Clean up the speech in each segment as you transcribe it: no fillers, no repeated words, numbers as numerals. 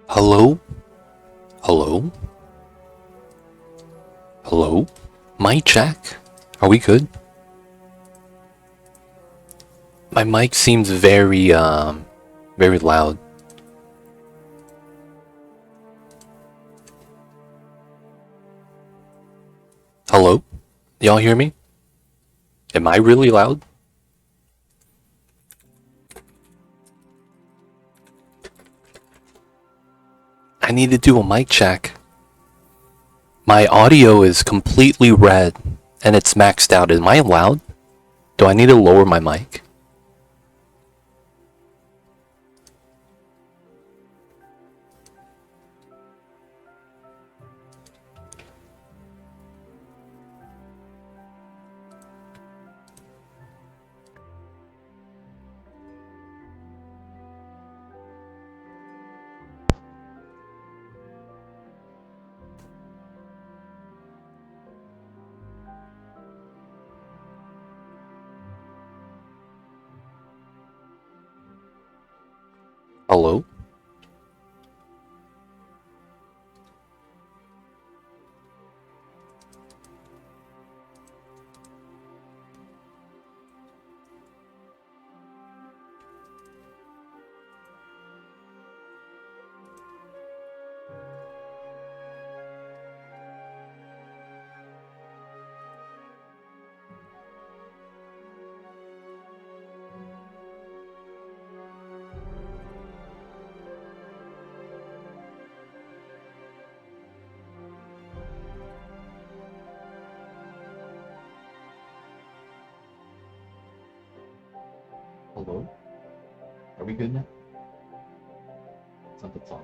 Hello? Hello? Hello? Mic check? Are we good? My mic seems very loud. Hello? Y'all hear me? Am I really loud? I need to do a mic check. My audio is completely red and it's maxed out. Am I loud? Do I need to lower my mic? Hello? Hello? Are we good now? Something's on.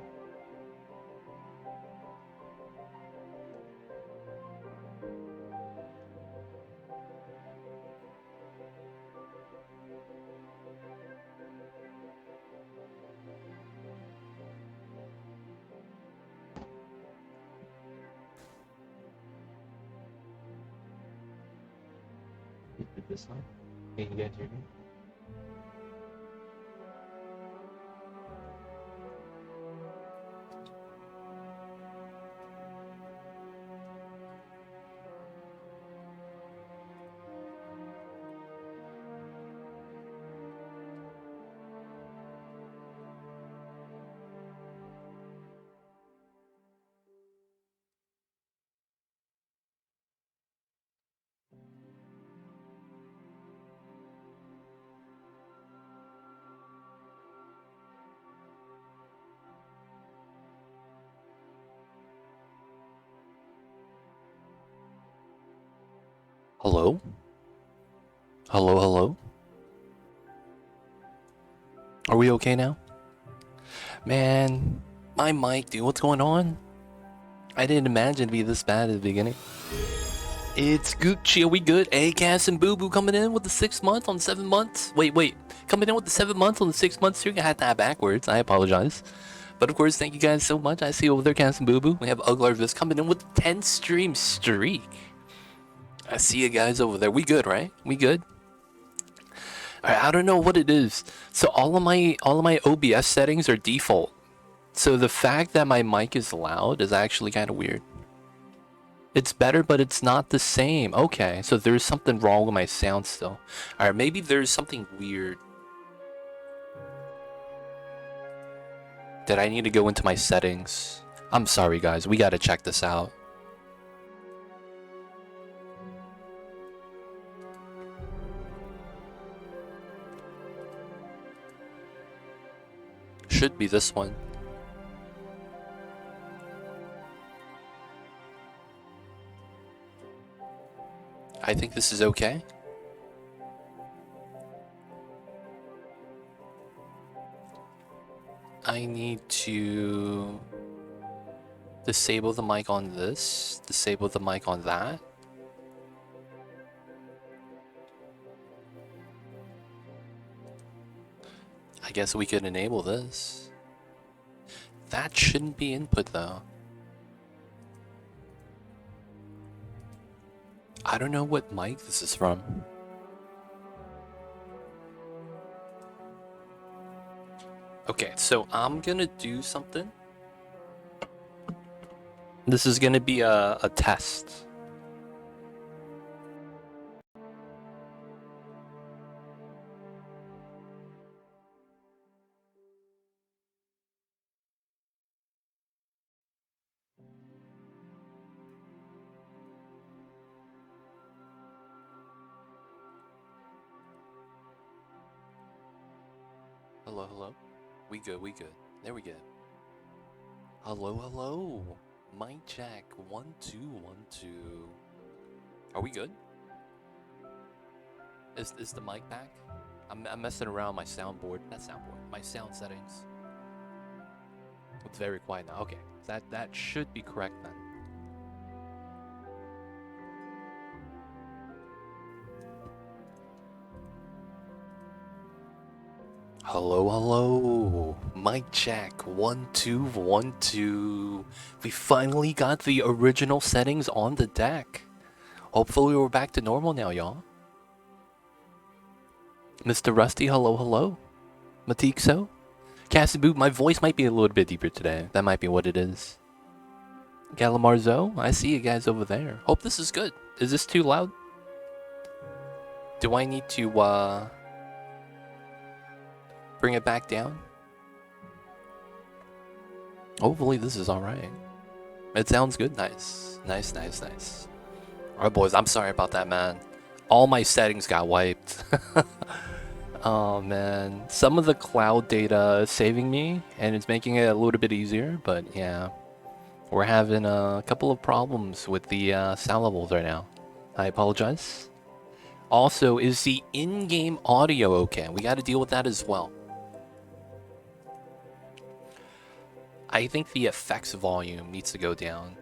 Is it this one? Can you guys hear me? Hello? Hello, hello? Are we okay now? Man, my mic, dude, what's going on? I didn't imagine it'd be this bad at the beginning. It's Gucci, are we good? Hey, Cass and Boo Boo coming in with the 6 month on 7 months. Wait. Coming in with the 7 months on the 6 months streak. I had that backwards. I apologize. But of course, thank you guys so much. I see you over there, Cass and Boo Boo. We have Uglarvis coming in with 10 stream streak. I see you guys over there. We good, right? We good? Alright, I don't know what it is. So all of my OBS settings are default. So the fact that my mic is loud is actually kind of weird. It's better, but it's not the same. Okay, so there's something wrong with my sound still. Alright, maybe there's something weird. Did I need to go into my settings? I'm sorry, guys. We gotta check this out. Should be this one. I think this is okay. I need to disable the mic on this, disable the mic on that. I guess we could enable this. That shouldn't be input though. I don't know what mic this is from. Okay, so I'm gonna do something. This is gonna be a test. Hello, hello. We good, we good. There we go. Hello, hello. Mic check. 1 2 1 2. Are we good? Is the mic back? I'm messing around my soundboard. Not soundboard. My sound settings. It's very quiet now. Okay. That should be correct then. Hello, hello. Mic check. 1 2 1 2. We finally got the original settings on the deck. Hopefully we're back to normal now, y'all. Mr. Rusty, hello, hello. Matikso? Cassiboot, my voice might be a little bit deeper today. That might be what it is. Galamarzo, I see you guys over there. Hope this is good. Is this too loud? Do I need to, bring it back down? Hopefully this is alright. It sounds good. Nice. Nice, nice, nice. Alright, boys, I'm sorry about that, man. All my settings got wiped. Oh, man. Some of the cloud data is saving me, and it's making it a little bit easier, but yeah. We're having a couple of problems with the sound levels right now. I apologize. Also, is the in-game audio okay? We got to deal with that as well. I think the effects volume needs to go down.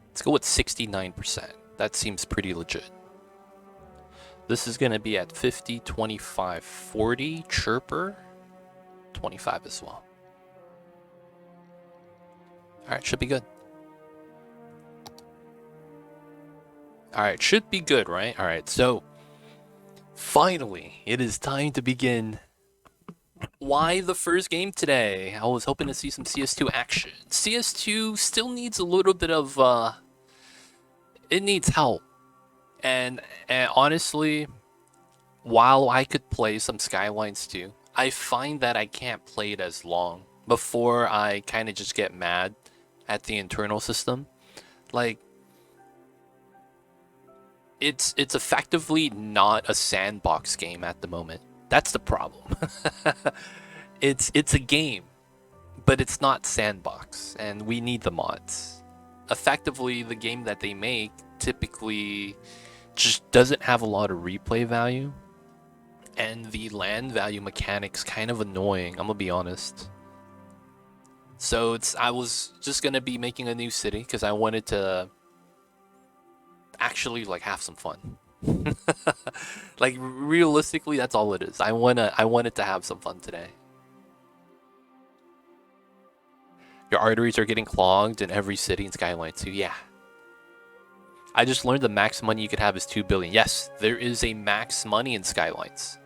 Let's go with 69%. That seems pretty legit. This is going to be at 50, 25, 40, chirper, 25 as well. Alright, should be good. Alright, should be good, right? Alright, so finally, it is time to begin. Why the first game today? I was hoping to see some CS2 action. CS2 still needs a little bit of, it needs help. And honestly, while I could play some Skylines 2, I find that I can't play it as long before I kind of just get mad at the internal system. Like, it's effectively not a sandbox game at the moment. That's the problem. It's a game, but it's not sandbox, and we need the mods. Effectively, the game that they make typically just doesn't have a lot of replay value, and the land value mechanics kind of annoying, I'm gonna be honest. So I was just gonna be making a new city because I wanted to actually like have some fun. Like realistically, that's all it is. I wanted to have some fun today. Your arteries are getting clogged in every city in Skyline 2. Yeah. I just learned the max money you could have is 2 billion. Yes, there is a max money in Skylines.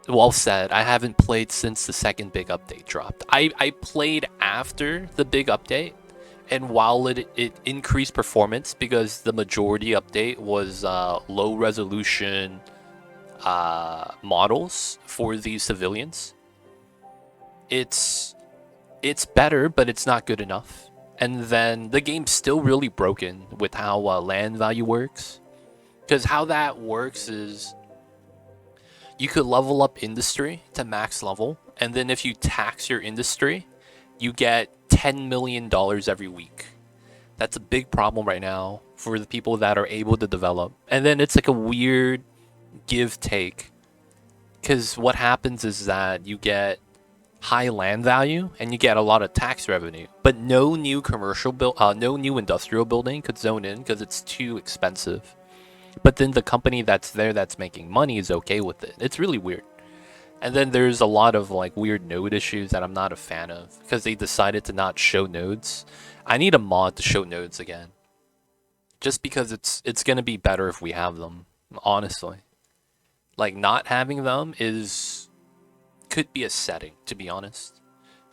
Well said. I haven't played since the second big update dropped. I played after the big update, and while it increased performance because the majority update was low resolution models for the civilians, it's better, but it's not good enough. And then the game's still really broken with how land value works. Because how that works is you could level up industry to max level, and then if you tax your industry, you get $10 million every week. That's a big problem right now for the people that are able to develop. And then it's like a weird give-take. Because what happens is that you get high land value and you get a lot of tax revenue, but no new commercial no new industrial building could zone in because it's too expensive. But then the company that's there that's making money is okay with it. It's really weird. And then there's a lot of like weird node issues that I'm not a fan of because they decided to not show nodes. I need a mod to show nodes again. just because it's gonna be better if we have them. Honestly, like not having them is could be a setting, to be honest.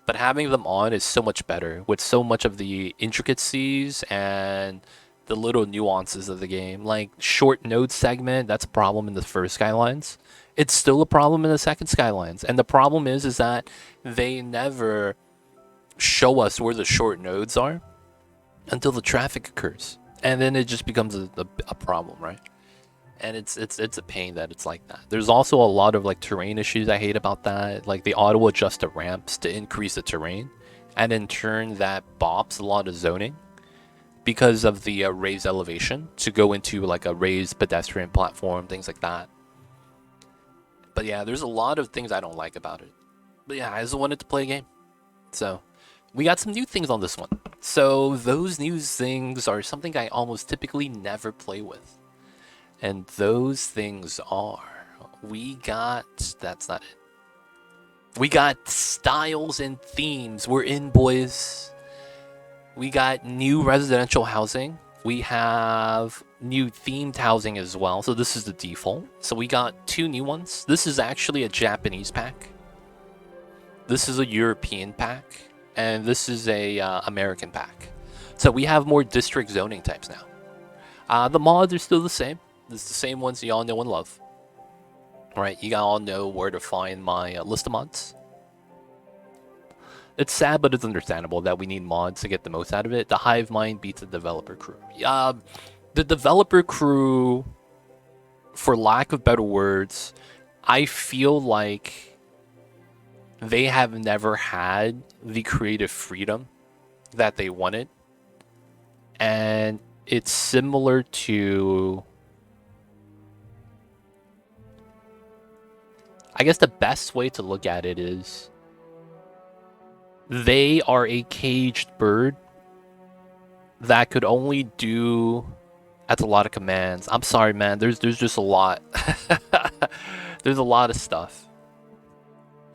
But having them on is so much better with so much of the intricacies and the little nuances of the game. Like short node segment, that's a problem in the first Skylines. It's still a problem in the second Skylines. And the problem is that they never show us where the short nodes are until the traffic occurs. And then it just becomes a problem, right? And it's a pain that it's like that. There's also a lot of like terrain issues I hate about that. Like they auto adjust the ramps to increase the terrain, and in turn that bops a lot of zoning because of the raised elevation to go into like a raised pedestrian platform, things like that. But yeah, there's a lot of things I don't like about it. But yeah, I just wanted to play a game, so we got some new things on this one. So those new things are something I almost typically never play with. And those things are, that's not it. We got styles and themes. We're in, boys. We got new residential housing. We have new themed housing as well. So this is the default. So we got two new ones. This is actually a Japanese pack. This is a European pack. And this is a American pack. So we have more district zoning types now. The mods are still the same. It's the same ones you all know and love. Right, you all know where to find my list of mods. It's sad, but it's understandable that we need mods to get the most out of it. The hive mind beats the developer crew. The developer crew, for lack of better words, I feel like they have never had the creative freedom that they wanted. And it's similar to... I guess the best way to look at it is they are a caged bird that could only do... That's a lot of commands. I'm sorry, man. There's just a lot. There's a lot of stuff.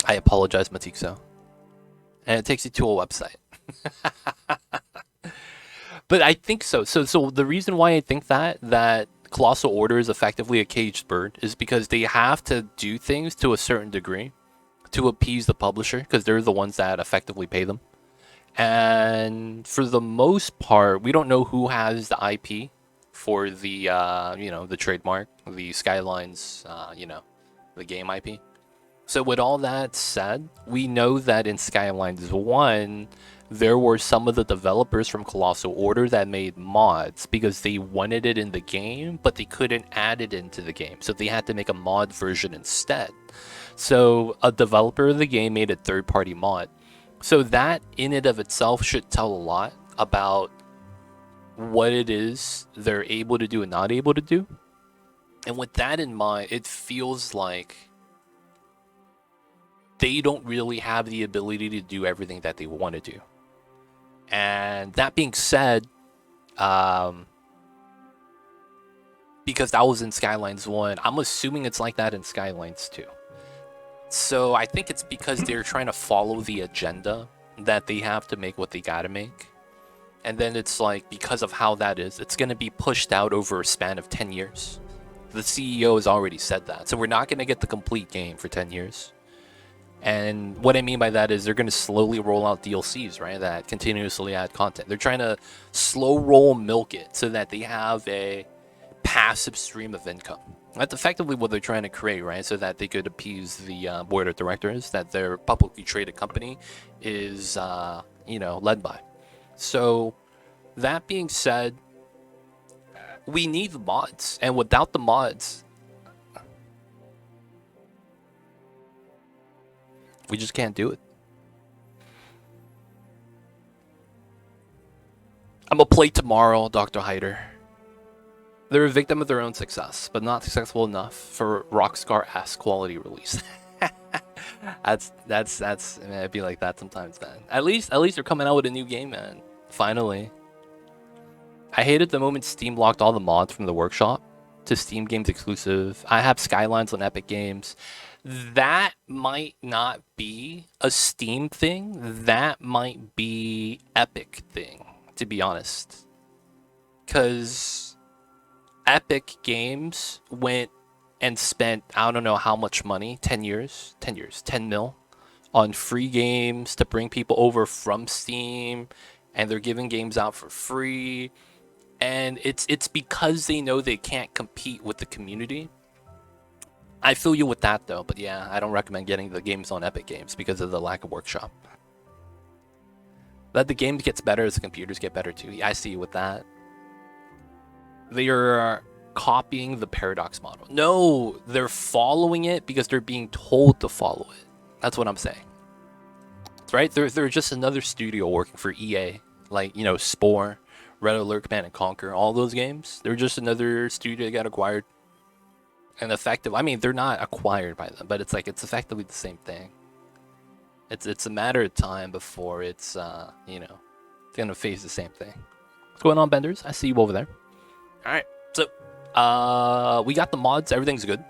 I apologize, Matixo. And it takes you to a website. But I think so. So the reason why I think that Colossal Order is effectively a caged bird is because they have to do things to a certain degree to appease the publisher, because they're the ones that effectively pay them. And for the most part, we don't know who has the IP for the the trademark, the Skylines, the game IP. So with all that said, we know that in Skylines 1, there were some of the developers from Colossal Order that made mods because they wanted it in the game, but they couldn't add it into the game. So they had to make a mod version instead. So a developer of the game made a third-party mod. So that in and of itself should tell a lot about what it is they're able to do and not able to do. And with that in mind, it feels like they don't really have the ability to do everything that they want to do. And that being said, because that was in Skylines 1, I'm assuming it's like that in Skylines 2. So I think it's because they're trying to follow the agenda that they have to make what they gotta make. And then it's like, because of how that is, it's gonna be pushed out over a span of 10 years. The CEO has already said that. So we're not gonna get the complete game for 10 years. And what I mean by that is they're going to slowly roll out DLCs, right, that continuously add content. They're trying to slow roll milk it so that they have a passive stream of income. That's effectively what they're trying to create, right, so that they could appease the board of directors that their publicly traded company is, led by. So that being said, we need the mods, and without the mods, we just can't do it. I'm gonna play tomorrow, Dr. Hyder. They're a victim of their own success, but not successful enough for Rockstar-esque quality release. that's man, it'd be like that sometimes, man. At least they're coming out with a new game, man. Finally. I hated the moment Steam locked all the mods from the workshop to Steam Games exclusive. I have Skylines on Epic Games. That might not be a Steam thing. That might be Epic thing, to be honest. Because Epic Games went and spent, I don't know how much money, 10 years, 10 mil on free games to bring people over from Steam, and they're giving games out for free. And it's because they know they can't compete with the community. I feel you with that though, but yeah, I don't recommend getting the games on Epic Games because of the lack of workshop. That the game gets better as the computers get better too. Yeah, I see you with that. They are copying the Paradox model. No, they're following it because they're being told to follow it. That's what I'm saying. Right? They're just another studio working for EA. Like, you know, Spore, Red Alert, Command and Conquer, all those games. They're just another studio that got acquired. And effective, I mean, they're not acquired by them, but it's like, it's effectively the same thing. It's a matter of time before it's, you know, it's gonna face the same thing. What's going on, Benders? I see you over there. All right, so we got the mods. Everything's good.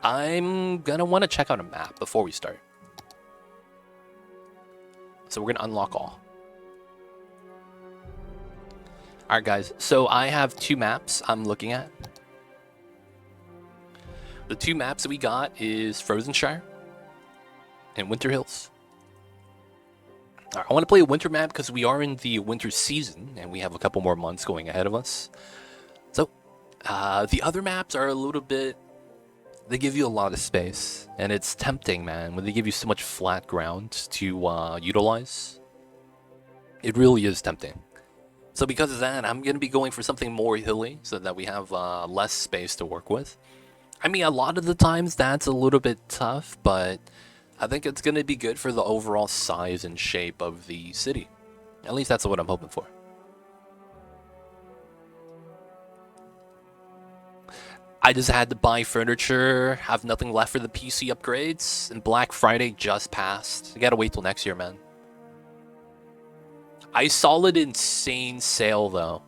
I'm gonna want to check out a map before we start. So we're gonna unlock all. All right, guys. So I have 2 maps I'm looking at. The 2 maps that we got is Frozenshire and Winter Hills. Right, I want to play a winter map because we are in the winter season and we have a couple more months going ahead of us. So the other maps are a little bit, they give you a lot of space and it's tempting, man, when they give you so much flat ground to utilize. It really is tempting. So because of that, I'm going to be going for something more hilly so that we have less space to work with. I mean, a lot of the times that's a little bit tough, but I think it's going to be good for the overall size and shape of the city. At least that's what I'm hoping for. I just had to buy furniture, have nothing left for the PC upgrades, and Black Friday just passed. I gotta wait till next year, man. I saw an insane sale, though.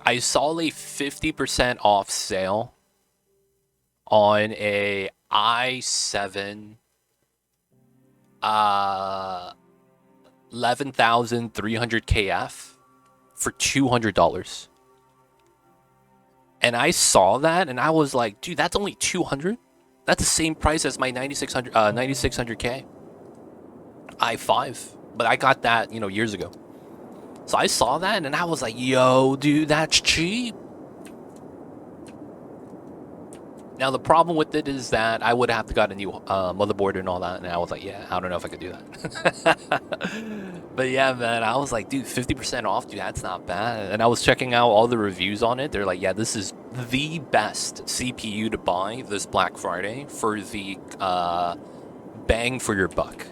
I saw a 50% off sale on a i7 11,300 KF for $200. And I saw that and I was like, dude, that's only 200? That's the same price as my 9600K i5. But I got that, you know, years ago. So I saw that and I was like, yo, dude, that's cheap. Now, the problem with it is that I would have to got a new motherboard and all that. And I was like, yeah, I don't know if I could do that. But yeah, man, I was like, dude, 50% off, dude, that's not bad. And I was checking out all the reviews on it. They're like, yeah, this is the best CPU to buy this Black Friday for the bang for your buck.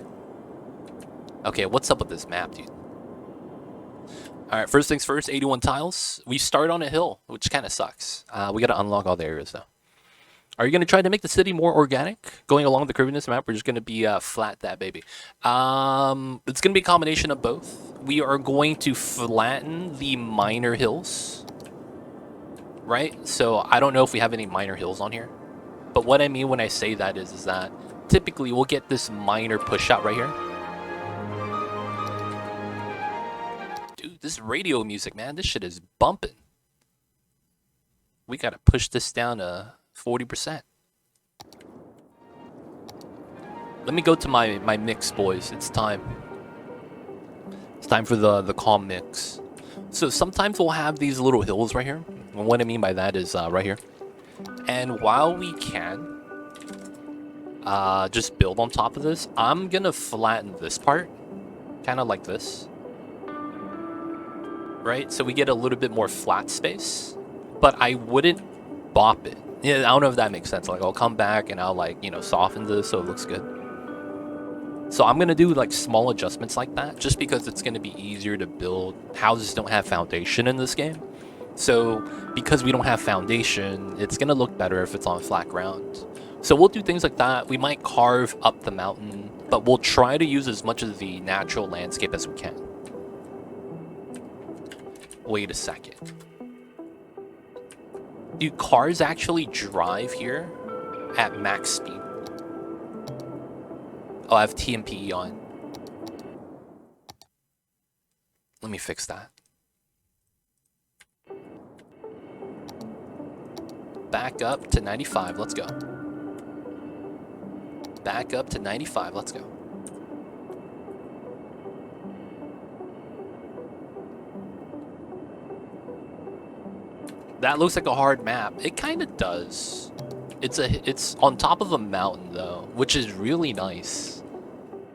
Okay, what's up with this map, dude? All right, first things first, 81 tiles. We start on a hill, which kind of sucks. We got to unlock all the areas, though. Are you going to try to make the city more organic? Going along the curviness map, we're just going to be flat that baby. It's going to be a combination of both. We are going to flatten the minor hills. Right? So I don't know if we have any minor hills on here. But what I mean when I say that is that typically we'll get this minor push out right here. Dude, this radio music, man, this shit is bumping. We got to push this down to 40%. Let me go to my mix, boys. It's time. It's time for the calm mix. So sometimes we'll have these little hills right here. And what I mean by that is right here. And while we can just build on top of this, I'm gonna flatten this part, kind of like this. Right? So we get a little bit more flat space. But I wouldn't bop it. Yeah, I don't know if that makes sense. Like, I'll come back and I'll, like, you know, soften this so it looks good. So I'm going to do, like, small adjustments like that just because it's going to be easier to build. Houses don't have foundation in this game. So because we don't have foundation, it's going to look better if it's on flat ground. So we'll do things like that. We might carve up the mountain, but we'll try to use as much of the natural landscape as we can. Wait a second. Do cars actually drive here at max speed? Oh, I have TMPE on. Let me fix that. Back up to 95. Let's go. Back up to 95. Let's go. That looks like a hard map. It kind of does. It's on top of a mountain though, which is really nice.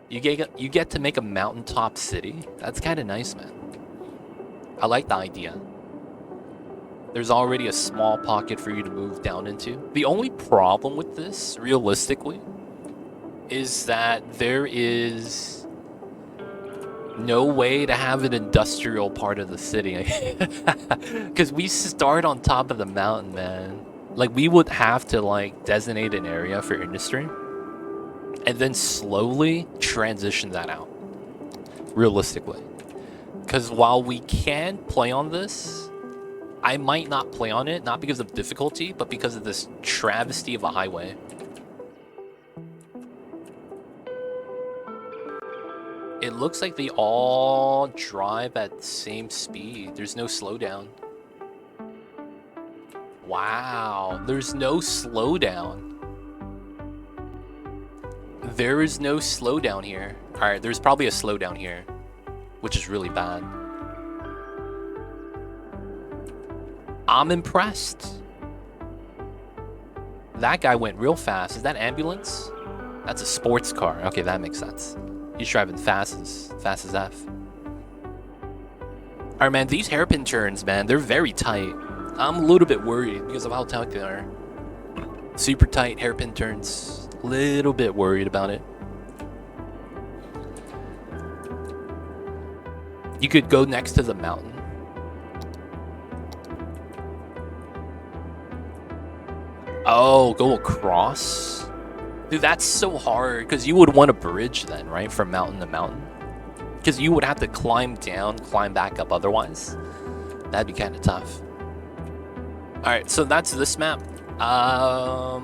You get to make a mountaintop city. That's kind of nice, man. I like the idea. There's already a small pocket for you to move down into. The only problem with this, realistically, is that there is no way to have an industrial part of the city. Because we start on top of the mountain, man. Like, we would have to, like, designate an area for industry and then slowly transition that out, realistically. Because while we can play on this, I might not play on it, not because of difficulty, but because of this travesty of a highway. It looks like they all drive at the same speed. There's no slowdown. Wow, there's no slowdown. There is no slowdown here. Alright, there's probably a slowdown here, which is really bad. I'm impressed. That guy went real fast. Is that ambulance? That's a sports car. Okay, that makes sense. He's driving fast as F. Alright, man, these hairpin turns, man, they're very tight. I'm a little bit worried because of how tight they are. Super tight hairpin turns. Little bit worried about it. You could go next to the mountain. Oh, go across? Dude, that's so hard, because you would want a bridge then, right? From mountain to mountain. Because you would have to climb down, climb back up otherwise. That'd be kind of tough. Alright, so that's this map. I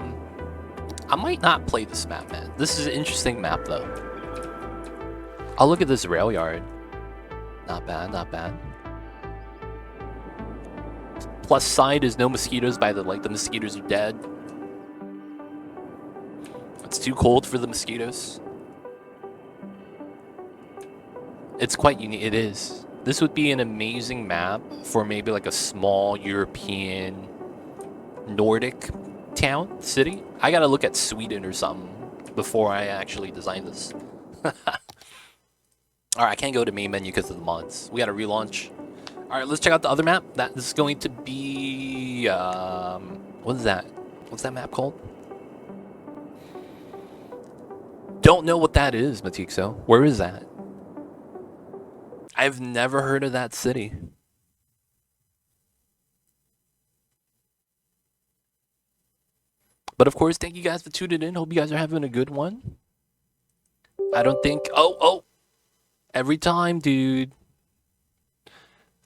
might not play this map, man. This is an interesting map, though. I'll look at this rail yard. Not bad, not bad. Plus side is no mosquitoes by the the mosquitoes are dead. It's too cold for the mosquitoes. It's quite unique. It is. This would be an amazing map for maybe like a small European Nordic town, city. I gotta look at Sweden or something before I actually design this. Alright, I can't go to main menu because of the mods. We gotta relaunch. Alright, let's check out the other map. That is going to be... what is that? What's that map called? Don't know what that is, Matixo. Where is that? I've never heard of that city. But of course, thank you guys for tuning in. Hope you guys are having a good one. I don't think... Oh! Every time, dude.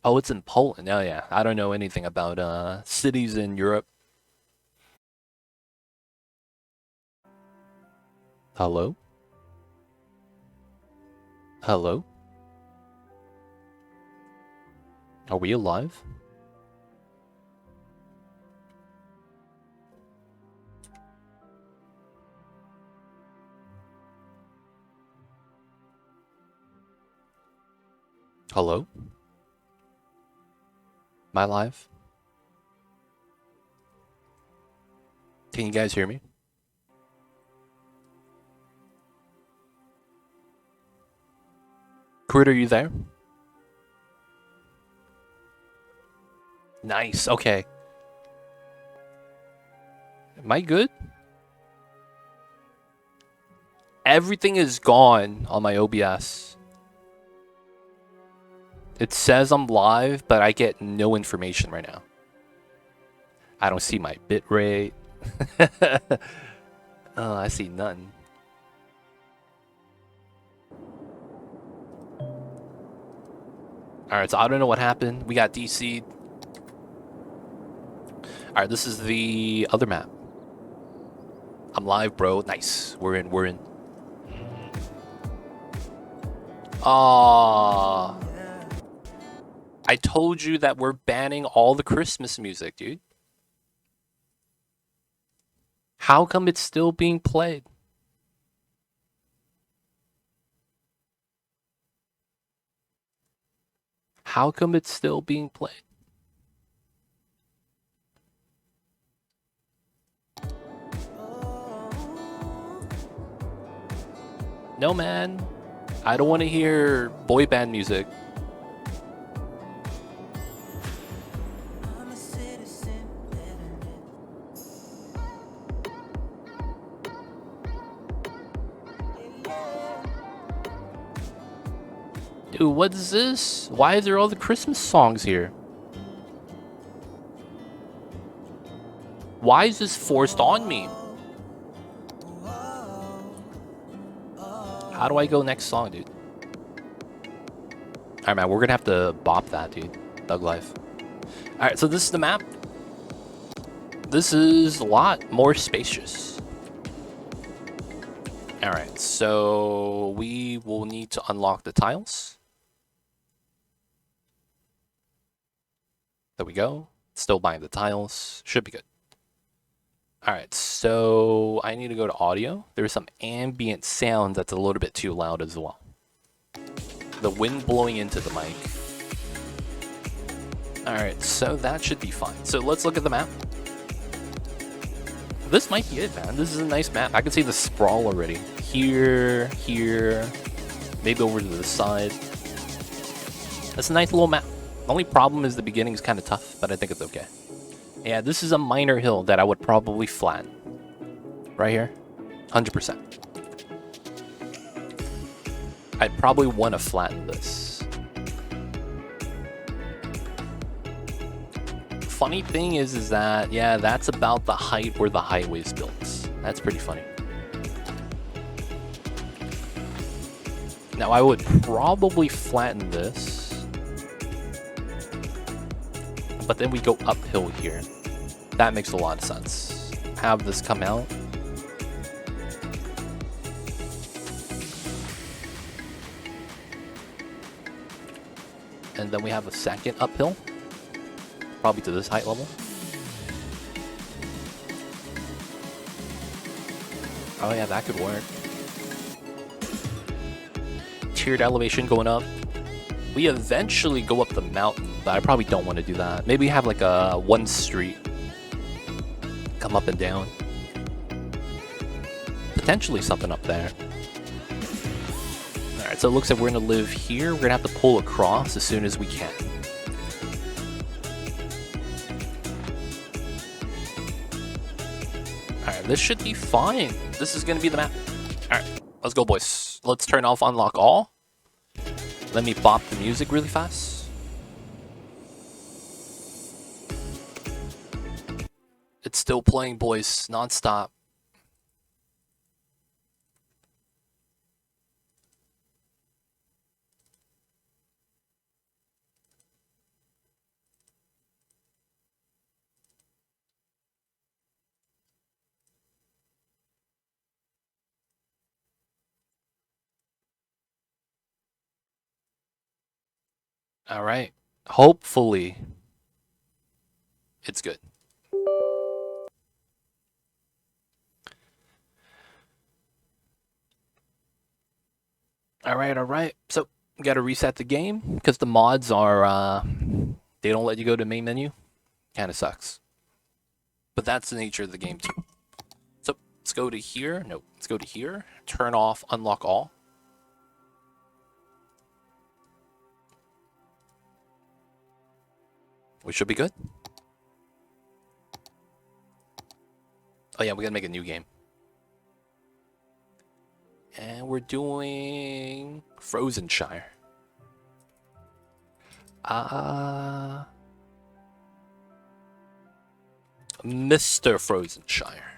Oh, it's in Poland. Oh, yeah. I don't know anything about cities in Europe. Hello? Hello? Are we alive? Hello? Am I live? Can you guys hear me? Crit, are you there? Nice, okay. Am I good? Everything is gone on my OBS. It says I'm live, but I get no information right now. I don't see my bitrate. Oh, I see none. Alright, so I don't know what happened. We got DC'd. Alright, this is the other map. I'm live, bro. Nice. We're in. Aww. I told you that we're banning all the Christmas music, dude. How come it's still being played? How come it's still being played? No, man. I don't want to hear boy band music. Dude, what is this? Why is there all the Christmas songs here? Why is this forced on me? How do I go next song, dude? Alright, man, we're gonna have to bop that, dude. Thug life. Alright, so this is the map. This is a lot more spacious. Alright, so we will need to unlock the tiles. There we go. Still buying the tiles. Should be good. Alright, so I need to go to audio. There's some ambient sound that's a little bit too loud as well. The wind blowing into the mic. Alright, so that should be fine. So let's look at the map. This might be it, man. This is a nice map. I can see the sprawl already. Here, here, maybe over to the side. That's a nice little map. The only problem is the beginning is kind of tough, but I think it's okay. Yeah, this is a minor hill that I would probably flatten. Right here. 100%. I'd probably want to flatten this. Funny thing is that, yeah, that's about the height where the highway's built. That's pretty funny. Now, I would probably flatten this. But then we go uphill here. That makes a lot of sense. Have this come out. And then we have a second uphill. Probably to this height level. Oh yeah, that could work. Tiered elevation going up. We eventually go up the mountain, but I probably don't want to do that. Maybe have like a one street. Come up and down. Potentially something up there. Alright, so it looks like we're going to live here. We're going to have to pull across as soon as we can. Alright, this should be fine. This is going to be the map. Alright, let's go, boys. Let's turn off unlock all. Let me bop the music really fast. It's still playing, boys, non-stop. All right. Hopefully, it's good. All right, all right. So, got to reset the game because the mods are, they don't let you go to main menu. Kind of sucks. But that's the nature of the game, too. So, let's go to here. No, let's go to here. Turn off unlock all. We should be good. Oh, yeah, we got to make a new game. And we're doing Frozenshire. Mr. Frozenshire.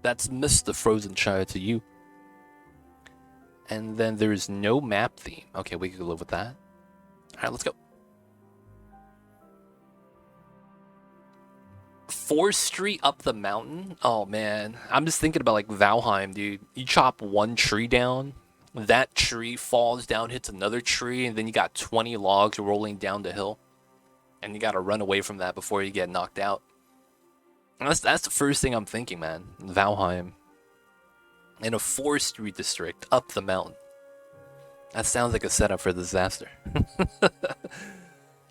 That's Mr. Frozenshire to you. And then there's no map theme. Okay, we can live with that. All right, let's go. 4th Street up the mountain? Oh, man. I'm just thinking about, like, Valheim, dude. You chop one tree down, that tree falls down, hits another tree, and then you got 20 logs rolling down the hill. And you gotta run away from that before you get knocked out. That's the first thing I'm thinking, man. Valheim. In a forestry district up the mountain. That sounds like a setup for disaster.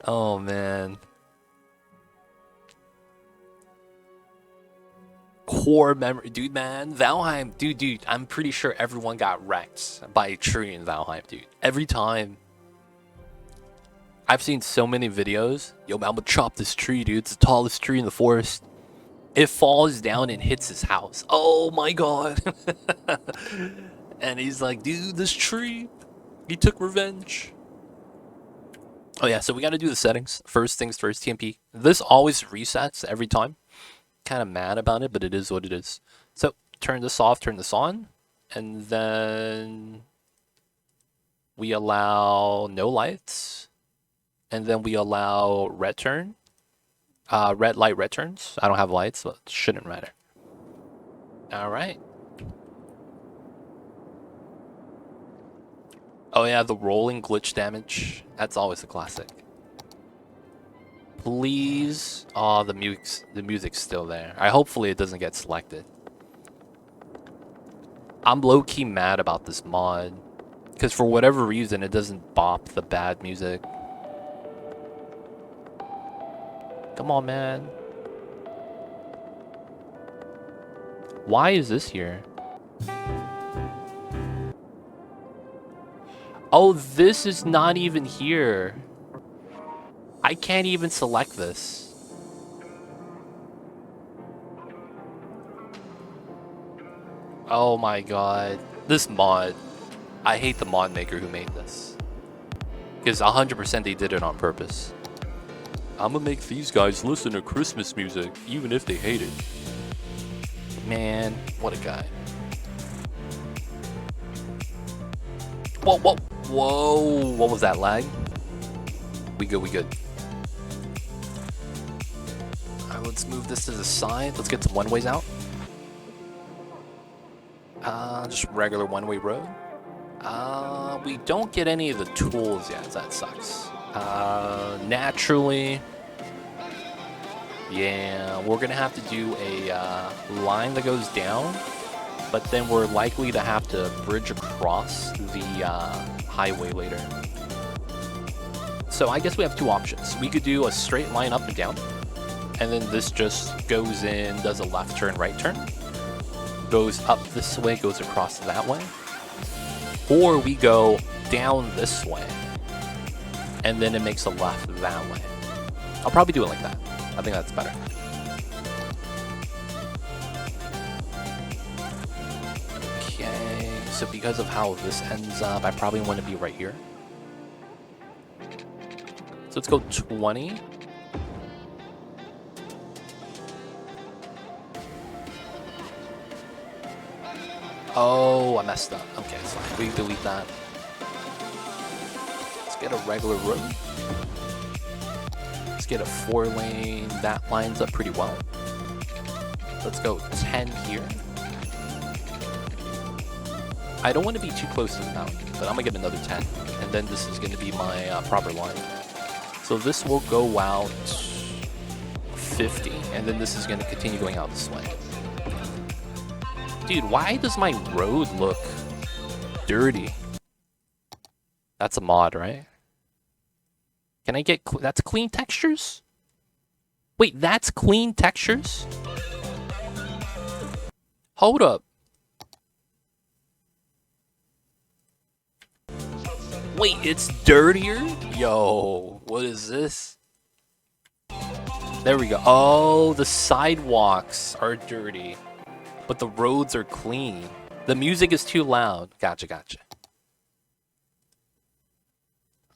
Oh, man. Core memory. Dude, man. Valheim. Dude. I'm pretty sure everyone got wrecked by a tree in Valheim, dude. Every time. I've seen so many videos. Yo, man, I'm gonna chop this tree, dude. It's the tallest tree in the forest. It falls down and hits his house. Oh my god. And he's like, dude, this tree, he took revenge. Oh yeah, so we gotta do the settings. First things first, TMP. This always resets every time. Kind of mad about it, but it is what it is. So turn this off, turn this on, and then we allow no lights, and then we allow red turn. Red light, red turns. I don't have lights, but it shouldn't matter. All right. Oh yeah, the rolling glitch damage. That's always a classic. Please. Oh, the music's still there. Hopefully it doesn't get selected. I'm low-key mad about this mod. Because for whatever reason, it doesn't bop the bad music. Come on, man. Why is this here? Oh, this is not even here. I can't even select this. Oh my god. This mod. I hate the mod maker who made this. Because 100% they did it on purpose. I'm gonna make these guys listen to Christmas music, even if they hate it. Man, what a guy. Whoa. What was that, lag? We good. Alright, let's move this to the side. Let's get some one-ways out. Just regular one-way road. We don't get any of the tools yet. That sucks. Naturally, yeah, we're gonna have to do a line that goes down, but then we're likely to have to bridge across the highway later. So I guess we have two options. We could do a straight line up and down, and then this just goes in, does a left turn, right turn, goes up this way, goes across that way. Or we go down this way, and then it makes a left that way. I'll probably do it like that. I think that's better. Okay, so because of how this ends up, I probably want to be right here. So let's go 20. Oh, I messed up. Okay, it's fine. We delete that. Let's get a regular road. Let's get a 4-lane. That lines up pretty well. Let's go 10 here. I don't want to be too close to the mountain, but I'm going to get another 10. And then this is going to be my proper line. So this will go out 50, and then this is going to continue going out this way. Dude, why does my road look dirty? That's a mod, right? Can I get... That's clean textures? Wait, that's clean textures? Hold up. Wait, it's dirtier? Yo, what is this? There we go. Oh, the sidewalks are dirty, but the roads are clean. The music is too loud. Gotcha.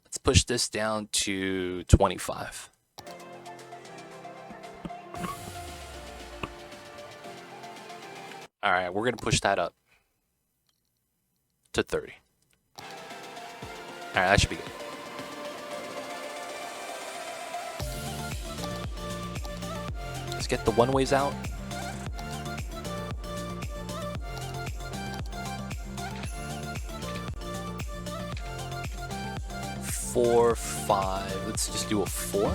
Let's push this down to 25. All right, we're going to push that up to 30. All right, that should be good. Let's get the one-ways out. Four, 5. Let's just do a 4.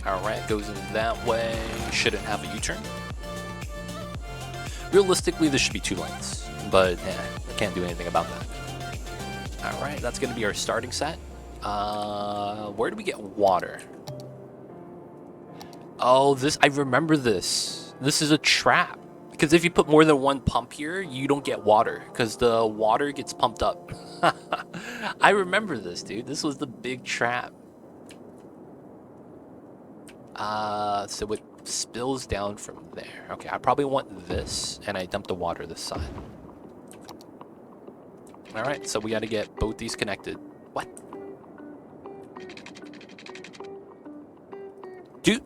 Alright, goes in that way. Shouldn't have a U-turn. Realistically, this should be 2 lanes, but I can't do anything about that. Alright, that's going to be our starting set. Where do we get water? Oh, I remember this. This is a trap. Because if you put more than 1 pump here, you don't get water. Because the water gets pumped up. I remember this, dude. This was the big trap. So it spills down from there. Okay, I probably want this. And I dump the water this side. Alright, so we got to get both these connected. What? Dude.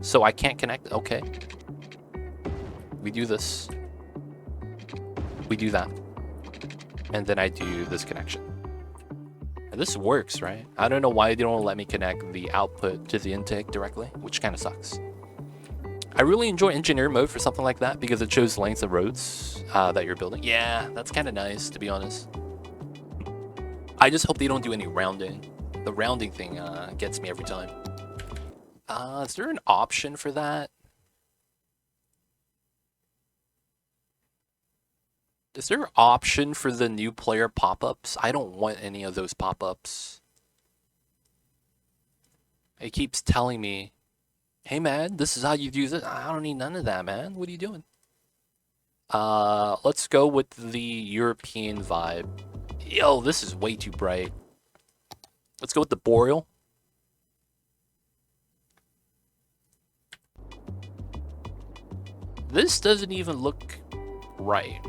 So I can't connect. Okay. We do this. We do that. And then I do this connection. And this works, right? I don't know why they don't let me connect the output to the intake directly, which kind of sucks. I really enjoy engineer mode for something like that because it shows lengths of roads that you're building. Yeah, that's kind of nice, to be honest. I just hope they don't do any rounding. The rounding thing gets me every time. Is there an option for that? Is there an option for the new player pop-ups? I don't want any of those pop-ups. It keeps telling me, hey man, this is how you do this. I don't need none of that, man. What are you doing? Let's go with the European vibe. Yo, this is way too bright. Let's go with the Boreal. This doesn't even look right.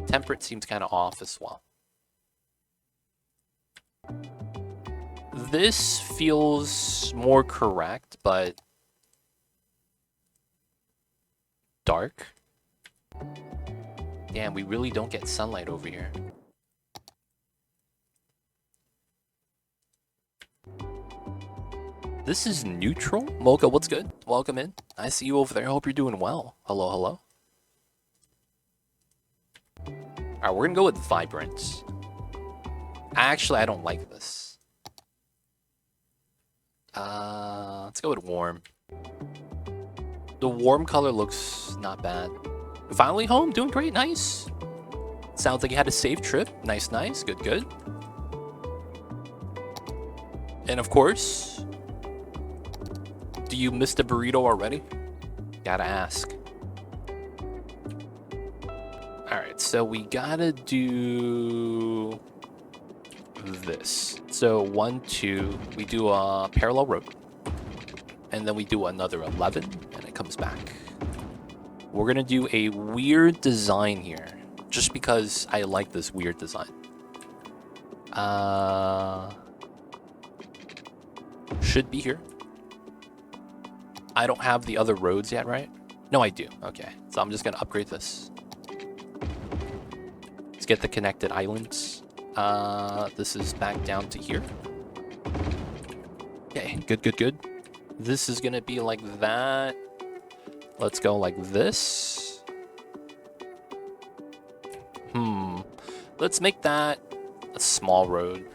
Temperate seems kind of off as well. This feels more correct, but dark. Damn, we really don't get sunlight over here. This is neutral? Mocha, what's good? Welcome in. I see you over there. Hope you're doing well. Hello, hello. Alright, we're gonna go with vibrant. Actually, I don't like this. Let's go with warm. The warm color looks not bad. Finally home, doing great, nice. Sounds like you had a safe trip. Nice, nice, good, good. And of course, do you miss the burrito already? Gotta ask. Alright, so we gotta do this. So 1, 2, we do a parallel road. And then we do another 11, and it comes back. We're gonna do a weird design here, just because I like this weird design. Should be here. I don't have the other roads yet, right? No, I do. Okay, so I'm just gonna upgrade this. Let's get the connected islands. This is back down to here. Okay, good, good, good. This is gonna be like that. Let's go like this. Let's make that a small road.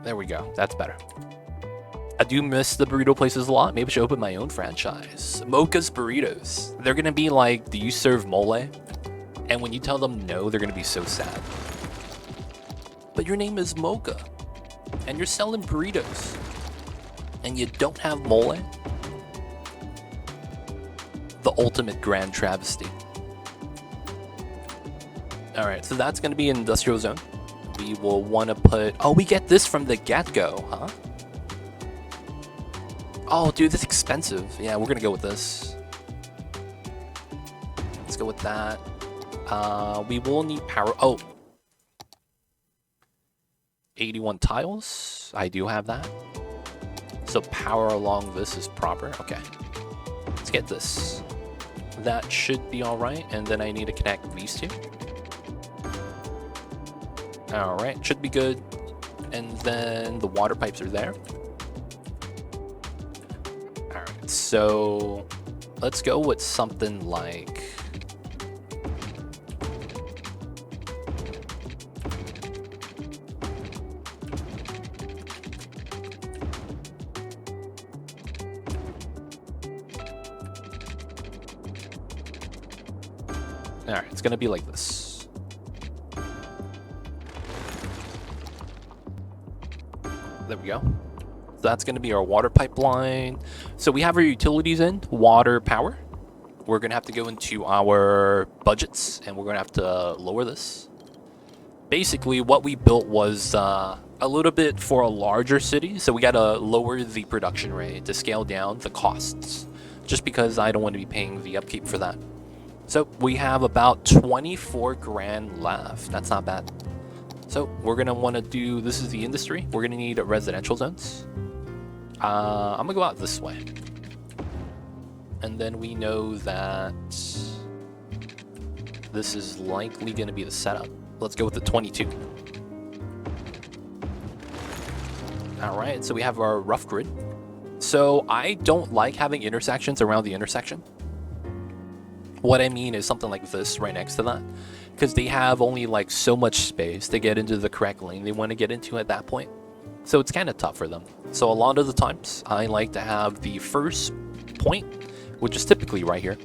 There we go. That's better. I do miss the burrito places a lot. Maybe I should open my own franchise. Mocha's Burritos. They're gonna be like, do you serve mole? And when you tell them no, they're gonna be so sad. But your name is Mocha. And you're selling burritos. And you don't have mole? The ultimate grand travesty. Alright, so that's gonna be industrial zone. We will want to put... Oh, we get this from the get-go, huh? Oh, dude, this is expensive. Yeah, we're gonna go with this. Let's go with that. We will need power... Oh. 81 tiles. I do have that. So power along this is proper. Okay. Let's get this. That should be alright. And then I need to connect these two. Alright, should be good. And then the water pipes are there. Alright, so let's go with something like... Alright, it's gonna be like this. There we go. So that's gonna be our water pipeline. So we have our utilities in, water, power. We're gonna have to go into our budgets and we're gonna have to lower this. Basically, what we built was a little bit for a larger city, so we gotta lower the production rate to scale down the costs, just because I don't want to be paying the upkeep for that. So we have about 24 grand left. That's not bad. So we're gonna want to do, this is the industry. We're gonna need residential zones. I'm gonna go out this way. And then we know that this is likely gonna be the setup. Let's go with the 22. All right, so we have our rough grid. So I don't like having intersections around the intersection. What I mean is something like this right next to that, because they have only like so much space to get into the correct lane they want to get into at that point. So it's kind of tough for them. So a lot of the times I like to have the first point, which is typically right here,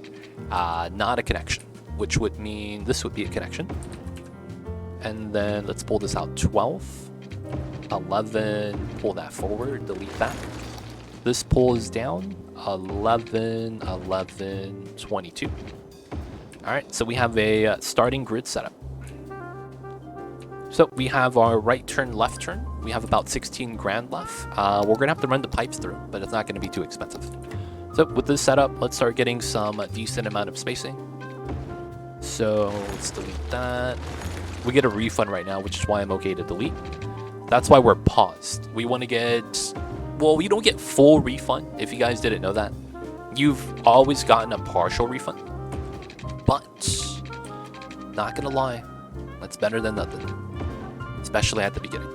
not a connection, which would mean this would be a connection. And then let's pull this out 12, 11, pull that forward, delete that. This pulls down 11, 11, 22. All right, so we have a starting grid setup. So we have our right turn, left turn. We have about 16 grand left. We're gonna have to run the pipes through, but it's not gonna be too expensive. So with this setup, let's start getting some decent amount of spacing. So let's delete that. We get a refund right now, which is why I'm okay to delete. That's why we're paused. We want to get, well, we don't get full refund. If you guys didn't know that, you've always gotten a partial refund. But not gonna lie, that's better than nothing, especially at the beginning.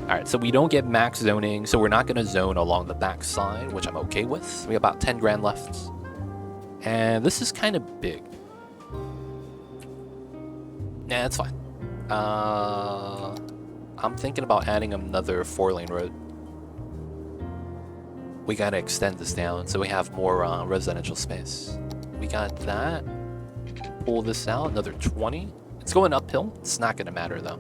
All right, so we don't get max zoning, so we're not gonna zone along the back side, which I'm okay with. We have about 10 grand left, and this is kind of big. Nah, that's fine. I'm thinking about adding another 4-lane road. We gotta extend this down so we have more residential space. We got that. Pull this out, another 20. It's going uphill. It's not gonna matter though.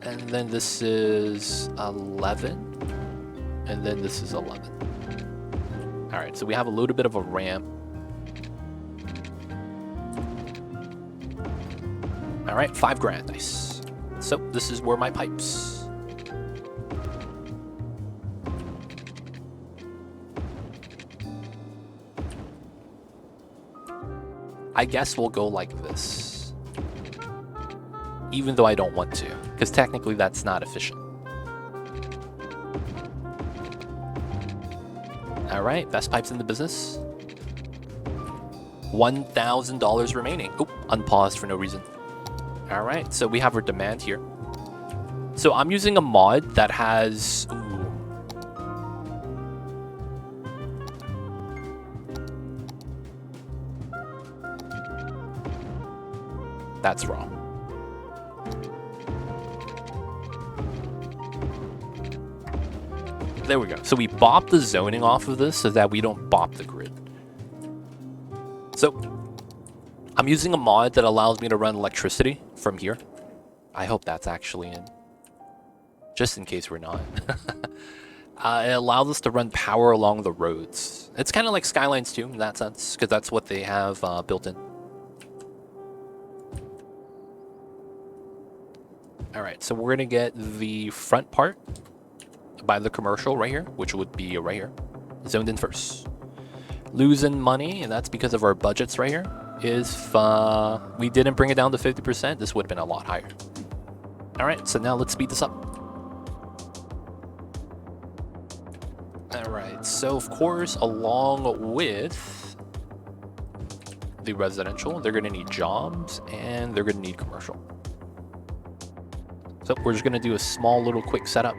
And then this is 11. And then this is 11. All right, so we have a little bit of a ramp. All right, 5 grand, nice. So this is where my pipes. I guess we'll go like this. Even though I don't want to, because technically that's not efficient. All right, best pipes in the business. $1,000 remaining. Oh, unpaused for no reason. All right, so we have our demand here. So I'm using a mod that has... Ooh. That's wrong. There we go. So we bop the zoning off of this so that we don't bop the grid. So I'm using a mod that allows me to run electricity from here. I hope that's actually in, just in case we're not. It allows us to run power along the roads. It's kind of like Skylines 2 in that sense, because that's what they have built in. All right, so we're gonna get the front part by the commercial right here, which would be right here, zoned in first. Losing money, and that's because of our budgets right here. If we didn't bring it down to 50%, this would have been a lot higher. All right, so now let's speed this up. All right, so of course, along with the residential, they're gonna need jobs and they're gonna need commercial. So we're just gonna do a small little quick setup.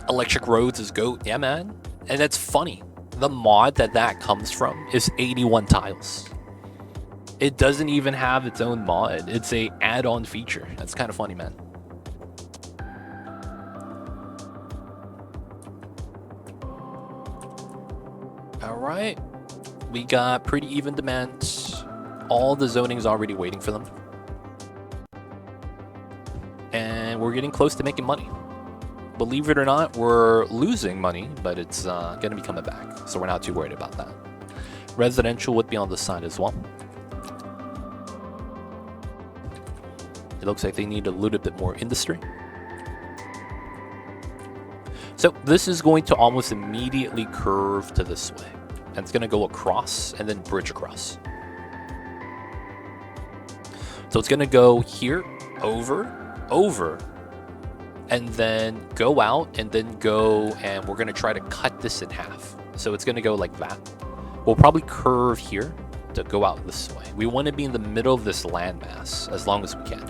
Electric roads is GOAT. Yeah, man. And that's funny. The mod that comes from is 81 tiles. It doesn't even have its own mod. It's a add-on feature. That's kind of funny, man. All right. We got pretty even demand. All the zoning's already waiting for them. And we're getting close to making money. Believe it or not, we're losing money, but it's going to be coming back. So we're not too worried about that. Residential would be on the side as well. It looks like they need a little bit more industry. So this is going to almost immediately curve to this way. And it's going to go across and then bridge across. So it's going to go here, over, and then go out, and then go, and we're going to try to cut this in half. So it's going to go like that. We'll probably curve here to go out this way. We want to be in the middle of this landmass as long as we can.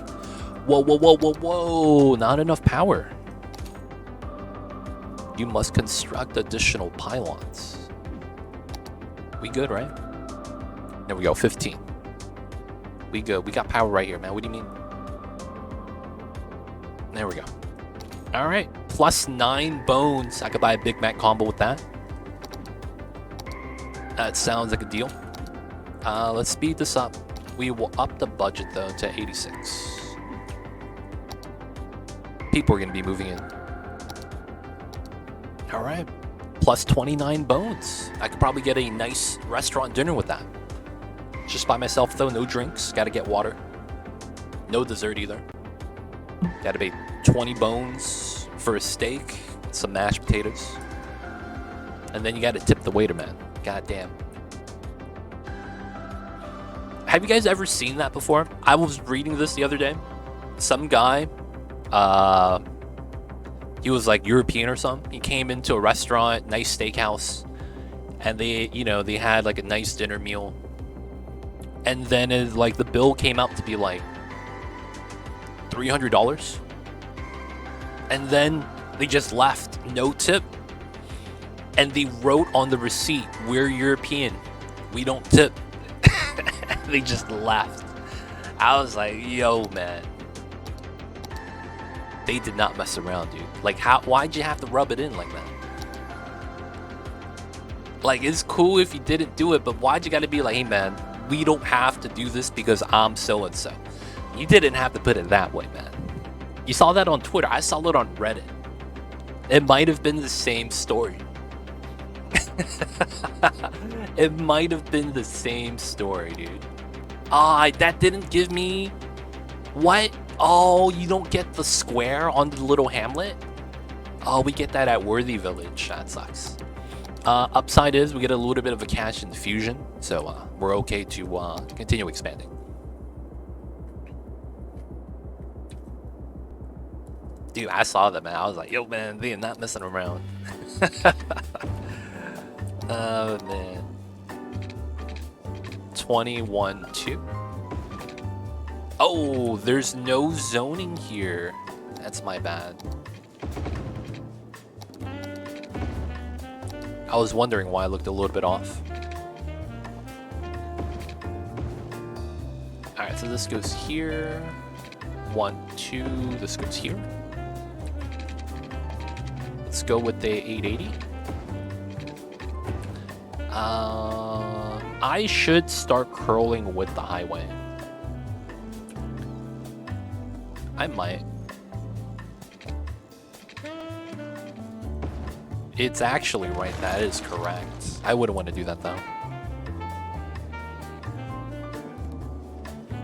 Whoa, whoa, whoa, whoa, whoa, not enough power. You must construct additional pylons. We good, right? There we go, 15. We good, we got power right here, man. What do you mean? There we go. All right, plus 9 bones. I could buy a Big Mac combo with that. That sounds like a deal. Let's speed this up. We will up the budget though to 86. People are gonna be moving in. All right, plus 29 bones. I could probably get a nice restaurant dinner with that. Just by myself though, no drinks. Gotta get water. No dessert either. Gotta pay 20 bones for a steak, some mashed potatoes. And then you gotta tip the waiter, man. God damn. Have you guys ever seen that before? I was reading this the other day. Some guy, he was like European or something. He came into a restaurant, nice steakhouse, and they, you know, they had like a nice dinner meal. And then like the bill came out to be like $300. And then they just left, no tip. And they wrote on the receipt, "We're European, we don't tip." They just left. I was like, yo, man. They did not mess around, dude. Like, why'd you have to rub it in like that? Like, it's cool if you didn't do it, but why'd you gotta be like, hey, man, we don't have to do this because I'm so-and-so. You didn't have to put it that way, man. You saw that on Twitter. I saw it on Reddit. It might have been the same story. It might have been the same story, dude. That didn't give me... What? Oh, you don't get the square on the little hamlet? Oh, we get that at Worthy Village. That sucks. Upside is we get a little bit of a cash infusion, so we're okay to continue expanding. Dude, I saw that, man. I was like, yo, man, they are not messing around. Oh, man. 21-2. Oh, there's no zoning here. That's my bad. I was wondering why I looked a little bit off. Alright, so this goes here. 1, 2. This goes here. Let's go with the 880. I should start curling with the highway. I might. It's actually right. That is correct. I wouldn't want to do that though.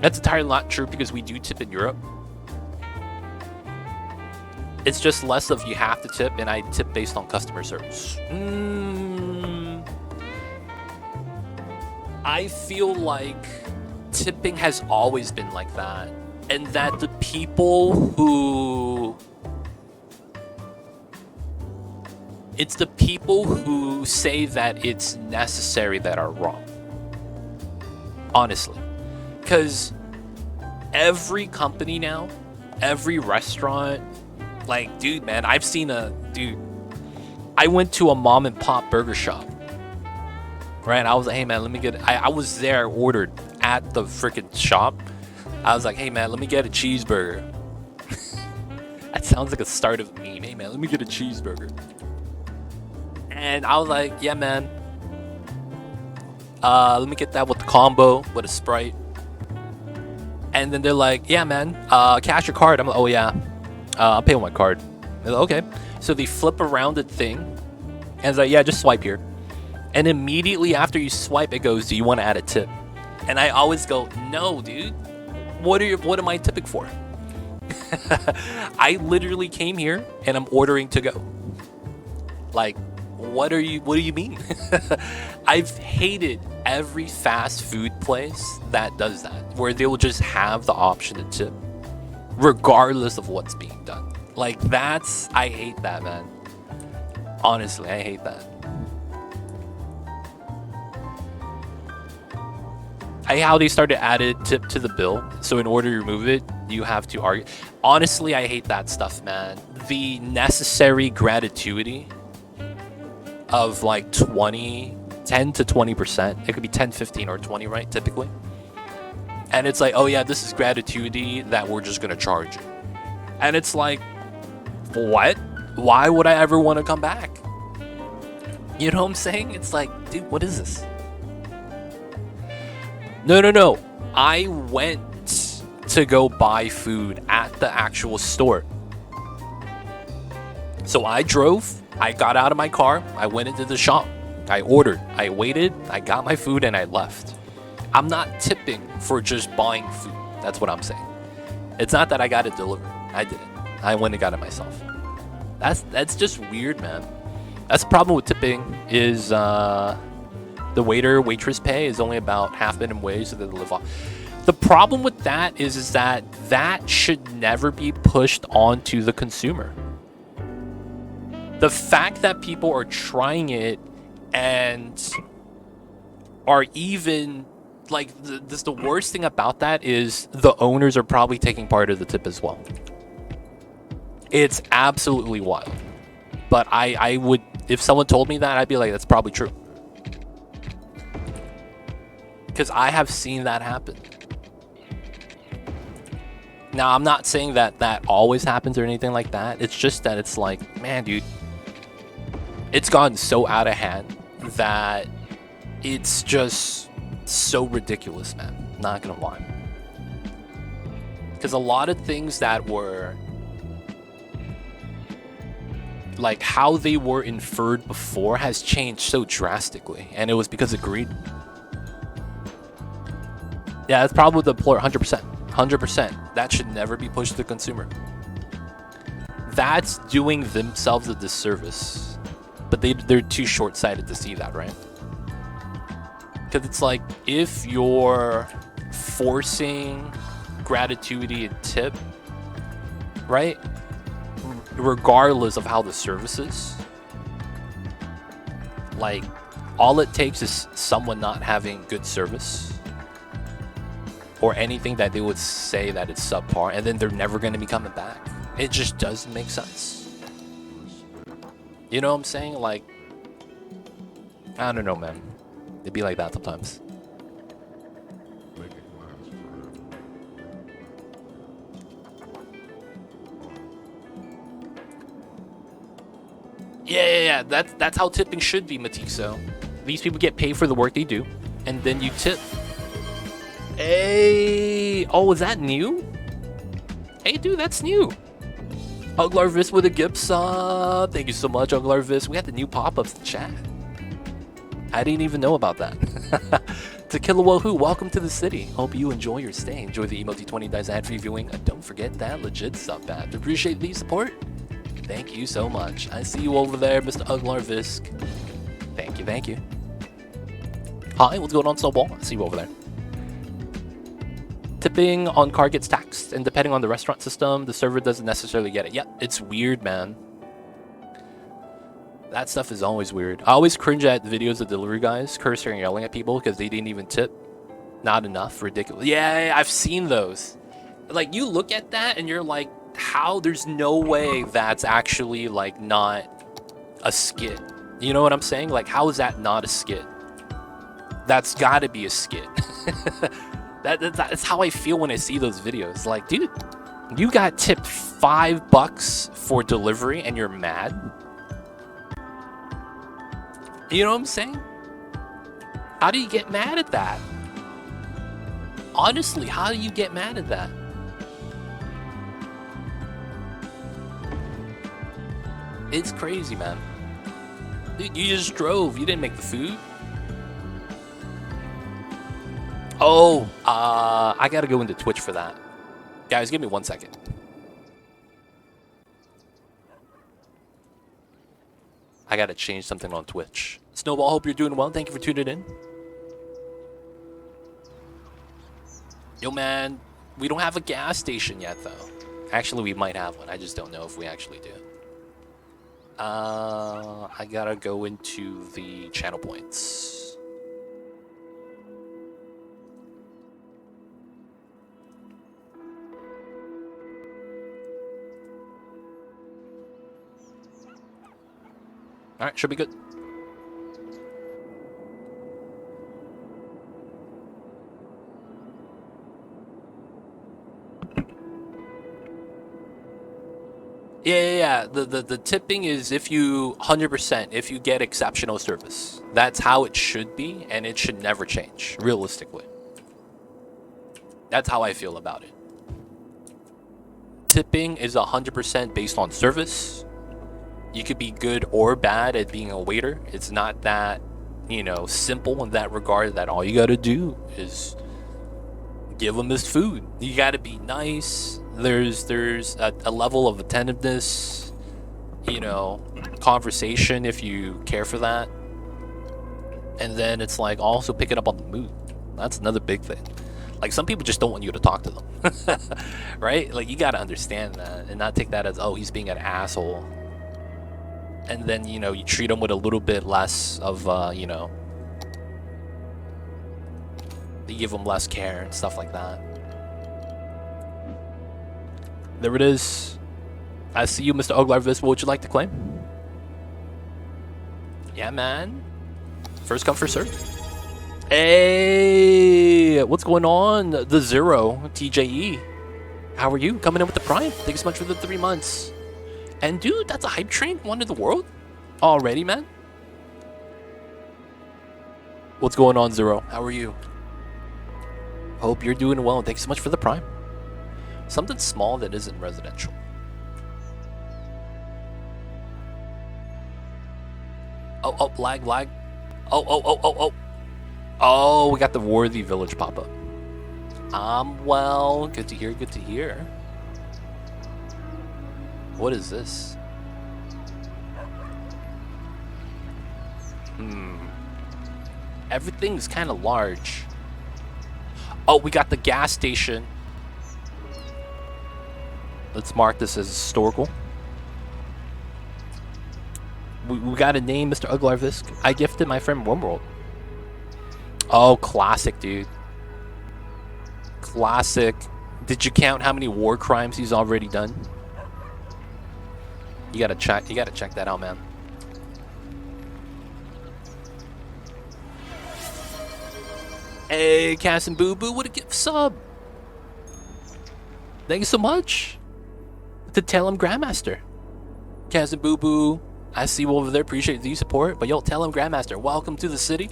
That's entirely not true because we do tip in Europe. It's just less of you have to tip, and I tip based on customer service. I feel like tipping has always been like that, and that the people who... It's the people who say that it's necessary that are wrong. Honestly. Because every company now, every restaurant, like, dude, man, I've seen I went to a mom and pop burger shop. Right? I was like, hey man, let me get. I was there, ordered at the freaking shop. I was like, hey man, let me get a cheeseburger. That sounds like a start of a meme. Hey man, let me get a cheeseburger. And I was like, yeah man. Let me get that with the combo with a Sprite. And then they're like, yeah man, cash your card. I'm like, oh yeah, I'll pay with my card. They're like, okay. So they flip around the thing, and it's like, yeah, just swipe here. And immediately after you swipe, it goes, do you want to add a tip? And I always go, no, dude. What am I tipping for? I literally came here and I'm ordering to go. Like, what do you mean? I've hated every fast food place that does that, where they will just have the option to tip, regardless of what's being done. Like, I hate that, man. Honestly, I hate that. I hate how they started added tip to the bill. So in order to remove it, you have to argue. Honestly, I hate that stuff, man. The necessary gratuity of like 10 to 20%. It could be 10, 15, or 20, right? Typically. And it's like, oh yeah, this is gratuity that we're just going to charge you. And it's like, what? Why would I ever want to come back? You know what I'm saying? It's like, dude, what is this? No. I went to go buy food at the actual store. So I drove, I got out of my car, I went into the shop, I ordered, I waited, I got my food, and I left. I'm not tipping for just buying food. That's what I'm saying. It's not that I got it delivered. I didn't. I went and got it myself. That's just weird, man. That's the problem with tipping is the waitress pay is only about half minimum wage, so they live off. The problem with that is that should never be pushed onto the consumer. The fact that people are trying it and are even like the worst thing about that is the owners are probably taking part of the tip as well. It's absolutely wild. But I would, if someone told me that, I'd be like, that's probably true. Because I have seen that happen. Now, I'm not saying that always happens or anything like that. It's just that it's like, man, dude, it's gotten so out of hand that it's just so ridiculous, man. Not gonna lie. Because a lot of things that were like how they were inferred before has changed so drastically, and it was because of greed. Yeah, that's probably the poor 100%. 100%. That should never be pushed to the consumer. That's doing themselves a disservice. But they're too short-sighted to see that, right? Because it's like, if you're forcing gratuity and tip, right? Regardless of how the service is, like, all it takes is someone not having good service or anything that they would say that it's subpar, and then they're never going to be coming back. It just doesn't make sense. You know what I'm saying? Like, I don't know, man. It'd be like that sometimes. Yeah. That's how tipping should be, Matixo. These people get paid for the work they do, and then you tip. Hey, oh, is that new? Hey, dude, that's new. Uglarvis with a gift sub. Thank you so much, Uglarvis. We had the new pop-ups in chat. I didn't even know about that. Tequila Wahoo, welcome to the city. Hope you enjoy your stay. Enjoy the emoji 20 dice ad free viewing. Don't forget that legit sub ad. Appreciate the support. Thank you so much. I see you over there, Mr. Uglarvisk. Thank you. Hi, what's going on, Snowball? I see you over there. Tipping on card gets taxed, and depending on the restaurant system, the server doesn't necessarily get it. Yeah, it's weird, man. That stuff is always weird. I always cringe at videos of delivery guys cursing and yelling at people because they didn't even tip. Not enough. Ridiculous. Yeah, I've seen those. Like, you look at that and you're like, how? There's no way that's actually, like, not a skit. You know what I'm saying? Like, how is that not a skit? That's gotta be a skit. That's how I feel when I see those videos. Like, dude, you got tipped $5 for delivery and you're mad? You know what I'm saying? How do you get mad at that? Honestly, how do you get mad at that? It's crazy, man. Dude, you just drove. You didn't make the food. Oh, I gotta go into Twitch for that. Guys, give me 1 second. I gotta change something on Twitch. Snowball, hope you're doing well. Thank you for tuning in. Yo, man, we don't have a gas station yet, though. Actually, we might have one. I just don't know if we actually do. I gotta go into the channel points. All right, should be good. Yeah. The tipping is if you 100%, if you get exceptional service. That's how it should be, and it should never change, realistically. That's how I feel about it. Tipping is 100% based on service. You could be good or bad at being a waiter. It's not that, you know, simple in that regard that all you gotta do is give them this food. You gotta be nice. There's a level of attentiveness, you know, conversation if you care for that. And then it's like also picking up on the mood. That's another big thing. Like, some people just don't want you to talk to them. Right? Like, you gotta understand that and not take that as, oh, he's being an asshole. And then, you know, you treat them with a little bit less of, you know, you give them less care and stuff like that. There it is. I see you, Mr. Uglarvis. What would you like to claim? Yeah, man. First come, first serve. Hey, what's going on? The Zero, TJE. How are you? Coming in with the Prime. Thanks so much for the 3 months. And dude, that's a hype train, one in the world already, man. What's going on, Zero? How are you? Hope you're doing well. Thanks so much for the Prime. Something small that isn't residential. Oh, lag. Oh. Oh, we got the Worthy Village pop up. Well, good to hear. What is this? Everything's kind of large. Oh, we got the gas station. Let's mark this as historical. We got a name, Mr. Uglarvisk. I gifted my friend Wormworld. Oh, classic, dude. Classic. Did you count how many war crimes he's already done? You gotta check that out, man. Hey, Cass and Boo Boo, what a gift sub! Thank you so much. To tell him Grandmaster. Cass and Boo Boo, I see you over there. Appreciate the support. But yo, tell him Grandmaster, welcome to the city.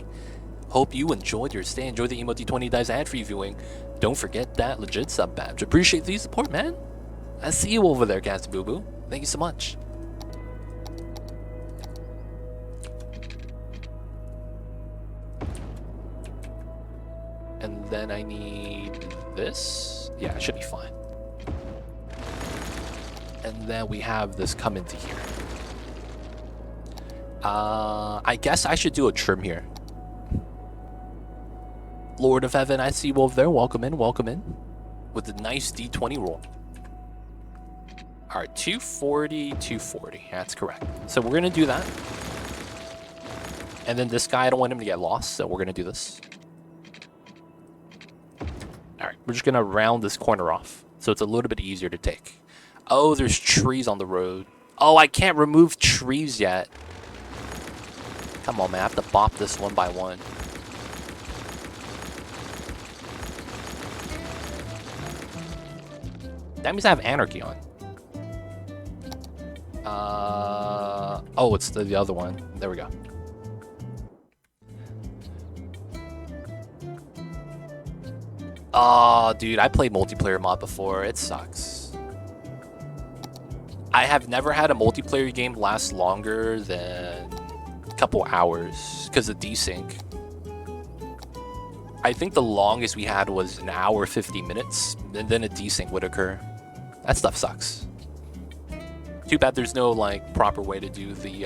Hope you enjoyed your stay. Enjoy the Emote 20 Dice ad free viewing. Don't forget that legit sub badge. Appreciate the support, man. I see you over there, Cass and Boo Boo. Thank you so much. And then I need this. Yeah, it should be fine. And then we have this come into here. I guess I should do a trim here. Lord of Heaven, I see you over there. Welcome in. With a nice D20 roll. Alright, 240, 240. That's correct. So we're going to do that. And then this guy, I don't want him to get lost, so we're going to do this. Alright, we're just going to round this corner off, so it's a little bit easier to take. Oh, there's trees on the road. Oh, I can't remove trees yet. Come on, man. I have to bop this one by one. That means I have anarchy on. Oh, it's the other one. There we go. Oh, dude, I played multiplayer mod before. It sucks. I have never had a multiplayer game last longer than a couple hours because of desync. I think the longest we had was an hour 50 minutes, and then a desync would occur. That stuff sucks. Too bad there's no like proper way to do the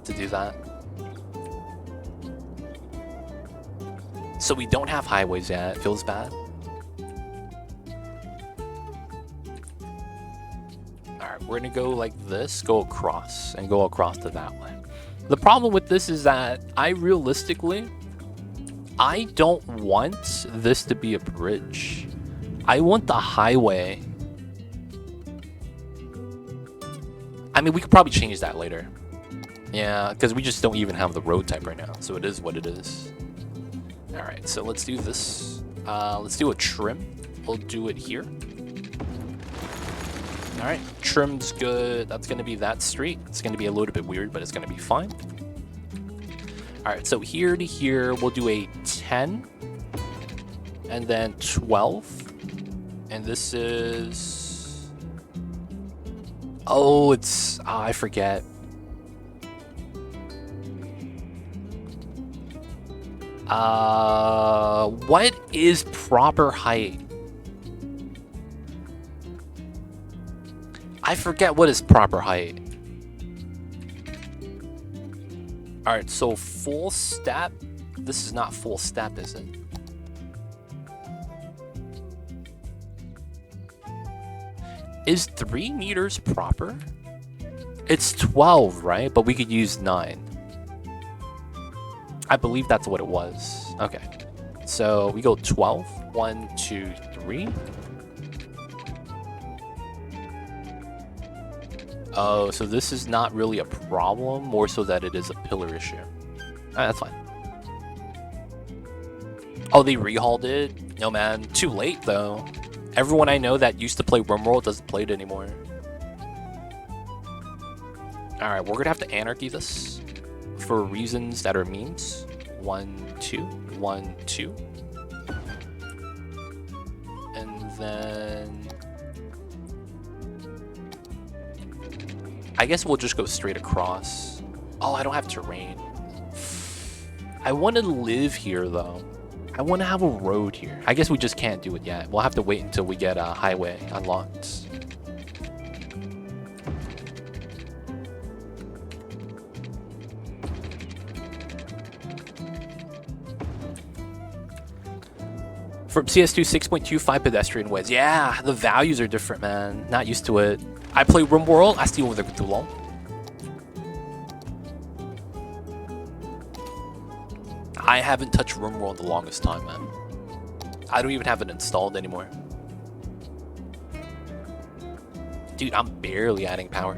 that. So we don't have highways yet. It feels bad. Alright, we're gonna go like this, go across, and go across to that one. The problem with this is that I don't want this to be a bridge. I want the highway. I mean, we could probably change that later. Yeah, because we just don't even have the road type right now, so it is what it is. Alright, so let's do this. Let's do a trim. We'll do it here. Alright, trim's good. That's going to be that street. It's going to be a little bit weird, but it's going to be fine. Alright, so here to here, we'll do a 10. And then 12. And this is... Oh, it's... Oh, I forget. What is proper height? I forget what is proper height. Alright, so full step. This is not full step, is it? Is 3 meters proper? It's 12, right? But we could use 9. I believe that's what it was. Okay. So we go 12. 1, 2, 3. Oh, so this is not really a problem, more so that it is a pillar issue. Alright, that's fine. Oh, they rehauled it? No, man. Too late, though. Everyone I know that used to play RimWorld doesn't play it anymore. Alright, we're gonna have to anarchy this for reasons that are memes. 1, 2, 1, 2. And then... I guess we'll just go straight across. Oh, I don't have terrain. I want to live here, though. I want to have a road here. I guess we just can't do it yet. We'll have to wait until we get a highway unlocked. From CS2, 6.25 pedestrian widths. Yeah, the values are different, man. Not used to it. I play RimWorld. I stay over there for too long. I haven't touched RimWorld the longest time, man. I don't even have it installed anymore. Dude, I'm barely adding power.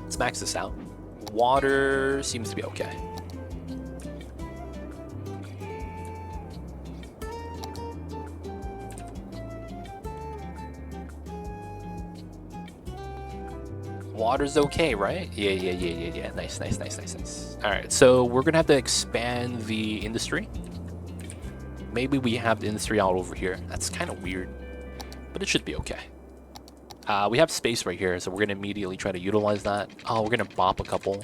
Let's max this out. Water seems to be okay. Water's okay, right? Yeah. Nice. Alright, so we're gonna have to expand the industry. Maybe we have the industry out over here. That's kind of weird, but it should be okay. We have space right here, so we're gonna immediately try to utilize that. Oh, we're gonna bop a couple.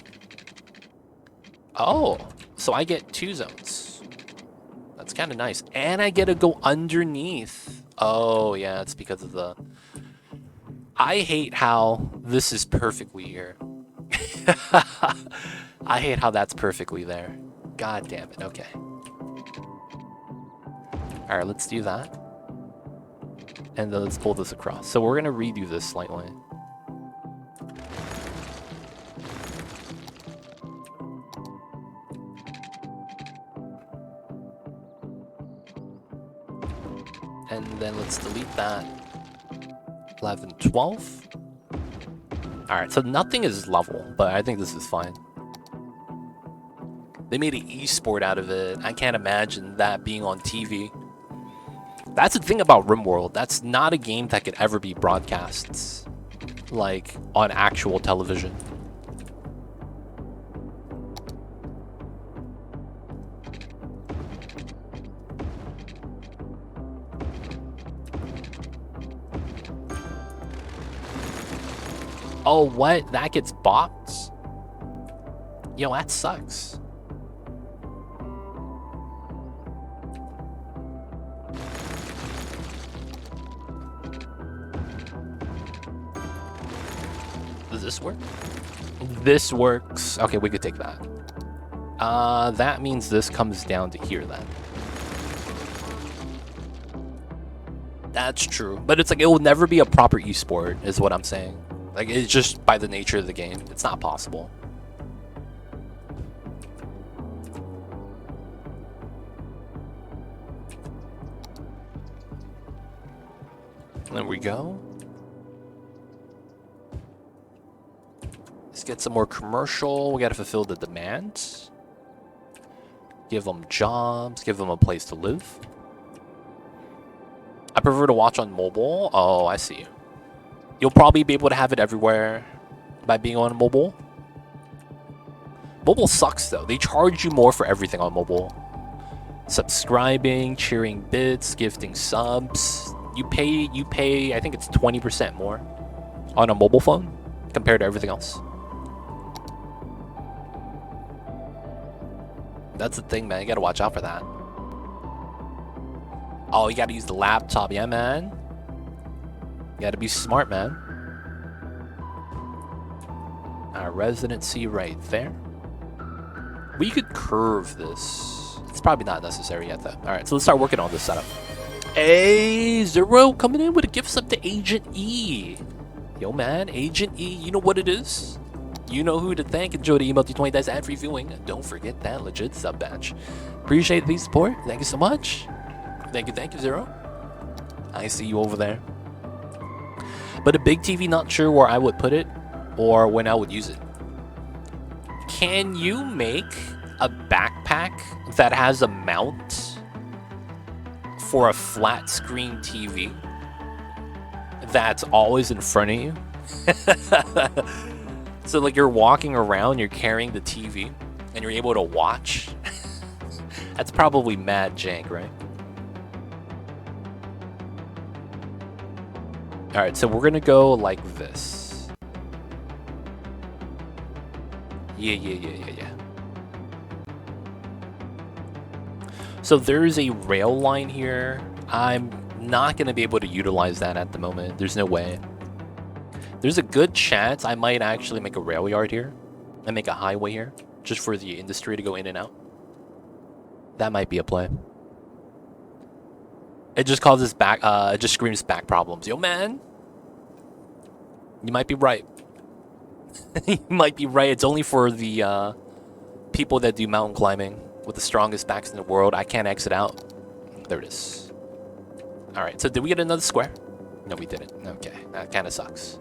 Oh, so I get 2 zones. That's kind of nice. And I get to go underneath. Oh, yeah, it's because of the... I hate how this is perfectly here. I hate how that's perfectly there. God damn it. Okay. Alright, let's do that. And then let's pull this across. So we're going to redo this slightly. And then let's delete that. 11, 12. Alright, so nothing is level, but I think this is fine. They made an esport out of it. I can't imagine that being on TV. That's the thing about RimWorld. That's not a game that could ever be broadcast, like, on actual television. Oh, what? That gets bopped? Yo, that sucks. Does this work? This works. Okay, we could take that. That means this comes down to here then. That's true. But it's like, it will never be a proper esport, is what I'm saying. Like, it's just by the nature of the game. It's not possible. There we go. Let's get some more commercial. We gotta fulfill the demand. Give them jobs. Give them a place to live. I prefer to watch on mobile. Oh, I see. You'll probably be able to have it everywhere by being on mobile. Mobile sucks though. They charge you more for everything on mobile. Subscribing, cheering bits, gifting subs. You pay, I think it's 20% more on a mobile phone compared to everything else. That's the thing, man. You gotta watch out for that. Oh, you gotta use the laptop. Yeah, man. You gotta be smart, man. Our residency right there. We could curve this. It's probably not necessary yet, though. All right, so let's start working on this setup. Hey, Zero coming in with a gift sub to Agent E. Yo, man, Agent E, you know what it is? You know who to thank. Enjoy the email to 20 days ad-free viewing. Don't forget that legit sub badge. Appreciate the support. Thank you so much. Thank you, Zero. I see you over there. But a big TV, not sure where I would put it or when I would use it. Can you make a backpack that has a mount for a flat screen TV that's always in front of you? So like you're walking around, you're carrying the TV and you're able to watch. That's probably mad jank, right? All right, so we're gonna go like this. Yeah. So there's a rail line here. I'm not gonna be able to utilize that at the moment. There's no way. There's a good chance I might actually make a rail yard here and make a highway here just for the industry to go in and out. That might be a play. It just causes back, it just screams back problems. Yo, man, you might be right. You might be right. It's only for the people that do mountain climbing with the strongest backs in the world. I can't exit out. There it is. All right, so did we get another square? No, we didn't. Okay, that kind of sucks.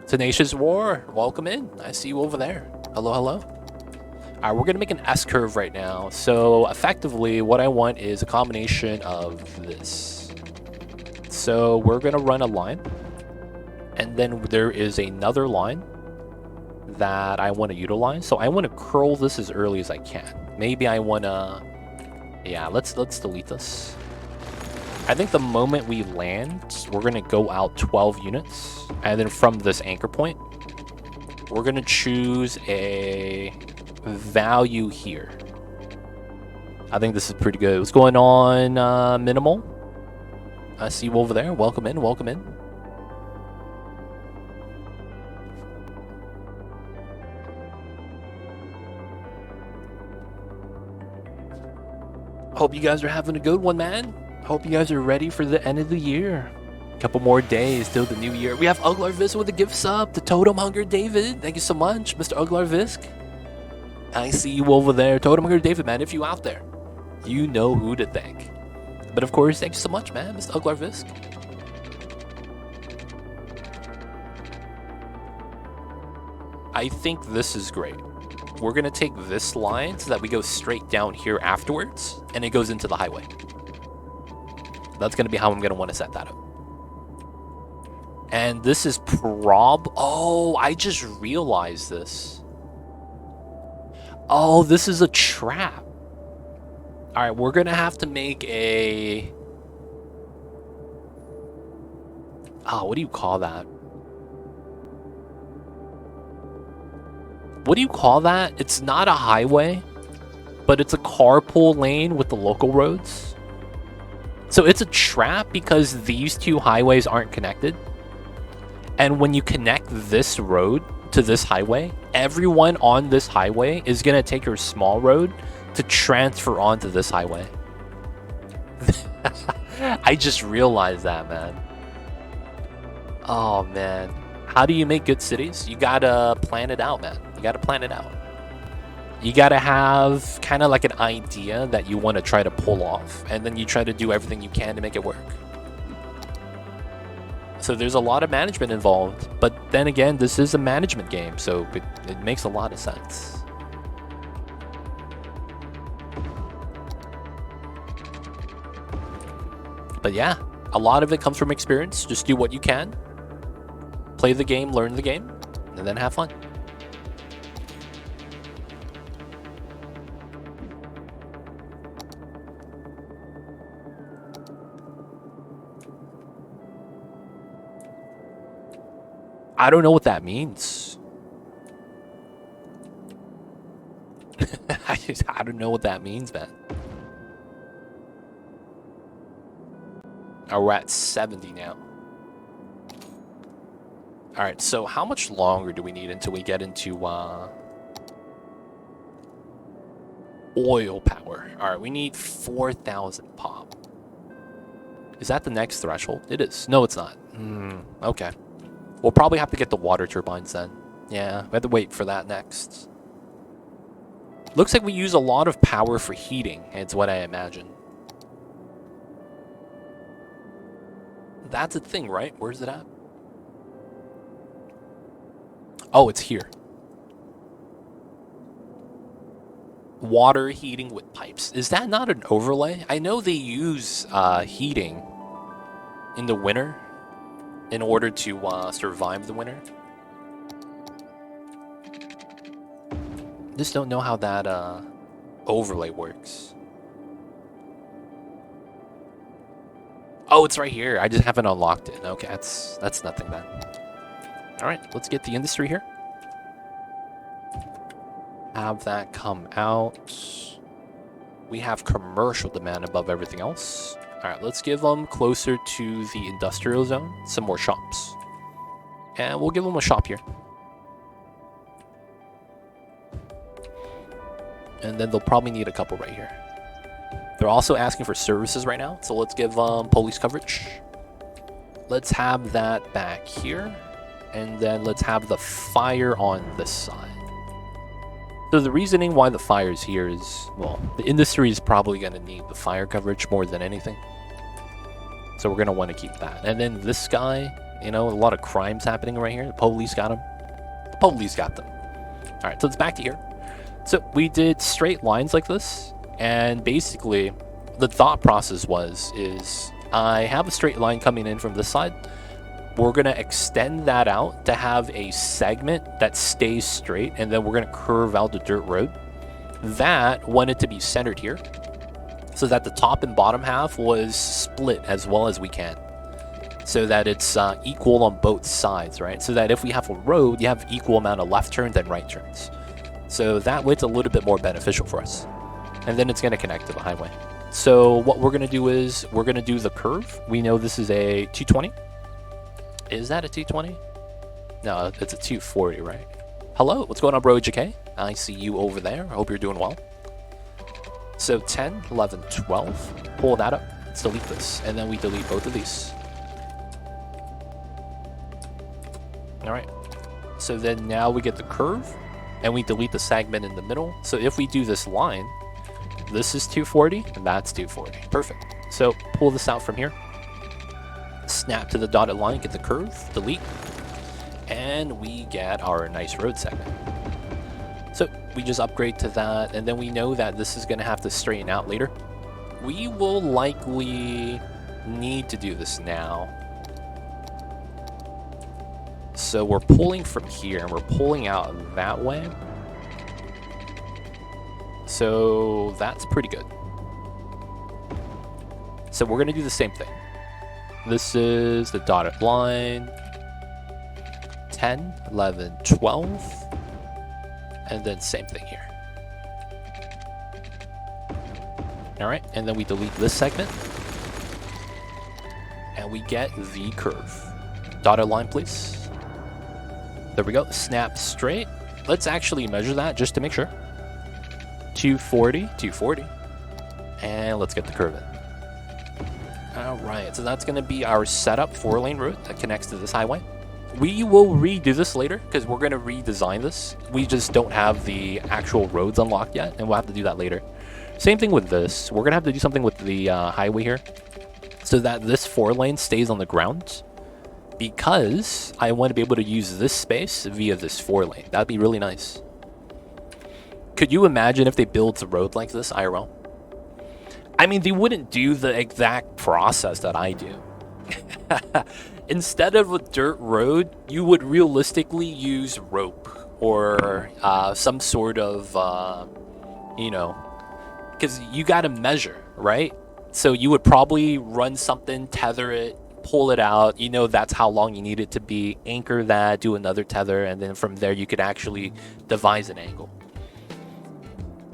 Tenacious War, welcome in. I see you over there. Hello, hello. All right, we're gonna make an S-curve right now. So effectively, what I want is a combination of this. So we're gonna run a line, and then there is another line that I want to utilize. So I want to curl this as early as I can. Maybe I want to, yeah, let's delete this. I think the moment we land, we're gonna go out 12 units, and then from this anchor point, we're gonna choose a value here. I think this is pretty good. What's going on, Minimal? I see you over there. Welcome in, welcome in. Hope you guys are having a good one, man. Hope you guys are ready for the end of the year. Couple more days till the new year. We have Uglar Visk with a gift sub to Totem Hunger David. Thank you so much, Mr. Uglar Visk. I see you over there. Totem Hunger David, man, if you out there, you know who to thank. But of course, thank you so much, man, Mr. Uglar Visk. I think this is great. We're gonna take this line so that we go straight down here afterwards, and it goes into the highway. That's gonna be how I'm gonna want to set that up. And this is oh, I just realized this. Oh, this is a trap. All right, we're gonna have to make a... what do you call that? What do you call that? It's not a highway, but it's a carpool lane with the local roads. So it's a trap because these two highways aren't connected. And when you connect this road to this highway, everyone on this highway is going to take your small road to transfer onto this highway. I just realized that, man. Oh, man. How do you make good cities? You gotta plan it out, man. You gotta plan it out. You gotta have kind of like an idea that you want to try to pull off, and then you try to do everything you can to make it work. So there's a lot of management involved, but then again, this is a management game, so it makes a lot of sense. But yeah, a lot of it comes from experience. Just do what you can. Play the game, learn the game, and then have fun. I don't know what that means. I don't know what that means, man. Oh, we're at 70 now. Alright, so how much longer do we need until we get into oil power? Alright, we need 4,000 pop. Is that the next threshold? It is. No, it's not. Okay. We'll probably have to get the water turbines then. Yeah, we have to wait for that next. Looks like we use a lot of power for heating, it's what I imagine. That's a thing, right? Where's it at? Oh, it's here. Water heating with pipes. Is that not an overlay? I know they use heating in the winter in order to survive the winter. Just don't know how that overlay works. Oh, it's right here. I just haven't unlocked it. Okay, that's nothing then. All right, let's get the industry here. Have that come out. We have commercial demand above everything else. All right, let's give them closer to the industrial zone, some more shops. And we'll give them a shop here. And then they'll probably need a couple right here. They're also asking for services right now, so let's give them police coverage. Let's have that back here. And then let's have the fire on this side. So the reasoning why the fire is here is, well, the industry is probably going to need the fire coverage more than anything. So we're going to want to keep that. And then this guy, you know, a lot of crimes happening right here. The police got him. The police got them. All right, so it's back to here. So we did straight lines like this. And basically, the thought process is I have a straight line coming in from this side. We're going to extend that out to have a segment that stays straight, and then we're going to curve out the dirt road. That wanted to be centered here, so that the top and bottom half was split as well as we can, so that it's equal on both sides, right? So that if we have a road, you have equal amount of left turns and right turns. So that way it's a little bit more beneficial for us. And then it's going to connect to the highway. So what we're going to do is we're going to do the curve. We know this is a 220. Is that a 220? No, it's a 240, right? Hello, what's going on, bro? JK? I see you over there. I hope you're doing well. So 10, 11, 12. Pull that up. Let's delete this. And then we delete both of these. All right. So then now we get the curve. And we delete the segment in the middle. So if we do this line, this is 240 and that's 240. Perfect. So pull this out from here. Snap to the dotted line, get the curve, delete. And we get our nice road segment. So we just upgrade to that, and then we know that this is going to have to straighten out later. We will likely need to do this now. So we're pulling from here, and we're pulling out that way. So that's pretty good. So we're going to do the same thing. This is the dotted line. 10, 11, 12. And then same thing here. All right, and then we delete this segment. And we get the curve. Dotted line, please. There we go. Snap straight. Let's actually measure that just to make sure. 240, 240. And let's get the curve in. All right, so that's going to be our setup 4-lane route that connects to this highway. We will redo this later because we're going to redesign this. We just don't have the actual roads unlocked yet, and we'll have to do that later. Same thing with this. We're going to have to do something with the highway here so that this 4-lane stays on the ground, because I want to be able to use this space via this 4-lane. That'd be really nice. Could you imagine if they built a road like this, IRL? I mean, they wouldn't do the exact process that I do. Instead of a dirt road, you would realistically use rope or some sort of, you know, because you got to measure, right? So you would probably run something, tether it, pull it out. You know, that's how long you need it to be. Anchor that, do another tether, and then from there you could actually devise an angle.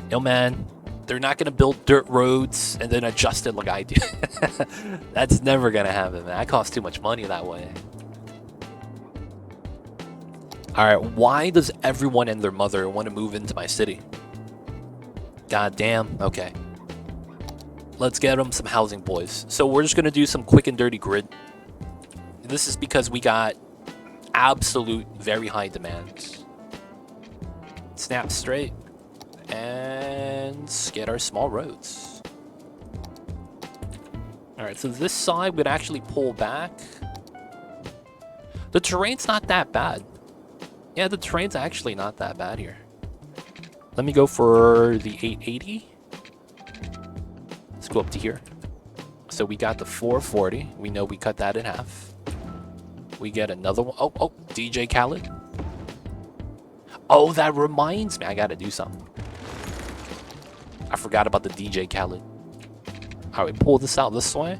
Yo, man. They're not going to build dirt roads and then adjust it like I do. That's never going to happen, man. That costs too much money that way. Alright, why does everyone and their mother want to move into my city? God damn, okay. Let's get them some housing, boys. So we're just going to do some quick and dirty grid. This is because we got absolute very high demands. Snap straight. And get our small roads. Alright, so this side would actually pull back. The terrain's not that bad. Yeah, the terrain's actually not that bad here. Let me go for the 880. Let's go up to here. So we got the 440. We know we cut that in half. We get another one. Oh, DJ Khaled. Oh, that reminds me. I gotta do something. I forgot about the DJ Khaled. Alright, pull this out this way.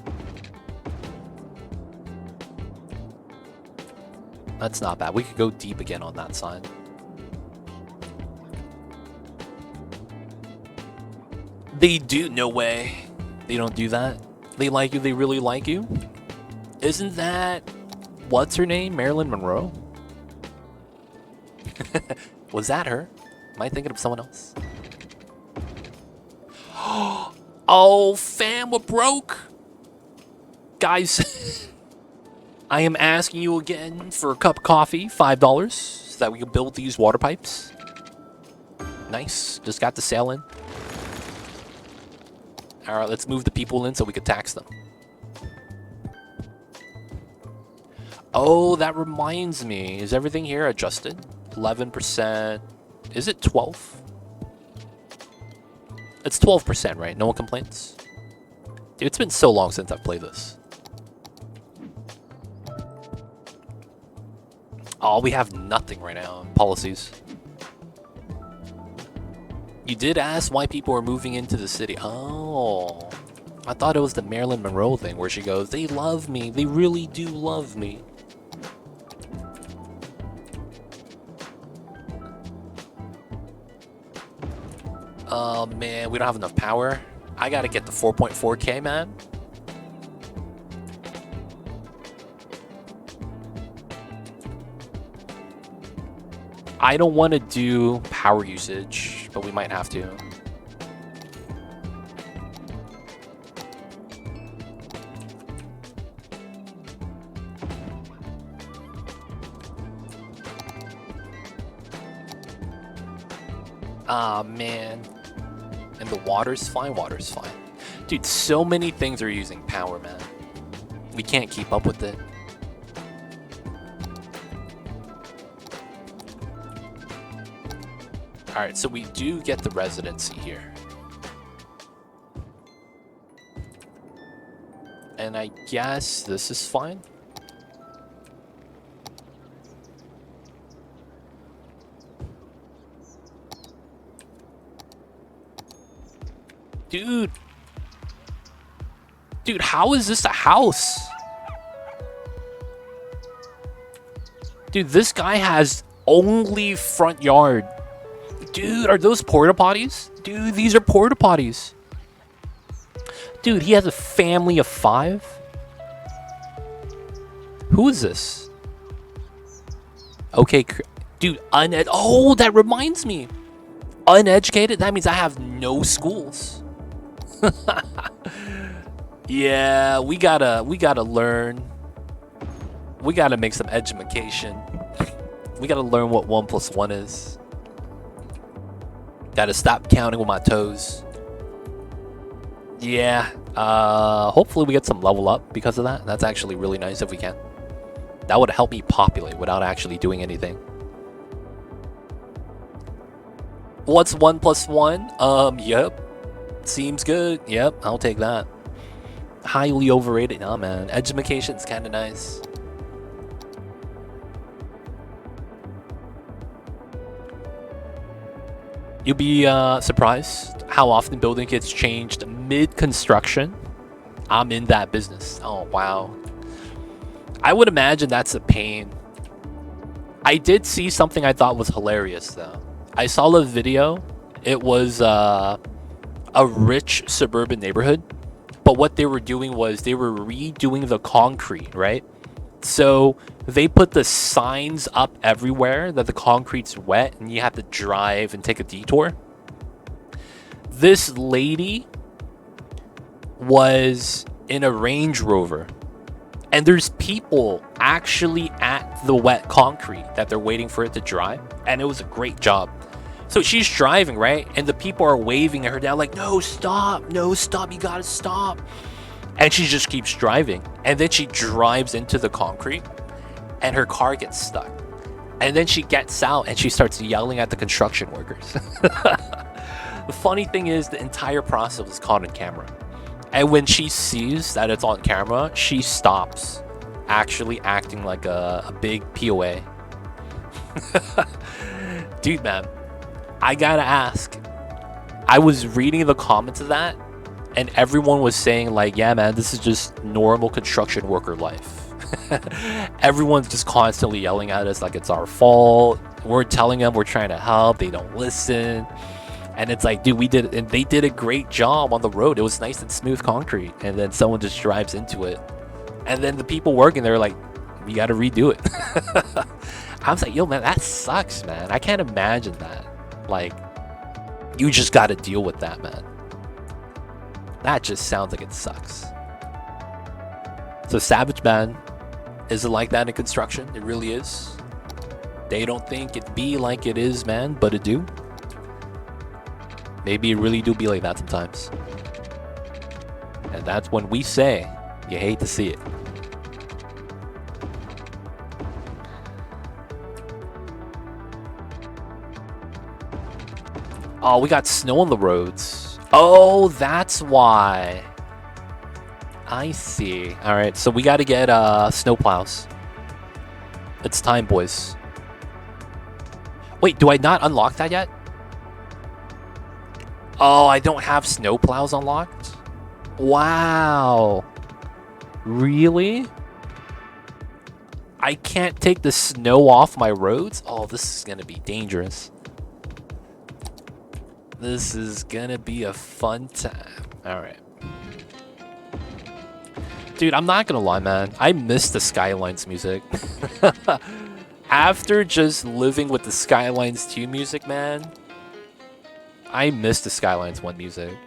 That's not bad. We could go deep again on that side. They do? No way. They don't do that. They like you. They really like you. Isn't that... What's her name? Marilyn Monroe? Was that her? Am I thinking of someone else? Oh, fam, we're broke. Guys, I am asking you again for a cup of coffee, $5, so that we can build these water pipes. Nice. Just got the sale in. Alright, let's move the people in so we can tax them. Oh, that reminds me. Is everything here adjusted? 11%. Is it 12? It's 12%, right? No one complains? Dude, it's been so long since I've played this. Oh, we have nothing right now. Policies. You did ask why people are moving into the city. Oh. I thought it was the Marilyn Monroe thing where she goes, they love me. They really do love me. Oh man, we don't have enough power. I gotta get the 4.4K, man. I don't want to do power usage, but we might have to. Ah, man. And the water's fine, water's fine. Dude, so many things are using power, man. We can't keep up with it. Alright, so we do get the residency here. And I guess this is fine. Dude. Dude, how is this a house? Dude, this guy has only front yard. Dude, are those porta potties? Dude, these are porta potties. Dude, he has a family of 5? Who is this? Okay, dude, oh, that reminds me. Uneducated? That means I have no schools. Yeah, we gotta learn. We gotta make some education. We gotta learn what 1 + 1 is. Gotta stop counting with my toes. Yeah, hopefully we get some level up because of that. That's actually really nice if we can. That would help me populate without actually doing anything. What's 1 + 1? Yep. Seems good. Yep, I'll take that. Highly overrated. Nah, man. Edumacation's kind of nice. You'll be surprised how often building gets changed mid-construction. I'm in that business. Oh, wow. I would imagine that's a pain. I did see something I thought was hilarious, though. I saw a video. It was a rich suburban neighborhood. But what they were doing was they were redoing the concrete, right? So they put the signs up everywhere that the concrete's wet and you have to drive and take a detour. This lady was in a Range Rover. And there's people actually at the wet concrete that they're waiting for it to dry. And it was a great job. So she's driving, right? And the people are waving at her down like, no, stop, you gotta stop. And she just keeps driving. And then she drives into the concrete and her car gets stuck. And then she gets out and she starts yelling at the construction workers. The funny thing is the entire process was caught on camera. And when she sees that it's on camera, she stops actually acting like a big POA. Dude, man. I gotta ask. I was reading the comments of that, and everyone was saying like, yeah, man, this is just normal construction worker life. Everyone's just constantly yelling at us like it's our fault. We're telling them we're trying to help. They don't listen. And it's like, dude, they did a great job on the road. It was nice and smooth concrete. And then someone just drives into it. And then the people working there are like, we gotta redo it. I was like, yo, man, that sucks, man. I can't imagine that. Like, you just gotta deal with that, man. That just sounds like it sucks. So Savage, man, is it like that in construction? It really is. They don't think it be like it is, man, but it do. Maybe it really do be like that sometimes. And that's when we say, you hate to see it. Oh, we got snow on the roads. Oh, that's why. I see. All right, so we got to get snow plows. It's time, boys. Wait, do I not unlock that yet? Oh, I don't have snow plows unlocked? Wow. Really? I can't take the snow off my roads? Oh, this is going to be dangerous. This is gonna be a fun time. Alright. Dude, I'm not gonna lie, man. I miss the Skylines music. After just living with the Skylines 2 music, man, I miss the Skylines 1 music.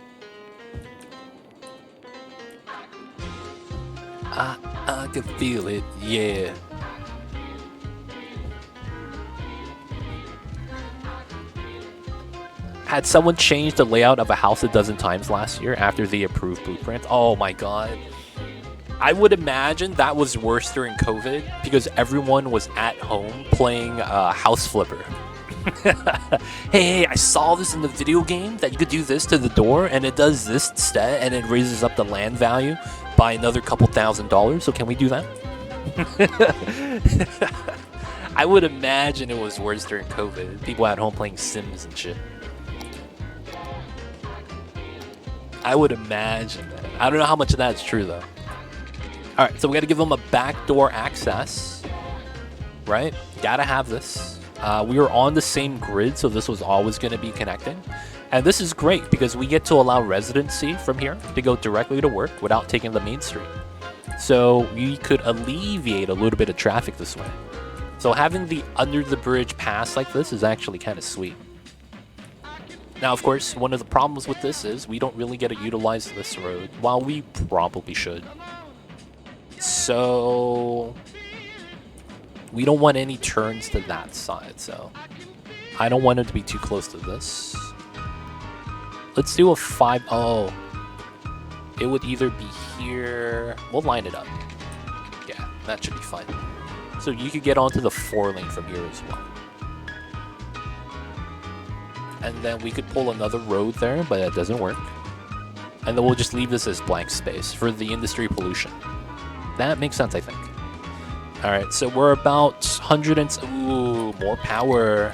I can feel it, yeah. Had someone changed the layout of a house a dozen times last year after the approved blueprint? Oh my god. I would imagine that was worse during COVID because everyone was at home playing House Flipper. Hey, I saw this in the video game that you could do this to the door and it does this instead and it raises up the land value by another couple $1,000. So can we do that? I would imagine it was worse during COVID. People at home playing Sims and shit. I would imagine that. I don't know how much of that is true though. Alright, so we gotta give them a backdoor access. Right? Gotta have this. We were on the same grid, so this was always gonna be connecting. And this is great because we get to allow residency from here to go directly to work without taking the main street. So we could alleviate a little bit of traffic this way. So having the under the bridge pass like this is actually kind of sweet. Now, of course, one of the problems with this is we don't really get to utilize this road, while we probably should. So we don't want any turns to that side, so I don't want it to be too close to this. Let's do a 5. Oh, it would either be here. We'll line it up. Yeah, that should be fine. So you could get onto the 4-lane from here as well. And then we could pull another road there, but that doesn't work. And then we'll just leave this as blank space for the industry pollution. That makes sense, I think. Alright, so we're about 100 and... Ooh, more power.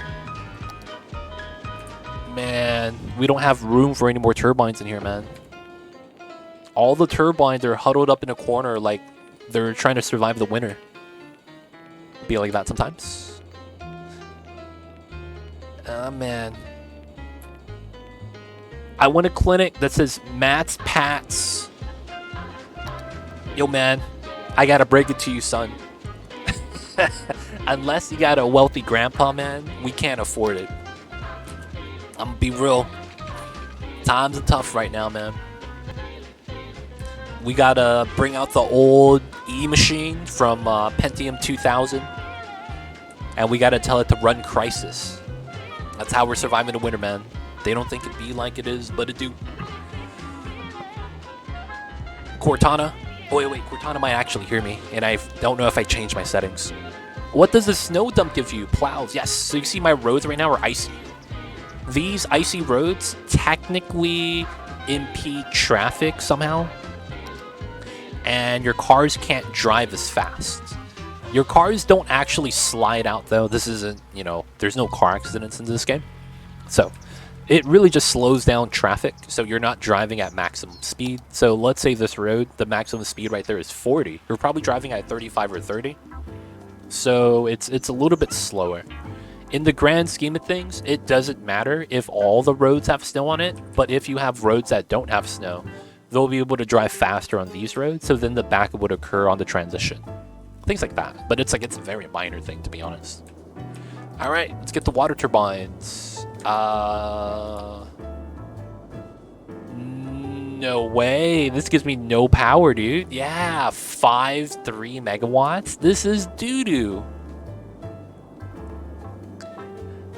Man, we don't have room for any more turbines in here, man. All the turbines are huddled up in a corner like they're trying to survive the winter. Be like that sometimes. Ah, man. I want a clinic that says Matt's Pats. Yo, man, I gotta break it to you, son. Unless you got a wealthy grandpa, man, we can't afford it. I'm gonna be real. Times are tough right now, man. We gotta bring out the old E-machine from Pentium 2000. And we gotta tell it to run Crisis. That's how we're surviving the winter, man. They don't think it be like it is, but it do. Cortana. Oh, wait. Cortana might actually hear me, and I don't know if I changed my settings. What does the snow dump give you? Plows. Yes, so you see my roads right now are icy. These icy roads technically impede traffic somehow. And your cars can't drive as fast. Your cars don't actually slide out, though. This isn't, you know, there's no car accidents in this game. So it really just slows down traffic, so you're not driving at maximum speed. So let's say this road, the maximum speed right there is 40. You're probably driving at 35 or 30. So it's a little bit slower. In the grand scheme of things, it doesn't matter if all the roads have snow on it, but if you have roads that don't have snow, they'll be able to drive faster on these roads, so then the backup would occur on the transition. Things like that. But it's a very minor thing, to be honest. Alright, let's get the water turbines. No way. This gives me no power, dude. Yeah, 3 megawatts. This is doo-doo.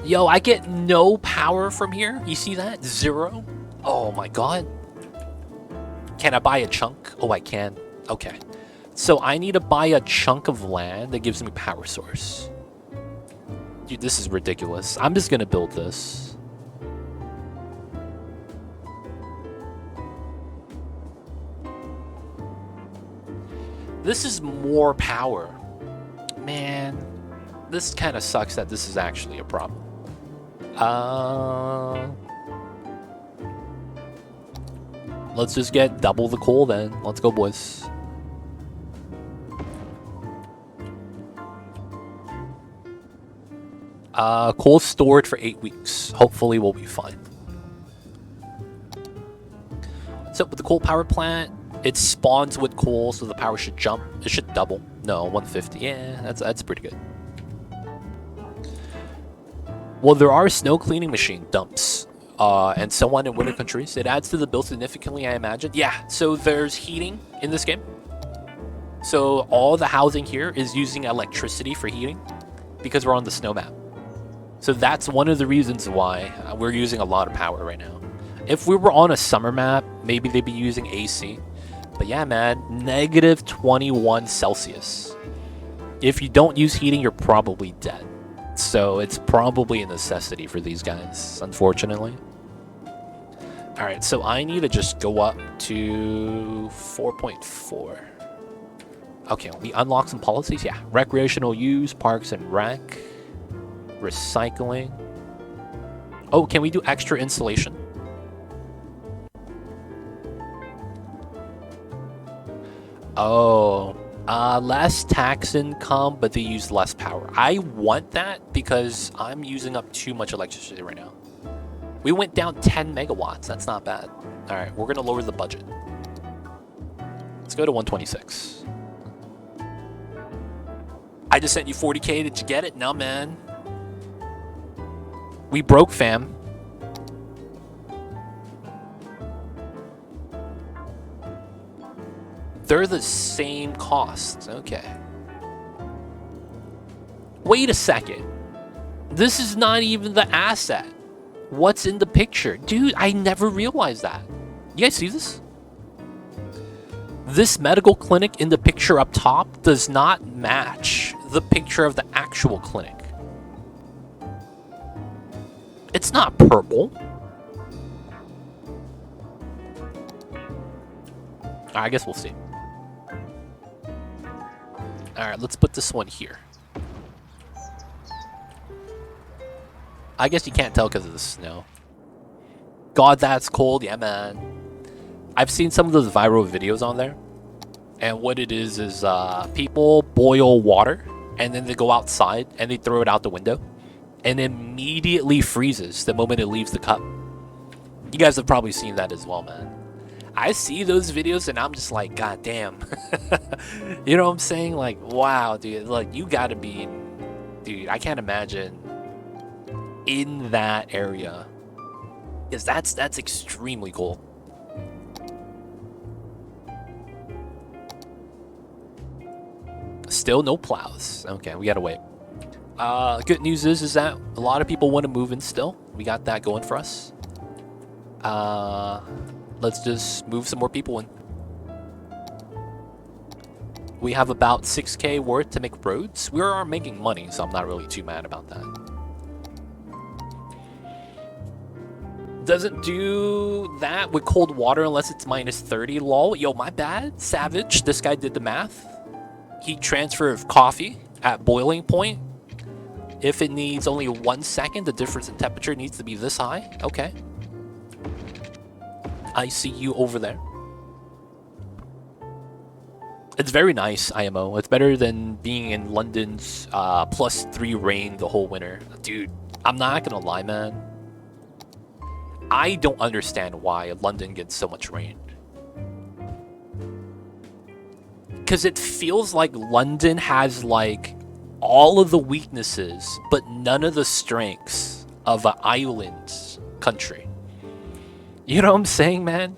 Yo, I get no power from here. You see that? 0. Oh my god. Can I buy a chunk? Oh, I can. Okay. So I need to buy a chunk of land that gives me power source. Dude, this is ridiculous. I'm just gonna build this. This is more power. Man, this kind of sucks that this is actually a problem. Let's just get double the coal then. Let's go, boys. Coal stored for 8 weeks. Hopefully we'll be fine. So with the coal power plant, it spawns with coal, so the power should jump. It should double. No, 150. Yeah, that's pretty good. Well, there are snow cleaning machine dumps, and so on in winter countries. It adds to the bill significantly, I imagine. Yeah, so there's heating in this game. So all the housing here is using electricity for heating because we're on the snow map. So that's one of the reasons why we're using a lot of power right now. If we were on a summer map, maybe they'd be using AC. But yeah, man, negative 21 Celsius. If you don't use heating, you're probably dead. So it's probably a necessity for these guys, unfortunately. Alright, so I need to just go up to 4.4. Okay, we unlock some policies. Yeah, recreational use, parks and rec, recycling. Oh, can we do extra installation? Oh, less tax income, but they use less power. I want that because I'm using up too much electricity right now. We went down 10 megawatts. That's not bad. All right, we're going to lower the budget. Let's go to 126. I just sent you 40K. Did you get it? No, man. We broke, fam. They're the same costs. Okay. Wait a second. This is not even the asset. What's in the picture? Dude, I never realized that. You guys see this? This medical clinic in the picture up top does not match the picture of the actual clinic. It's not purple. I guess we'll see. Alright, let's put this one here. I guess you can't tell because of the snow. God, that's cold. Yeah, man. I've seen some of those viral videos on there. And what it is people boil water and then they go outside and they throw it out the window and immediately freezes the moment it leaves the cup. You guys have probably seen that as well, man. I see those videos and I'm just like, God damn. You know what I'm saying? Like, wow, dude. Like, you gotta be... Dude, I can't imagine in that area. Because that's extremely cool. Still no plows. Okay, we gotta wait. Good news is that a lot of people want to move in still. We got that going for us. Let's just move some more people in. We have about 6K worth to make roads. We are making money, so I'm not really too mad about that. Doesn't do that with cold water unless it's minus 30. Lol. Yo, my bad. Savage. This guy did the math. Heat transfer of coffee at boiling point. If it needs only 1 second, the difference in temperature needs to be this high. Okay. I see you over there. It's very nice, IMO. It's better than being in London's +3 rain the whole winter. Dude, I'm not gonna lie, man. I don't understand why London gets so much rain. Because it feels like London has, like, all of the weaknesses, but none of the strengths of an island country. You know what I'm saying, man?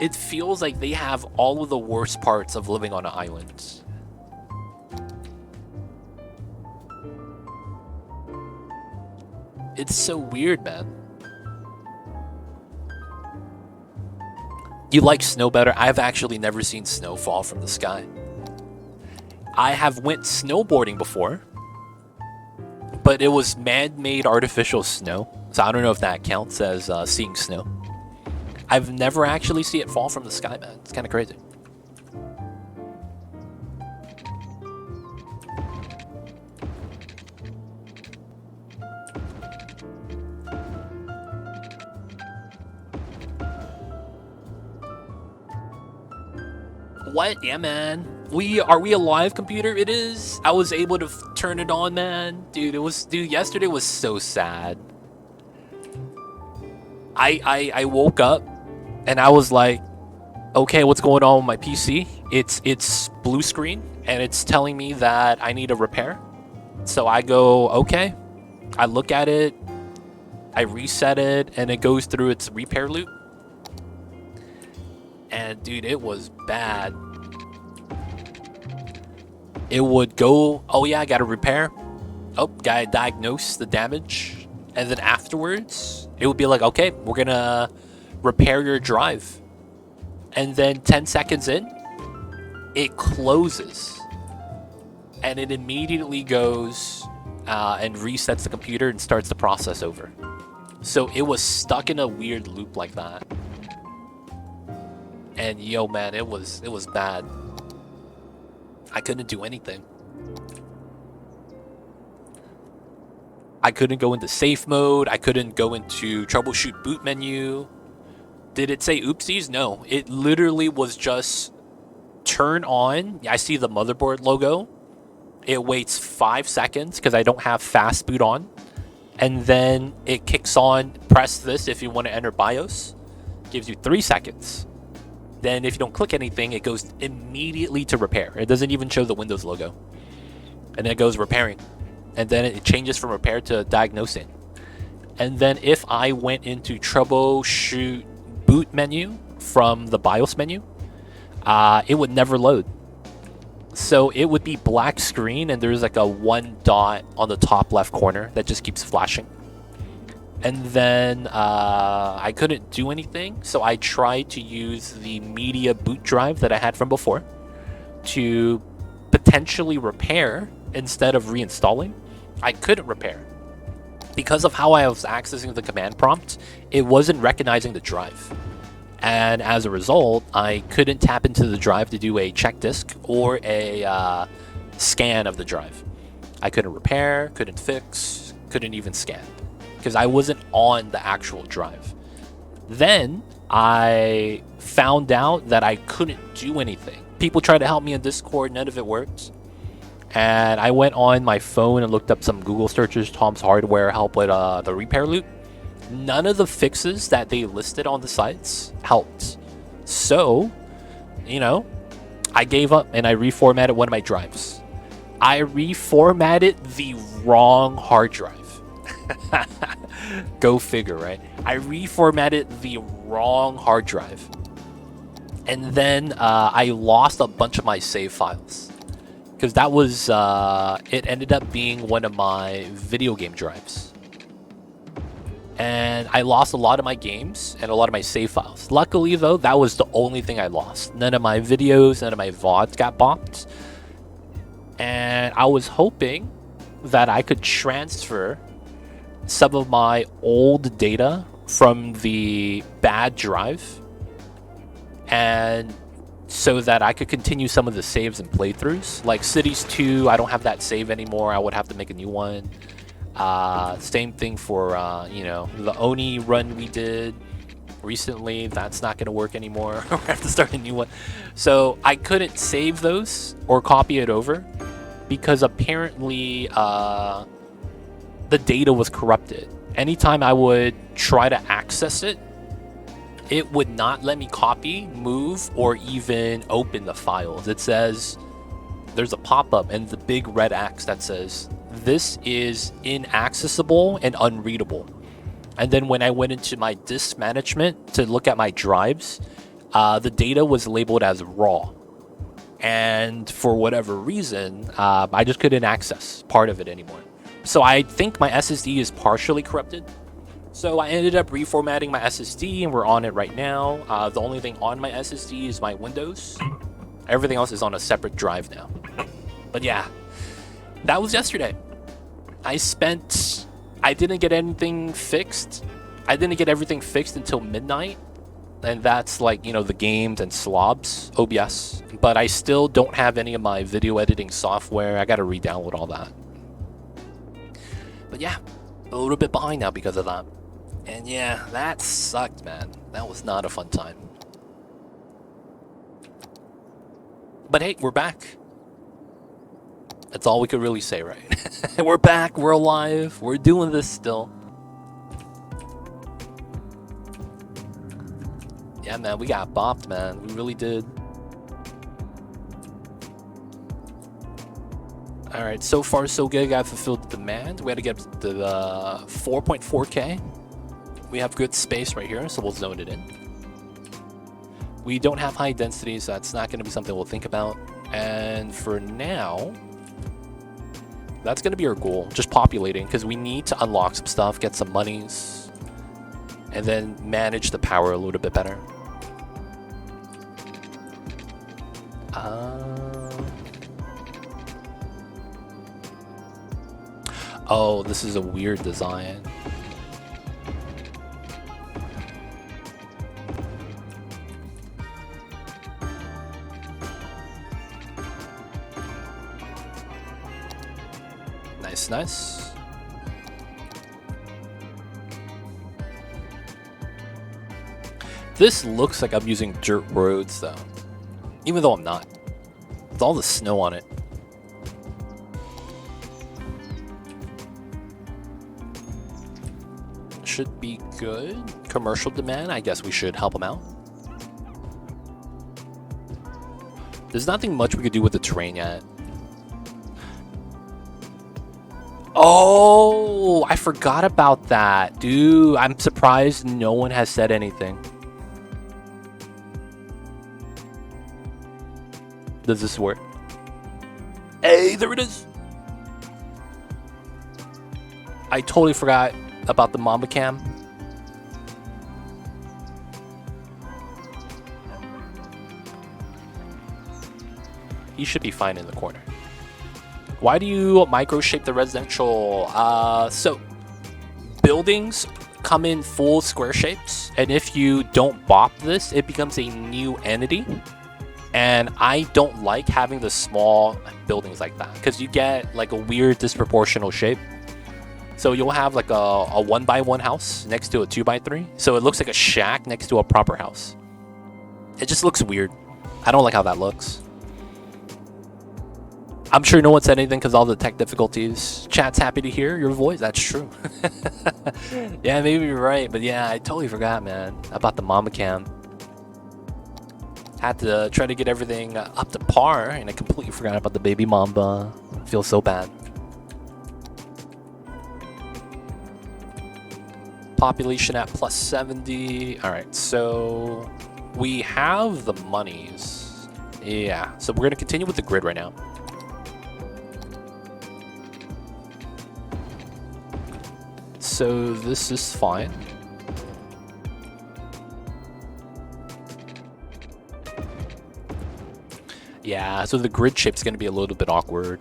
It feels like they have all of the worst parts of living on an island. It's so weird, man. You like snow better? I've actually never seen snow fall from the sky. I have went snowboarding before, but it was man-made artificial snow. So I don't know if that counts as seeing snow. I've never actually seen it fall from the sky, man. It's kind of crazy. What? Yeah, man. Are we alive, computer? It is. I was able to turn it on, man. Dude, yesterday was so sad. I woke up and I was like, okay, what's going on with my PC? It's blue screen and it's telling me that I need a repair. So I go, okay. I look at it, I reset it, and it goes through its repair loop. And dude, it was bad. It would go, oh yeah, I got to repair. Oh, gotta diagnose the damage. And then afterwards, it would be like, okay, we're gonna repair your drive. And then 10 seconds in, it closes. And it immediately goes, and resets the computer and starts the process over. So it was stuck in a weird loop like that. And yo, man, it was bad. I couldn't do anything. I couldn't go into safe mode. I couldn't go into troubleshoot boot menu. Did it say oopsies? No. It literally was just turn on. I see the motherboard logo. It waits 5 seconds because I don't have fast boot on. And then it kicks on. Press this if you want to enter BIOS. Gives you 3 seconds. Then if you don't click anything, it goes immediately to repair. It doesn't even show the Windows logo. And then it goes repairing. And then it changes from repair to diagnosing. And then if I went into troubleshoot boot menu from the BIOS menu, it would never load. So it would be black screen and there's like a 1 dot on the top left corner that just keeps flashing. And then I couldn't do anything, so I tried to use the media boot drive that I had from before to potentially repair instead of reinstalling. I couldn't repair. Because of how I was accessing the command prompt, it wasn't recognizing the drive. And as a result, I couldn't tap into the drive to do a check disk or a scan of the drive. I couldn't repair, couldn't fix, couldn't even scan. Because I wasn't on the actual drive. Then I found out that I couldn't do anything. People tried to help me in Discord, none of it worked. And I went on my phone and looked up some Google searches, Tom's Hardware, help with the repair loop. None of the fixes that they listed on the sites helped. So, I gave up and I reformatted one of my drives. I reformatted the wrong hard drive. Go figure, right? I reformatted the wrong hard drive. And then I lost a bunch of my save files. Because that was, it ended up being one of my video game drives. And I lost a lot of my games and a lot of my save files. Luckily, though, that was the only thing I lost. None of my videos, none of my VODs got bopped. And I was hoping that I could transfer some of my old data from the bad drive and so that I could continue some of the saves and playthroughs. Like Cities 2, I don't have that save anymore. I would have to make a new one. Same thing for, the Oni run we did recently. That's not going to work anymore. I have to start a new one. So I couldn't save those or copy it over because apparently the data was corrupted. Anytime I would try to access it, it would not let me copy, move, or even open the files. It says, there's a pop-up and the big red X that says, this is inaccessible and unreadable. And then when I went into my disk management to look at my drives, the data was labeled as raw. And for whatever reason, I just couldn't access part of it anymore. So I think my SSD is partially corrupted. So I ended up reformatting my SSD and we're on it right now. The only thing on my SSD is my Windows. Everything else is on a separate drive now. But yeah, that was yesterday. I didn't get anything fixed. I didn't get everything fixed until midnight. And that's like, the games and slobs, OBS. But I still don't have any of my video editing software. I got to re-download all that. But yeah, a little bit behind now because of that. And yeah, that sucked, man. That was not a fun time. But hey, we're back. That's all we could really say, right? We're back, we're alive, we're doing this still. Yeah, man, we got bopped, man. We really did. Alright, so far so good. Got fulfilled the demand. We had to get to the 4.4K. We have good space right here, so we'll zone it in. We don't have high density, so that's not going to be something we'll think about. And for now, that's going to be our goal, just populating, because we need to unlock some stuff, get some monies, and then manage the power a little bit better. Oh, this is a weird design. Nice, nice. This looks like I'm using dirt roads though, even though I'm not. With all the snow on it. Should be good. Commercial demand, I guess we should help them out. There's nothing much we could do with the terrain yet. Oh, I forgot about that. Dude, I'm surprised no one has said anything. Does this work? Hey, there it is. I totally forgot about the Mamba Cam. He should be fine in the corner. Why do you micro shape the residential? So buildings come in full square shapes, and if you don't bop this, it becomes a new entity. And I don't like having the small buildings like that because you get like a weird disproportional shape. So you'll have like a 1x1 house next to a 2x3. So it looks like a shack next to a proper house. It just looks weird. I don't like how that looks. I'm sure no one said anything because all the tech difficulties. Chat's happy to hear your voice. That's true. Yeah, maybe you're right. But yeah, I totally forgot, man, about the Mamba Cam. Had to try to get everything up to par, and I completely forgot about the baby Mamba. I feel so bad. Population at plus 70. All right, so we have the monies. Yeah, so we're going to continue with the grid right now. So this is fine. Yeah, so the grid shape's going to be a little bit awkward.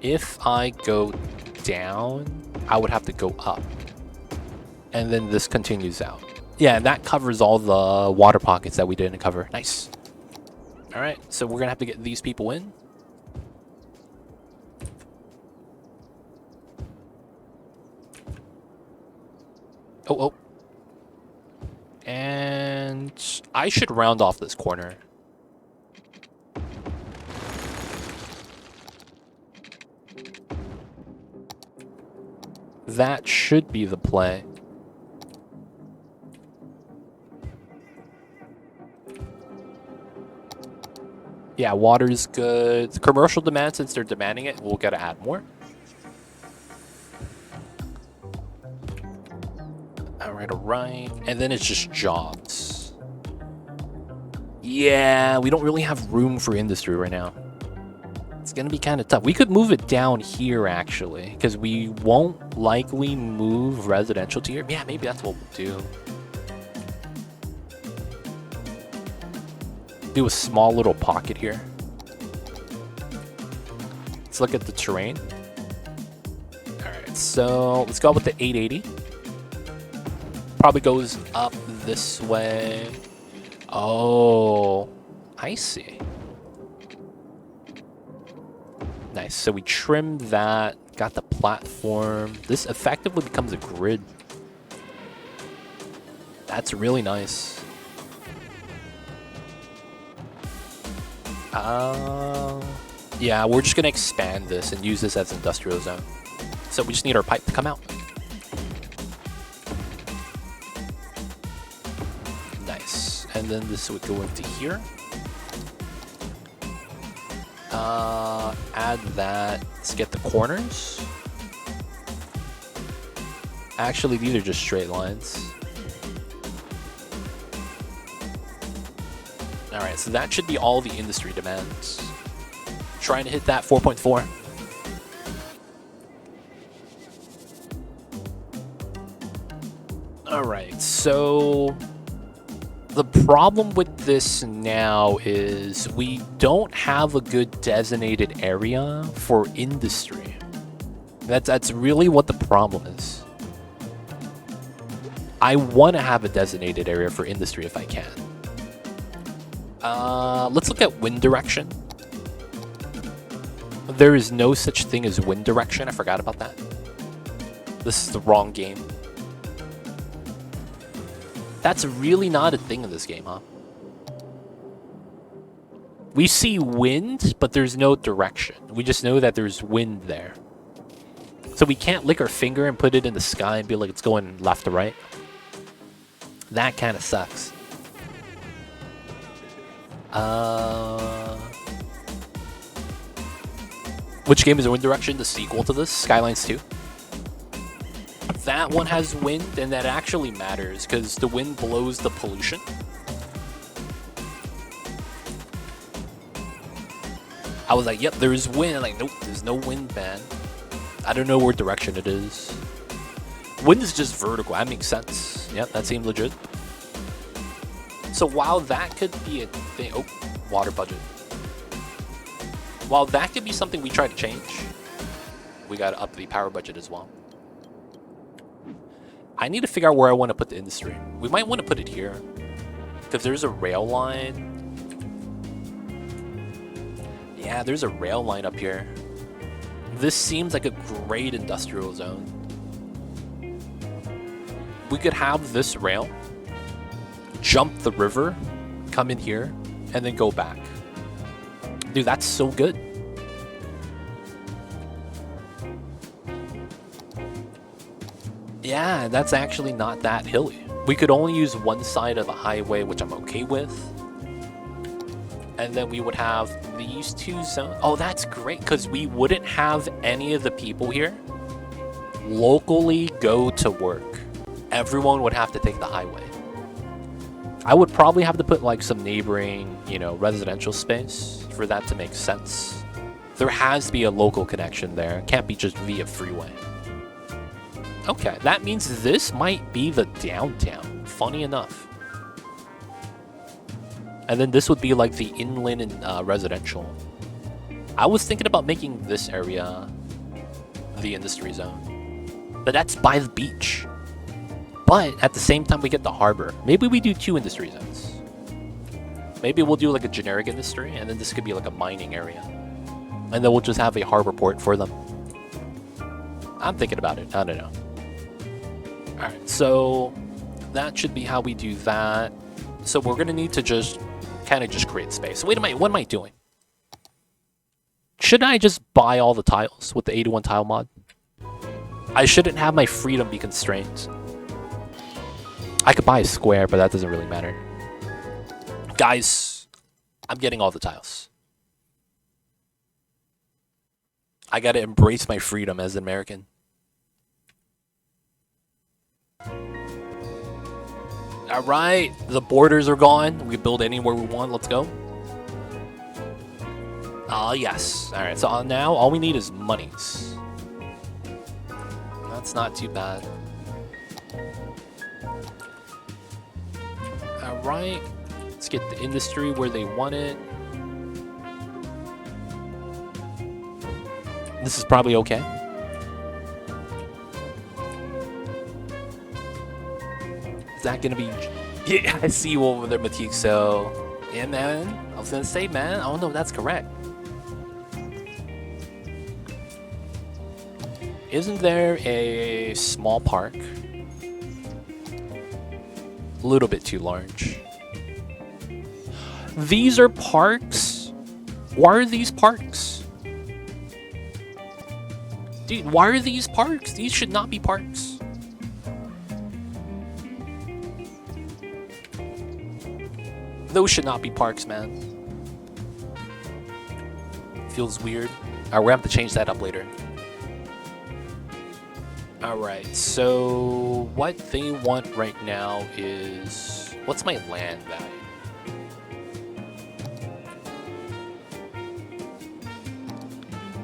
If I go down, I would have to go up. And then this continues out. Yeah, and that covers all the water pockets that we didn't cover. Nice. All right, so we're going to have to get these people in. Oh. And I should round off this corner. That should be the play. Yeah, water's good. The commercial demand, since they're demanding it, we'll gotta add more. Alright. And then it's just jobs. Yeah, we don't really have room for industry right now. It's gonna be kind of tough. We could move it down here, actually, because we won't likely move residential to here. Yeah, maybe that's what we'll do. Do a small little pocket here. Let's look at the terrain. Alright, so let's go with the 880. Probably goes up this way. Oh, I see. Nice. So we trimmed that, got the platform. This effectively becomes a grid. That's really nice. Yeah, we're just gonna expand this and use this as industrial zone. So we just need our pipe to come out. Nice. And then this would go into here. Add that. Let's get the corners. Actually, these are just straight lines. Alright, so that should be all the industry demands. Trying to hit that 4.4. Alright, so The problem with this now is we don't have a good designated area for industry. That's really what the problem is. I want to have a designated area for industry if I can. Let's look at wind direction. There is no such thing as wind direction. I forgot about that. This is the wrong game. That's really not a thing in this game, huh? We see wind, but there's no direction. We just know that there's wind there. So we can't lick our finger and put it in the sky and be like it's going left to right. That kind of sucks. Which game is a wind direction? The sequel to this, Skylines 2. That one has wind, and that actually matters because the wind blows the pollution. I was like, yep, there's wind. Like, nope, there's no wind, man. I don't know what direction it is. Wind is just vertical. That makes sense. Yep, that seemed legit. So while that could be a thing... Oh, water budget. While that could be something we try to change, we got to up the power budget as well. I need to figure out where I want to put the industry. We might want to put it here, because there's a rail line. Yeah, there's a rail line up here. This seems like a great industrial zone. We could have this rail, jump the river, come in here, and then go back. Dude, that's so good. Yeah, that's actually not that hilly. We could only use one side of the highway, which I'm okay with. And then we would have these two zones. Oh, that's great, because we wouldn't have any of the people here locally go to work. Everyone would have to take the highway. I would probably have to put like some neighboring, residential space for that to make sense. There has to be a local connection there. It can't be just via freeway. Okay, that means this might be the downtown, funny enough. And then this would be like the inland and residential. I was thinking about making this area the industry zone. But that's by the beach. But at the same time, we get the harbor. Maybe we do 2 industry zones. Maybe we'll do like a generic industry, and then this could be like a mining area. And then we'll just have a harbor port for them. I'm thinking about it. I don't know. Alright, so that should be how we do that. So we're going to need to just kind of just create space. Wait a minute, what am I doing? Should I just buy all the tiles with the 81 tile mod? I shouldn't have my freedom be constrained. I could buy a square, but that doesn't really matter. Guys, I'm getting all the tiles. I gotta embrace my freedom as an American. Alright, the borders are gone. We can build anywhere we want. Let's go. Yes. Alright, so now all we need is monies. That's not too bad. Alright, let's get the industry where they want it. This is probably okay. Is that gonna be... Yeah, I see you over there, Matique, so... Yeah, man. I was gonna say, man, I don't know if that's correct. Isn't there a small park? A little bit too large. These are parks? Why are these parks? Dude, why are these parks? These should not be parks. Those should not be parks, man. Feels weird. Alright, we're gonna have to change that up later. Alright, so what they want right now is... What's my land value?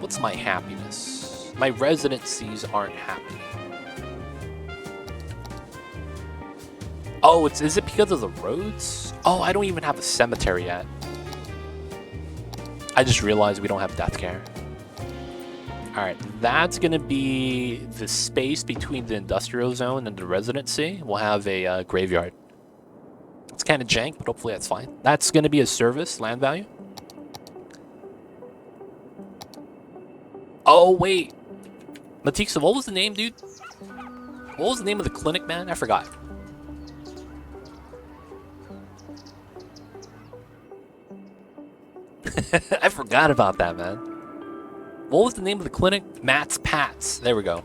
What's my happiness? My residencies aren't happy. Oh, is it because of the roads? Oh, I don't even have a cemetery yet. I just realized we don't have death care. Alright, that's gonna be the space between the industrial zone and the residency. We'll have a graveyard. It's kind of jank, but hopefully that's fine. That's gonna be a service, land value. Oh, wait. Matiksa, what was the name, dude? What was the name of the clinic, man? I forgot. I forgot about that, man. What was the name of the clinic? Matt's Pats. There we go.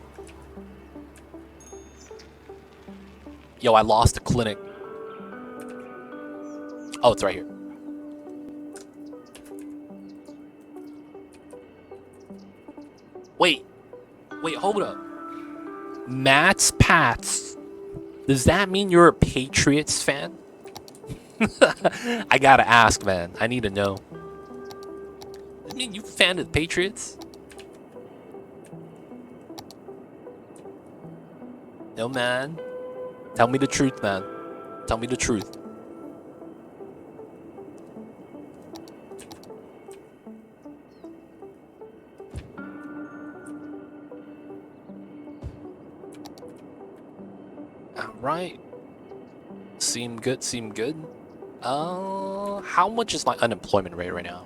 Yo, I lost the clinic. Oh, it's right here. Wait, hold up. Matt's Pats. Does that mean you're a Patriots fan? I gotta ask, man. I need to know. Does that mean you a fan of the Patriots? No, man. Tell me the truth, man. Tell me the truth. Alright. Seem good, seem good. How much is my unemployment rate right now?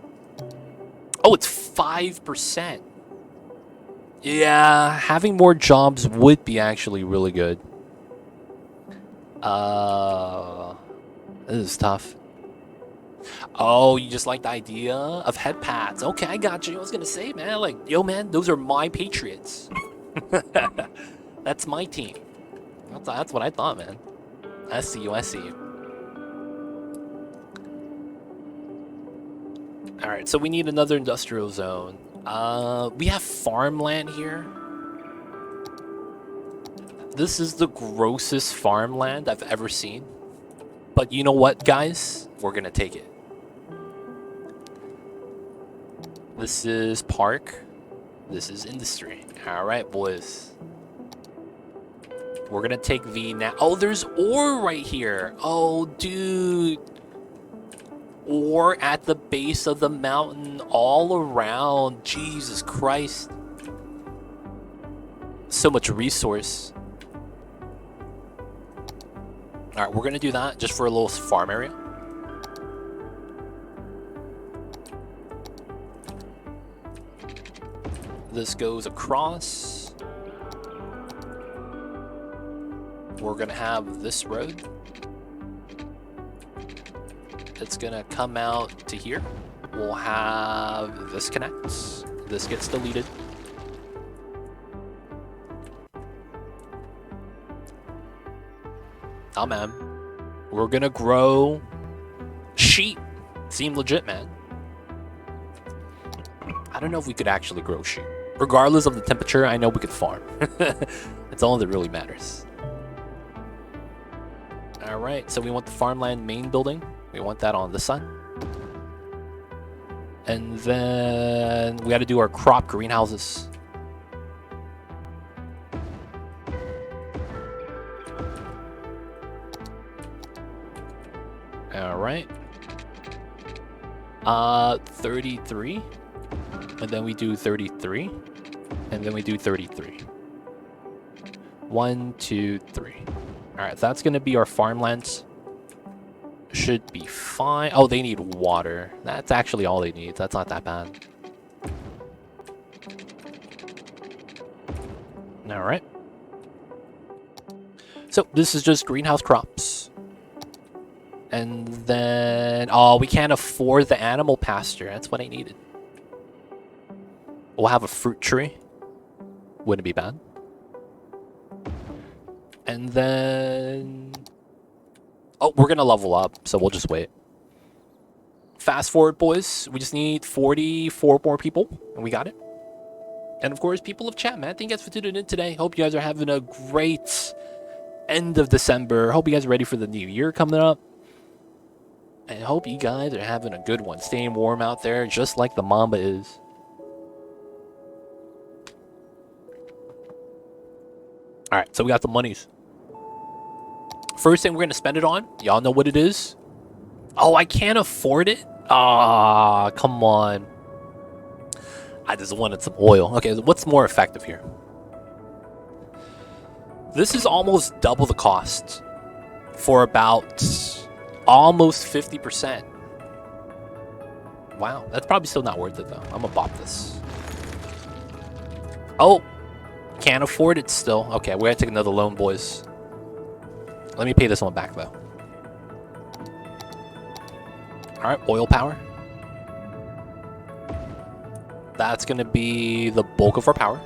Oh, it's 5%. Yeah, having more jobs would be actually really good. This is tough. Oh, you just like the idea of head pads. Okay, I got you. I was gonna say, man, like, yo, man, those are my Patriots. That's my team. That's what I thought, man. I see you, I see you. Alright, so we need another industrial zone. We have farmland here. This is the grossest farmland I've ever seen. But you know what, guys? We're gonna take it. This is park. This is industry. Alright, boys. We're gonna take V now. Oh, there's ore right here. Oh, dude. Ore at the base of the mountain all around. Jesus Christ. So much resource. Alright, we're gonna do that just for a little farm area. This goes across. We're gonna have this road. It's gonna come out to here. We'll have this connects. This gets deleted. Oh man. We're gonna grow sheep. Seem legit, man. I don't know if we could actually grow sheep. Regardless of the temperature, I know we could farm. It's all that really matters. Alright, so we want the farmland main building. We want that on this side. And then we got to do our crop greenhouses. Alright. 33. And then we do 33. And then we do 33. 1, 2, 3. Alright, that's going to be our farmlands. Should be fine. Oh, they need water. That's actually all they need. That's not that bad. Alright. So, this is just greenhouse crops. And then... Oh, we can't afford the animal pasture. That's what I needed. We'll have a fruit tree. Wouldn't be bad. And then... Oh, we're gonna level up, so we'll just wait. Fast forward, boys. We just need 44 more people, and we got it. And of course, people of chat, man. Thank you guys for tuning in today. Hope you guys are having a great end of December. Hope you guys are ready for the new year coming up. And hope you guys are having a good one. Staying warm out there, just like the Mamba is. Alright, so we got the monies. First thing we're gonna spend it on, y'all know what it is? Oh, I can't afford it? Ah, come on. I just wanted some oil. Okay, what's more effective here? This is almost double the cost for about almost 50%. Wow, that's probably still not worth it though. I'm gonna bop this. Oh, can't afford it still. Okay, we're gonna take another loan, boys. Let me pay this one back though. All right, oil power. That's gonna be the bulk of our power.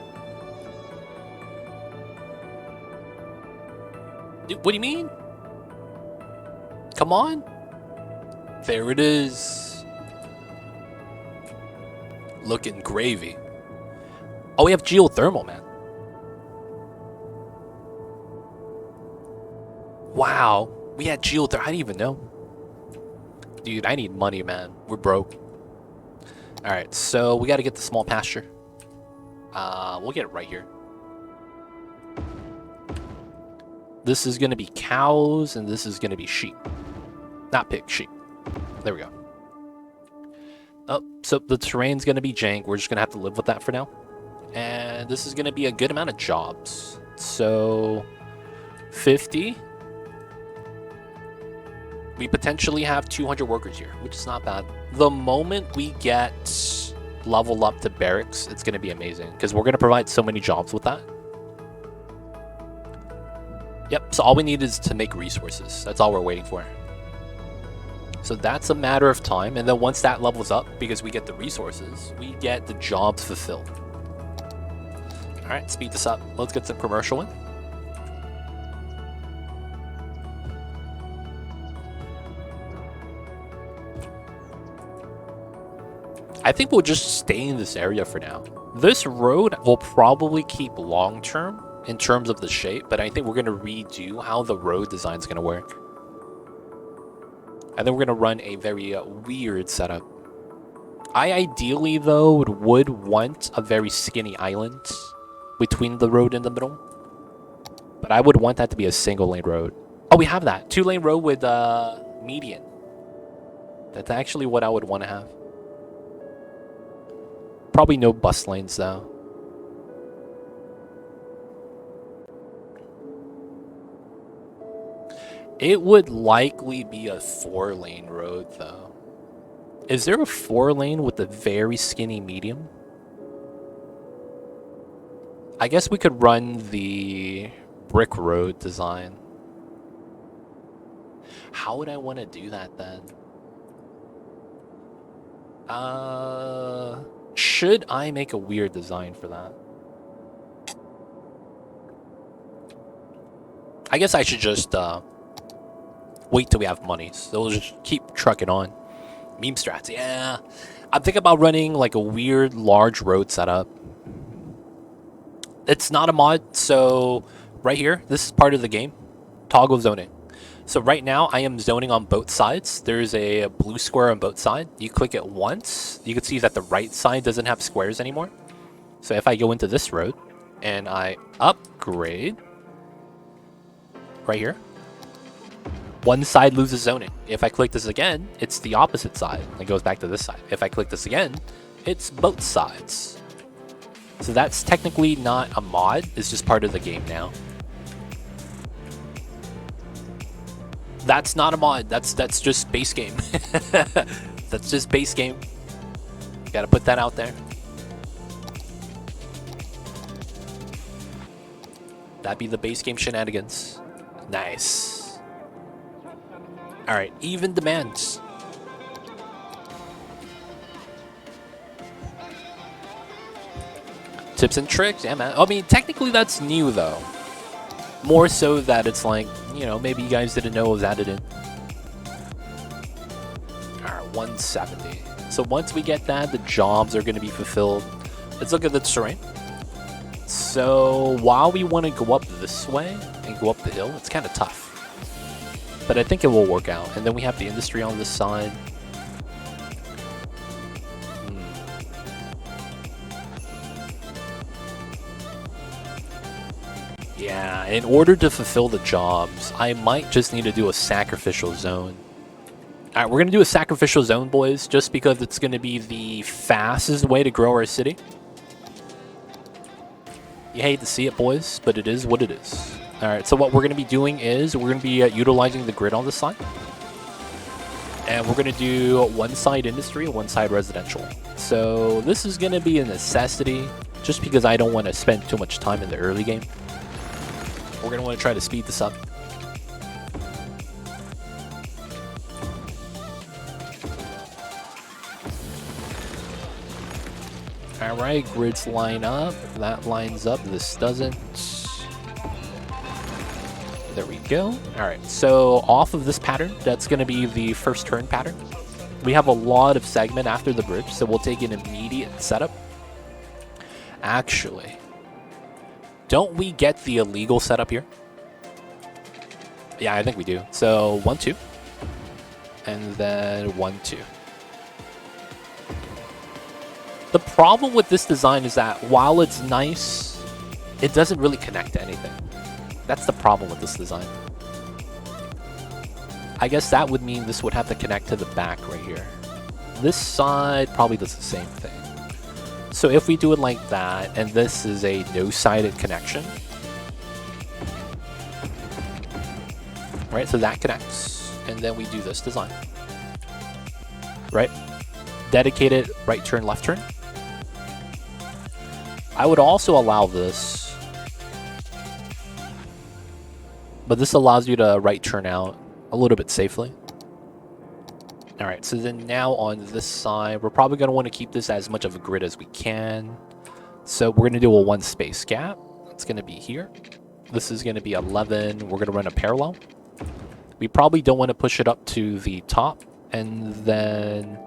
Dude, what do you mean? Come on. There it is. Looking gravy. Oh, we have geothermal, man. Wow. We had geothermal. I didn't even know. Dude, I need money, man. We're broke. Alright, so we got to get the small pasture. We'll get it right here. This is going to be cows, and this is going to be sheep. Not pigs, sheep. There we go. Oh, so the terrain's going to be jank. We're just going to have to live with that for now. And this is going to be a good amount of jobs. So, 50. We potentially have 200 workers here, which is not bad. The moment we get level up to barracks, it's going to be amazing. Because we're going to provide so many jobs with that. Yep, so all we need is to make resources. That's all we're waiting for. So that's a matter of time. And then once that levels up, because we get the resources, we get the jobs fulfilled. All right, speed this up. Let's get some commercial in. I think we'll just stay in this area for now. This road will probably keep long-term in terms of the shape, but I think we're going to redo how the road design is going to work. And then we're going to run a very weird setup. I ideally, though, would want a very skinny island between the road and the middle. But I would want that to be a single-lane road. Oh, we have that. 2-lane road with median. That's actually what I would want to have. Probably no bus lanes, though. It would likely be a 4-lane road, though. Is there a 4-lane with a very skinny medium? I guess we could run the brick road design. How would I want to do that, then? Should I make a weird design for that? I guess I should just, wait till we have money. So we'll just keep trucking on. Meme strats, yeah. I'm thinking about running like a weird large road setup. It's not a mod, so right here, this is part of the game. Toggle zoning. So right now, I am zoning on both sides. There's a blue square on both sides. You click it once, you can see that the right side doesn't have squares anymore. So if I go into this road and I upgrade right here, one side loses zoning. If I click this again, it's the opposite side. It goes back to this side. If I click this again, it's both sides. So that's technically not a mod. It's just part of the game now. That's not a mod. That's just base game. That's just base game. Gotta put that out there. That'd be the base game shenanigans. Nice. Alright, even demands. Tips and tricks, yeah, man. I mean, technically that's new, though. More so that it's like, you know, maybe you guys didn't know it was added in. Alright, 170. So once we get that, the jobs are going to be fulfilled. Let's look at the terrain. So while we want to go up this way and go up the hill, it's kind of tough. But I think it will work out. And then we have the industry on this side. Yeah, in order to fulfill the jobs, I might just need to do a sacrificial zone. Alright, we're going to do a sacrificial zone, boys, just because it's going to be the fastest way to grow our city. You hate to see it, boys, but it is what it is. Alright, so what we're going to be doing is we're going to be utilizing the grid on this side. And we're going to do one side industry and one side residential. So this is going to be a necessity, just because I don't want to spend too much time in the early game. We're going to want to try to speed this up. Alright, grids line up. That lines up. This doesn't. There we go. Alright, so off of this pattern, that's going to be the first turn pattern. We have a lot of segment after the bridge, so we'll take an immediate setup. Actually, don't we get the illegal setup here? Yeah, I think we do. So 1, 2. And then 1, 2. The problem with this design is that while it's nice, it doesn't really connect to anything. That's the problem with this design. I guess that would mean this would have to connect to the back right here. This side probably does the same thing. So if we do it like that, and this is a no-sided connection, right? So that connects, and then we do this design, right? Dedicated right turn, left turn. I would also allow this, but this allows you to right turn out a little bit safely. All right, so then now on this side, we're probably going to want to keep this as much of a grid as we can. So we're going to do a 1 space gap. It's going to be here. This is going to be 11. We're going to run a parallel. We probably don't want to push it up to the top. And then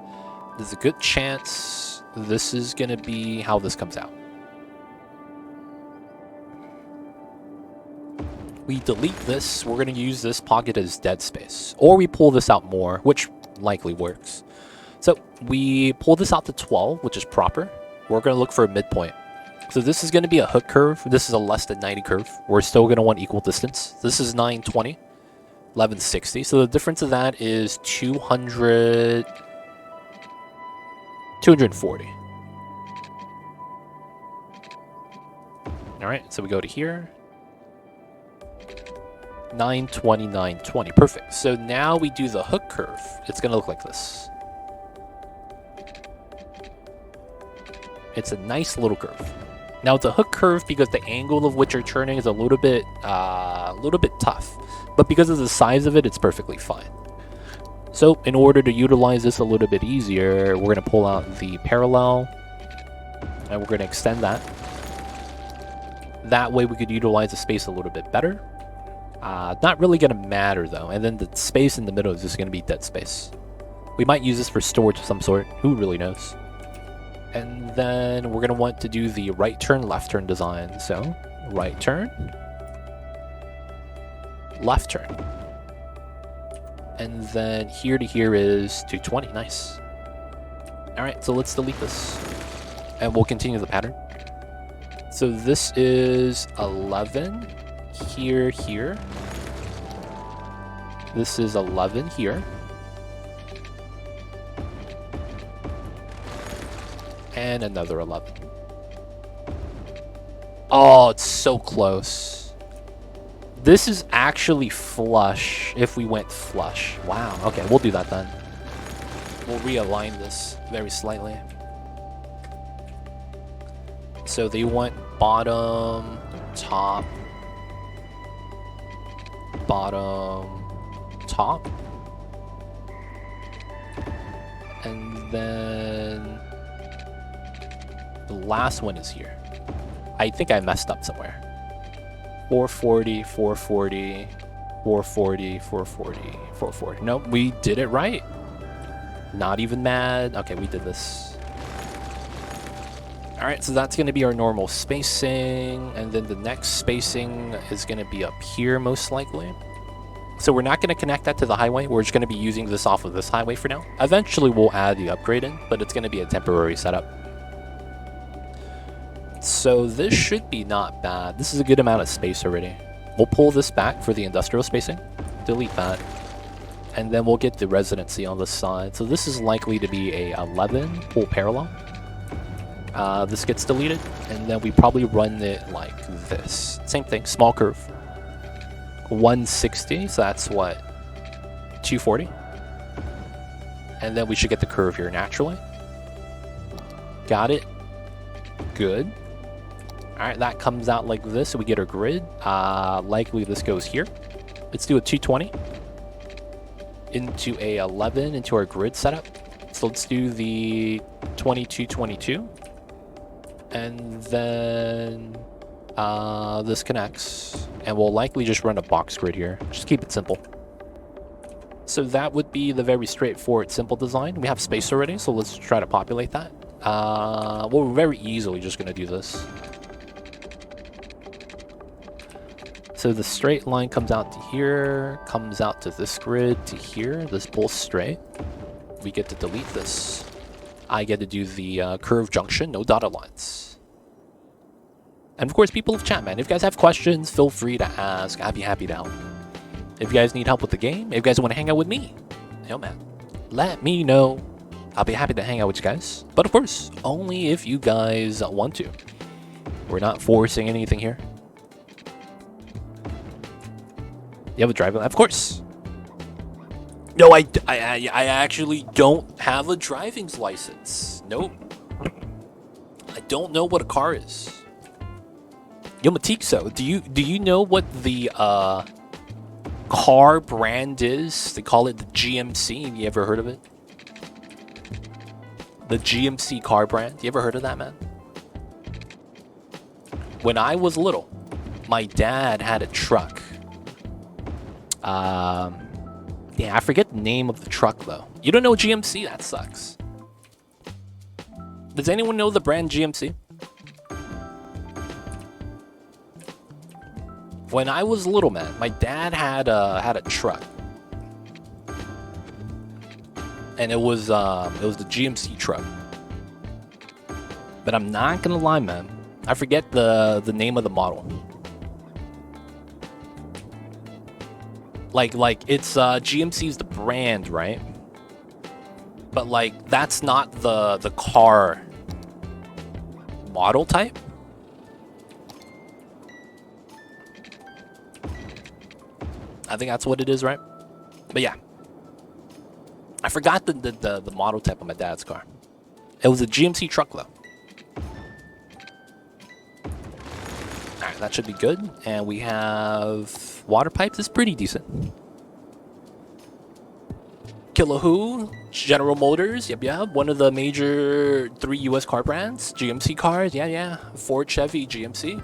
there's a good chance this is going to be how this comes out. We delete this. We're going to use this pocket as dead space. Or we pull this out more, which likely works. So we pull this out to 12, which is proper. We're going to look for a midpoint. So this is going to be a hook curve. This is a less than 90 curve. We're still going to want equal distance. This is 920, 1160. So the difference of that is 240. All right, so we go to here. 920, 920. Perfect. So now we do the hook curve. It's going to look like this. It's a nice little curve. Now it's a hook curve because the angle of which you're turning is a little bit tough. But because of the size of it, it's perfectly fine. So in order to utilize this a little bit easier, we're going to pull out the parallel. And we're going to extend that. That way we could utilize the space a little bit better. Not really going to matter though. And then the space in the middle is just going to be dead space. We might use this for storage of some sort. Who really knows? And then we're going to want to do the right turn, left turn design. So right turn, left turn. And then here to here is 220. Nice. All right, so let's delete this. And we'll continue the pattern. So this is 11. Here, here. This is 11 here. And another 11. Oh, it's so close. This is actually flush if we went flush. Wow. Okay, we'll do that then. We'll realign this very slightly. So they want bottom, top, bottom, top, and then the last one is here. I think I messed up somewhere. 440, 440, 440, 440, 440. Nope, we did it right. Not even mad. Okay, we did this. All right, so that's going to be our normal spacing, and then the next spacing is going to be up here most likely. So we're not going to connect that to the highway. We're just going to be using this off of this highway for now. Eventually we'll add the upgrade in, but it's going to be a temporary setup. So this should be not bad. This is a good amount of space already. We'll pull this back for the industrial spacing. Delete that. And then we'll get the residency on this side. So this is likely to be a 11 pull parallel. This gets deleted. And then we probably run it like this. Same thing, small curve. 160, so that's what? 240. And then we should get the curve here naturally. Got it. Good. Alright, that comes out like this, so we get our grid. Likely this goes here. Let's do a 220 into a 11 into our grid setup. So let's do the 2222. And then this connects. And we'll likely just run a box grid here. Just keep it simple. So that would be the very straightforward, simple design. We have space already, so let's try to populate that. We're very easily just going to do this. So the straight line comes out to here, comes out to this grid to here, this both straight. We get to delete this. I get to do the curve junction, no dotted lines. And of course, people of chat, man, if you guys have questions, feel free to ask. I'd be happy to help. If you guys need help with the game, if you guys want to hang out with me, yo man, let me know. I'll be happy to hang out with you guys. But of course, only if you guys want to. We're not forcing anything here. You have a driving? Of course. No, I actually don't have a driving license. Nope. I don't know what a car is. Yo, Matikso, do you know what the car brand is? They call it the GMC. Have you ever heard of it? The GMC car brand. You ever heard of that, man? When I was little, my dad had a truck. Yeah, I forget the name of the truck though. You don't know GMC? That sucks. Does anyone know the brand GMC? When I was little, man, my dad had a truck, and it was the GMC truck. But I'm not gonna lie, man, I forget the name of the model. Like it's GMC's the brand, right? But like that's not the car model type. I think that's what it is, right? But yeah, I forgot the model type of my dad's car. It was a GMC truck though. Alright, that should be good. And we have water pipes. It's pretty decent. Kilahoo, General Motors, yep, one of the major 3 US car brands. GMC cars, yeah. Ford, Chevy, GMC.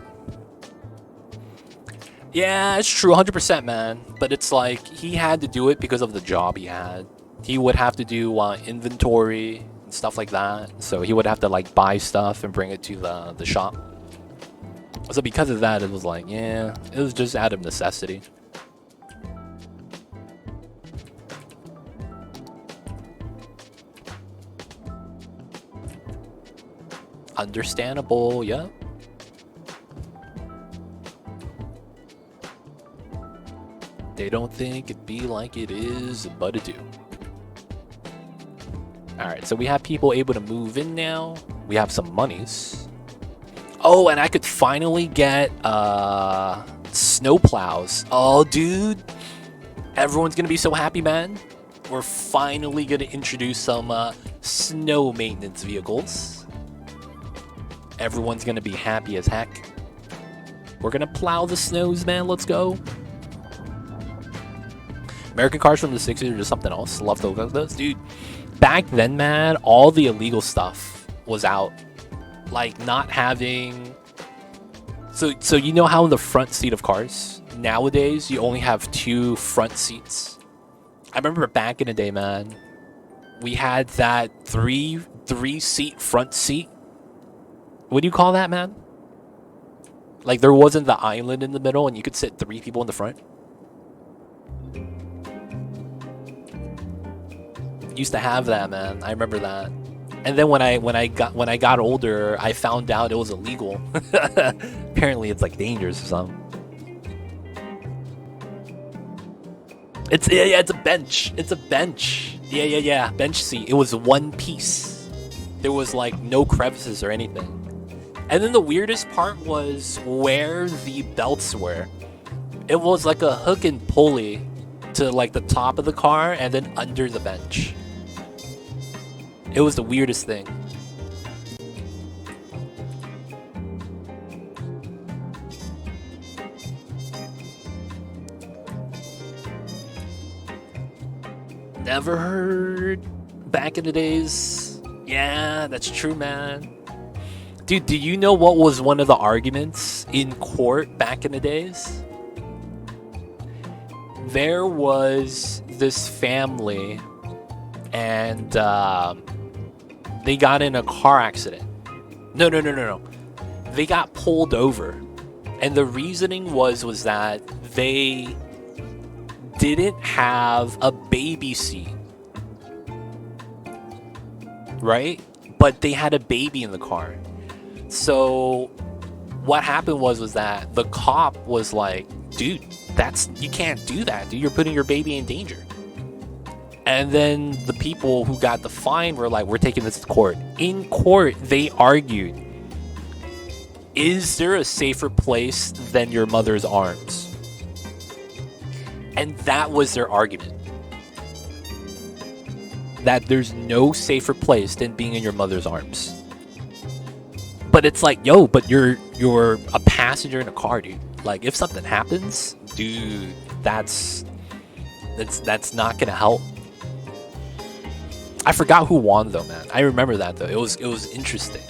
Yeah, it's true, 100%, man. But it's like, he had to do it because of the job he had. He would have to do inventory and stuff like that. So he would have to like buy stuff and bring it to the shop. So because of that, it was like, yeah, it was just out of necessity. Understandable, yeah. They don't think it be like it is, but it do. Alright, so we have people able to move in now. We have some monies. Oh, and I could finally get snow plows. Oh, dude. Everyone's gonna be so happy, man. We're finally gonna introduce some snow maintenance vehicles. Everyone's gonna be happy as heck. We're gonna plow the snows, man. Let's go. American cars from the 60s are just something else. Love those. Dude, back then, man, all the illegal stuff was out. Like, not having... So you know how in the front seat of cars, nowadays, you only have 2 front seats? I remember back in the day, man, we had that three-seat front seat. What do you call that, man? Like, there wasn't the island in the middle, and you could sit 3 people in the front. Used to have that, man. I remember that. And then when I got older, I found out it was illegal. Apparently, it's like dangerous or something. It's a bench. It's a bench. Yeah. Bench seat. It was one piece. There was like no crevices or anything. And then the weirdest part was where the belts were. It was like a hook and pulley to like the top of the car and then under the bench. It was the weirdest thing. Never heard back in the days. Yeah, that's true, man. Dude, do you know what was one of the arguments in court back in the days? There was this family and they got in a car accident. No. They got pulled over. And the reasoning was that they didn't have a baby seat. Right? But they had a baby in the car. So what happened was that the cop was like, dude, you can't do that, dude. You're putting your baby in danger. And then the people who got the fine were like, we're taking this to court. In court, they argued, is there a safer place than your mother's arms? And that was their argument. That there's no safer place than being in your mother's arms. But it's like, yo, but you're a passenger in a car, dude. Like, if something happens, dude, that's not gonna help. I forgot who won though, man. I remember that though. It was interesting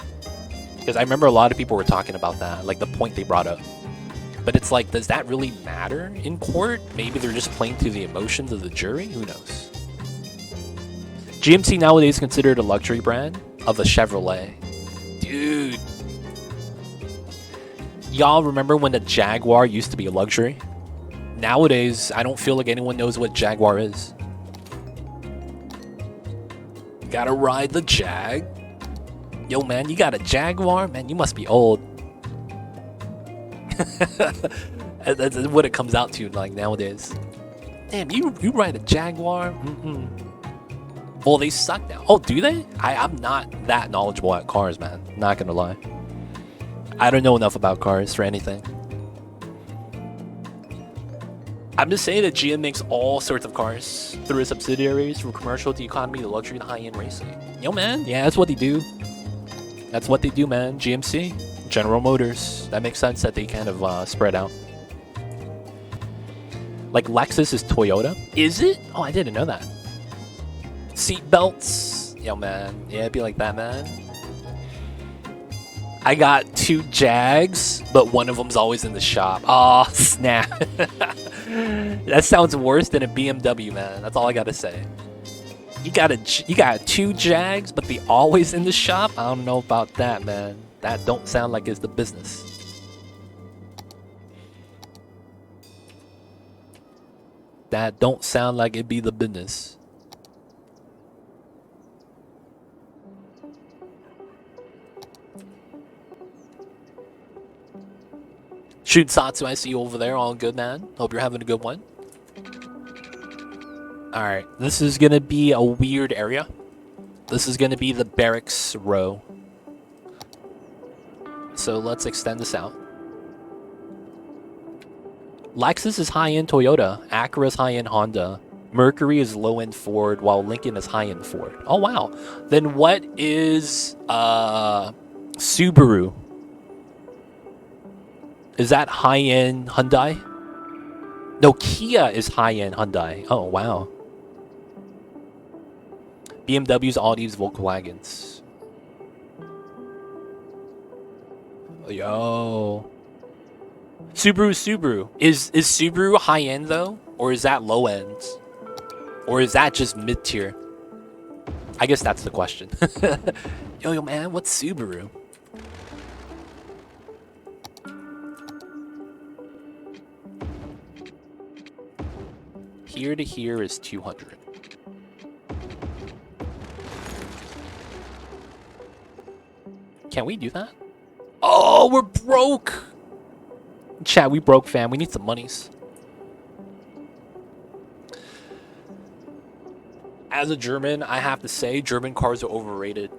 because I remember a lot of people were talking about that, like the point they brought up. But it's like, does that really matter in court? Maybe they're just playing to the emotions of the jury. Who knows? GMC nowadays is considered a luxury brand of a Chevrolet, dude. Y'all remember when the Jaguar used to be a luxury? Nowadays, I don't feel like anyone knows what Jaguar is. Gotta ride the Jag. Yo, man, you got a Jaguar? Man, you must be old. That's what it comes out to, like, nowadays. Damn, you ride a Jaguar? Well, they suck now. Oh, do they? I'm not that knowledgeable at cars, man. Not gonna lie. I don't know enough about cars for anything. I'm just saying that GM makes all sorts of cars through its subsidiaries, from commercial to economy to luxury to high-end racing. Yo, man, yeah, that's what they do. That's what they do, man. GMC, General Motors. That makes sense that they kind of spread out. Like Lexus is Toyota. Is it? Oh, I didn't know that. Seat belts. Yo, man. Yeah, it'd be like that, man. I got 2 Jags, but one of them's always in the shop. Oh, snap. That sounds worse than a BMW, man. That's all I gotta say. You got 2 Jags, but they always in the shop? I don't know about that, man. That don't sound like it's the business. That don't sound like it be the business. Shoot Satsu, I see you over there. All good, man. Hope you're having a good one. Alright, this is gonna be a weird area. This is gonna be the barracks row. So let's extend this out. Lexus is high-end Toyota. Acura is high-end Honda. Mercury is low-end Ford, while Lincoln is high-end Ford. Oh, wow. Then what is Subaru? Is that high-end Hyundai? No, Kia is high-end Hyundai. Oh, wow. BMWs, Audis, Volkswagens. Yo. Subaru. Is Subaru high-end, though? Or is that low-end? Or is that just mid-tier? I guess that's the question. Yo, man, what's Subaru? Here to here is 200. Can we do that? Oh, we're broke! Chat, we broke, fam. We need some monies. As a German, I have to say, German cars are overrated.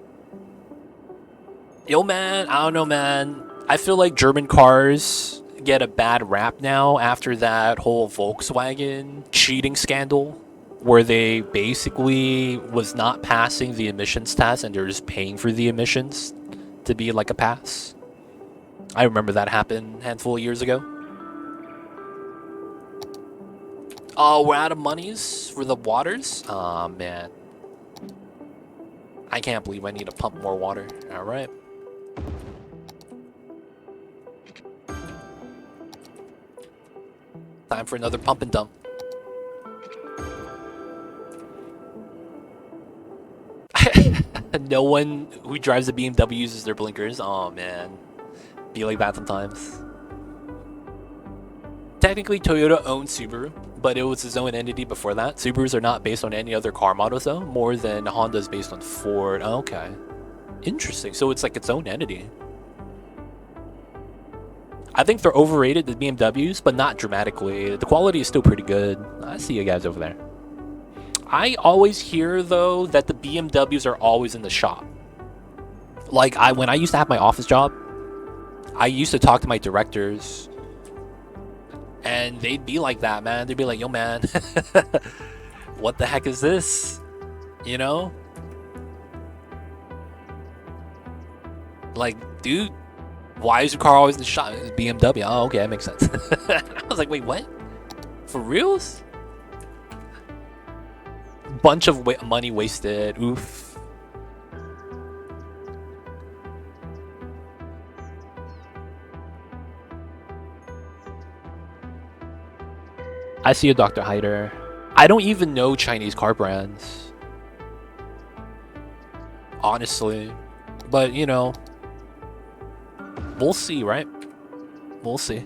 Yo, man, I don't know, man. I feel like German cars get a bad rap now after that whole Volkswagen cheating scandal, where they basically was not passing the emissions test and they're just paying for the emissions to be like a pass. I remember that happened a handful of years ago. Oh, we're out of monies for the waters? Aw, man. I can't believe I need to pump more water. Alright. Time for another pump and dump. No one who drives a BMW uses their blinkers. Oh man. Be like that sometimes. Technically, Toyota owned Subaru, but it was its own entity before that. Subarus are not based on any other car models though, more than Honda's based on Ford. Oh, okay. Interesting. So it's like its own entity. I think they're overrated, the BMWs, but not dramatically. The quality is still pretty good. I see you guys over there. I always hear, though, that the BMWs are always in the shop. Like, when I used to have my office job, I used to talk to my directors, and they'd be like that, man. They'd be like, yo, man, what the heck is this? You know? Like, dude, why is your car always in the shop? It's BMW. Oh, okay, that makes sense. I was like, wait, what? For reals? Bunch of money wasted. Oof. I see you, Dr. Hyder. I don't even know Chinese car brands. Honestly. But, you know, we'll see, right? We'll see.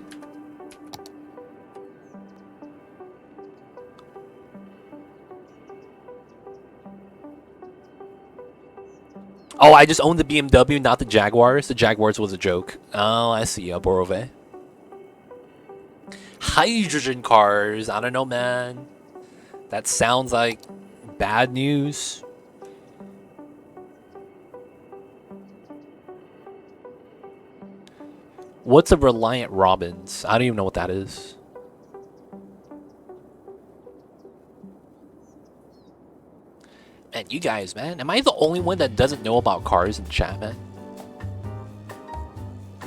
Oh, I just owned the BMW, not the Jaguars. The Jaguars was a joke. Oh, I see, Borove. Hydrogen cars. I don't know, man. That sounds like bad news. What's a Reliant Robins? I don't even know what that is. Man, you guys, man. Am I the only one that doesn't know about cars in chat, man?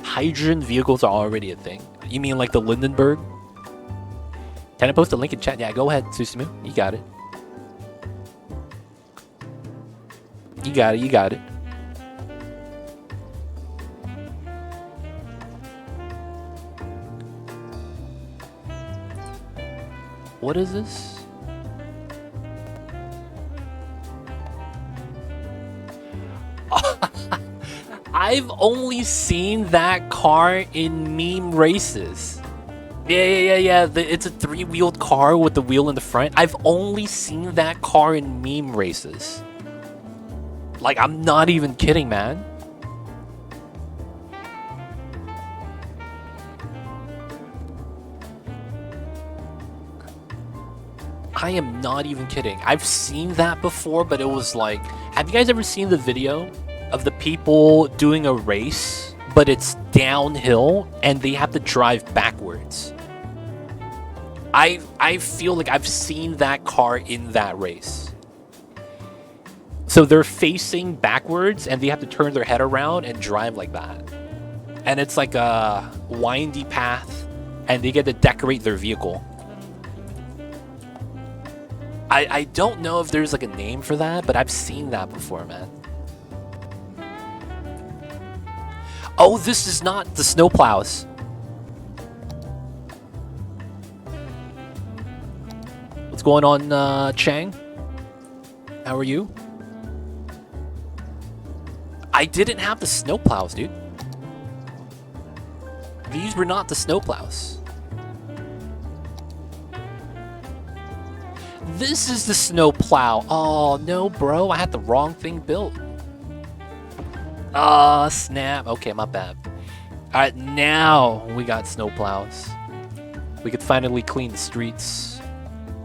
Hydrogen vehicles are already a thing. You mean like the Lindenberg? Can I post a link in chat? Yeah, go ahead, Susumu. You got it. You got it, you got it. What is this? I've only seen that car in meme races. Yeah. It's a three-wheeled car with the wheel in the front. I've only seen that car in meme races. Like, I'm not even kidding, man. I am not even kidding. I've seen that before, but it was like... Have you guys ever seen the video of the people doing a race, but it's downhill, and they have to drive backwards? I feel like I've seen that car in that race. So they're facing backwards, and they have to turn their head around and drive like that. And it's like a windy path, and they get to decorate their vehicle. I don't know if there's like a name for that, but I've seen that before, man. Oh, this is not the snowplows. What's going on, Chang? How are you? I didn't have the snowplows, dude. These were not the snowplows. This is the snowplow. Oh, no, bro. I had the wrong thing built. Ah, snap. Okay, my bad. Alright, now we got snowplows. We could finally clean the streets.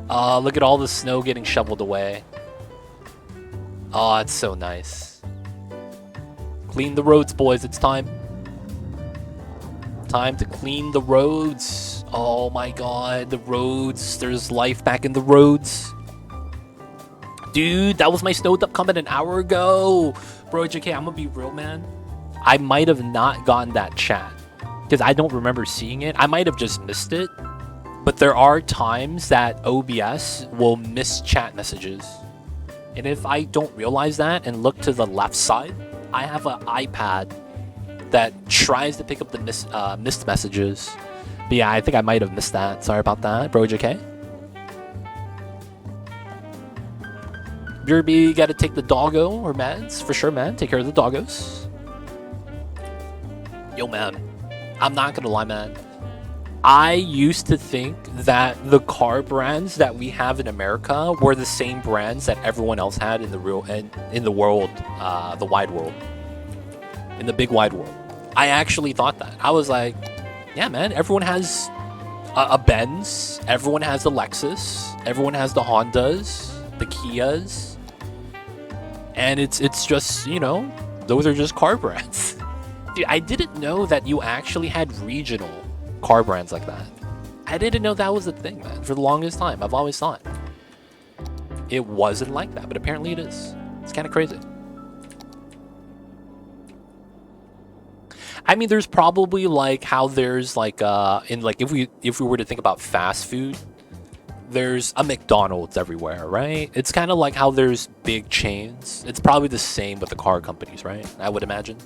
Look at all the snow getting shoveled away. Oh, it's so nice. Clean the roads, boys. It's time. Time to clean the roads. Oh my god, the roads. There's life back in the roads. Dude, that was my snowed up comment an hour ago. Bro, JK, I'm gonna be real, man. I might have not gotten that chat because I don't remember seeing it. I might have just missed it. But there are times that OBS will miss chat messages. And if I don't realize that and look to the left side, I have an iPad that tries to pick up the missed messages. But yeah, I think I might have missed that. Sorry about that, bro, JK. Derby, gotta take the doggo or meds for sure, man. Take care of the doggos. Yo, man, I'm not gonna lie, man. I used to think that the car brands that we have in America were the same brands that everyone else had in the world, the wide world, in the big wide world. I actually thought that. I was like, yeah, man, everyone has a Benz, everyone has the Lexus, everyone has the Hondas, the Kias, and it's just, you know, those are just car brands. Dude, I didn't know that you actually had regional car brands like that. I didn't know that was a thing, man. For the longest time, I've always thought it wasn't like that, but apparently it is. It's kind of crazy. I mean, there's probably like how there's like in like if we were to think about fast food, there's a McDonald's everywhere, right? It's kind of like how there's big chains. It's probably the same with the car companies, right? I would imagine.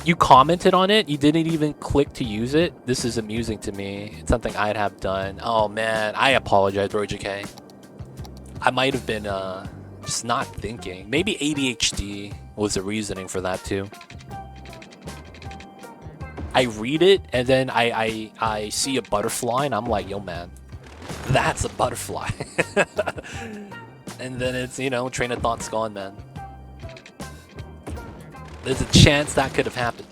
You commented on it. You didn't even click to use it. This is amusing to me. It's something I'd have done. Oh man, I apologize, Roger K. I might have been just not thinking. Maybe ADHD was the reasoning for that too. I read it and then I see a butterfly and I'm like, yo man, that's a butterfly. And then it's, you know, train of thought's gone, man. There's a chance that could have happened.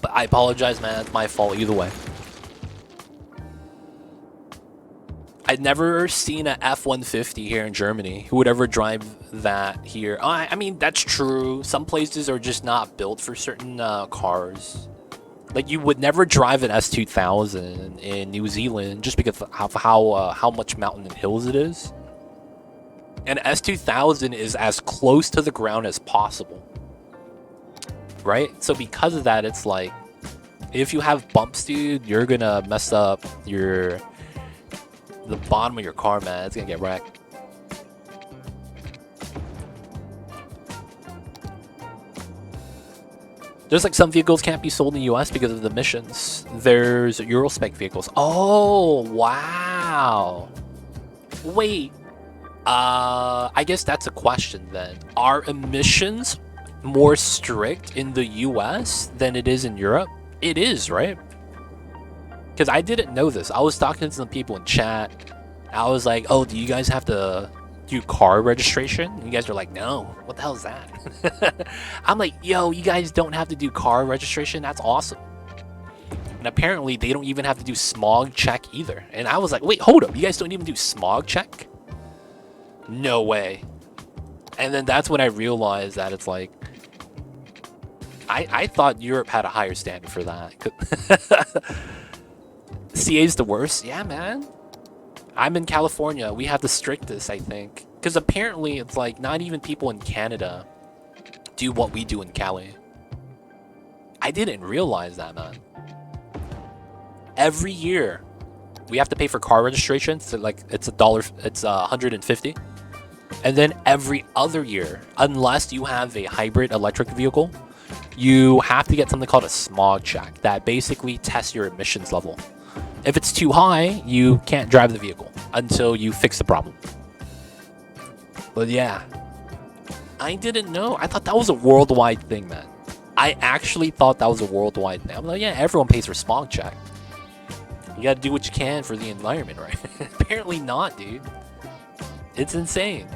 But I apologize, man. It's my fault either way. I'd never seen a F-150 here in Germany. Who would ever drive that here? I mean, that's true. Some places are just not built for certain cars. Like, you would never drive an S2000 in New Zealand just because of how much mountain and hills it is. An S2000 is as close to the ground as possible, right? So because of that, it's like, if you have bumps, dude, you're gonna mess up the bottom of your car, man. It's gonna get wrecked. There's like some vehicles can't be sold in the US because of the emissions. There's Euro spec vehicles. Oh, wow. Wait. I guess that's a question then. Are emissions more strict in the US than it is in Europe? It is, right? Because I didn't know this. I was talking to some people in chat. I was like, oh, do you guys have to do car registration? And you guys are like, no. What the hell is that? I'm like, yo, you guys don't have to do car registration? That's awesome. And apparently they don't even have to do smog check either. And I was like, wait, hold up. You guys don't even do smog check? No way. And then that's when I realized that it's like, I thought Europe had a higher standard for that. CA's the worst? Yeah, man. I'm in California. We have the strictest, I think. Because apparently it's like not even people in Canada do what we do in Cali. I didn't realize that, man. Every year we have to pay for car registration. So like it's $150. And then every other year, unless you have a hybrid electric vehicle, you have to get something called a smog check that basically tests your emissions level. If it's too high, you can't drive the vehicle until you fix the problem. But yeah, I didn't know. I thought that was a worldwide thing, man. I actually thought that was a worldwide thing. I'm like, yeah, everyone pays for smog check. You gotta do what you can for the environment, right? Apparently not, dude. It's insane.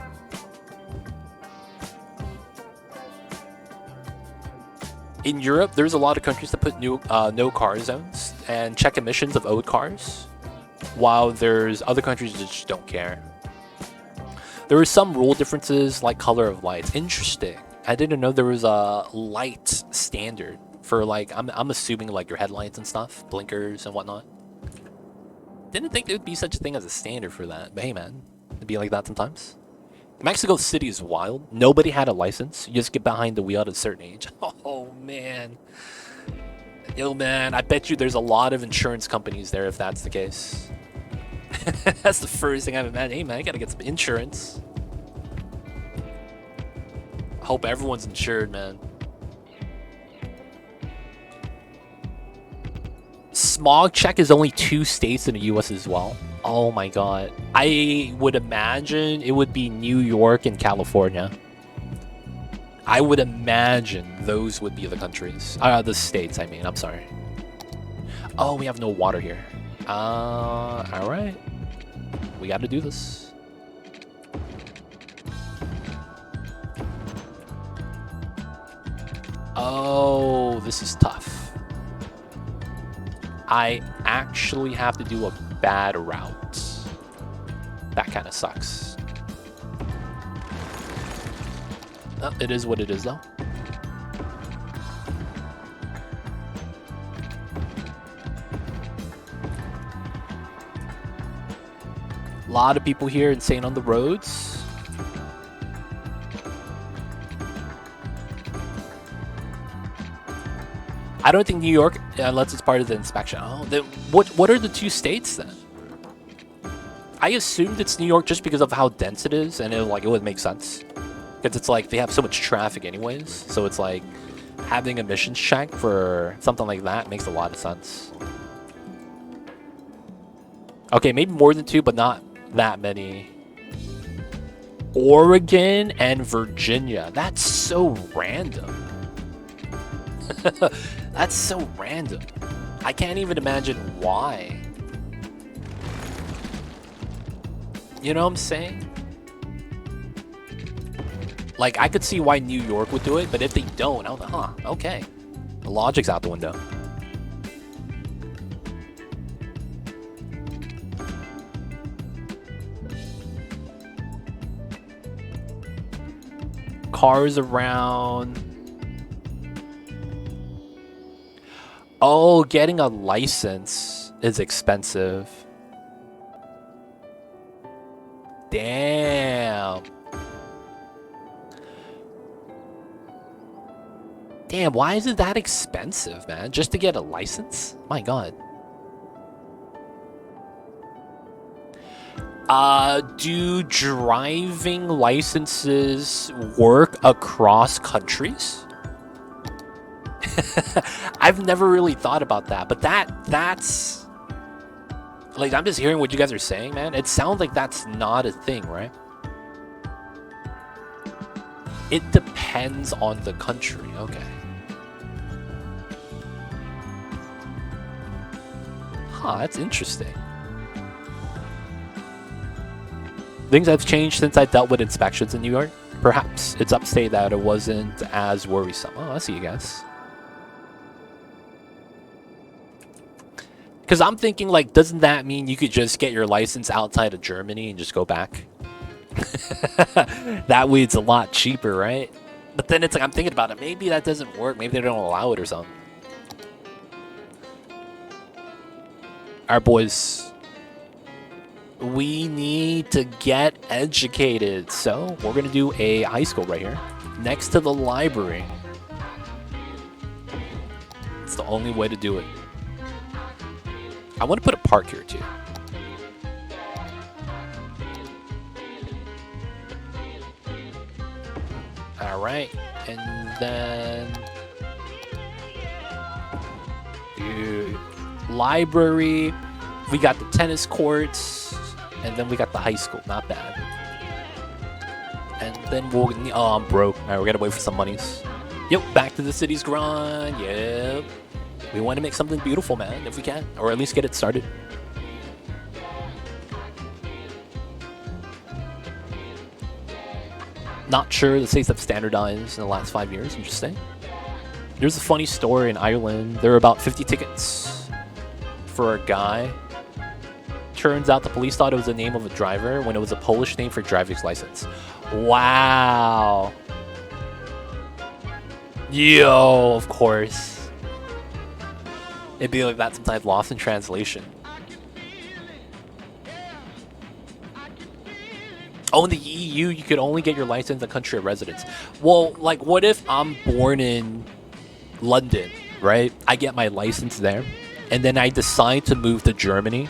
In Europe, there's a lot of countries that put no car zones and check emissions of old cars, while there's other countries that just don't care. There are some rule differences, like color of lights. Interesting. I didn't know there was a light standard for, like, I'm assuming, like, your headlights and stuff, blinkers and whatnot. Didn't think there would be such a thing as a standard for that, but hey, man, it'd be like that sometimes. Mexico City is wild. Nobody had a license. You just get behind the wheel at a certain age. Oh, man. Yo, man, I bet you there's a lot of insurance companies there if that's the case. That's the first thing I've imagined. Hey, man, I gotta get some insurance. I hope everyone's insured, man. Smog check is only 2 states in the US as well. Oh my god. I would imagine it would be New York and California. I would imagine those would be the countries. The states, I mean. I'm sorry. Oh, we have no water here. Alright. We gotta do this. Oh, this is tough. I actually have to do a bad route. That kind of sucks. Oh, it is what it is, though. A lot of people here insane on the roads. I don't think New York, unless it's part of the inspection. Oh, then what are the 2 states then? I assumed it's New York just because of how dense it is, and it would make sense. Because it's like they have so much traffic anyways, so it's like having emissions check for something like that makes a lot of sense. Okay, maybe more than 2, but not that many. Oregon and Virginia. That's so random. That's so random. I can't even imagine why. You know what I'm saying? Like, I could see why New York would do it, but if they don't, I'm like, huh, okay. The logic's out the window. Cars around. Oh, getting a license is expensive. Damn. Damn, why is it that expensive, man? Just to get a license? My god. Do driving licenses work across countries? I've never really thought about that, but that's like, I'm just hearing what you guys are saying, man. It sounds like that's not a thing, right? It depends on the country. Okay. Huh, that's interesting. Things have changed since I dealt with inspections in New York. Perhaps it's upstate that it wasn't as worrisome. Oh, I see you guys. Because I'm thinking, like, doesn't that mean you could just get your license outside of Germany and just go back? That way it's a lot cheaper, right? But then it's like, I'm thinking about it. Maybe that doesn't work. Maybe they don't allow it or something. Alright, boys. We need to get educated. So, we're going to do a high school right here. Next to the library. It's the only way to do it. I want to put a park here, too. Alright. And then... library. We got the tennis courts. And then we got the high school. Not bad. And then we'll... Oh, I'm broke. Alright, we gotta wait for some monies. Yep, back to the city's grind. Yep. We want to make something beautiful, man, if we can. Or at least get it started. Not sure the states have standardized in the last 5 years. Interesting. There's a funny story in Ireland. There were about 50 tickets for a guy. Turns out the police thought it was the name of a driver when it was a Polish name for driver's license. Wow. Yo, of course. It'd be like that sometimes, lost in translation. Oh, in the EU, you could only get your license in the country of residence. Well, like, what if I'm born in London, right? I get my license there, and then I decide to move to Germany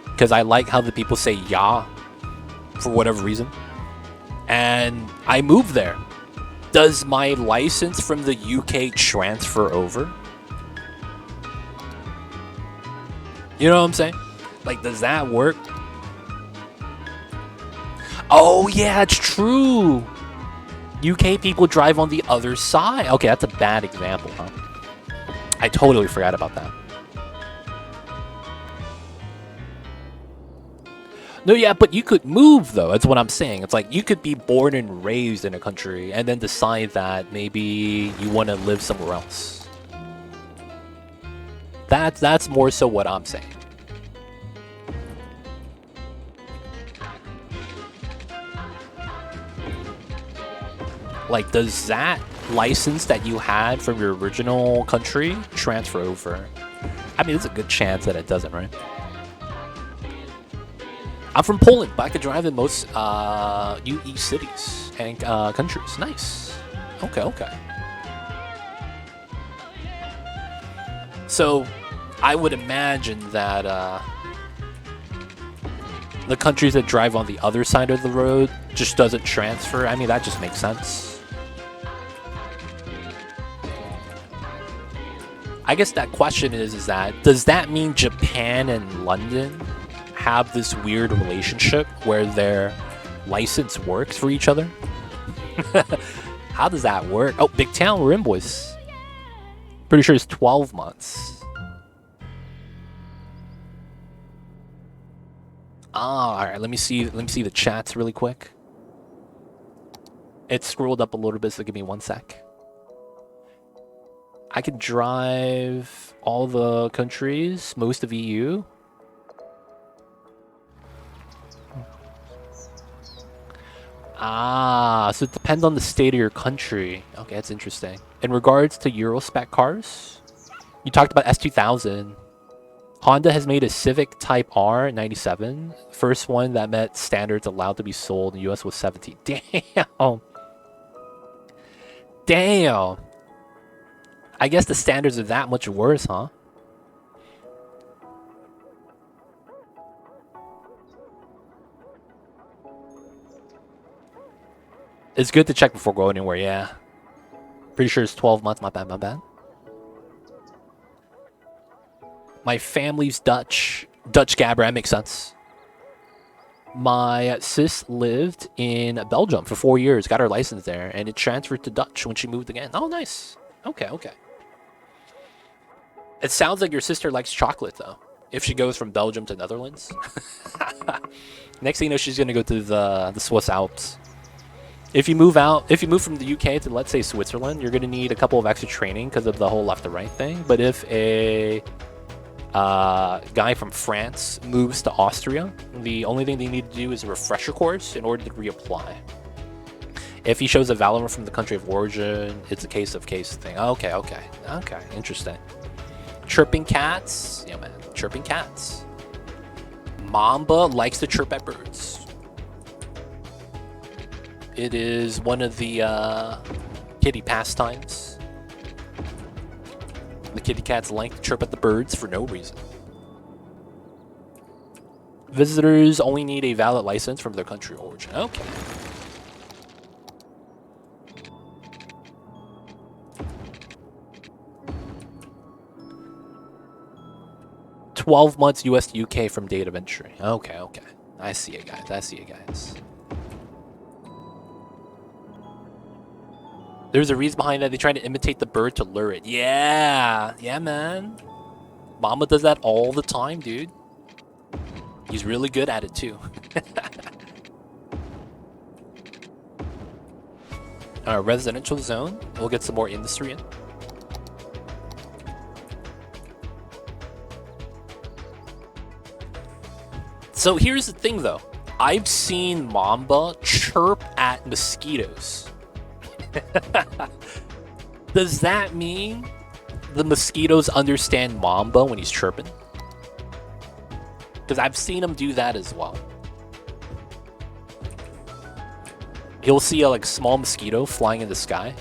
because I like how the people say "ja" for whatever reason, and I move there. Does my license from the UK transfer over? You know what I'm saying? Like, does that work? Oh, yeah, it's true. UK people drive on the other side. Okay, that's a bad example, huh? I totally forgot about that. No, yeah, but you could move, though. That's what I'm saying. It's like you could be born and raised in a country and then decide that maybe you want to live somewhere else. That's more so what I'm saying. Like, does that license that you had from your original country transfer over? I mean, there's a good chance that it doesn't, right? I'm from Poland, but I could drive in most UE cities and countries. Nice. Okay, okay. So, I would imagine that the countries that drive on the other side of the road just doesn't transfer. I mean, that just makes sense. I guess that question is that, does that mean Japan and London have this weird relationship where their license works for each other? How does that work? Oh, Big Town, we're in, boys. Pretty sure it's 12 months. All right, let me see the chats really quick. It scrolled up a little bit, so give me 1 sec. I could drive all the countries, most of EU. Ah, so it depends on the state of your country. Okay, that's interesting. In regards to Eurospec cars, you talked about S2000. Honda has made a Civic Type R 97. First one that met standards allowed to be sold in the US was 17. Damn. Damn. I guess the standards are that much worse, huh? It's good to check before going anywhere, yeah. Pretty sure it's 12 months. My bad, my bad. My family's Dutch. Dutch Gabber, that makes sense. My sis lived in Belgium for 4 years, got her license there, and it transferred to Dutch when she moved again. Oh, nice. Okay, okay. It sounds like your sister likes chocolate, though. If she goes from Belgium to Netherlands. Next thing you know, she's going to go to the Swiss Alps. If you move from the UK to, let's say, Switzerland, you're going to need a couple of extra training because of the whole left to right thing. But if a guy from France moves to Austria, the only thing they need to do is a refresher course in order to reapply. If he shows a valid from the country of origin, it's a case-of-case thing. Okay, okay. Okay, interesting. Chirping cats. Yeah, man. Chirping cats. Mamba likes to chirp at birds. It is one of the kitty pastimes. The kitty cats like to chirp at the birds for no reason. Visitors only need a valid license from their country of origin. Okay. $12 US to UK from date of entry. Okay, okay. I see it, guys. I see it, guys. There's a reason behind that. They try to imitate the bird to lure it. Yeah. Yeah, man. Mama does that all the time, dude. He's really good at it, too. Residential zone. We'll get some more industry in. So here's the thing though. I've seen Mamba chirp at mosquitoes. Does that mean the mosquitoes understand Mamba when he's chirping? Because I've seen him do that as well. You'll see a small mosquito flying in the sky.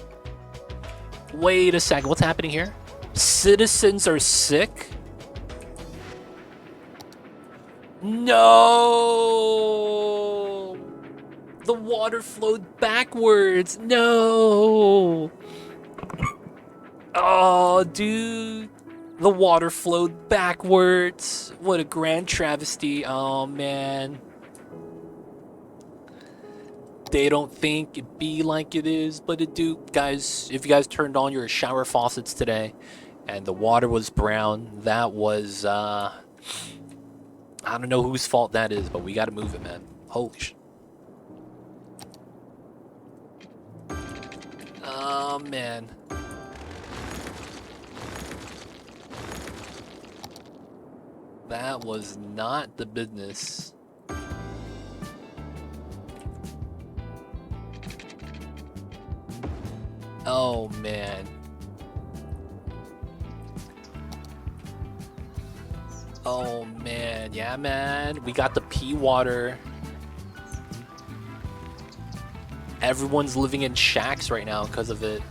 Wait a second, what's happening here? Citizens are sick? No! The water flowed backwards. No! Oh, dude. The water flowed backwards. What a grand travesty. Oh, man. They don't think it be like it is, but it do. Guys, if you guys turned on your shower faucets today and the water was brown, that was, I don't know whose fault that is, but we gotta move it, man. Holy shit. Oh, man. That was not the business. Oh, man. Oh, man. Yeah, man. We got the pea water. Everyone's living in shacks right now because of it.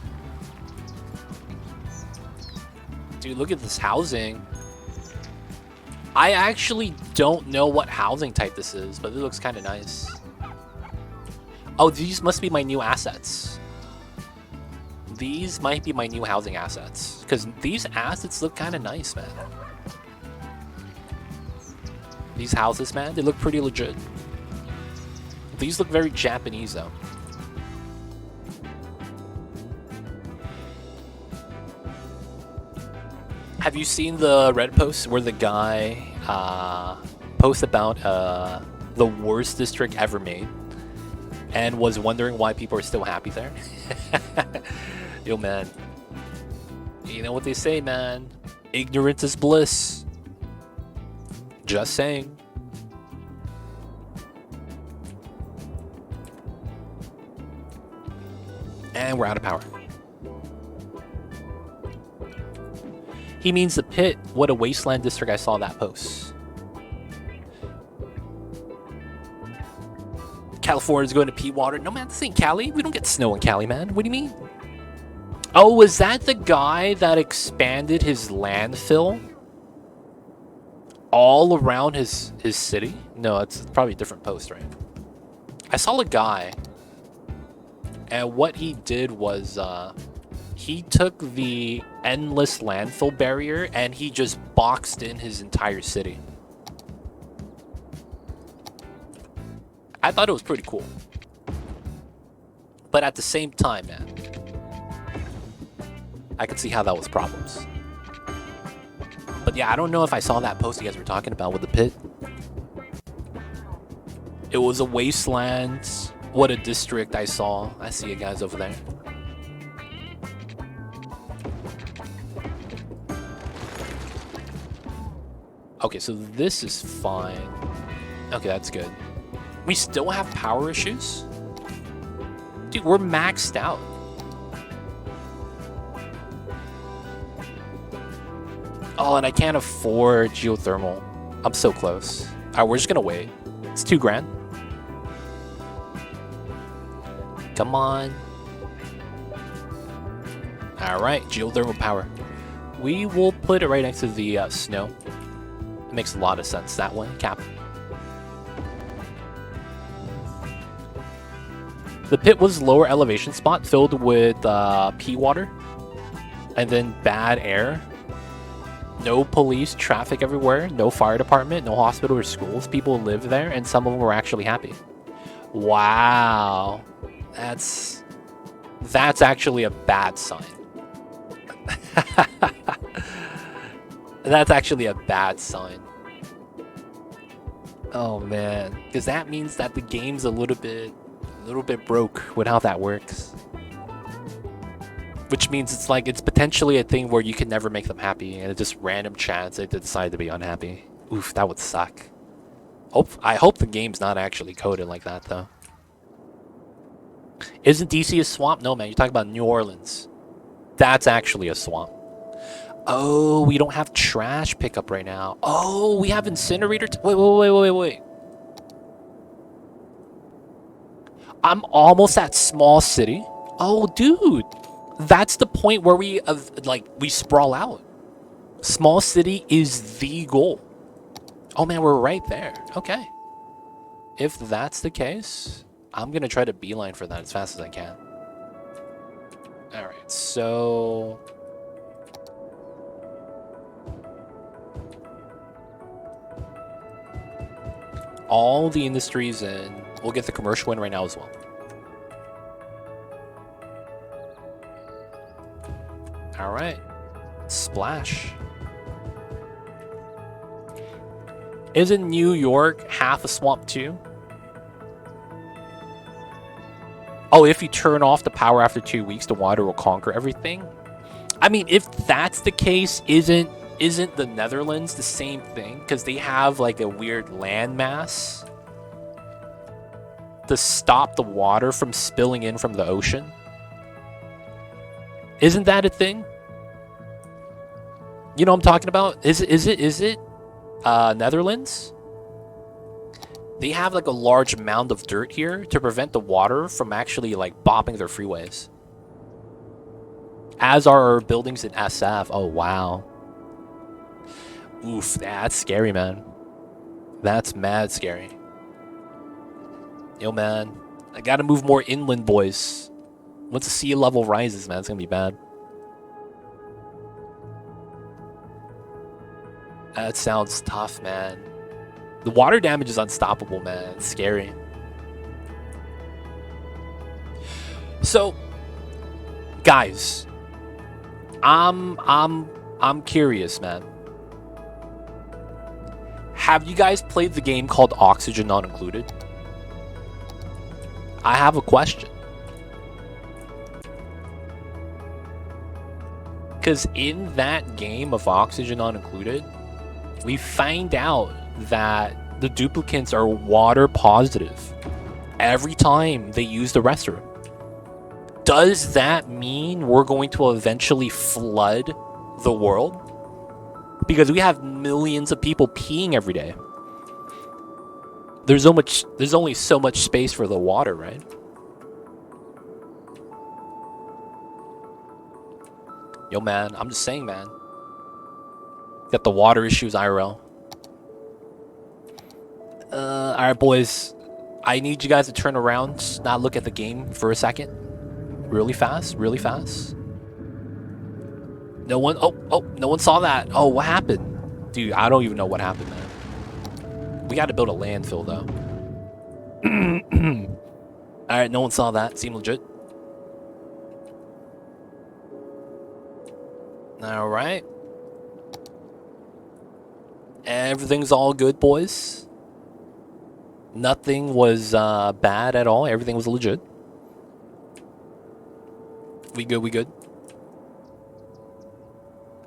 Dude, look at this housing. I actually don't know what housing type this is, but it looks kind of nice. Oh, these must be my new assets. These might be my new housing assets. Because these assets look kind of nice, man. These houses, man, they look pretty legit. These look very Japanese, though. Have you seen the Reddit post where the guy posts about the worst district ever made and was wondering why people are still happy there? Yo, man. You know what they say, man. Ignorance is bliss. Just saying. And we're out of power. He means the pit. What a wasteland district. I saw that post. California's going to pea water. No, man, this ain't Cali. We don't get snow in Cali, man. What do you mean? Oh, was that the guy that expanded his landfill all around his city? No, it's probably a different post, right? I saw a guy, and what he did was he took the endless landfill barrier and he just boxed in his entire city. I thought it was pretty cool. But at the same time, man, I could see how that was problems. But yeah, I don't know if I saw that post you guys were talking about with the pit. It was a wasteland. What a district I saw. I see you guys over there. Okay, so this is fine. Okay, that's good. We still have power issues? Dude, we're maxed out. Oh, and I can't afford geothermal. I'm so close. Alright, we're just gonna wait. It's $2,000. Come on. Alright, geothermal power. We will put it right next to the snow. It makes a lot of sense that way. Cap. The pit was lower elevation spot filled with pea water and then bad air. No police, traffic everywhere, no fire department, no hospital or schools. People live there, and some of them were actually happy. Wow. That's actually a bad sign. That's actually a bad sign. Oh, man. Because that means that the game's a little bit broke with how that works. Which means it's like, it's potentially a thing where you can never make them happy, and it's just random chance they decide to be unhappy. Oof, that would suck. I hope the game's not actually coded like that, though. Isn't DC a swamp? No, man, you're talking about New Orleans. That's actually a swamp. Oh, we don't have trash pickup right now. Oh, we have incinerator. Wait. I'm almost at small city. Oh, dude. That's the point where we sprawl out. Small city is the goal. Oh, man, we're right there. Okay. If that's the case, I'm going to try to beeline for that as fast as I can. All right, so... all the industries in. We'll get the commercial in right now as well. All right. Splash. Isn't New York half a swamp too? Oh, if you turn off the power after 2 weeks, the water will conquer everything? I mean, if that's the case, isn't the Netherlands the same thing? Because they have like a weird landmass to stop the water from spilling in from the ocean. Isn't that a thing? You know what I'm talking about? Is it Netherlands? They have like a large mound of dirt here to prevent the water from actually like bopping their freeways. As are our buildings in SF. Oh, wow. Oof, that's scary, man. That's mad scary. Yo, man. I gotta move more inland, boys. Once the sea level rises, man, it's gonna be bad. That sounds tough, man. The water damage is unstoppable, man. It's scary. So, guys, I'm curious, man. Have you guys played the game called Oxygen Not Included? I have a question. Because in that game of Oxygen Not Included, we find out that the duplicants are water positive every time they use the restroom. Does that mean we're going to eventually flood the world? Because we have millions of people peeing every day. There's only so much space for the water, right? Yo, man, I'm just saying, man. Got the water issues, IRL. Alright, boys. I need you guys to turn around, not look at the game for a second. Really fast, really fast. No one, no one saw that. Oh, what happened? Dude, I don't even know what happened, man. We got to build a landfill, though. Alright, no one saw that. Seemed legit. Alright. Everything's all good, boys. Nothing was bad at all. Everything was legit. We good, we good.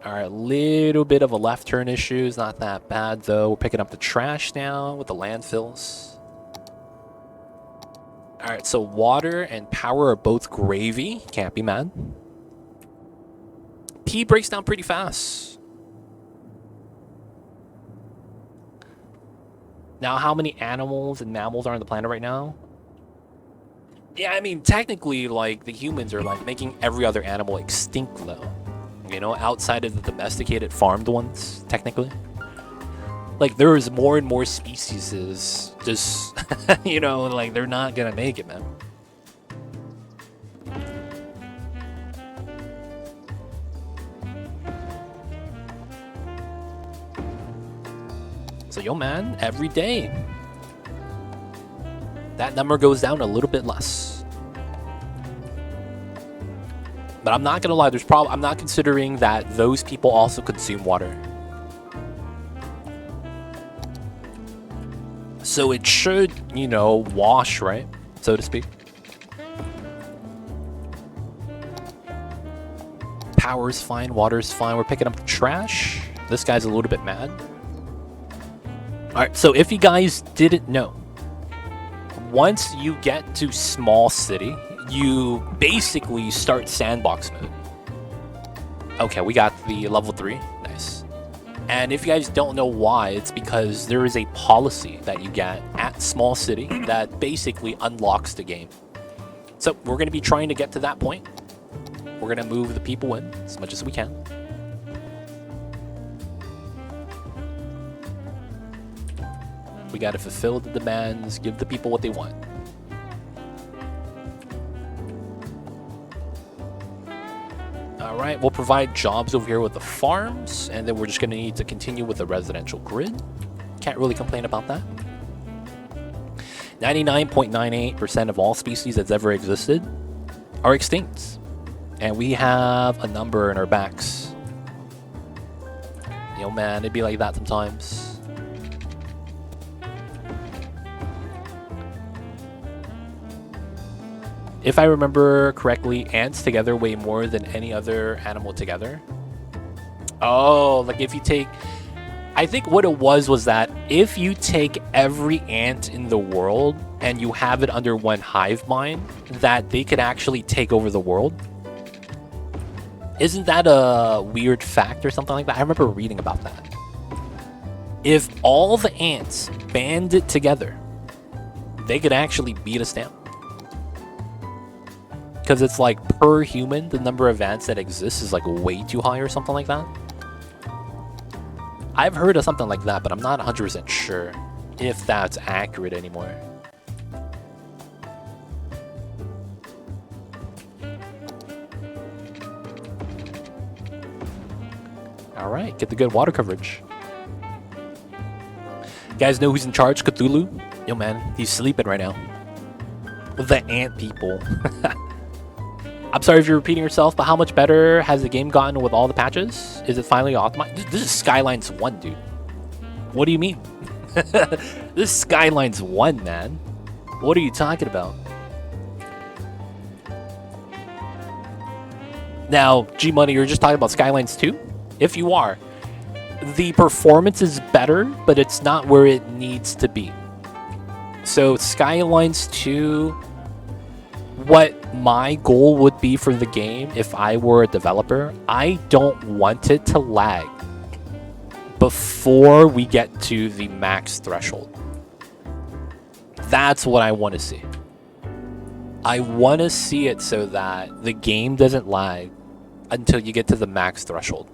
Alright, little bit of a left turn issue. It's not that bad, though. We're picking up the trash now with the landfills. Alright, so water and power are both gravy. Can't be mad. P breaks down pretty fast. Now, how many animals and mammals are on the planet right now? Yeah, I mean, technically, like, the humans are, like, making every other animal extinct, though. You know, outside of the domesticated farmed ones, technically. Like, there is more and more species just, you know, like, they're not gonna make it, man. So, yo, man, every day, that number goes down a little bit less. But I'm not gonna lie, I'm not considering that those people also consume water. So it should, you know, wash, right? So to speak. Power's fine, water's fine. We're picking up the trash. This guy's a little bit mad. Alright, so if you guys didn't know, once you get to small city, you basically start sandbox mode. Okay, we got the level 3. Nice. And if you guys don't know why, it's because there is a policy that you get at small city that basically unlocks the game. So we're going to be trying to get to that point. We're going to move the people in as much as we can. We got to fulfill the demands, give the people what they want. Alright, we'll provide jobs over here with the farms, and then we're just going to need to continue with the residential grid. Can't really complain about that. 99.98% of all species that's ever existed are extinct. And we have a number in our backs. Yo man, it'd be like that sometimes. If I remember correctly, ants together weigh more than any other animal together. Oh, like if you take... I think what it was that if you take every ant in the world and you have it under one hive mind, that they could actually take over the world. Isn't that a weird fact or something like that? I remember reading about that. If all the ants banded together, they could actually beat us down. Because it's like per human, the number of ants that exists is like way too high or something like that. I've heard of something like that, but I'm not 100% sure if that's accurate anymore. Alright, get the good water coverage. You guys know who's in charge? Cthulhu? Yo man, he's sleeping right now. The ant people. I'm sorry if you're repeating yourself, but how much better has the game gotten with all the patches? Is it finally optimized? This is Skylines 1, dude. What do you mean? This is Skylines 1, man. What are you talking about? Now, G-Money, you're just talking about Skylines 2? If you are, the performance is better, but it's not where it needs to be. So, Skylines 2... What my goal would be for the game if I were a developer, I don't want it to lag before we get to the max threshold. That's what I want to see. I want to see it so that the game doesn't lag until you get to the max threshold.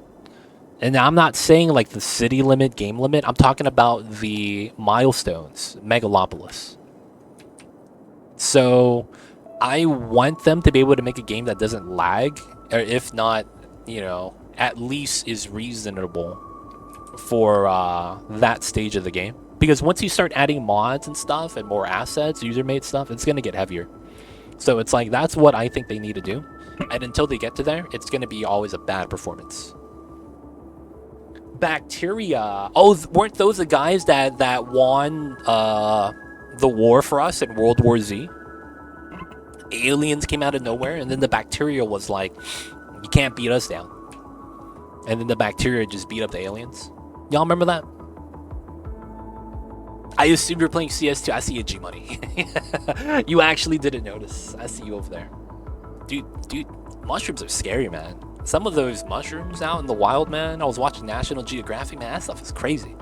And I'm not saying like the city limit, game limit. I'm talking about the milestones, Megalopolis. So... I want them to be able to make a game that doesn't lag, or if not, you know, at least is reasonable for that stage of the game. Because once you start adding mods and stuff and more assets, user-made stuff, it's going to get heavier. So it's like, that's what I think they need to do. And until they get to there, it's going to be always a bad performance. Bacteria. Oh, weren't those the guys that won the war for us in World War Z? Aliens came out of nowhere, and then the bacteria was like, you can't beat us down. And then the bacteria just beat up the aliens. Y'all remember that? I assumed you're playing CS2. I see you, G-Money. You actually didn't notice. I see you over there. Dude, mushrooms are scary, man. Some of those mushrooms out in the wild, man. I was watching National Geographic, man. That stuff is crazy.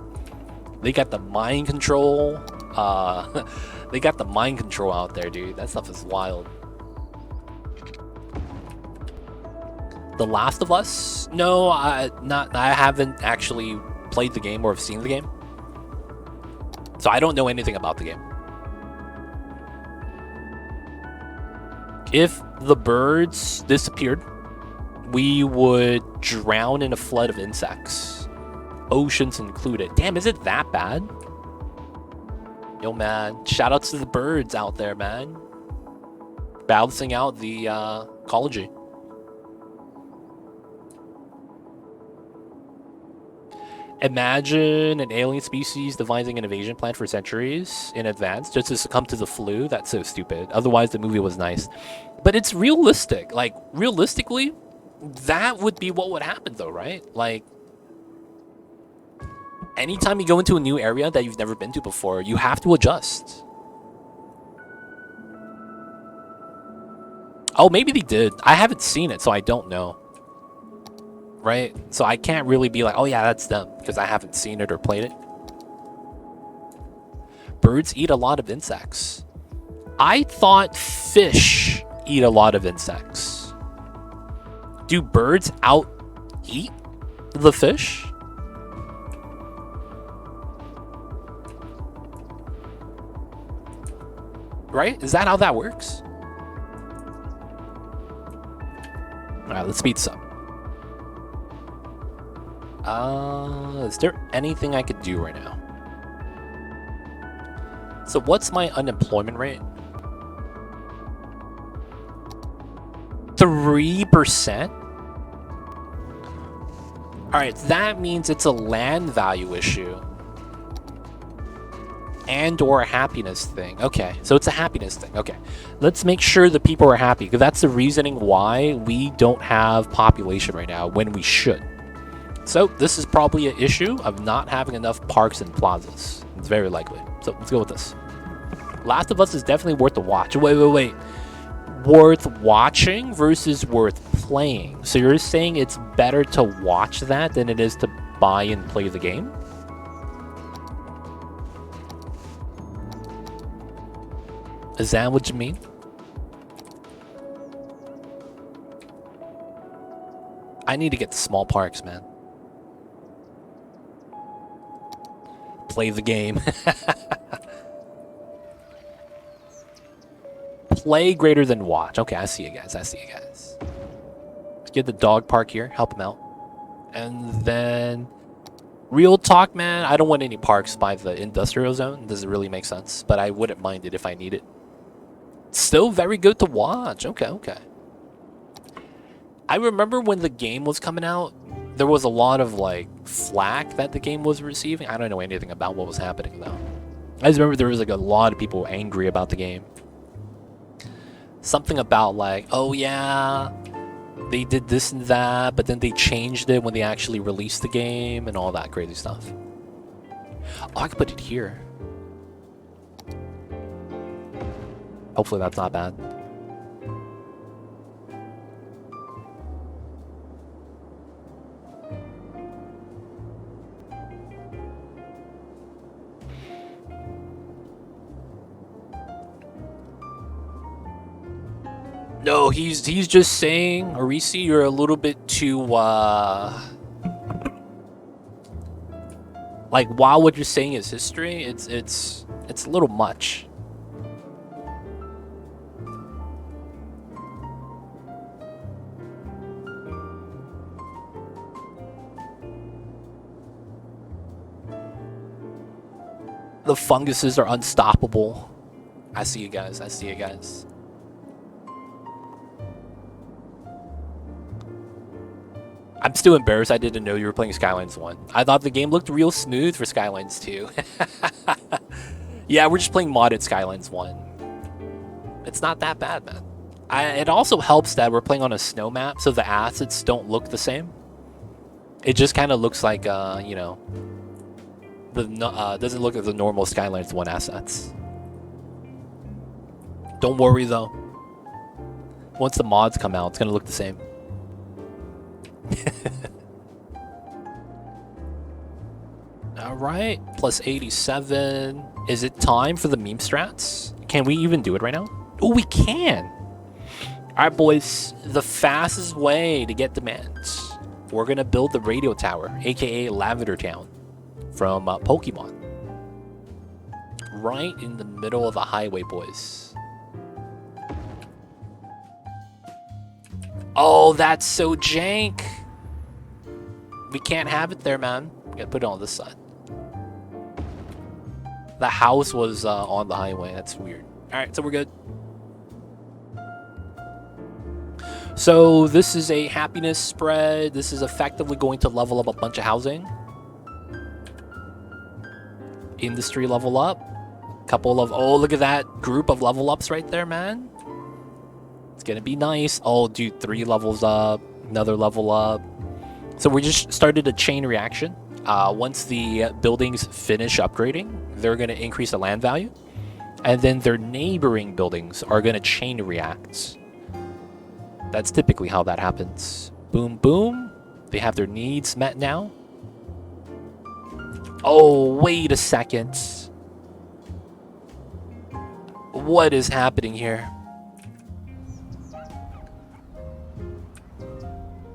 They got the mind control. They got the mind control out there, dude. That stuff is wild. The Last of Us? No, I haven't actually played the game or have seen the game. So I don't know anything about the game. If the birds disappeared, we would drown in a flood of insects. Oceans included. Damn, is it that bad? Yo, man, shoutouts to the birds out there, man. Balancing out the ecology. Imagine an alien species devising an invasion plan for centuries in advance just to succumb to the flu. That's so stupid. Otherwise, the movie was nice. But it's realistic. Like, realistically, That would be what would happen though, right? Like, anytime you go into a new area that you've never been to before, you have to adjust. Oh, maybe they did. I haven't seen it, so I don't know. Right? So I can't really be like, oh yeah, that's them, because I haven't seen it or played it. Birds eat a lot of insects. I thought fish eat a lot of insects. Do birds out-eat the fish? Right? Is that how that works? Alright, let's speed this up. Is there anything I could do right now? So what's my unemployment rate? 3%? Alright, that means it's a land value issue. And or a happiness thing. Okay, so it's a happiness thing. Okay, let's make sure the people are happy, because that's the reasoning why we don't have population right now when we should. So this is probably an issue of not having enough parks and plazas. It's very likely. So let's go with this. Last of Us is definitely worth the watch. Wait. Worth watching versus worth playing. So you're saying it's better to watch that than it is to buy and play the game? Is that what you mean? I need to get the small parks, man. Play the game. Play greater than watch. Okay, I see you guys. Let's get the dog park here. Help him out. And then... Real talk, man. I don't want any parks by the industrial zone. Doesn't really make sense. But I wouldn't mind it if I need it. Still very good to watch. Okay. I remember when the game was coming out, there was a lot of like flack that the game was receiving. I don't know anything about what was happening though. I just remember there was like a lot of people angry about the game. Something about like, oh yeah, they did this and that, but then they changed it when they actually released the game and all that crazy stuff. Oh, I could put it here. Hopefully that's not bad. No, he's just saying, Arisi, you're a little bit too, like, while what you're saying is history, it's a little much. The funguses are unstoppable. I see you guys. I'm still embarrassed I didn't know you were playing Skylines 1. I thought the game looked real smooth for Skylines 2. Yeah, we're just playing modded Skylines 1. It's not that bad, man. It also helps that we're playing on a snow map, so the assets don't look the same. It just kind of looks like, you know, doesn't look like the normal Skylines 1 assets. Don't worry, though. Once the mods come out, it's going to look the same. Alright, plus 87. Is it time for the meme strats? Can we even do it right now? Oh, we can! Alright, boys. The fastest way to get demands. We're gonna build the radio tower, aka Lavender Town, from Pokemon. Right in the middle of the highway, boys. Oh, that's so jank. We can't have it there, man. We gotta put it on this side. The house was on the highway. That's weird. Alright, so we're good. So this is a happiness spread. This is effectively going to level up a bunch of housing. Industry level up. Couple of... Oh, look at that group of level ups right there, man. It's gonna be nice. Oh, dude, 3 levels up. Another level up. So we just started a chain reaction. Once the buildings finish upgrading, they're going to increase the land value. And then their neighboring buildings are going to chain react. That's typically how that happens. Boom, boom. They have their needs met now. Oh, wait a second. What is happening here?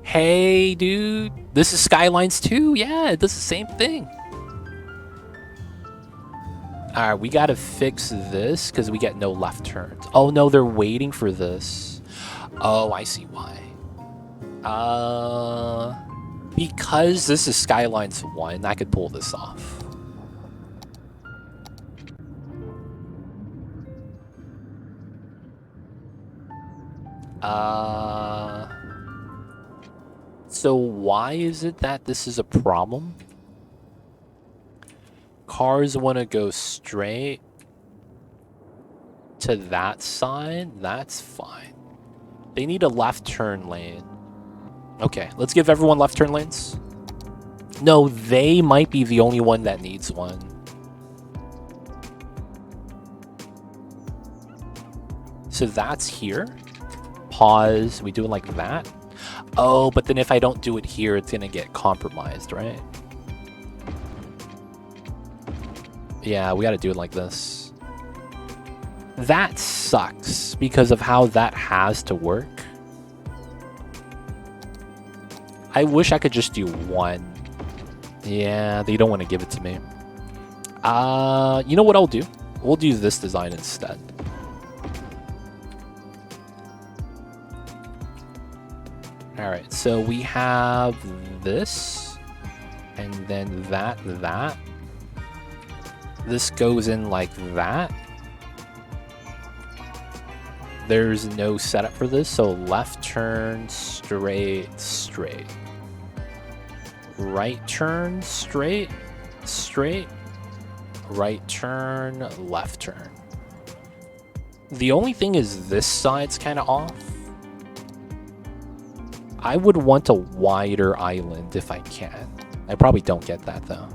Hey, dude. This is Skylines 2. Yeah, it does the same thing. Alright, we gotta fix this because we get no left turns. Oh, no, they're waiting for this. Oh, I see why. Because this is Skylines 1, I could pull this off. So why is it that this is a problem? Cars want to go straight to that side. That's fine. They need a left turn lane. Okay, let's give everyone left turn lanes. No, they might be the only one that needs one. So that's here. Pause. We do it like that. Oh, but then if I don't do it here, it's going to get compromised, right? Yeah, we got to do it like this. That sucks because of how that has to work. I wish I could just do one. Yeah, they don't want to give it to me. You know what I'll do? We'll do this design instead. Alright, so we have this, and then that. This goes in like that. There's no setup for this, so left turn, straight. Right turn, straight. Right turn, left turn. The only thing is this side's kind of off. I would want a wider island if I can. I probably don't get that though.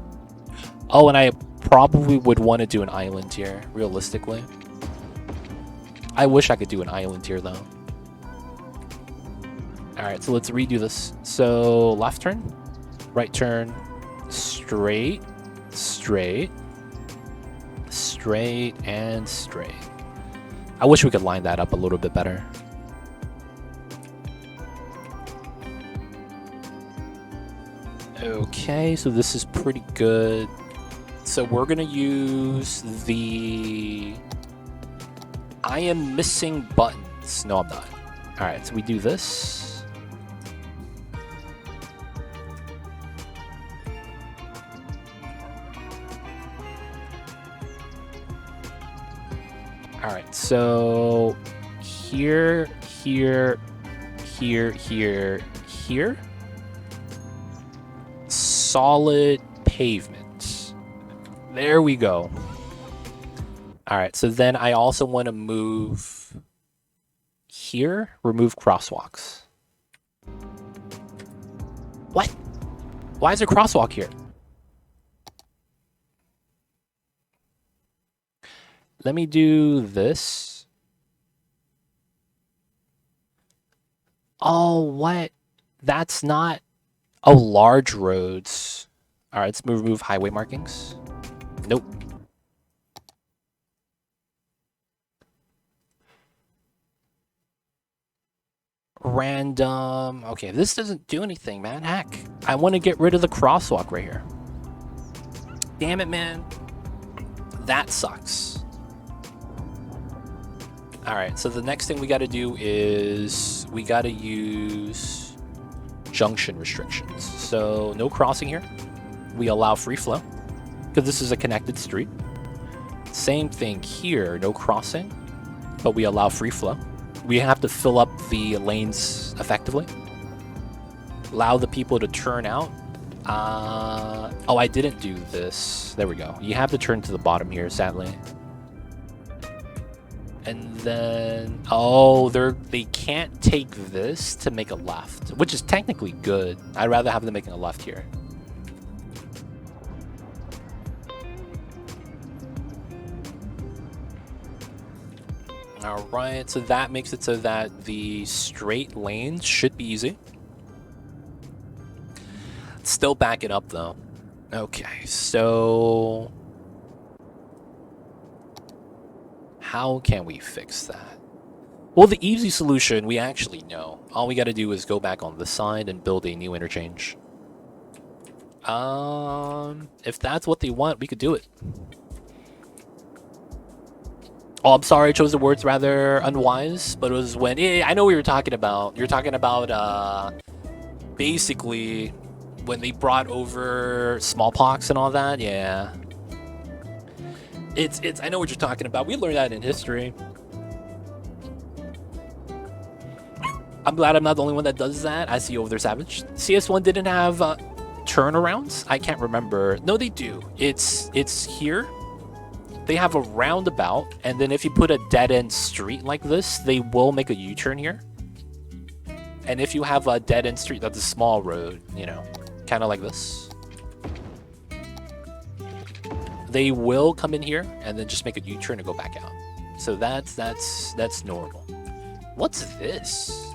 Oh, and I probably would want to do an island here, realistically. I wish I could do an island here though. Alright, so let's redo this. So left turn, right turn, straight, and straight. I wish we could line that up a little bit better. Okay, so this is pretty good. So we're gonna use the... I am missing buttons. No, I'm not. Alright, so we do this. Alright, so here. Solid pavement. There we go. Alright, so then I also want to move here, remove crosswalks. What? Why is there a crosswalk here? Let me do this. Oh, what? That's not... Oh, large roads. Alright, let's remove highway markings. Nope. Random. Okay, this doesn't do anything, man. Heck. I want to get rid of the crosswalk right here. Damn it, man. That sucks. Alright, so the next thing we got to do is we got to use junction restrictions. So no crossing here. We allow free flow because this is a connected street. Same thing here, no crossing, but we allow free flow. We have to fill up the lanes effectively. Allow the people to turn out. Oh, I didn't do this. There we go. You have to turn to the bottom here, sadly. And then, oh, they can't take this to make a left, which is technically good. I'd rather have them making a left here. All right, so that makes it so that the straight lanes should be easy. Still back it up though. Okay, so how can we fix that? Well, the easy solution we actually know. All we got to do is go back on this side and build a new interchange. If that's what they want, we could do it. Oh, I'm sorry, I chose the words rather unwise, but it was when I know what you were talking about. You're talking about basically when they brought over smallpox and all that. Yeah. It's I know what you're talking about. We learned that in history. I'm glad I'm not the only one that does that. I see you over there, Savage. CS1 didn't have turnarounds? I can't remember. No, they do. It's here. They have a roundabout, and then if you put a dead-end street like this, they will make a U-turn here. And if you have a dead-end street, that's a small road, you know, kind of like this. They will come in here and then just make a U-turn and go back out. So that's normal. What's this?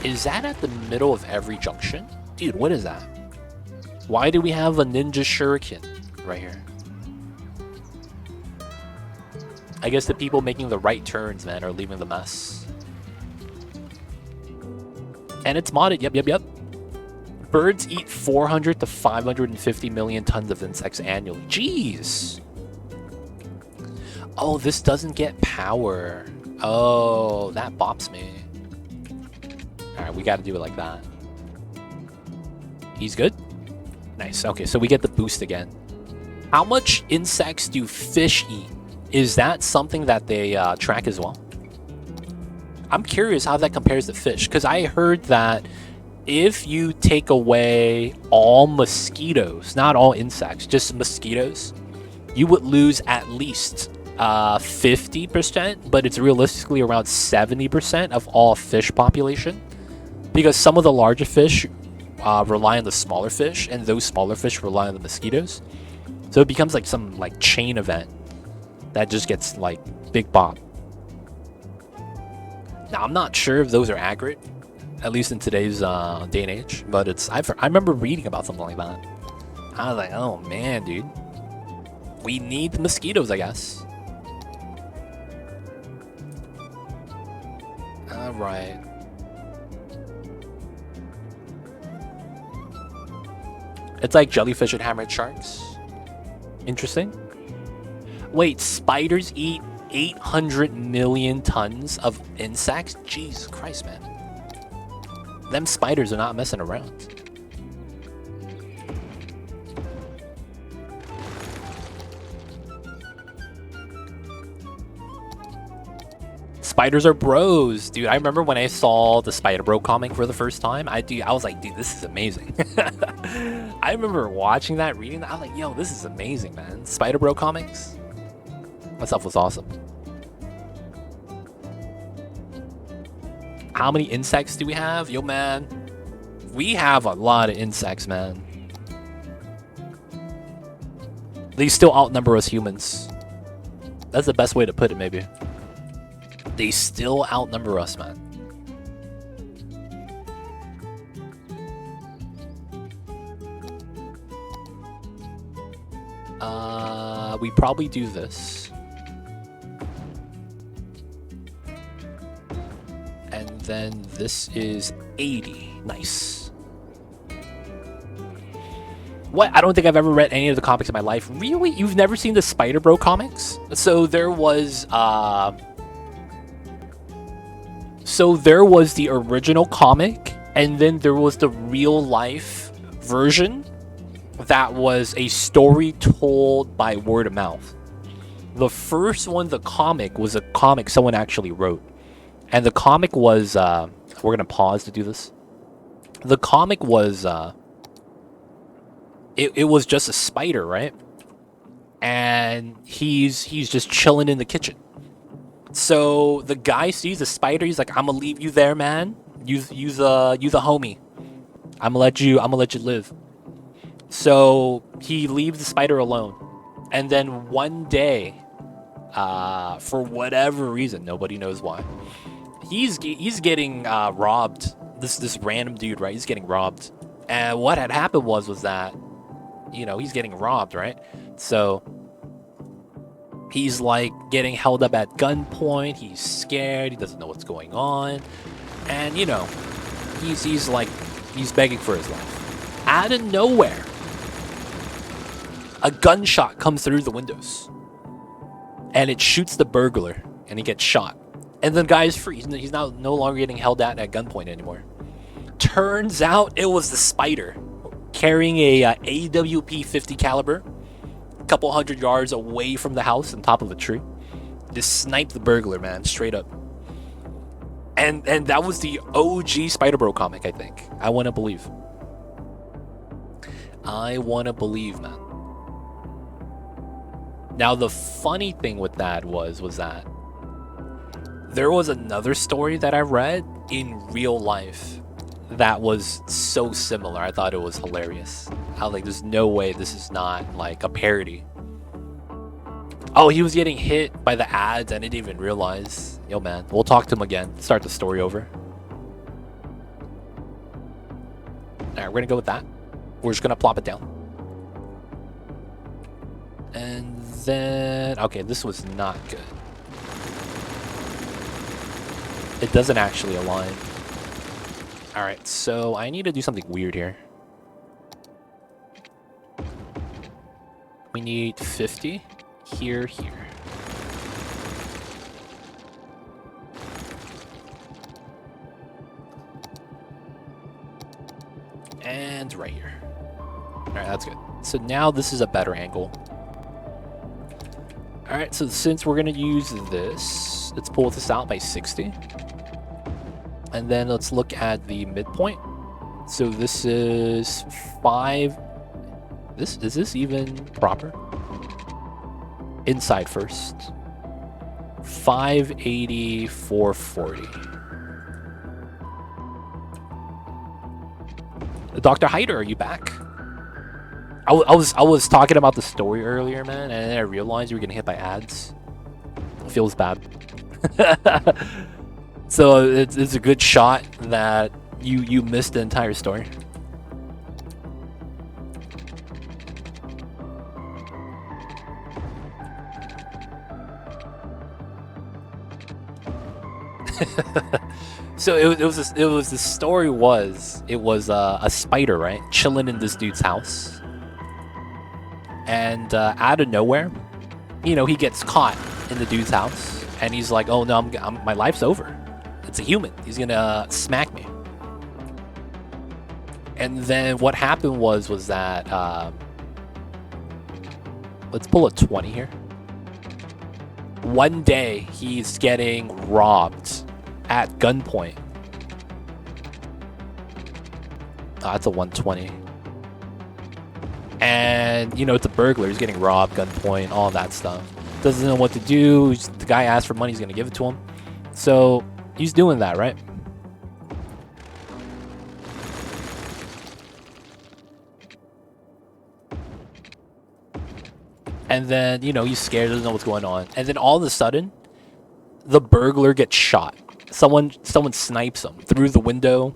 Is that at the middle of every junction? Dude, what is that? Why do we have a ninja shuriken right here? I guess the people making the right turns, man, are leaving the mess. And it's modded. Yep. Birds eat 400 to 550 million tons of insects annually. Jeez. Oh, this doesn't get power. Oh, that bops me. Alright, we gotta do it like that. He's good? Nice. Okay, so we get the boost again. How much insects do fish eat? Is that something that they track as well? I'm curious how that compares to fish, because I heard that if you take away all mosquitoes, not all insects, just mosquitoes, you would lose at least 50%, but it's realistically around 70% of all fish population, because some of the larger fish rely on the smaller fish, and those smaller fish rely on the mosquitoes. So it becomes like some like chain event that just gets like big bomb. Now I'm not sure if those are accurate, at least in today's day and age, but I remember reading about something like that. I was like, oh man, dude, we need the mosquitoes, I guess. All right. It's like jellyfish and hammered sharks. Interesting. Wait, spiders eat 800 million tons of insects? Jesus Christ, man. Them spiders are not messing around. Spiders are bros, dude. I remember when I saw the Spider Bro comic for the first time. I was like, dude, this is amazing. I remember watching that, reading that. I was like, yo, this is amazing, man. Spider Bro comics. That stuff was awesome. How many insects do we have? Yo, man. We have a lot of insects, man. They still outnumber us humans. That's the best way to put it, maybe. They still outnumber us, man. We probably do this. And then this is 80. Nice. What? I don't think I've ever read any of the comics in my life. Really? You've never seen the Spider Bro comics? So there was the original comic, and then there was the real life version that was a story told by word of mouth. The first one, the comic, was a comic someone actually wrote. And the comic was, we're going to pause to do this. The comic was, it was just a spider, right? and he's just chilling in the kitchen. So the guy sees a spider. He's like, "I'm gonna leave you there, man. Use a homie. I'm gonna let you live." So he leaves the spider alone, and then one day, for whatever reason, nobody knows why, he's getting robbed. This random dude, right? He's getting robbed, and what had happened was that, he's getting robbed, right? So he's like getting held up at gunpoint. He's scared. He doesn't know what's going on, and he's begging for his life. Out of nowhere, a gunshot comes through the windows, and it shoots the burglar, and he gets shot. And the guy is free. He's now no longer getting held at gunpoint anymore. Turns out it was the spider carrying a AWP 50 caliber, a couple hundred yards away from the house on top of a tree. Just sniped the burglar, man, straight up. And that was the OG Spider Bro comic, I think. I want to believe. Man. Now the funny thing with that was that there was another story that I read in real life that was so similar. I thought it was hilarious. I was like, there's no way this is not like a parody. Oh, he was getting hit by the ads. I didn't even realize. Yo, man, we'll talk to him again. Start the story over. All right, we're gonna go with that. We're just gonna plop it down. And then, okay, this was not good. It doesn't actually align. All right, so I need to do something weird here. We need 50 here. And right here. All right, that's good. So now this is a better angle. All right, so since we're gonna use this, let's pull this out by 60. And then let's look at the midpoint. So this is 5. Is this even proper? Inside first. 580, 440. Dr. Hyder, are you back? I was talking about the story earlier, man, and then I realized you were getting hit by ads. It feels bad. So it's a good shot that you missed the entire story. So it was the story was a spider, right, chilling in this dude's house, and out of nowhere, he gets caught in the dude's house, and he's like, oh no, my life's over. It's a human. He's gonna smack me. And then what happened was that let's pull a 20 here. One day he's getting robbed at gunpoint. Oh, that's a 120. And it's a burglar. He's getting robbed, gunpoint, all that stuff. Doesn't know what to do. The guy asks for money. He's gonna give it to him. So he's doing that, right? And then, he's scared, doesn't know what's going on. And then all of a sudden, the burglar gets shot. Someone snipes him through the window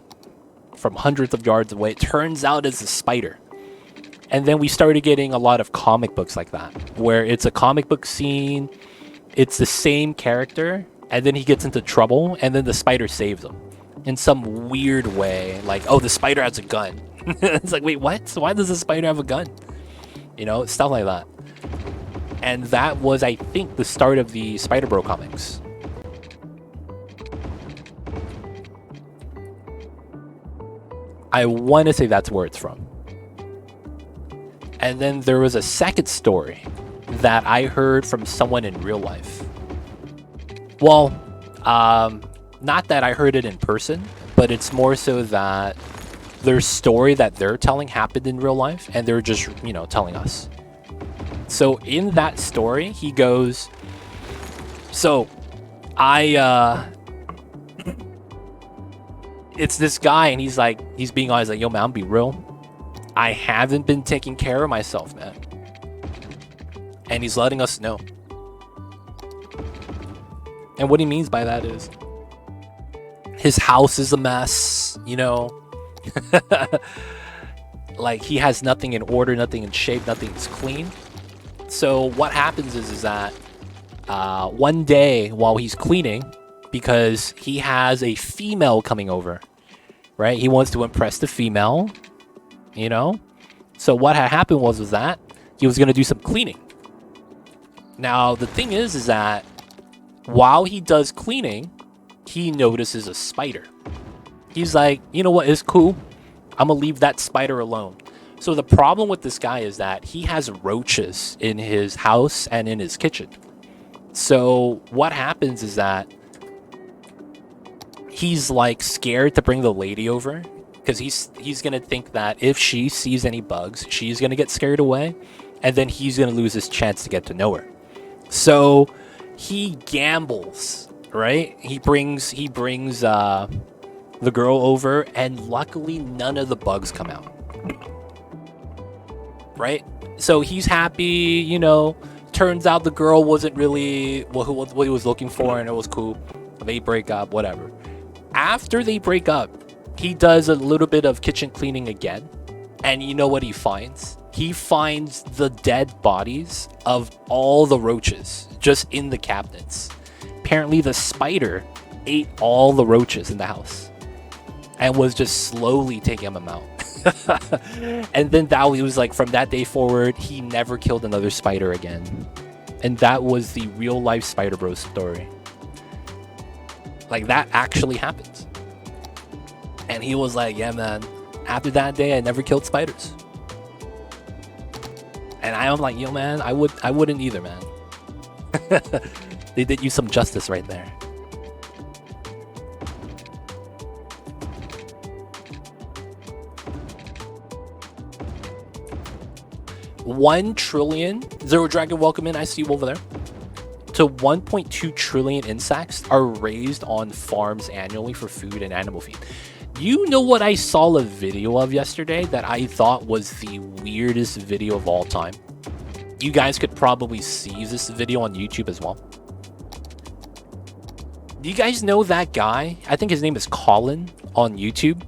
from hundreds of yards away. It turns out it's a spider. And then we started getting a lot of comic books like that, where it's a comic book scene, it's the same character, and then he gets into trouble, and then the spider saves him in some weird way. Like, oh, the spider has a gun. It's like, wait, what? So why does the spider have a gun? Stuff like that. And that was, I think, the start of the Spider Bro comics. I want to say that's where it's from. And then there was a second story that I heard from someone in real life. Well, not that I heard it in person, but it's more so that their story that they're telling happened in real life, and they're just, telling us. So in that story, he goes, so it's this guy, and he's being honest, like, yo, man, I'm be real. I haven't been taking care of myself, man. And he's letting us know. And what he means by that is his house is a mess, you know. Like, he has nothing in order, nothing in shape, nothing is clean. So what happens is that one day while he's cleaning, because he has a female coming over, right? He wants to impress the female, you know? So what had happened was that he was going to do some cleaning. Now, the thing is that while he does cleaning, he notices a spider. He's like, you know what, it's cool. I'm going to leave that spider alone. So the problem with this guy is that he has roaches in his house and in his kitchen. So what happens is that he's like scared to bring the lady over, because he's going to think that if she sees any bugs, she's going to get scared away, and then he's going to lose his chance to get to know her. So he gambles, right? He brings the girl over, and luckily none of the bugs come out. Right? So he's happy, you know. Turns out the girl wasn't really what he was looking for, and it was cool. They break up, whatever. After they break up, he does a little bit of kitchen cleaning again. And you know what he finds? He finds the dead bodies of all the roaches just in the cabinets. Apparently the spider ate all the roaches in the house and was just slowly taking them out. And then that was like, from that day forward, he never killed another spider again. And that was the real life Spider Bros story. Like, that actually happened. And he was like, yeah, man, after that day, I never killed spiders. And I'm like, yo, man, I wouldn't either, man. They did you some justice right there. $1 trillion, Zero Dragon, welcome in, I see you over there. To 1.2 trillion insects are raised on farms annually for food and animal feed. You know what I saw a video of yesterday that I thought was the weirdest video of all time? You guys could probably see this video on YouTube as well. Do you guys know that guy? I think his name is Colin on YouTube.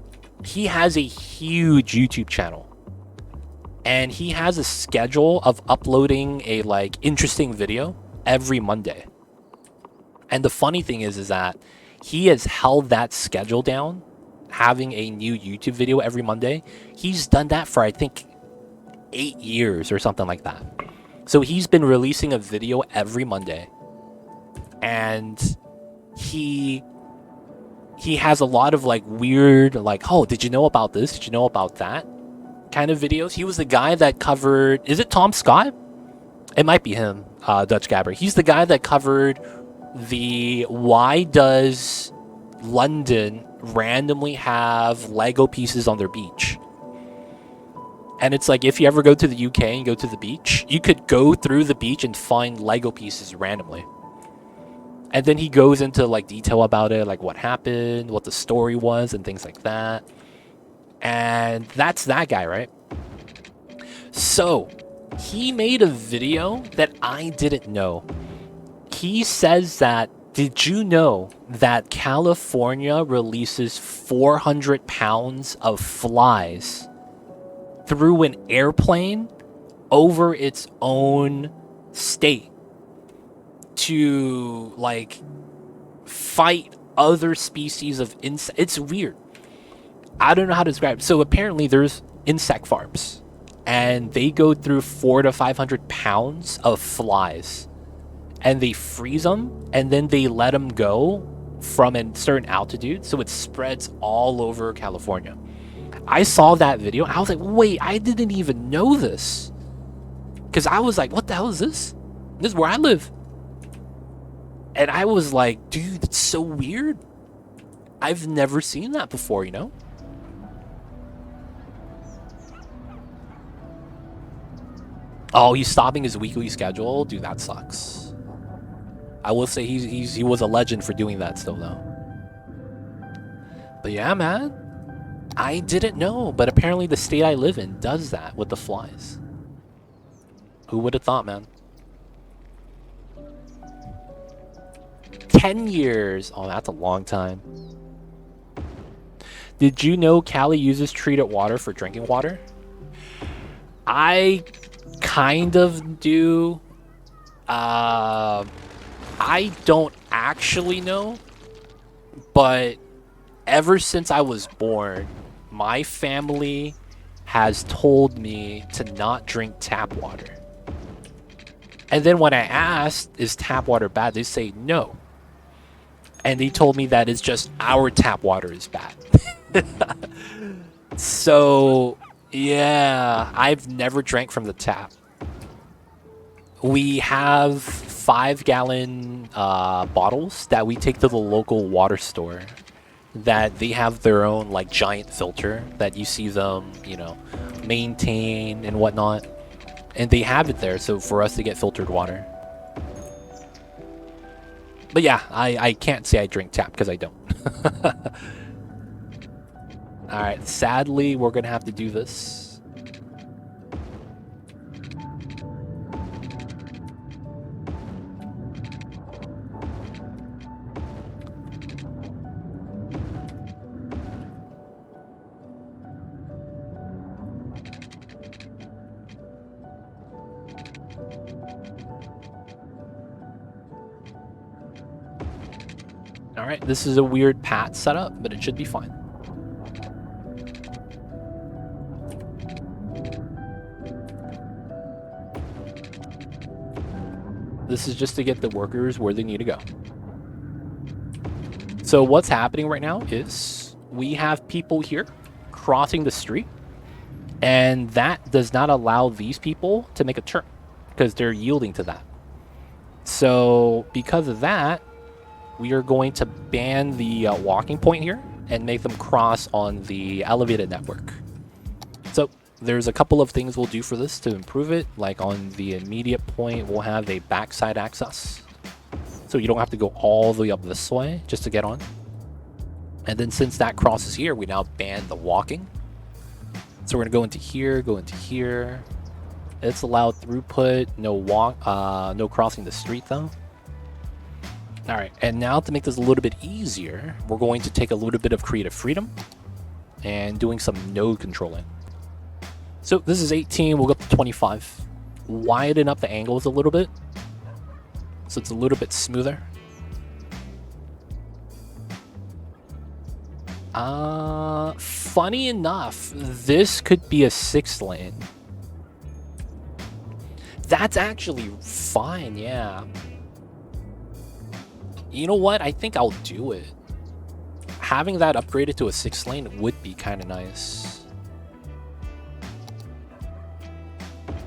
He has a huge YouTube channel. And he has a schedule of uploading a like interesting video every Monday. And the funny thing is that he has held that schedule down, having a new YouTube video every Monday. He's done that for, I think, 8 years or something like that. So he's been releasing a video every Monday. And he has a lot of like weird, like, oh, did you know about this? Did you know about that? Kind of videos. He was the guy that covered, is it Tom Scott? It might be him, Dutch Gabber. He's the guy that covered the why does London randomly have Lego pieces on their beach. And it's like, if you ever go to the UK and go to the beach, you could go through the beach and find Lego pieces randomly. And then he goes into like detail about it, like what happened, what the story was, and things like that. And that's that guy, right? So he made a video that I didn't know. He says that, did you know that California releases 400 pounds of flies through an airplane over its own state to like fight other species of insects? It's weird. I don't know how to describe it. So apparently there's insect farms and they go through 400 to 500 pounds of flies and they freeze them and then they let them go from a certain altitude. So it spreads all over California. I saw that video. I was like, wait, I didn't even know this. Because I was like, what the hell is this? This is where I live. And I was like, dude, it's so weird. I've never seen that before, you know? Oh, he's stopping his weekly schedule? Dude, that sucks. I will say he was a legend for doing that still, though. But yeah, man. I didn't know, but apparently the state I live in does that with the flies. Who would have thought, man? 10 years. Oh, that's a long time. Did you know Cali uses treated water for drinking water? I kind of do. I don't actually know, but ever since I was born, my family has told me to not drink tap water. And then when I asked, is tap water bad? They say no. And they told me that it's just our tap water is bad. So, yeah, I've never drank from the tap. We have 5-gallon bottles that we take to the local water store. That they have their own like giant filter that you see them, you know, maintain and whatnot. And they have it there, so for us to get filtered water. But yeah, I can't say I drink tap because I don't. Alright, sadly, we're going to have to do this. Alright, this is a weird path setup, but it should be fine. This is just to get the workers where they need to go. So what's happening right now is we have people here crossing the street, and that does not allow these people to make a turn because they're yielding to that. So because of that, we are going to ban the walking point here and make them cross on the elevated network. So there's a couple of things we'll do for this to improve it. Like on the immediate point, we'll have a backside access. So you don't have to go all the way up this way just to get on. And then since that crosses here, we now ban the walking. So we're gonna go into here, go into here. It's allowed throughput, no walk, no crossing the street though. All right, and now to make this a little bit easier, we're going to take a little bit of creative freedom and doing some node controlling. So this is 18, we'll go up to 25. Widen up the angles a little bit so it's a little bit smoother. Funny enough, this could be a 6-lane. That's actually fine, yeah. You know what? I think I'll do it. Having that upgraded to a 6-lane would be kind of nice.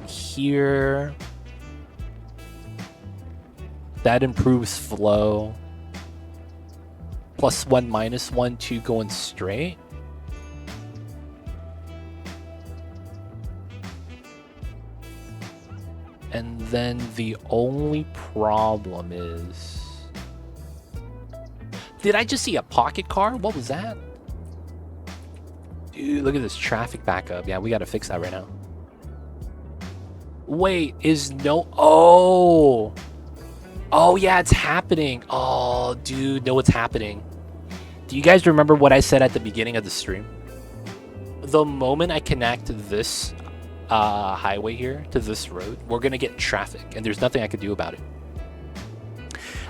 Here. That improves flow. +1, -1, 2 going straight. And then the only problem is... Did I just see a pocket car? What was that? Dude, look at this traffic backup. Yeah, we gotta fix that right now. Wait, is no... Oh! Oh, yeah, it's happening. Oh, dude, no, it's happening. Do you guys remember what I said at the beginning of the stream? The moment I connect this highway here to this road, we're gonna get traffic, and there's nothing I can do about it.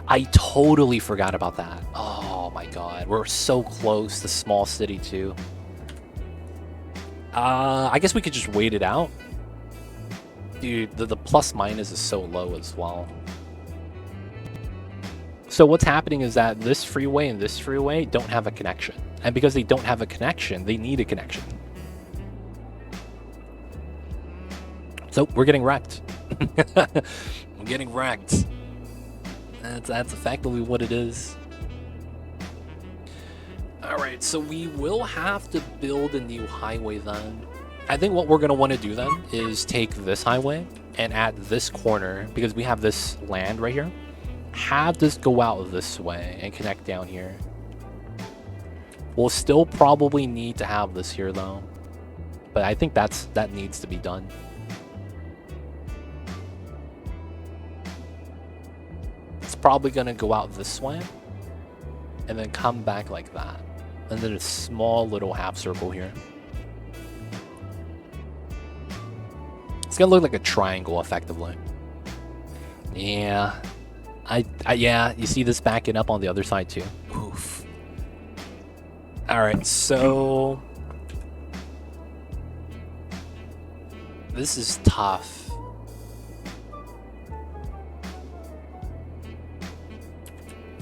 I totally forgot about that. Oh my god, we're so close to small city too. I guess we could just wait it out. Dude, the plus minus is so low as well. So what's happening is that this freeway and this freeway don't have a connection. And because they don't have a connection, they need a connection. So we're getting wrecked. I'm getting wrecked. That's effectively what it is. Alright, so we will have to build a new highway then. I think what we're going to want to do then is take this highway and at this corner, because we have this land right here, have this go out this way and connect down here. We'll still probably need to have this here though, but I think that needs to be done. It's probably gonna go out this way and then come back like that, and then a small little half circle here. It's gonna look like a triangle effectively. Yeah, yeah, you see this backing up on the other side too. Oof. All right, so this is tough.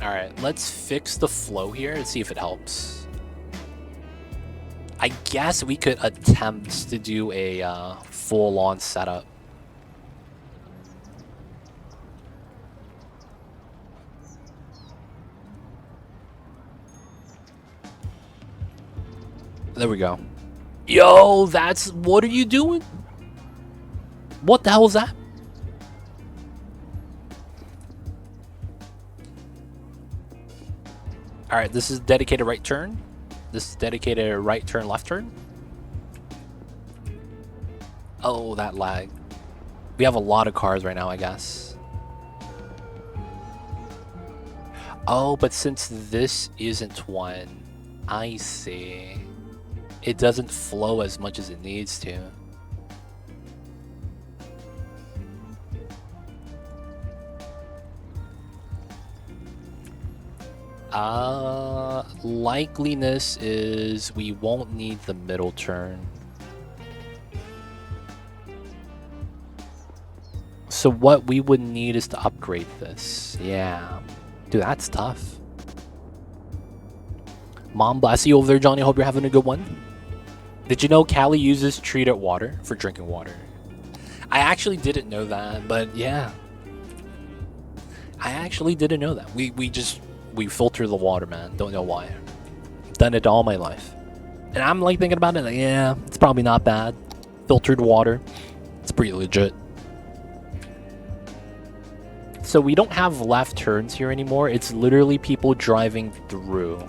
All right, let's fix the flow here and see if it helps. I guess we could attempt to do a full-on setup. There we go. Yo, what are you doing? What the hell is that? All right, this is dedicated right turn. This is dedicated right turn, left turn. Oh, that lag. We have a lot of cars right now, I guess. Oh, but since this isn't one, I see. It doesn't flow as much as it needs to. Likeliness is we won't need the middle turn. So what we would need is to upgrade this. Yeah. Dude, that's tough. Mom bless you over there, Johnny. Hope you're having a good one. Did you know Cali uses treated water for drinking water? I actually didn't know that, but yeah. I actually didn't know that. We filter the water, man. Don't know why. Done it all my life. And I'm like thinking about it, like, yeah, it's probably not bad. Filtered water. It's pretty legit. So we don't have left turns here anymore. It's literally people driving through.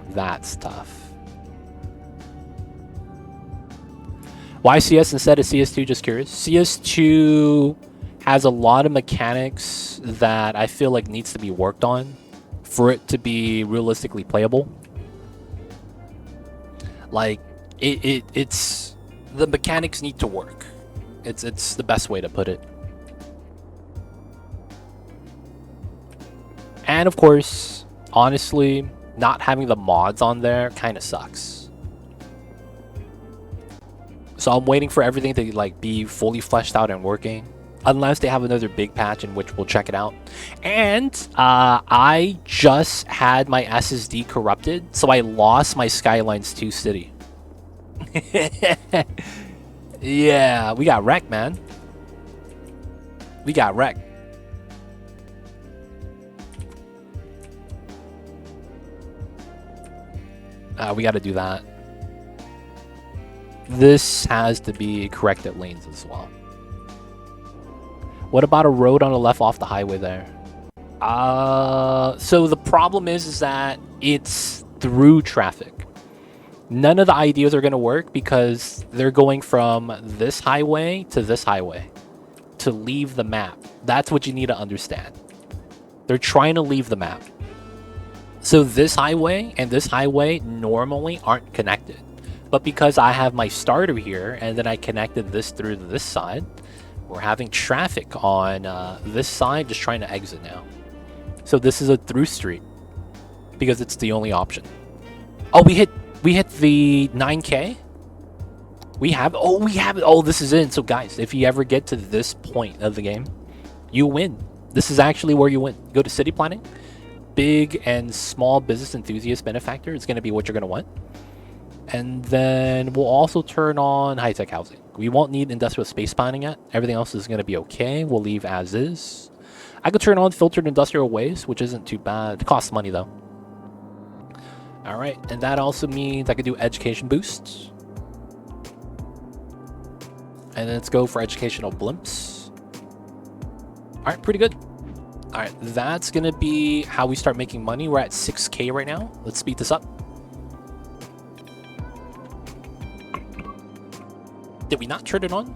That's tough. Why CS instead of CS2? Just curious. CS2 has a lot of mechanics that I feel like needs to be worked on for it to be realistically playable. Like it's the mechanics need to work. It's the best way to put it. And of course, honestly, not having the mods on there kind of sucks. So I'm waiting for everything to like be fully fleshed out and working. Unless they have another big patch, in which we'll check it out. And I just had my SSD corrupted, so I lost my Skylines II city. Yeah, we got wrecked, man. We got wrecked. We got to do that. This has to be corrected lanes as well. What about a road on the left off the highway there? So the problem is that it's through traffic. None of the ideas are going to work because they're going from this highway to this highway to leave the map. That's what you need to understand. They're trying to leave the map. So this highway and this highway normally aren't connected. But because I have my starter here and then I connected this through to this side, we're having traffic on this side just trying to exit now. So this is a through street because it's the only option. Oh, we hit the 9K. We have it. Oh, this is in. So guys, if you ever get to this point of the game, you win. This is actually where you win. Go to city planning. Big and small business enthusiast benefactor is going to be what you're going to want. And then we'll also turn on high-tech housing. We won't need industrial space planning yet. Everything else is going to be okay. We'll leave as is. I could turn on filtered industrial waste, which isn't too bad. It costs money, though. All right. And that also means I could do education boosts. And let's go for educational blimps. All right, pretty good. All right, that's gonna be how we start making money. We're at 6K right now. Let's speed this up. Did we not turn it on?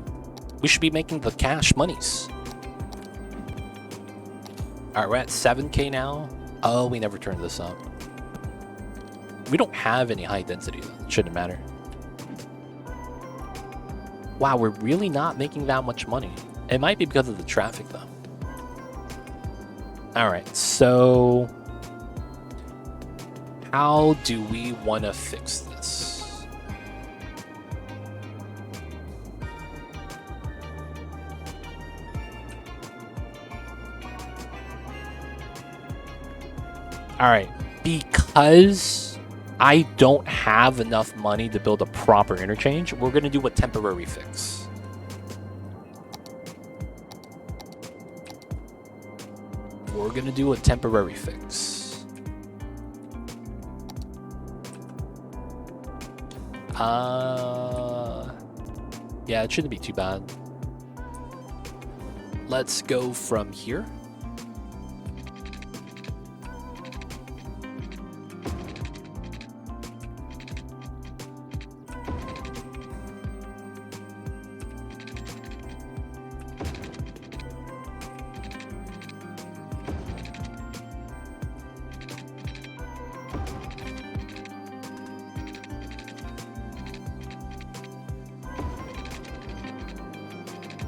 We should be making the cash monies. All right, we're at 7K now. Oh, we never turned this up. We don't have any high density, though. It shouldn't matter. Wow, we're really not making that much money. It might be because of the traffic, though. All right, so how do we want to fix this? All right, because I don't have enough money to build a proper interchange, we're going to do a temporary fix. We're going to do a temporary fix. Yeah, it shouldn't be too bad. Let's go from here.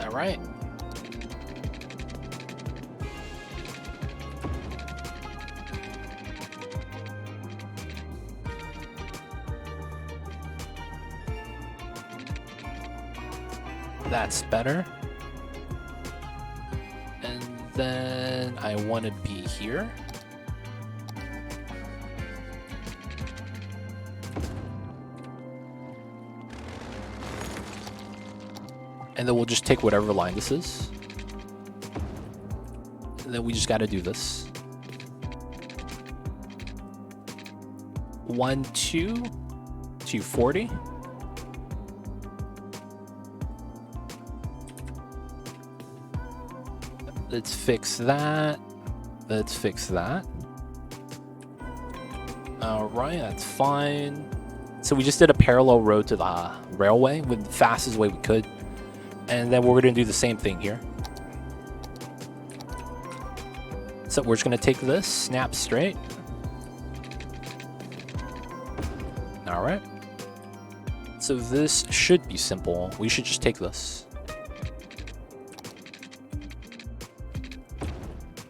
All right. That's better. And then I want to be here. And then we'll just take whatever line this is. And then we just got to do this. 1, 2, 240. Let's fix that. Let's fix that. All right, that's fine. So we just did a parallel road to the railway with the fastest way we could. And then we're going to do the same thing here. So we're just going to take this, snap straight. All right. So this should be simple. We should just take this.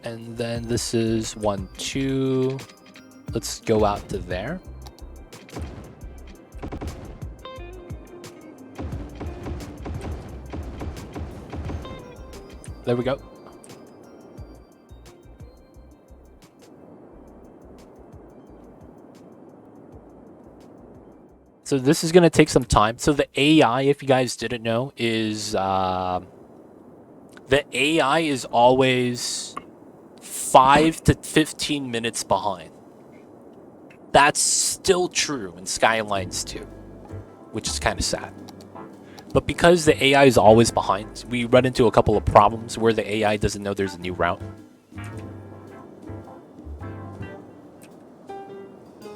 And then this is 1, 2. Let's go out to there. There we go. So this is going to take some time. So the AI, if you guys didn't know, is the AI is always 5 to 15 minutes behind. That's still true in Skylines 2, which is kind of sad. But because the AI is always behind, we run into a couple of problems where the AI doesn't know there's a new route.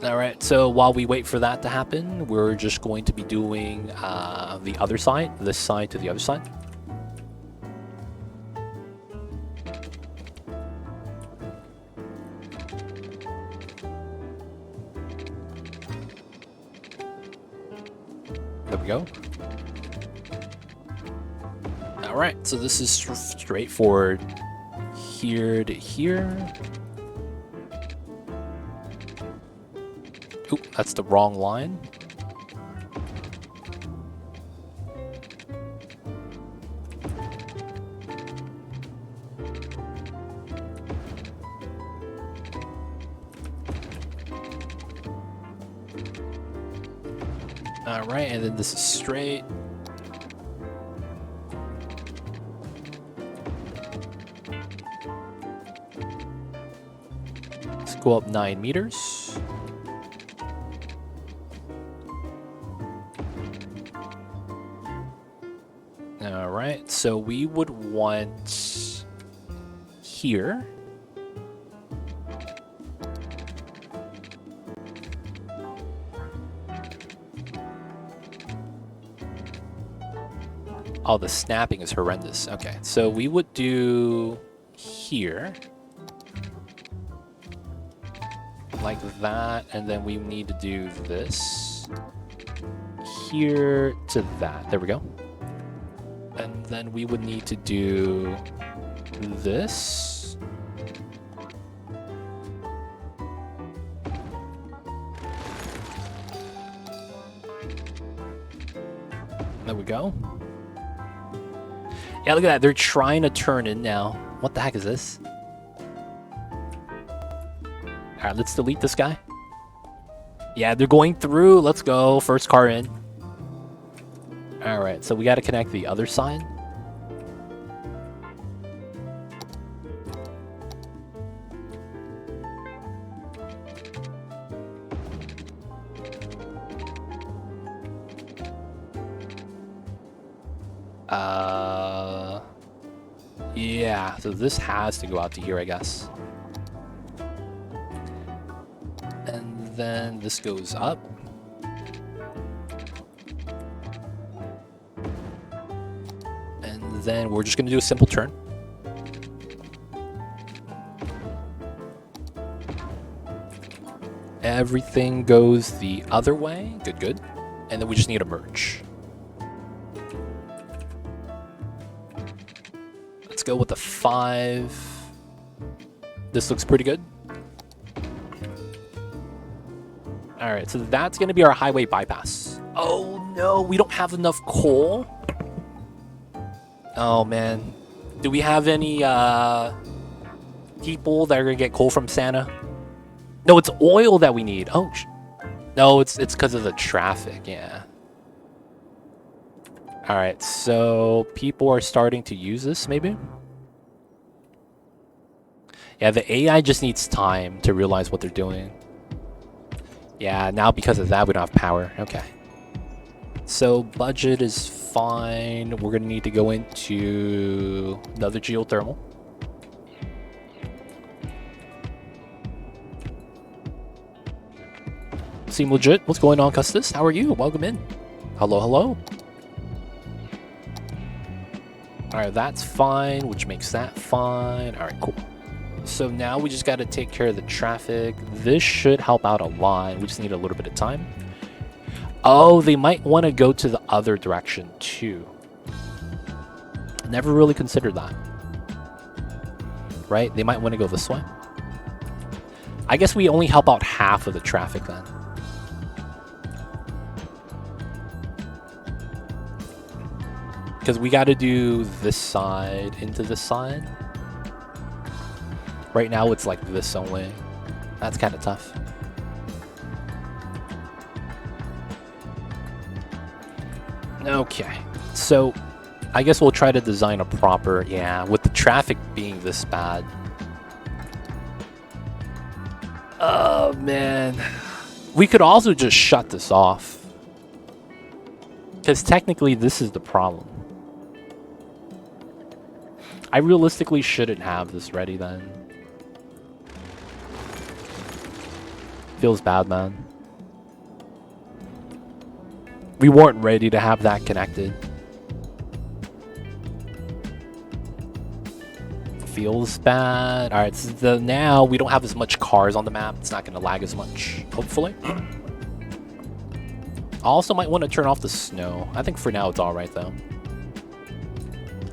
Alright, so while we wait for that to happen, we're just going to be doing the other side, this side to the other side. There we go. Alright, so this is straightforward here to here. Oop, that's the wrong line. Alright, and then this is straight. Let's go up 9 meters. So we would want here. Oh, the snapping is horrendous. Okay, so we would do here. Like that, and then we need to do this. Here to that. There we go. And then we would need to do this. There we go. Yeah, look at that. They're trying to turn in now. What the heck is this? Alright, let's delete this guy. Yeah, they're going through. Let's go. First car in. Alright, so we got to connect the other side. Yeah, so this has to go out to here, I guess. And then this goes up. And then we're just going to do a simple turn. Everything goes the other way. Good, good. And then we just need a merge. Let's go with the 5. This looks pretty good. Alright, so that's going to be our highway bypass. Oh no, we don't have enough coal. Oh man. Do we have any people that are going to get coal from Santa? No, it's oil that we need. Oh, no, it's because of the traffic, yeah. Alright, so people are starting to use this, maybe? Yeah, the AI just needs time to realize what they're doing. Yeah, now because of that, we don't have power. Okay. So, budget is fine. We're going to need to go into another geothermal. Seem legit. What's going on, Custis? How are you? Welcome in. Hello, hello. Alright, that's fine, which makes that fine. Alright, cool. So now we just got to take care of the traffic. This should help out a lot. We just need a little bit of time. Oh, they might want to go to the other direction too. Never really considered that. Right? They might want to go this way. I guess we only help out half of the traffic then. Because we got to do this side into this side. Right now it's like this only. That's kind of tough. Okay, so I guess we'll try to design a proper, yeah, with the traffic being this bad. Oh man, we could also just shut this off. Because technically this is the problem. I realistically shouldn't have this ready then. Feels bad, man. We weren't ready to have that connected. Feels bad. Alright, so now we don't have as much cars on the map. It's not going to lag as much, hopefully. I also might want to turn off the snow. I think for now it's alright, though.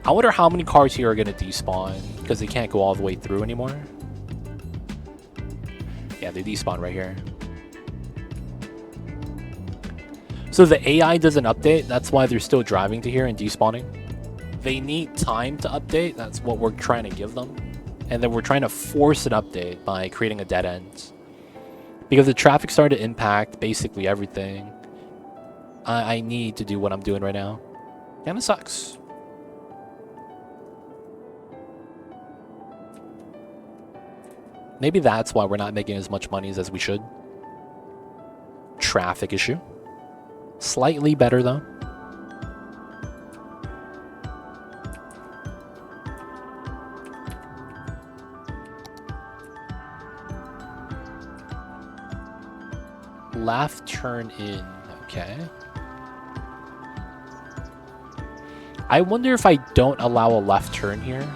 I wonder how many cars here are going to despawn, because they can't go all the way through anymore. Yeah, they despawn right here. So the AI doesn't update. That's why they're still driving to here and despawning. They need time to update. That's what we're trying to give them. And then we're trying to force an update by creating a dead end. Because the traffic's starting to impact basically everything. I need to do what I'm doing right now. And it sucks. Maybe that's why we're not making as much money as we should. Traffic issue. Slightly better though. left turn in. Okay. I wonder if I don't allow a left turn here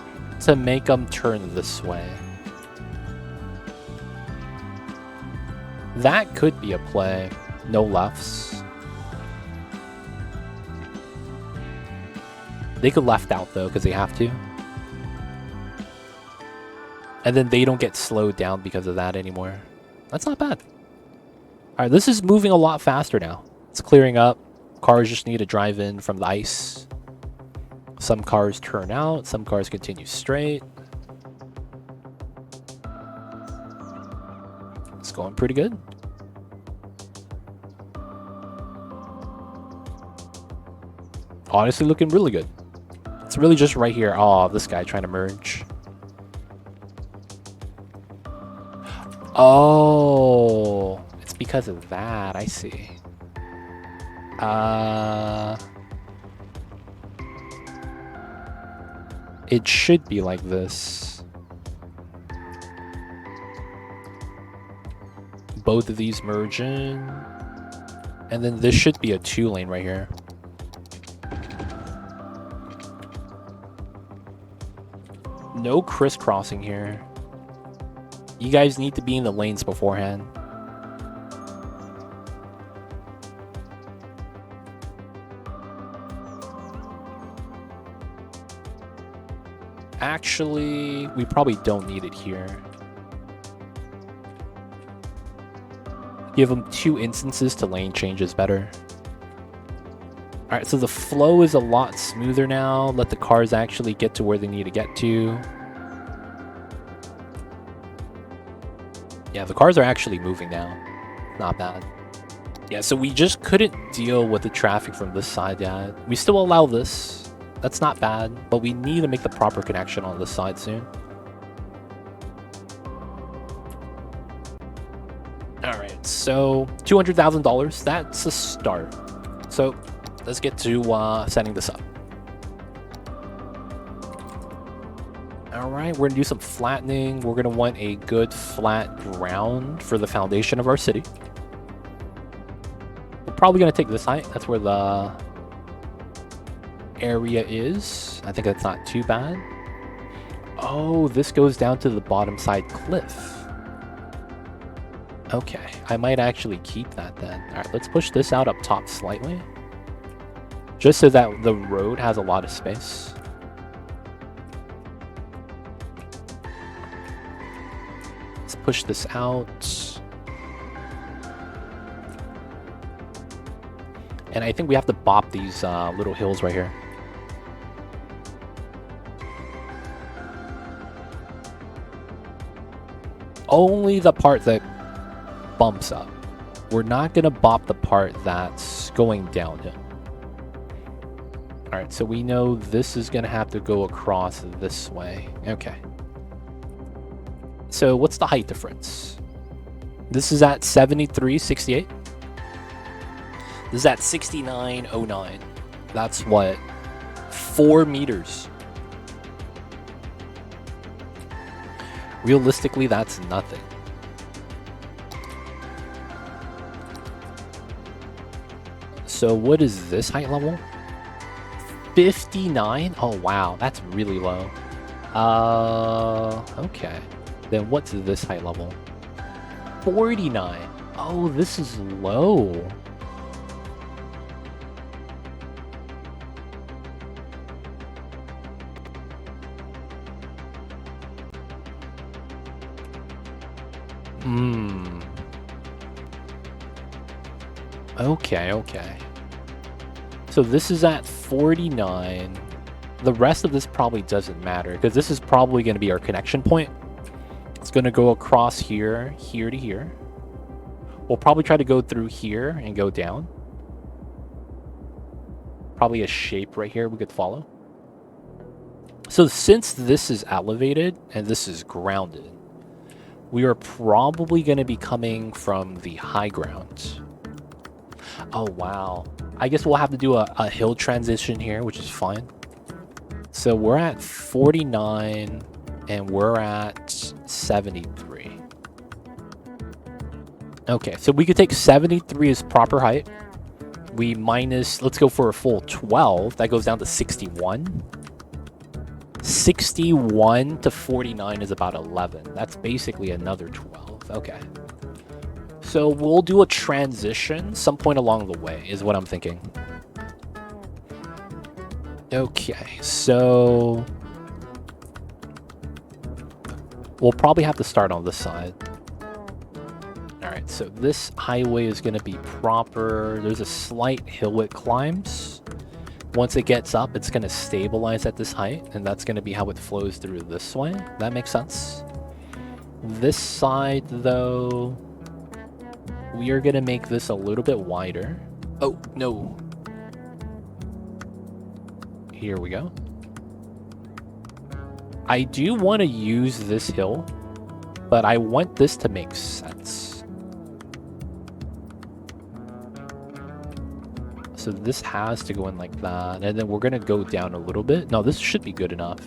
to make them turn this way. That could be a play. No lefts. They could left out though because they have to. And then they don't get slowed down because of that anymore. That's not bad. Alright, this is moving a lot faster now. It's clearing up. Cars just need to drive in from the ice. Some cars turn out, some cars continue straight. It's going pretty good. Honestly, looking really good. It's really just right here. Oh, this guy trying to merge. Oh, it's because of that. I see. It should be like this. Both of these merge in. And then this should be a 2-lane right here. No crisscrossing here. You guys need to be in the lanes beforehand. Actually, we probably don't need it here. Give them 2 instances to lane changes better. Alright, so the flow is a lot smoother now. Let the cars actually get to where they need to get to. Yeah, the cars are actually moving now. Not bad. Yeah, so we just couldn't deal with the traffic from this side yet. We still allow this. That's not bad, but we need to make the proper connection on this side soon. Alright, so $200,000. That's a start. So let's get to setting this up. Alright, we're going to do some flattening. We're going to want a good flat ground for the foundation of our city. We're probably going to take this height. That's where the area is. I think that's not too bad. Oh, this goes down to the bottom side cliff. Okay, I might actually keep that then. Alright, let's push this out up top slightly. Just so that the road has a lot of space. Let's push this out. And I think we have to bop these little hills right here. Only the part that bumps up. We're not going to bop the part that's going downhill. Alright, so we know this is going to have to go across this way. Okay. So what's the height difference? This is at 73.68. This is at 69.09. That's what? 4 meters. Realistically, that's nothing. So what is this height level? 59? Oh wow, that's really low. Okay. Then what's this height level? 49. Oh, this is low. Okay. So this is at 49. The rest of this probably doesn't matter because this is probably going to be our connection point. It's going to go across here, here to here. We'll probably try to go through here and go down. Probably a shape right here we could follow. So since this is elevated and this is grounded, we are probably going to be coming from the high ground. Oh, wow. I guess we'll have to do a hill transition here, which is fine. So we're at 49 and we're at 73. Okay, so we could take 73 as proper height. We minus, let's go for a full 12. That goes down to 61. 61 to 49 is about 11. That's basically another 12. Okay. So we'll do a transition some point along the way, is what I'm thinking. Okay, so we'll probably have to start on this side. Alright, so this highway is going to be proper. There's a slight hill it climbs. Once it gets up, it's going to stabilize at this height, and that's going to be how it flows through this way. That makes sense. This side, though, we are going to make this a little bit wider. Oh, no. Here we go. I do want to use this hill, but I want this to make sense. So this has to go in like that, and then we're going to go down a little bit. No, this should be good enough.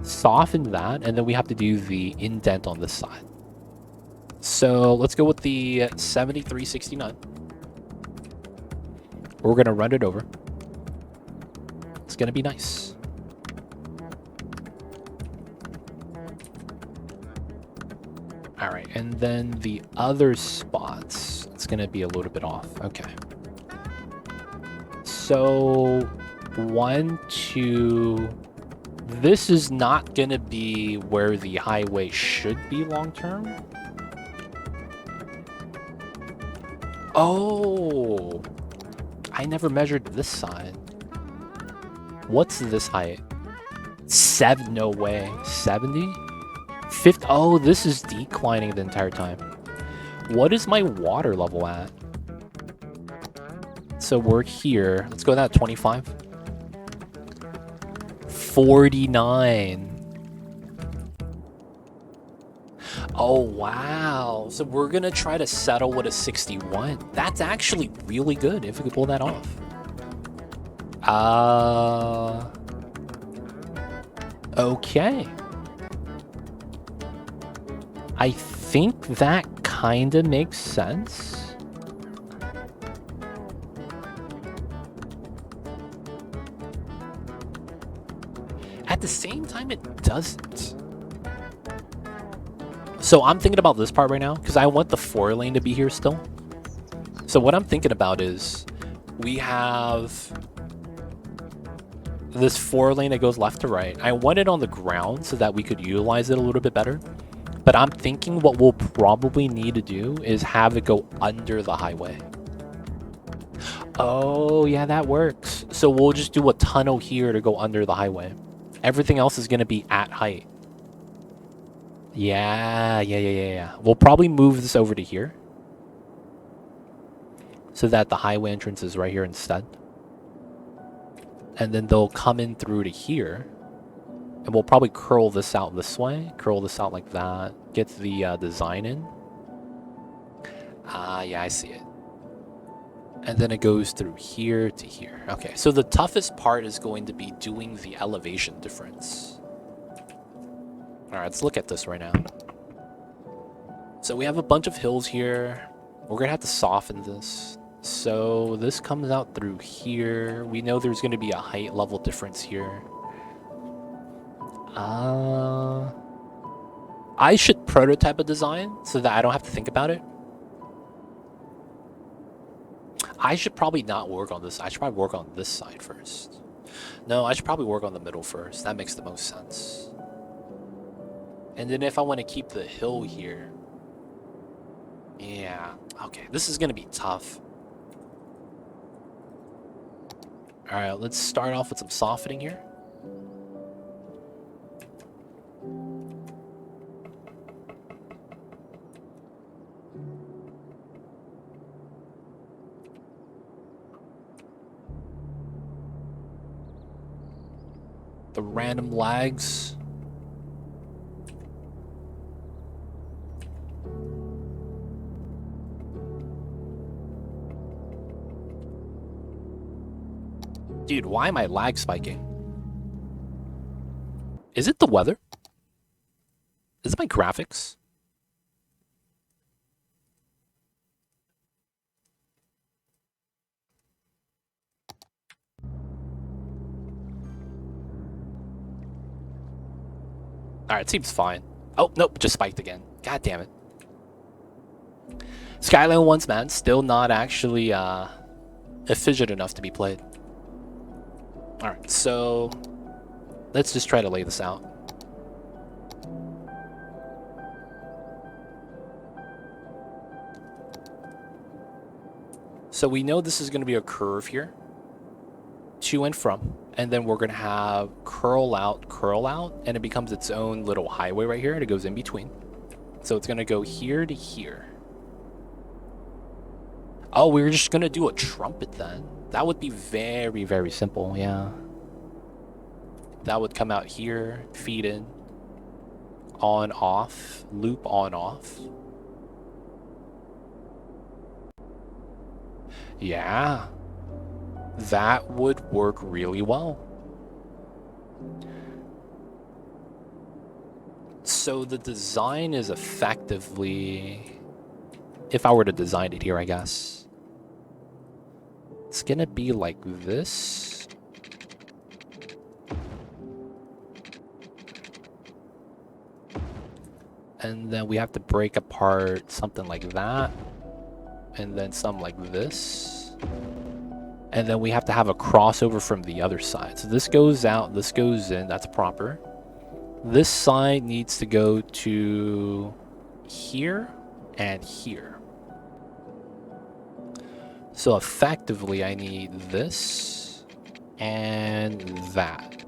Soften that, and then we have to do the indent on this side. So let's go with the 7369. We're going to run it over. It's going to be nice. All right, and then the other spots, it's going to be a little bit off. Okay. So 1, 2, this is not going to be where the highway should be long term. Oh, I never measured this side. What's this height? 7, no way. 70? 50, oh, this is declining the entire time. What is my water level at? So we're here. Let's go down to 25. 49. Oh, wow. So we're going to try to settle with a 61. That's actually really good if we could pull that off. Okay. I think that kind of makes sense. At the same time, it doesn't. So I'm thinking about this part right now, because I want the 4-lane to be here still. So what I'm thinking about is, we have this 4-lane that goes left to right. I want it on the ground so that we could utilize it a little bit better. But I'm thinking what we'll probably need to do is have it go under the highway. Oh, yeah, that works. So we'll just do a tunnel here to go under the highway. Everything else is going to be at height. Yeah. We'll probably move this over to here, so that the highway entrance is right here instead. And then they'll come in through to here. And we'll probably curl this out this way. Curl this out like that. Get the design in. Yeah, I see it. And then it goes through here to here. Okay, so the toughest part is going to be doing the elevation difference. Alright, let's look at this right now. So we have a bunch of hills here. We're going to have to soften this. So this comes out through here. We know there's going to be a height level difference here. I should prototype a design so that I don't have to think about it. I should probably not work on this. I should probably work on this side first. No, I should probably work on the middle first. That makes the most sense. And then if I want to keep the hill here. Yeah, okay. This is going to be tough. Alright, let's start off with some softening here. The random lags. Dude, why am I lag spiking? Is it the weather? Is it my graphics? Alright, seems fine. Oh, nope, just spiked again. God damn it. Skyline 1's, man, still not actually efficient enough to be played. Alright, so let's just try to lay this out. So we know this is going to be a curve here, to and from, and then we're going to have curl out, and it becomes its own little highway right here, and it goes in between. So it's going to go here to here. Oh, we were just going to do a trumpet then. That would be very, very simple, yeah. That would come out here, feed in, on, off, loop on, off. Yeah, that would work really well. So the design is effectively, if I were to design it here, I guess, it's gonna be like this. And then we have to break apart something like that. And then some like this. And then we have to have a crossover from the other side. So this goes out, this goes in, that's proper. This side needs to go to here and here. So effectively I need this and that.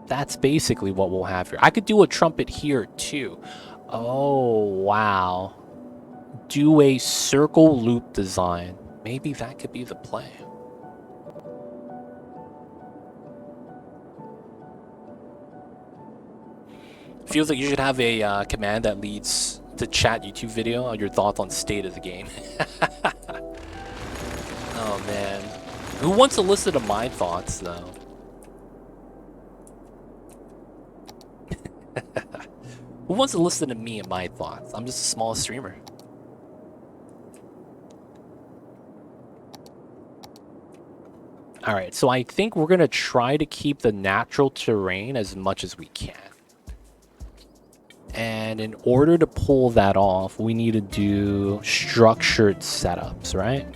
That's basically what we'll have here. I could do a trumpet here too. Oh, wow. Do a circle loop design. Maybe that could be the play. Feels like you should have a command that leads to chat YouTube video on your thoughts on state of the game. Oh, man. Who wants to listen to my thoughts, though? Who wants to listen to me and my thoughts? I'm just a small streamer. Alright, so I think we're going to try to keep the natural terrain as much as we can. And in order to pull that off, we need to do structured setups, right?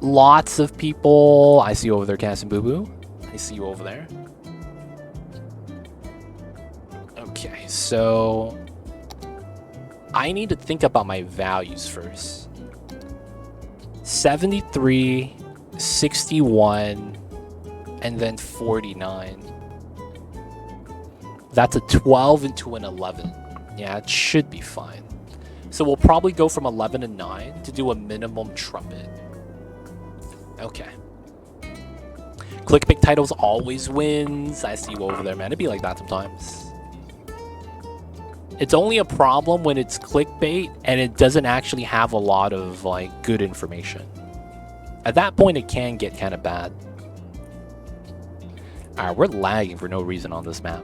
Lots of people. I see you over there, Cass and Boo Boo. I see you over there. Okay, so I need to think about my values first. 73, 61, and then 49. That's a 12 into an 11. Yeah, it should be fine. So we'll probably go from 11 to 9 to do a minimum trumpet. Okay. Clickbait titles always wins. I see you over there, man. It'd be like that sometimes. It's only a problem when it's clickbait and it doesn't actually have a lot of like good information. At that point, it can get kind of bad. Alright, we're lagging for no reason on this map.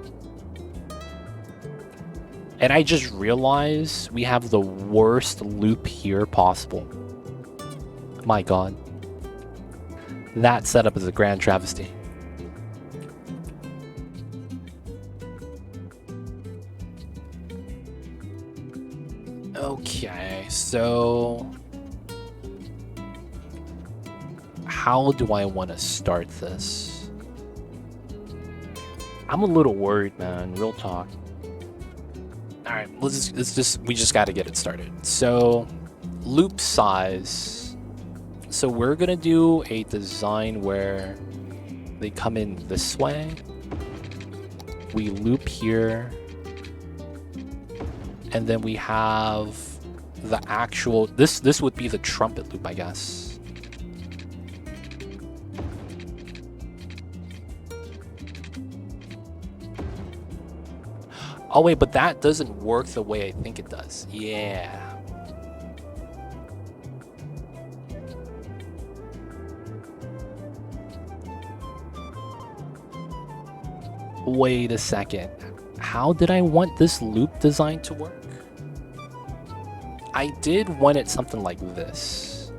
And I just realized we have the worst loop here possible. My god. That setup is a grand travesty. Okay, so how do I want to start this? I'm a little worried, man. Real talk. All right, we just got to get it started. So, loop size. So we're gonna do a design where they come in this way. We loop here. And then we have the actual, this would be the trumpet loop, I guess. Oh wait, but that doesn't work the way I think it does. Yeah. Wait a second. How did I want this loop design to work? I did want it something like this.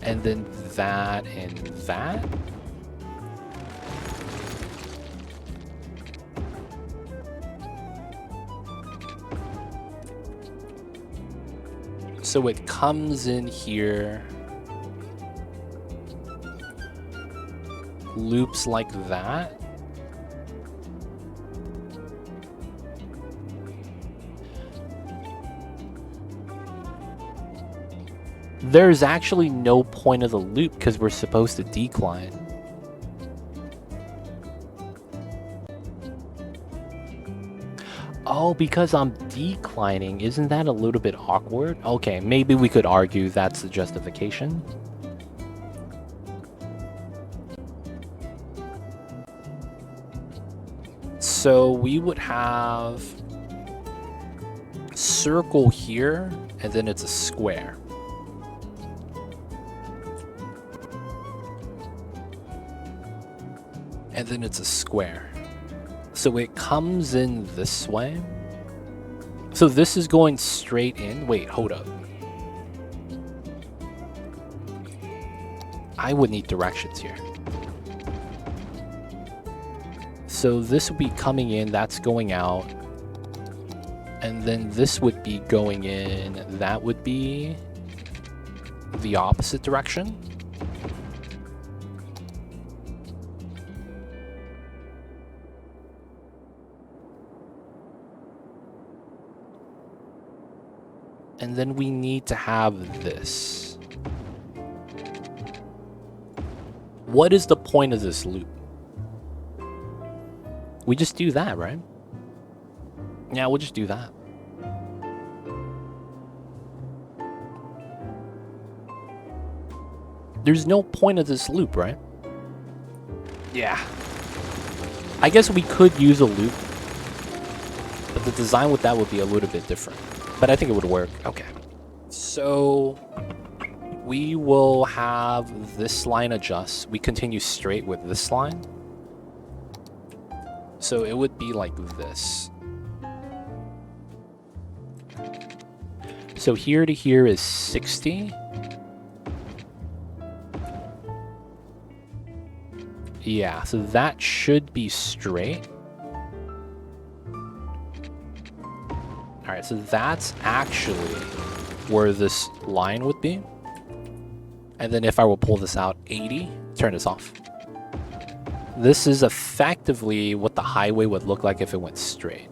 And then that and that. So it comes in here, loops like that. There's actually no point of the loop because we're supposed to decline. Oh, because I'm declining. Isn't that a little bit awkward? Okay, maybe we could argue that's the justification. So we would have circle here, and then it's a square. And then it's a square. So it comes in this way. So this is going straight in. Wait, hold up. I would need directions here. So this would be coming in, that's going out. And then this would be going in, that would be the opposite direction. And then we need to have this. What is the point of this loop? We just do that, right? Yeah, we'll just do that. There's no point of this loop, right? Yeah. I guess we could use a loop, but the design with that would be a little bit different. But I think it would work. Okay. So we will have this line adjust. We continue straight with this line. So it would be like this. So here to here is 60. Yeah, so that should be straight. Alright, so that's actually where this line would be. And then if I will pull this out 80, turn this off. This is effectively what the highway would look like if it went straight.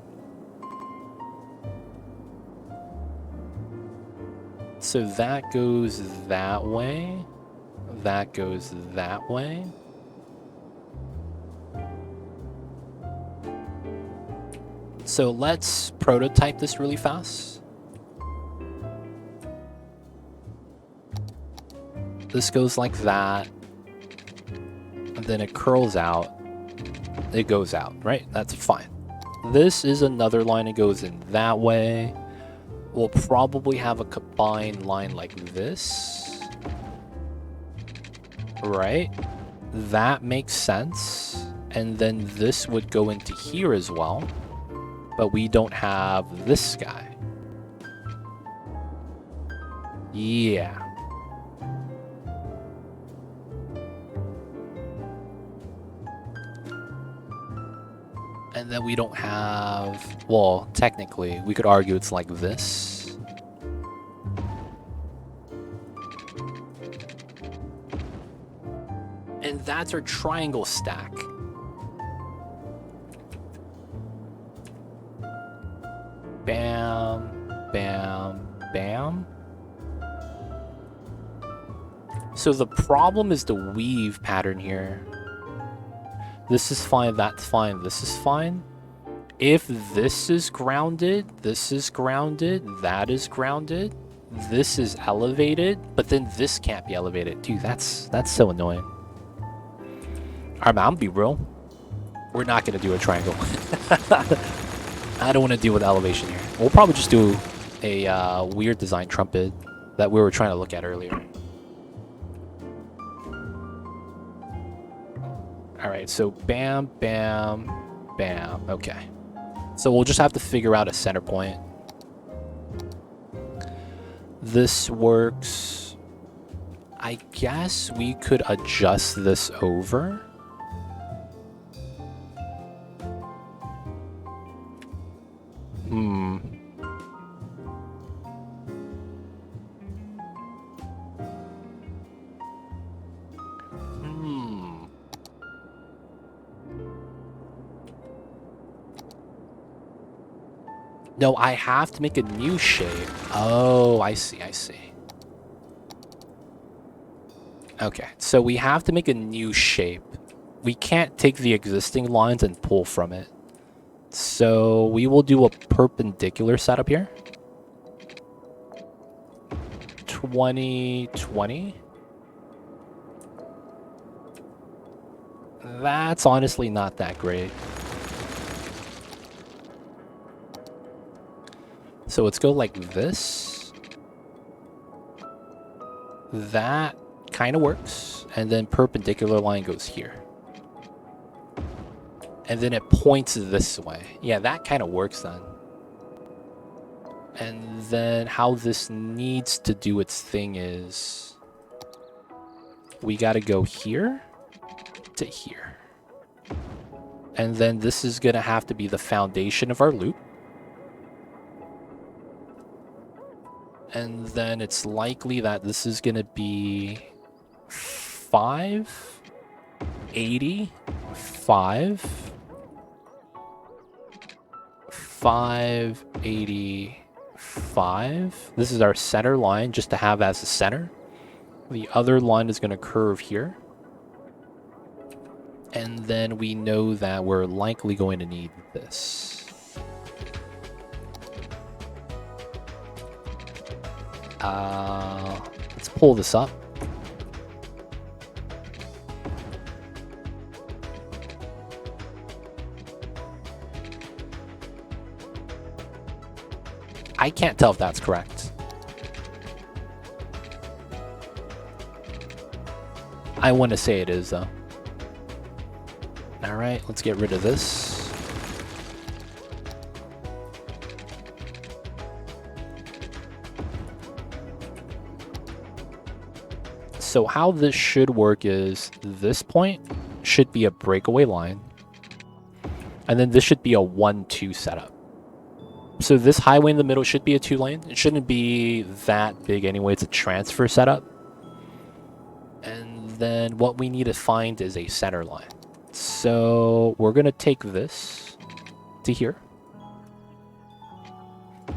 So that goes that way. That goes that way. So let's prototype this really fast. This goes like that. And then it curls out. It goes out, right? That's fine. This is another line that goes in that way. We'll probably have a combined line like this. Right? That makes sense. And then this would go into here as well. But we don't have this guy. Yeah. And then we don't have... Well, technically, we could argue it's like this. And that's our triangle stack. Bam, bam, bam. So the problem is the weave pattern here. This is fine, that's fine, this is fine. If this is grounded, this is grounded, that is grounded, this is elevated, but then this can't be elevated. Dude, that's so annoying. Alright, man, I'm gonna be real. We're not gonna do a triangle. I don't want to deal with elevation here. We'll probably just do a weird design trumpet that we were trying to look at earlier. Alright, so bam, bam, bam. Okay. So we'll just have to figure out a center point. This works. I guess we could adjust this over. Hmm. No, I have to make a new shape. Oh, I see, I see. Okay, so we have to make a new shape. We can't take the existing lines and pull from it. So we will do a perpendicular setup here. 2020. That's honestly not that great. So let's go like this. That kind of works. And then perpendicular line goes here. And then it points this way. Yeah, that kind of works then. And then how this needs to do its thing is we got to go here to here. And then this is going to have to be the foundation of our loop. And then it's likely that this is going to be 585. 585. This is our center line just to have as the center. The other line is going to curve here. And then we know that we're likely going to need this. Let's pull this up. I can't tell if that's correct. I want to say it is, though. All right, let's get rid of this. So how this should work is this point should be a breakaway line. And then this should be a 1-2 setup. So this highway in the middle should be a 2-lane. It shouldn't be that big anyway. It's a transfer setup. And then what we need to find is a center line. So we're going to take this to here.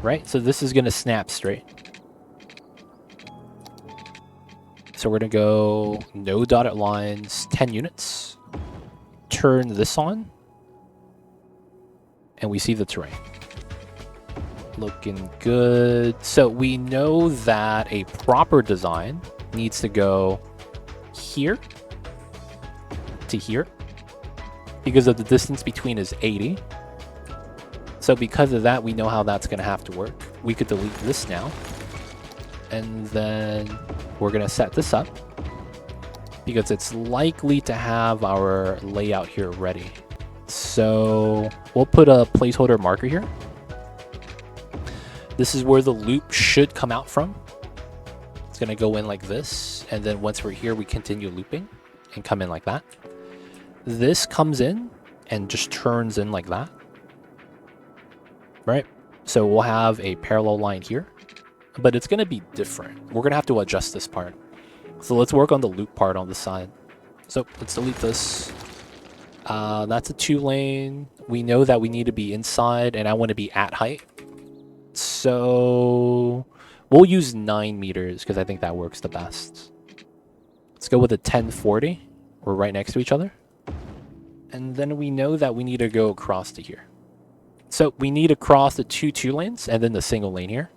Right? So this is going to snap straight. So we're going to go no dotted lines, 10 units. Turn this on. And we see the terrain. Looking good. So we know that a proper design needs to go here to here because of the distance between is 80. So because of that, we know how that's going to have to work. We could delete this now. And then we're going to set this up because it's likely to have our layout here ready. So we'll put a placeholder marker here. This is where the loop should come out from. It's going to go in like this. And then once we're here, we continue looping and come in like that. This comes in and just turns in like that. Right? So we'll have a parallel line here. But it's going to be different. We're going to have to adjust this part. So let's work on the loop part on the side. So let's delete this. That's a 2-lane. We know that we need to be inside and I want to be at height. So we'll use 9 meters because I think that works the best. Let's go with a 1040. We're right next to each other. And then we know that we need to go across to here. So we need to cross the 2 lanes and then the single lane here.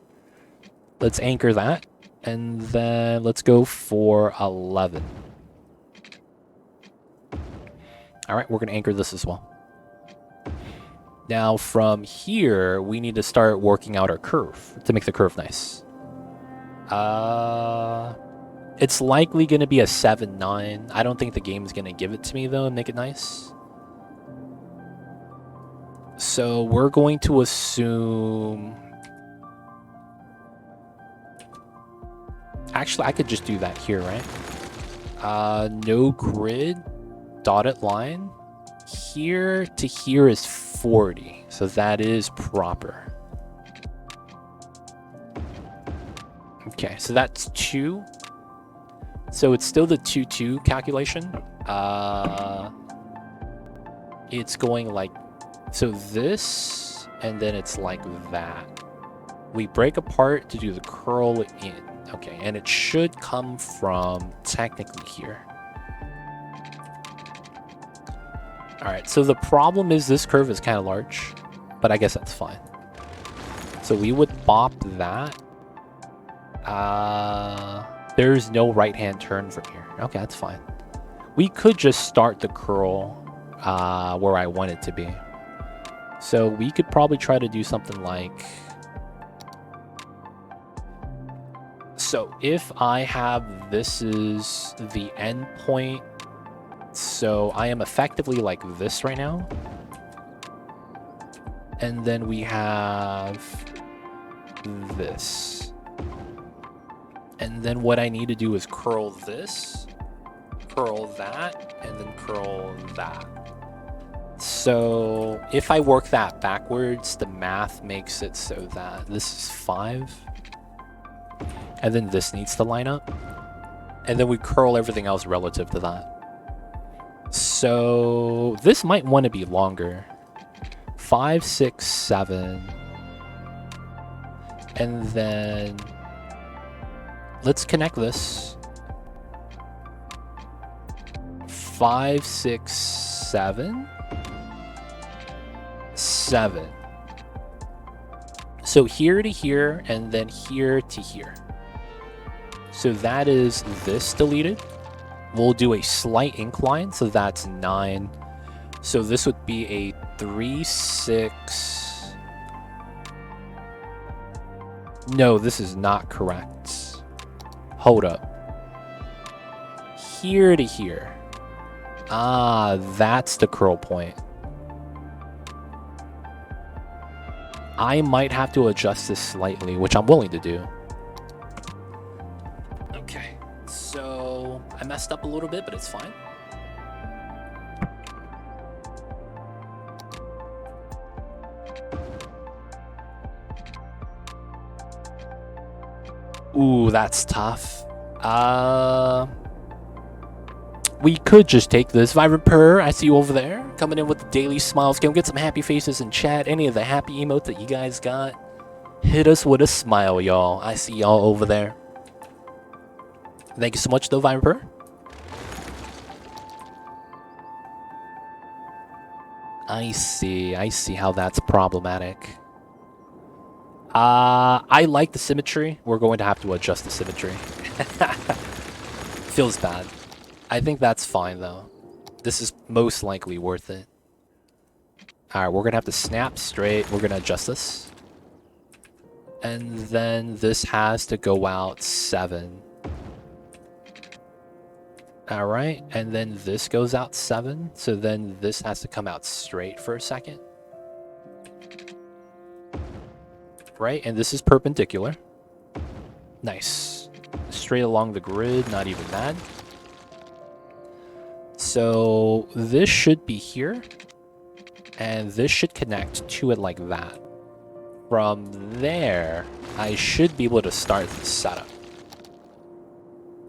Let's anchor that. And then let's go for 11. All right, we're going to anchor this as well. Now from here, we need to start working out our curve to make the curve nice. It's likely going to be a 7-9. I don't think the game is going to give it to me though and make it nice. So we're going to assume Actually, I could just do that here, right? No grid, dotted line. Here to here is 40, so that is proper. Okay, so that's 2. So it's still the 2-2 calculation. It's going like, so this, and then it's like that. We break apart to do the curl in. Okay, and it should come from technically here. All right, so the problem is this curve is kind of large, but I guess that's fine. So we would bop that. There's no right-hand turn from here. Okay, that's fine. We could just start the curl where I want it to be. So we could probably try to do something like... So if I have this is the end point, so I am effectively like this right now. And then we have this. And then what I need to do is curl this, curl that, and then curl that. So if I work that backwards, the math makes it so that this is 5. And then this needs to line up. And then we curl everything else relative to that. So this might want to be longer. 5, 6, 7. And then let's connect this. 5, 6, 7. 7. So here to here, and then here to here. So that is this deleted. We'll do a slight incline, so that's 9. So this would be a 3, 6. No, this is not correct. Hold up. Here to here. Ah, that's the curl point. I might have to adjust this slightly, which I'm willing to do. Okay, so I messed up a little bit, but it's fine. Ooh, that's tough. We could just take this. Vibrant Purr, I see you over there. Coming in with the daily smiles. Can we get some happy faces in chat? Any of the happy emotes that you guys got? Hit us with a smile, y'all. I see y'all over there. Thank you so much, though, Vibrant Purr. I see how that's problematic. I like the symmetry. We're going to have to adjust the symmetry. Feels bad. I think that's fine, though. This is most likely worth it. Alright, we're going to have to snap straight. We're going to adjust this. And then this has to go out 7. Alright, and then this goes out 7. So then this has to come out straight for a second. Right, and this is perpendicular. Nice. Straight along the grid, not even bad. So this should be here, and this should connect to it like that. From there, I should be able to start the setup.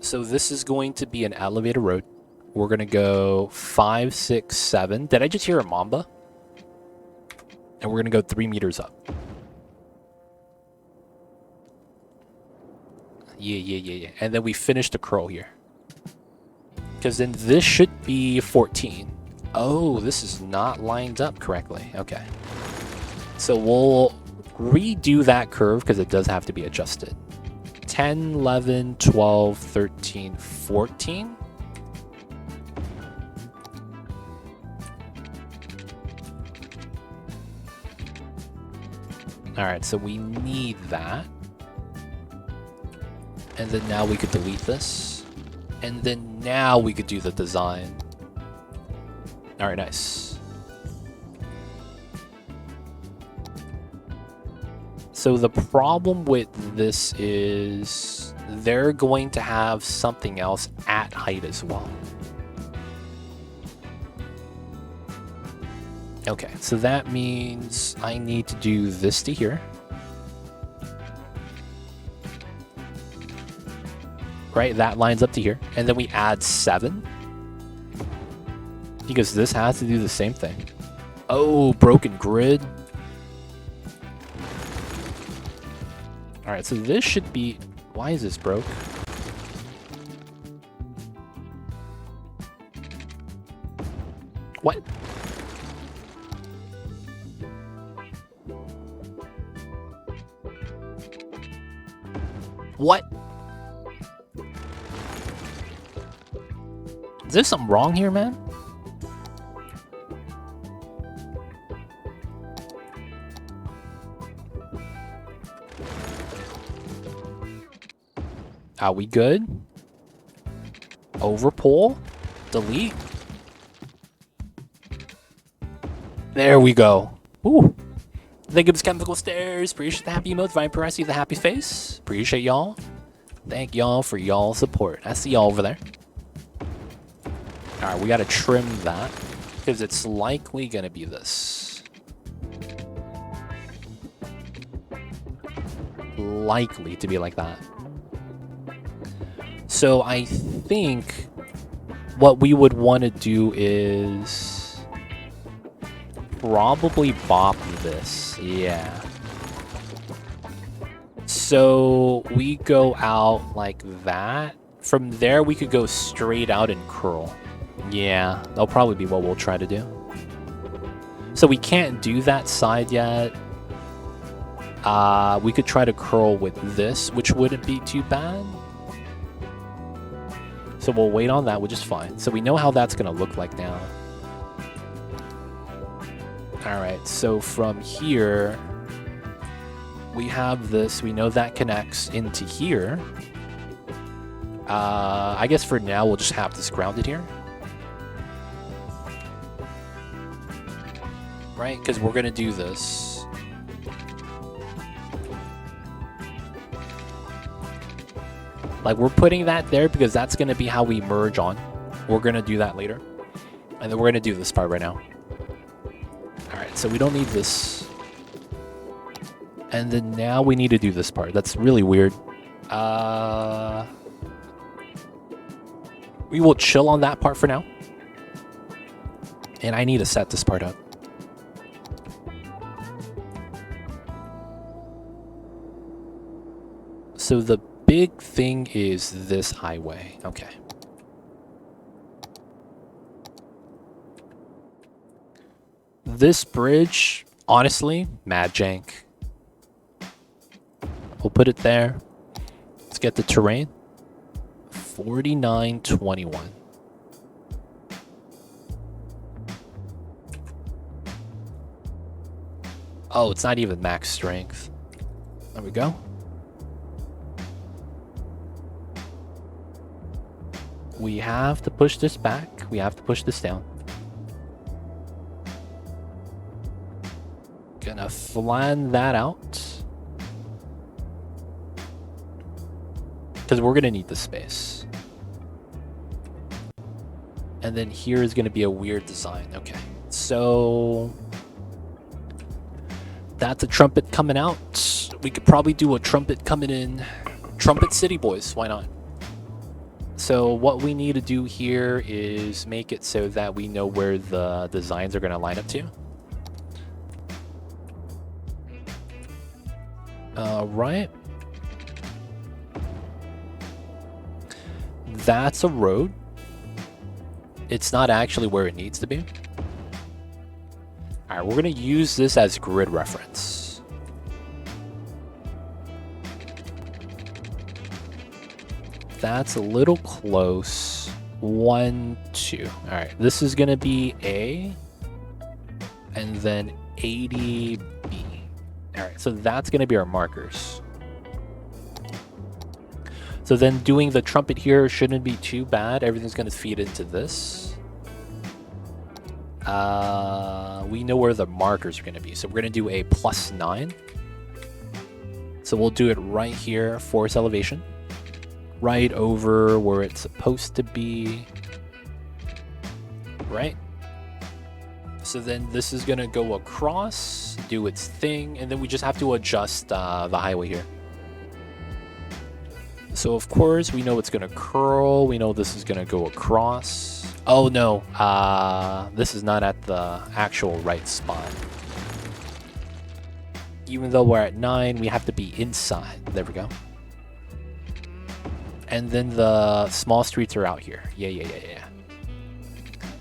So this is going to be an elevator road. We're going to go 5, 6, 7. Did I just hear a Mamba? And we're going to go 3 meters up. Yeah. And then we finish the curl here. Because then this should be 14. Oh, this is not lined up correctly. Okay. So we'll redo that curve because it does have to be adjusted. 10, 11, 12, 13, 14. Alright, so we need that. And then now we could delete this. And then now we could do the design. Alright, nice. So the problem with this is they're going to have something else at height as well. Okay, so that means I need to do this to here. Right, that lines up to here. And then we add 7. Because this has to do the same thing. Oh, broken grid. Alright, so this should be... Why is this broke? What? What? Is there something wrong here, man? Are we good? Overpull? Delete? There we go. Ooh. Thank you for chemical stairs. Appreciate the happy emotes. Vine Press, the happy face. Appreciate y'all. Thank y'all for y'all support. I see y'all over there. Alright, we gotta trim that. Because it's likely gonna be this. Likely to be like that. So I think what we would want to do is probably bop this. Yeah. So we go out like that. From there, we could go straight out and curl. Yeah, that'll probably be what we'll try to do. So we can't do that side yet. We could try to curl with this, which wouldn't be too bad. So we'll wait on that, which is fine. So we know how that's going to look like now. Alright, so from here, we have this. We know that connects into here. I guess for now, we'll just have this grounded here. Right? Because we're going to do this. Like, we're putting that there because that's going to be how we merge on. We're going to do that later. And then we're going to do this part right now. Alright, so we don't need this. And then now we need to do this part. That's really weird. We will chill on that part for now. And I need to set this part up. So the big thing is this highway. Okay. This bridge, honestly, mad jank. We'll put it there. Let's get the terrain. 49.21. Oh, it's not even max strength. There we go. We have to push this back. We have to push this down. Gonna flatten that out. Because we're gonna need the space. And then here is gonna be a weird design. Okay, so that's a trumpet coming out. We could probably do a trumpet coming in. Trumpet City Boys, why not? So what we need to do here is make it so that we know where the designs are going to line up to. Right. That's a road. It's not actually where it needs to be. Alright, we're going to use this as grid reference. That's a little close. 1, 2. Alright, this is going to be A. And then 80B. Alright, so that's going to be our markers. So then doing the trumpet here shouldn't be too bad. Everything's going to feed into this. We know where the markers are going to be. So we're going to do a +9. So we'll do it right here, force elevation. right over where it's supposed to be. Right? So then this is going to go across, do its thing, and then we just have to adjust the highway here. So of course we know it's going to curl. We know this is going to go across. Oh no, this is not at the actual right spot. Even though we're at 9, we have to be inside. There we go. And then the small streets are out here. Yeah.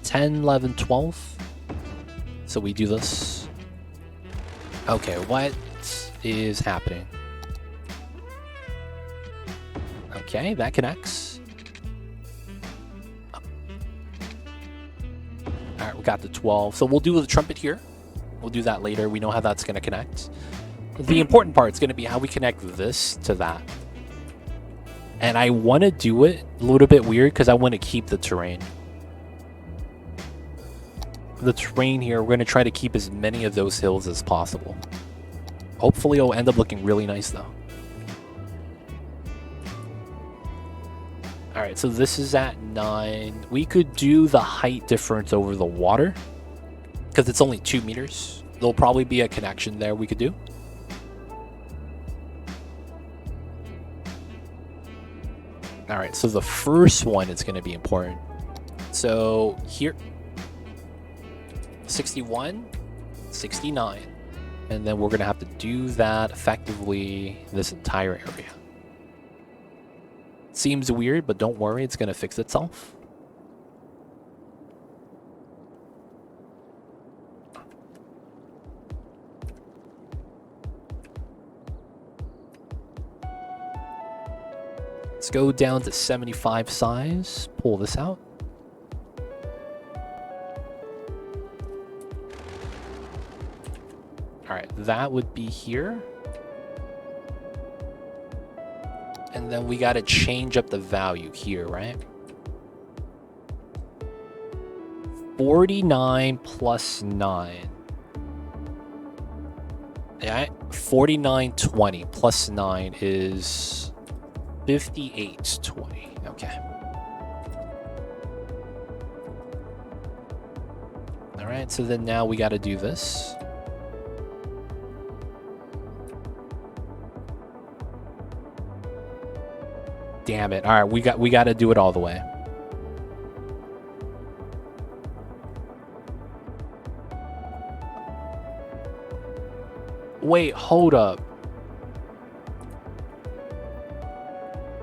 10, 11, 12. So we do this. Okay, what is happening? Okay, that connects. Alright, we got the 12. So we'll do the trumpet here. We'll do that later. We know how that's going to connect. The important part is going to be how we connect this to that. And I want to do it a little bit weird because I want to keep the terrain. The terrain here, we're going to try to keep as many of those hills as possible. Hopefully it'll end up looking really nice though. Alright, so this is at 9. We could do the height difference over the water because it's only 2 meters. There'll probably be a connection there we could do. Alright, so the first one is going to be important. So here, 61, 69, and then we're going to have to do that effectively this entire area. Seems weird, but don't worry, it's going to fix itself. Let's go down to 75 size, pull this out. Alright, that would be here. And then we got to change up the value here, right? 49 plus 9. Yeah, 49.20 plus 9 is 58.20. Okay. Alright, so then now we got to do this. Damn it. All right, we got to do it all the way. Wait, hold up.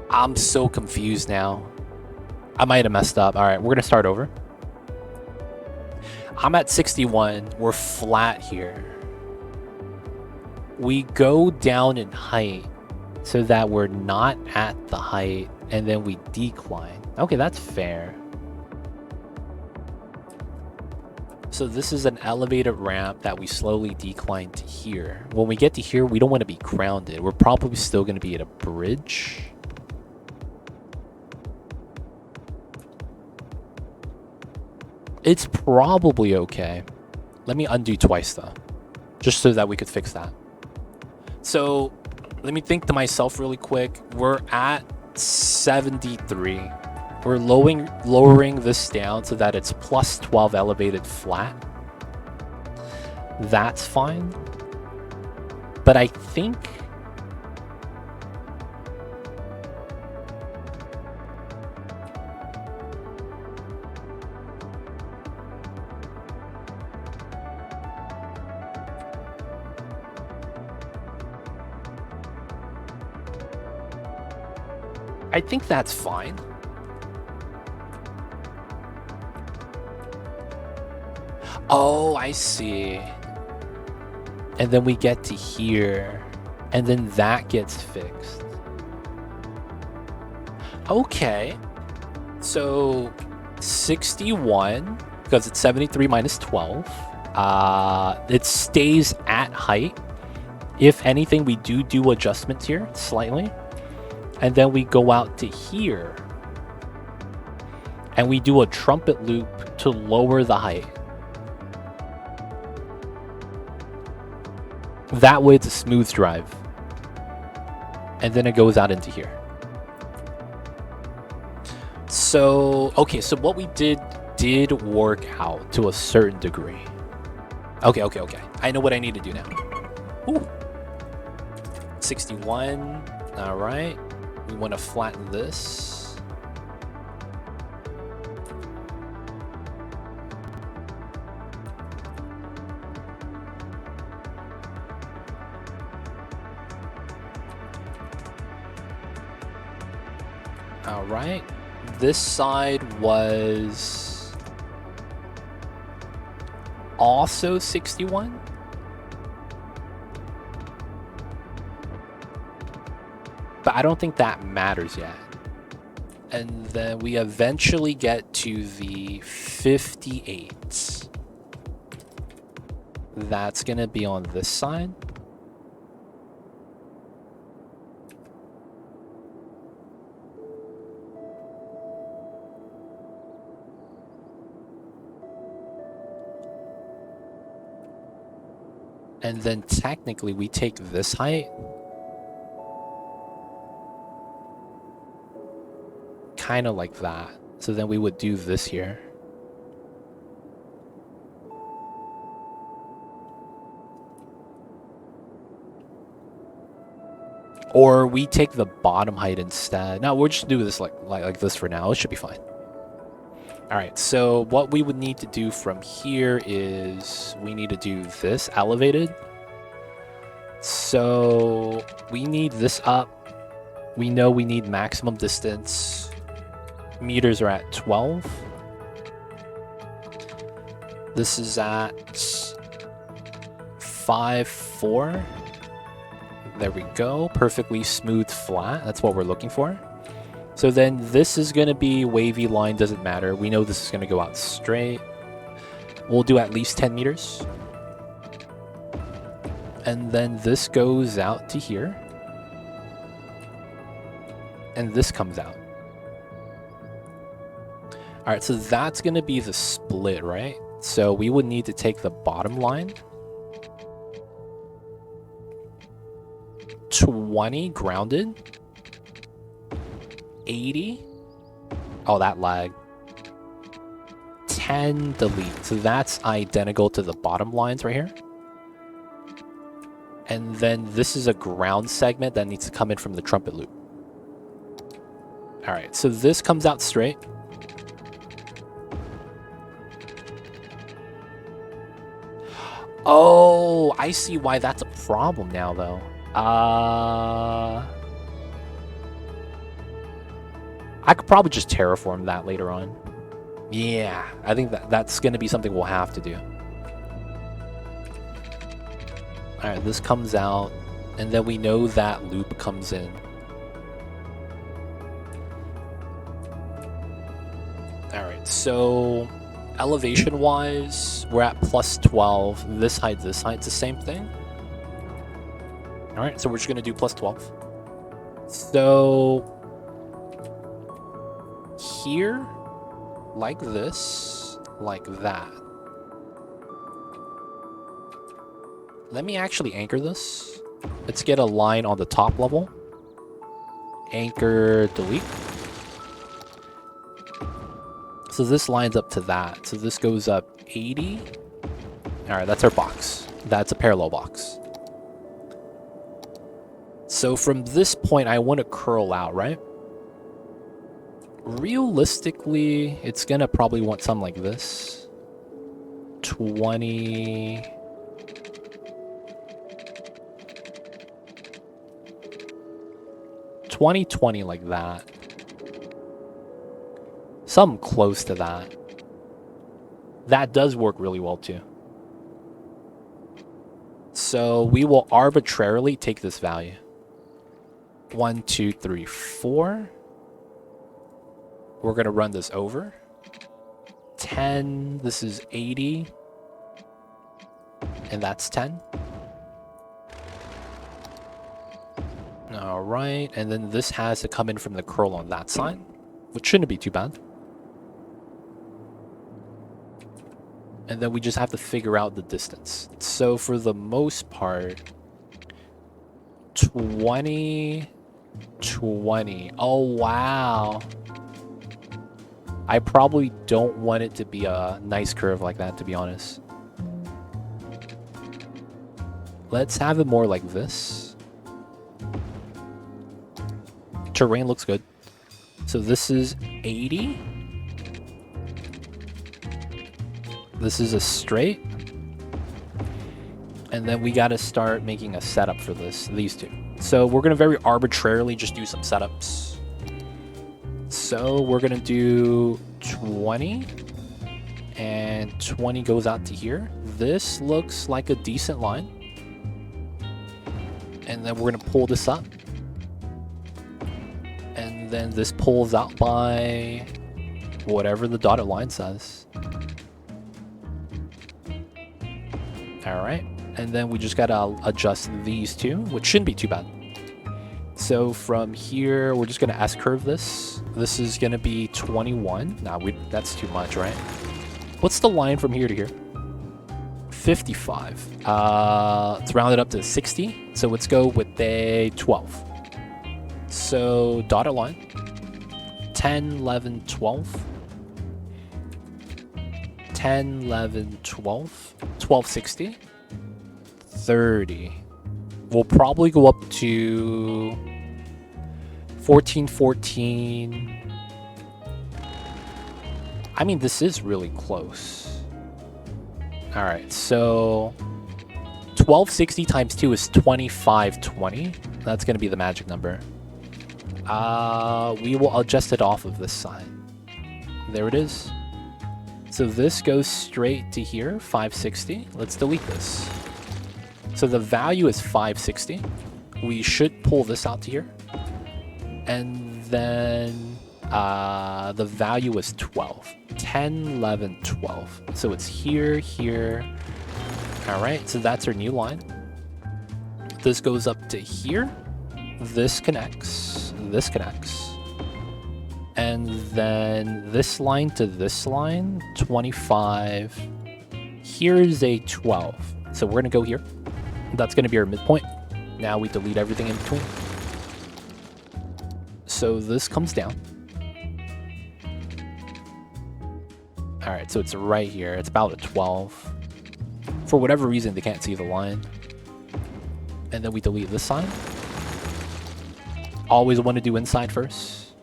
I'm so confused now. I might have messed up. All right, we're going to start over. I'm at 61. We're flat here. We go down in height so that we're not at the height, and then we decline. Okay, that's fair. So this is an elevated ramp that we slowly decline to here. When we get to here, we don't want to be grounded. We're probably still going to be at a bridge. It's probably okay. Let me undo twice though, just so that we could fix that. So let me think to myself really quick. We're at 73. We're lowering this down so that it's plus 12 elevated flat. That's fine. But I think that's fine. Oh, I see. And then we get to here, and then that gets fixed. Okay. So 61, because it's 73 minus 12. It stays at height. If anything, we do adjustments here slightly. And then we go out to here. And we do a trumpet loop to lower the height. That way it's a smooth drive. And then it goes out into here. So, okay, so what we did work out to a certain degree. Okay. I know what I need to do now. Ooh. 61. All right. We want to flatten this. All right. This side was also 61. But I don't think that matters yet. And then we eventually get to the 58. That's going to be on this side. And then technically we take this height. Kind of like that. So then we would do this here. Or we take the bottom height instead. No, we'll just do this like this for now. It should be fine. Alright, so what we would need to do from here is we need to do this elevated. So we need this up. We know we need maximum distance. Meters are at 12. This is at 5.4. There we go. Perfectly smooth flat. That's what we're looking for. So then this is going to be wavy line. Doesn't matter. We know this is going to go out straight. We'll do at least 10 meters. And then this goes out to here. And this comes out. All right, so that's going to be the split, right? So we would need to take the bottom line. 20 grounded. 80. Oh, that lag. 10 delete. So that's identical to the bottom lines right here. And then this is a ground segment that needs to come in from the trumpet loop. All right, so this comes out straight. Oh, I see why that's a problem now, though. I could probably just terraform that later on. Yeah, I think that's going to be something we'll have to do. All right, this comes out, and then we know that loop comes in. All right, so elevation-wise, we're at plus 12. This height's the same thing. All right, so we're just going to do plus 12. So here, like this, like that. Let me actually anchor this. Let's get a line on the top level. Anchor, delete. So this lines up to that. So this goes up 80. All right, that's our box. That's a parallel box. So from this point, I want to curl out, right? Realistically, it's going to probably want something like this. 20... 20 like that. Something close to that. That does work really well too. So we will arbitrarily take this value. 1, 2, 3, 4. We're going to run this over. 10. This is 80. And that's 10. All right. And then this has to come in from the curl on that side, which shouldn't be too bad. And then we just have to figure out the distance. So for the most part, 20, 20. Oh, wow. I probably don't want it to be a nice curve like that, to be honest. Let's have it more like this. Terrain looks good. So this is 80. This is a straight. And then we got to start making a setup for these two. So we're going to very arbitrarily just do some setups. So we're going to do 20. And 20 goes out to here. This looks like a decent line. And then we're going to pull this up. And then this pulls out by whatever the dotted line says. All right. And then we just got to adjust these two, which shouldn't be too bad. So from here, we're just going to S-curve this. This is going to be 21. Nah, that's too much, right? What's the line from here to here? 55. Let's round it up to 60. So let's go with a 12. So dotted line. 10, 11, 12. 10, 11, 12. 1260. 30. We'll probably go up to 14, 14. I mean, this is really close. All right, so 1260 times 2 is 2520. That's going to be the magic number. We will adjust it off of this side. There it is. So this goes straight to here, 560. Let's delete this. So the value is 560. We should pull this out to here. And then the value is 12. 10, 11, 12. So it's here, here. All right, so that's our new line. This goes up to here. This connects. This connects. And then this line to this line, 25. Here's a 12. So we're going to go here. That's going to be our midpoint. Now we delete everything in between. So this comes down. All right, so it's right here. It's about a 12. For whatever reason, they can't see the line. And then we delete this side. Always want to do inside first.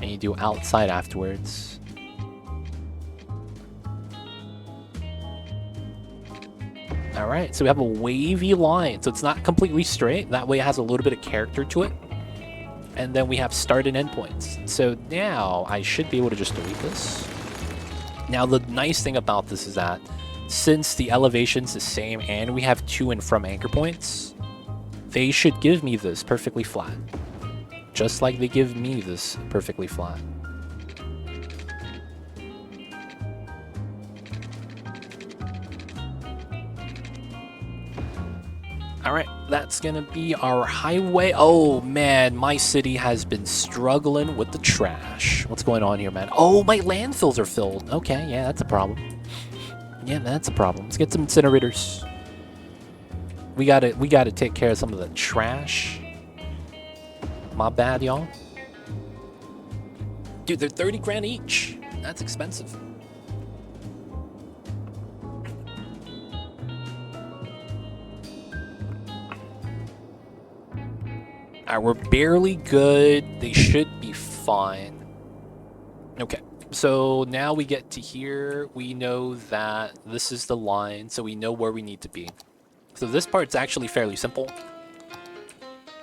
And you do outside afterwards. All right, so we have a wavy line. So it's not completely straight. That way it has a little bit of character to it. And then we have start and end points. So now I should be able to just delete this. Now the nice thing about this is that since the elevation's the same and we have to and from anchor points, they should give me this perfectly flat. Just like they give me this perfectly flat. All right, that's gonna be our highway. Oh man, my city has been struggling with the trash. What's going on here, man? Oh, my landfills are filled. Okay, yeah, that's a problem. Yeah, that's a problem. Let's get some incinerators. We gotta take care of some of the trash. My bad, y'all. Dude, they're 30 grand each. That's expensive. Alright, we're barely good. They should be fine. Okay, so now we get to here. We know that this is the line, so we know where we need to be. So this part's actually fairly simple.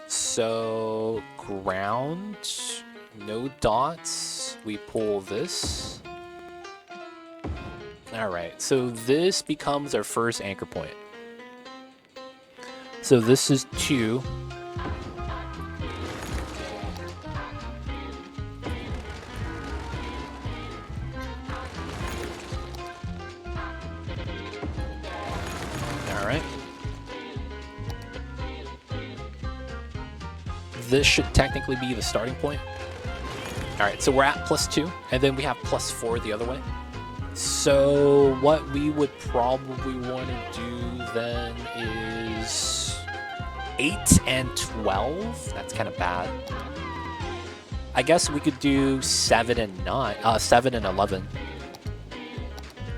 So ground, no dots. We pull this. Alright, so this becomes our first anchor point. So this is 2. Alright. This should technically be the starting point. Alright, so we're at +2, and then we have +4 the other way. So what we would probably want to do then is 8 and 12. That's kind of bad. I guess we could do 7 and 9, 7 and 11.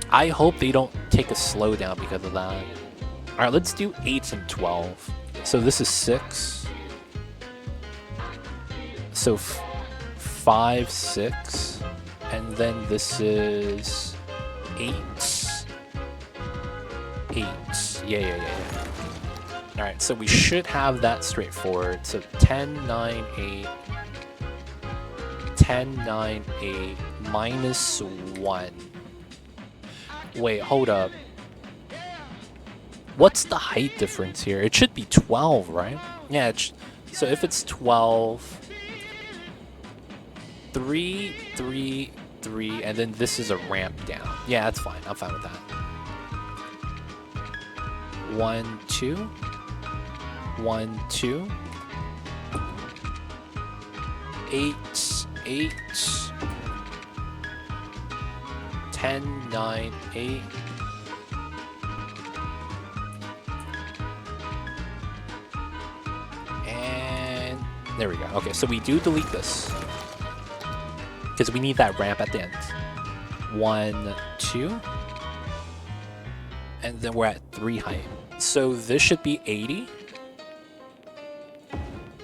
I hope they don't take a slowdown because of that. All right, let's do 8 and 12. So this is 6. So 5, 6, and then this is 8. 8. Yeah. All right, so we should have that straightforward. So 10, 9, 8. 10, 9, 8, minus 1. Wait, hold up. What's the height difference here? It should be 12, right? Yeah, so if it's 12, 3, 3, 3, and then this is a ramp down. Yeah, that's fine. I'm fine with that. 1, 2. 1, 2. 8, 8. 10, 9, 8. And there we go. Okay, so we do delete this because we need that ramp at the end. 1, 2. And then we're at 3 height. So this should be 80.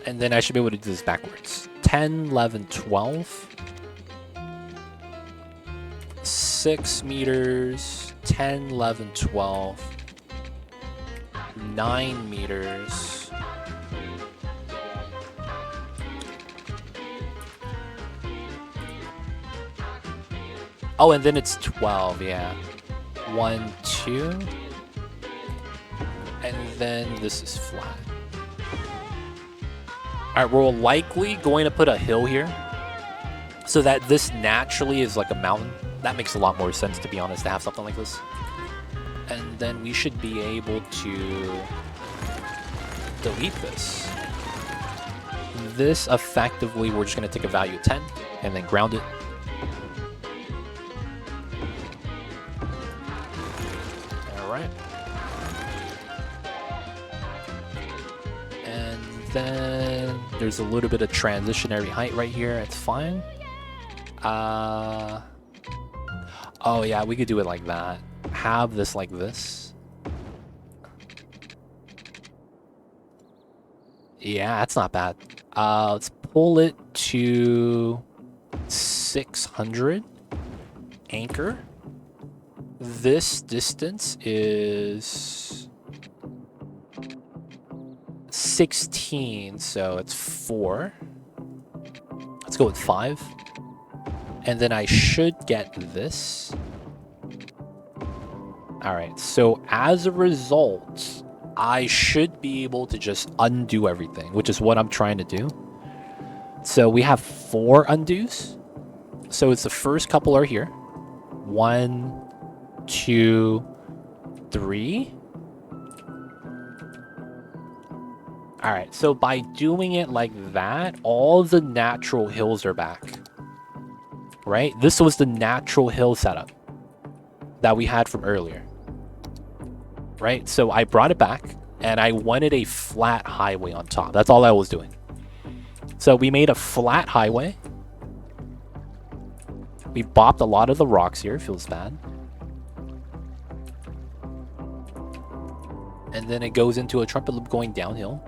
And then I should be able to do this backwards. 10, 11, 12. 6 meters. 10, 11, 12. 9 meters. Oh, and then it's 12, yeah. 1, 2. And then this is flat. Alright, we're likely going to put a hill here so that this naturally is like a mountain. That makes a lot more sense, to be honest, to have something like this. And then we should be able to delete this. This effectively, we're just going to take a value of 10 and then ground it. Alright. And then there's a little bit of transitionary height right here. It's fine. Oh yeah, we could do it like that. Have this like this. Yeah, that's not bad. Let's pull it to 600. Anchor. This distance is 16, so it's 4. Let's go with 5. And then I should get this. Alright, so as a result, I should be able to just undo everything, which is what I'm trying to do. So we have 4 undos. So it's the first couple are here. 1, 2, 3. Alright, so by doing it like that, all the natural hills are back. Right? This was the natural hill setup that we had from earlier. Right? So I brought it back, and I wanted a flat highway on top. That's all I was doing. So we made a flat highway. We bopped a lot of the rocks here. Feels bad. And then it goes into a trumpet loop going downhill.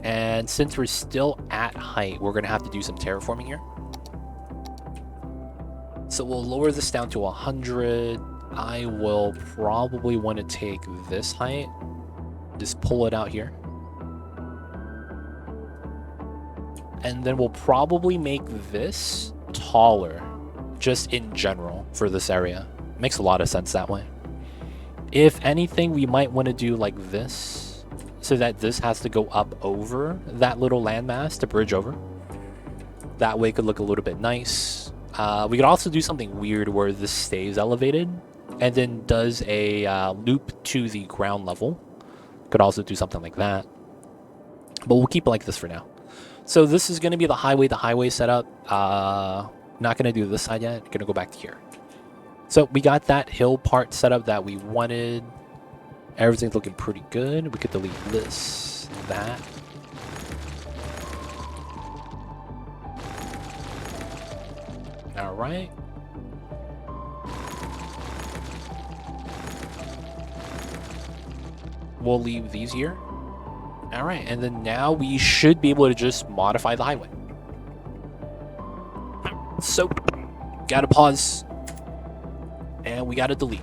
And since we're still at height, we're going to have to do some terraforming here. So we'll lower this down to 100. I will probably want to take this height. Just pull it out here. And then we'll probably make this taller, just in general, for this area. Makes a lot of sense that way. If anything, we might want to do like this, so that this has to go up over that little landmass to bridge over. That way it could look a little bit nice. We could also do something weird where this stays elevated and then does a loop to the ground level. Could also do something like that. But we'll keep it like this for now. So this is going to be the highway setup. Not going to do this side yet. Going to go back to here. So we got that hill part set up that we wanted. Everything's looking pretty good. We could delete this, that. All right. We'll leave these here. All right, and then now we should be able to just modify the highway. So, gotta pause. And we gotta delete.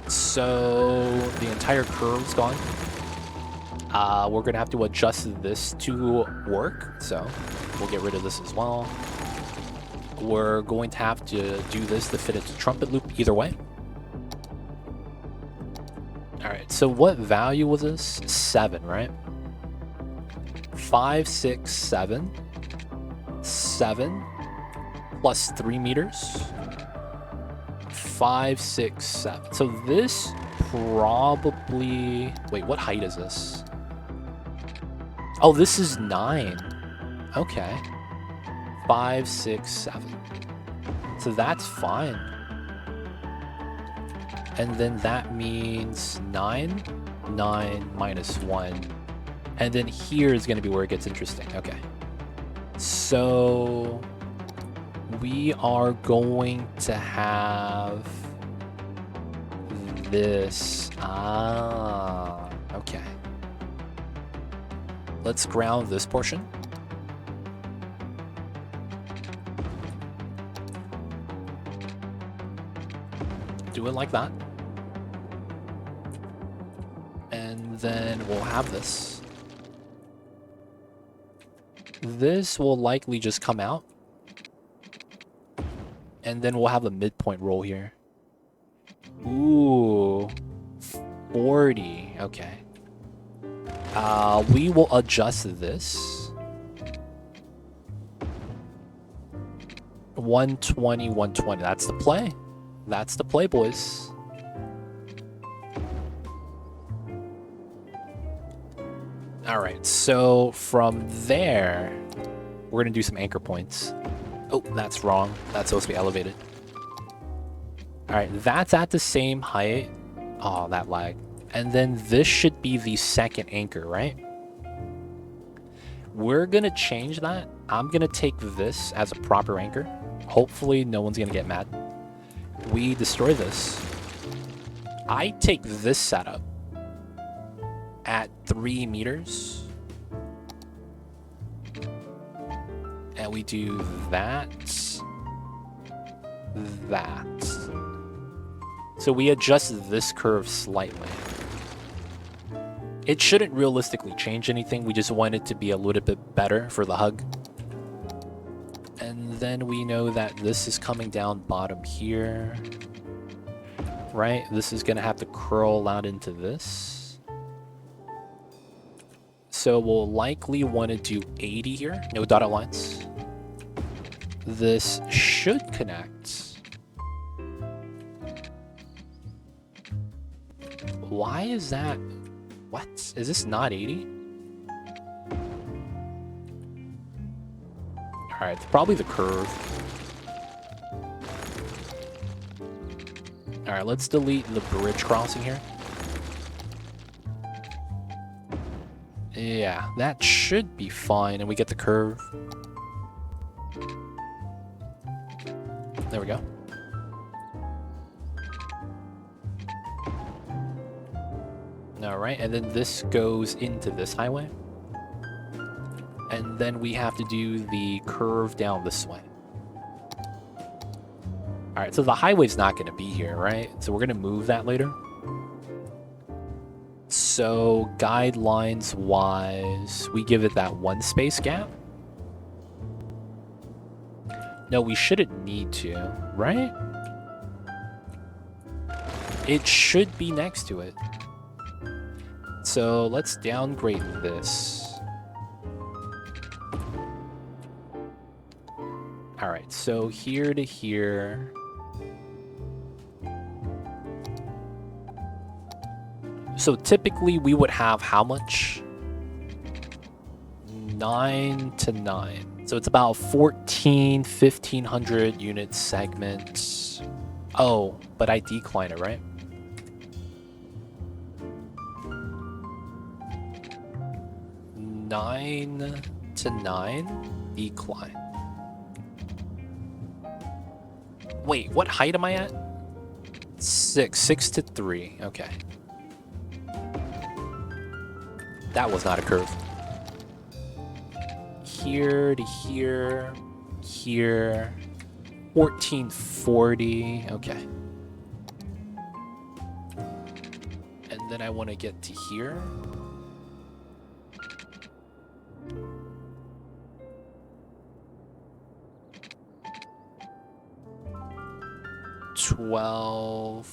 So, the entire curve's gone. We're gonna have to adjust this to work. So, we'll get rid of this as well. We're going to have to do this to fit into trumpet loop either way. Alright, so what value was this? 7, right? 5, 6, 7. 7 plus 3 meters. 5, 6, 7. So this probably... Wait, what height is this? Oh, this is 9. Okay. 5, 6, 7. So that's fine. And then that means 9. 9 minus 1. And then here is going to be where it gets interesting. Okay. So we are going to have this. Okay. Let's ground this portion. Do it like that. And then we'll have this. This will likely just come out. And then we'll have a midpoint roll here. Ooh. 40. Okay. We will adjust this. 120, 120. That's the play. That's the play, boys. Alright, so from there, we're going to do some anchor points. Oh, that's wrong. That's supposed to be elevated. Alright, that's at the same height. Oh, that lag. And then this should be the second anchor, right? We're going to change that. I'm going to take this as a proper anchor. Hopefully no one's going to get mad. We destroy this. I take this setup at 3 meters. And we do that. That. So we adjust this curve slightly. It shouldn't realistically change anything. We just want it to be a little bit better for the hug. And then we know that this is coming down bottom here. Right? This is going to have to curl out into this. So we'll likely want to do 80 here. No dotted lines. This should connect. Why is that? What? Is this not 80? Alright, it's probably the curve. Alright, let's delete the bridge crossing here. Yeah, that should be fine, and we get the curve. There we go. Alright, and then this goes into this highway. And then we have to do the curve down this way. Alright, so the highway's not going to be here, right? So we're going to move that later. So guidelines-wise, we give it that 1 space gap. No, we shouldn't need to, right? It should be next to it. So let's downgrade this. Alright, so here to here. So typically we would have how much? 9 to 9. So it's about 1,500 unit segments. Oh, but I decline it, right? (9 to 9) decline. Wait, what height am I at? 6. 6 to 3. Okay. That was not a curve. Here to here. Here. 1440. Okay. And then I want to get to here. $12,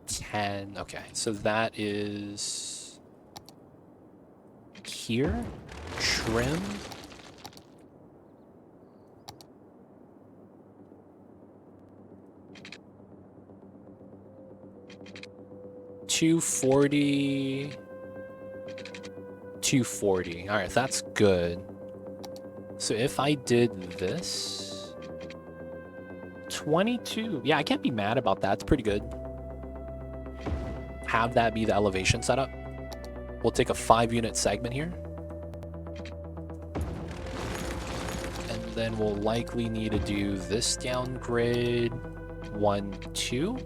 $10. Okay, so that is here. Trim. $240. $240. All right, that's good. So if I did this, 22. Yeah, I can't be mad about that. It's pretty good. Have that be the elevation setup. We'll take a 5-unit segment here. And then we'll likely need to do this downgrade. 1, 2.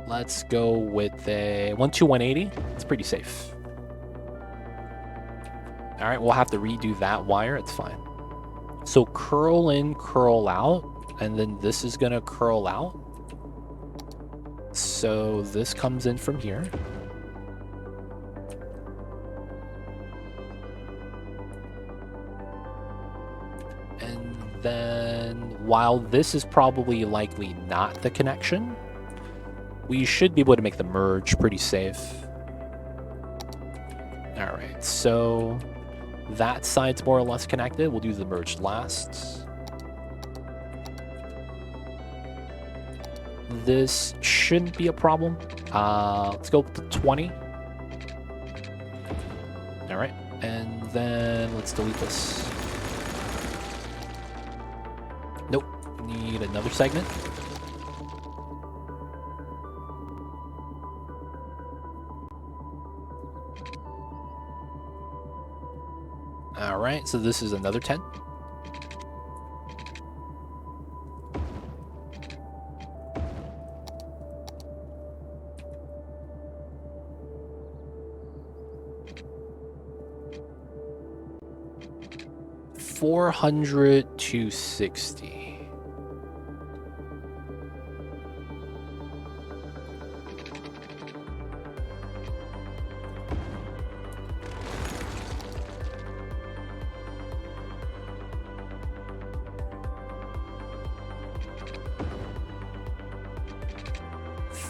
Let's go with a 1, 2, 180. It's pretty safe. All right, we'll have to redo that wire. It's fine. So curl in, curl out, and then this is gonna curl out. So this comes in from here. And then while this is probably likely not the connection, we should be able to make the merge pretty safe. All right, so that side's more or less connected. We'll do the merge last. This shouldn't be a problem. Let's go with the 20. All right, and then let's delete this. Nope, need another segment. All right, so this is another 10. $400 to 60.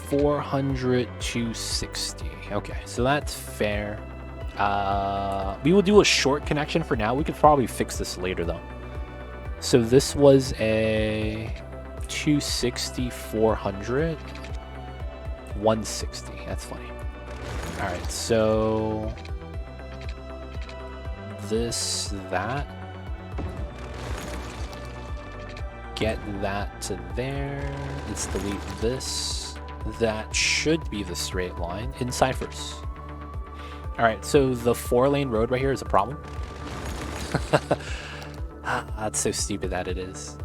$400 to 60. Okay, so that's fair. We will do a short connection for now. We could probably fix this later though. So this was a 260, 400, 160. That's funny. All right, so this, that. Get that to there. Let's delete this. That should be the straight line in ciphers. All right, so the 4-lane road right here is a problem. That's so stupid that it is.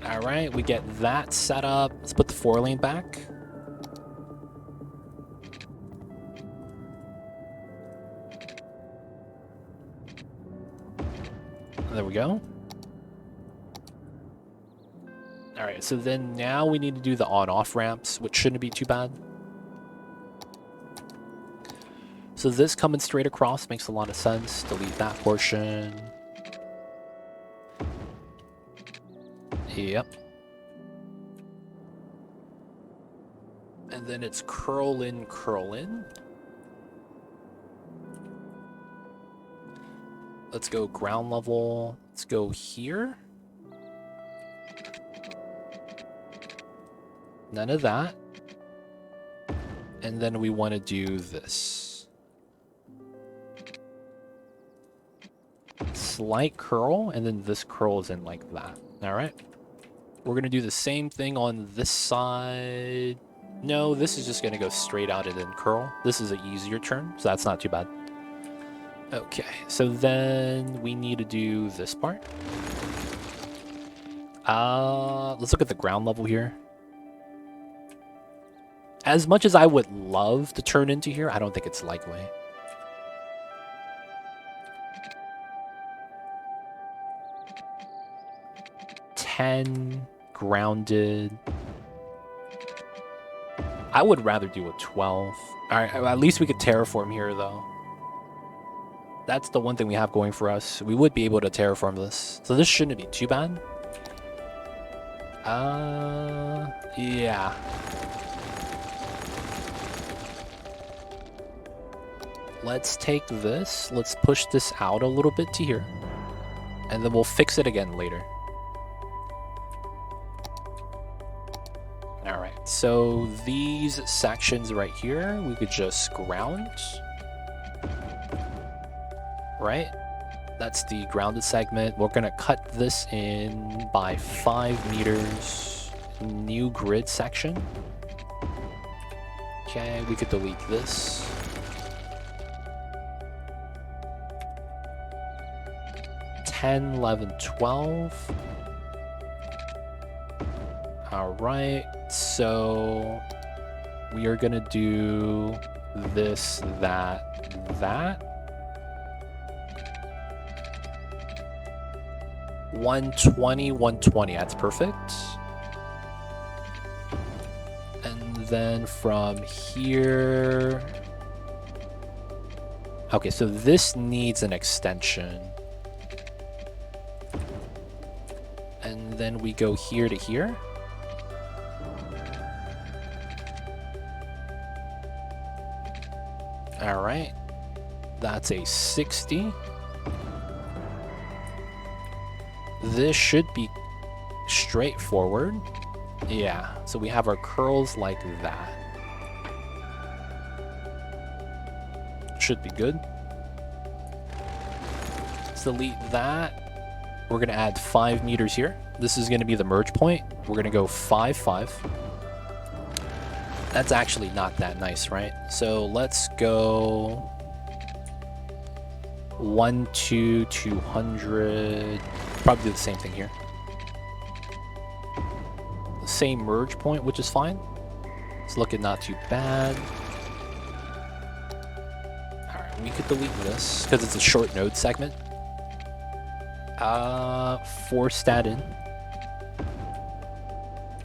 All right, we get that set up. Let's put the 4-lane back. There we go. All right, so then now we need to do the on-off ramps, which shouldn't be too bad. So this coming straight across makes a lot of sense. Delete that portion. Yep. And then it's curl in, curl in. Let's go ground level. Let's go here. None of that. And then we want to do this. Slight curl, and then this curl is in like that. All right. We're going to do the same thing on this side. No, this is just going to go straight out and then curl. This is an easier turn, so that's not too bad. Okay, so then we need to do this part. Let's look at the ground level here. As much as I would love to turn into here, I don't think it's likely. Grounded. I would rather do a 12. Alright, at least we could terraform here, though. That's the one thing we have going for us. We would be able to terraform this. So this shouldn't be too bad. Yeah. Let's take this. Let's push this out a little bit to here. And then we'll fix it again later. Alright, so these sections right here, we could just ground. Right? That's the grounded segment. We're going to cut this in by 5 meters. New grid section. Okay, we could delete this. $10, $11, $12. Alright, so we are going to do this, that, that. 120, 120, that's perfect. And then from here... Okay, so this needs an extension. And then we go here to here. Alright, that's a 60. This should be straightforward. Yeah, so we have our curls like that. Should be good. Let's delete that. We're going to add 5 meters here. This is going to be the merge point. We're going to go 5, 5. That's actually not that nice, right? So let's go 1, 2, 200. Probably do the same thing here. The same merge point, which is fine. It's looking not too bad. Alright, we could delete this because it's a short node segment. Force that in.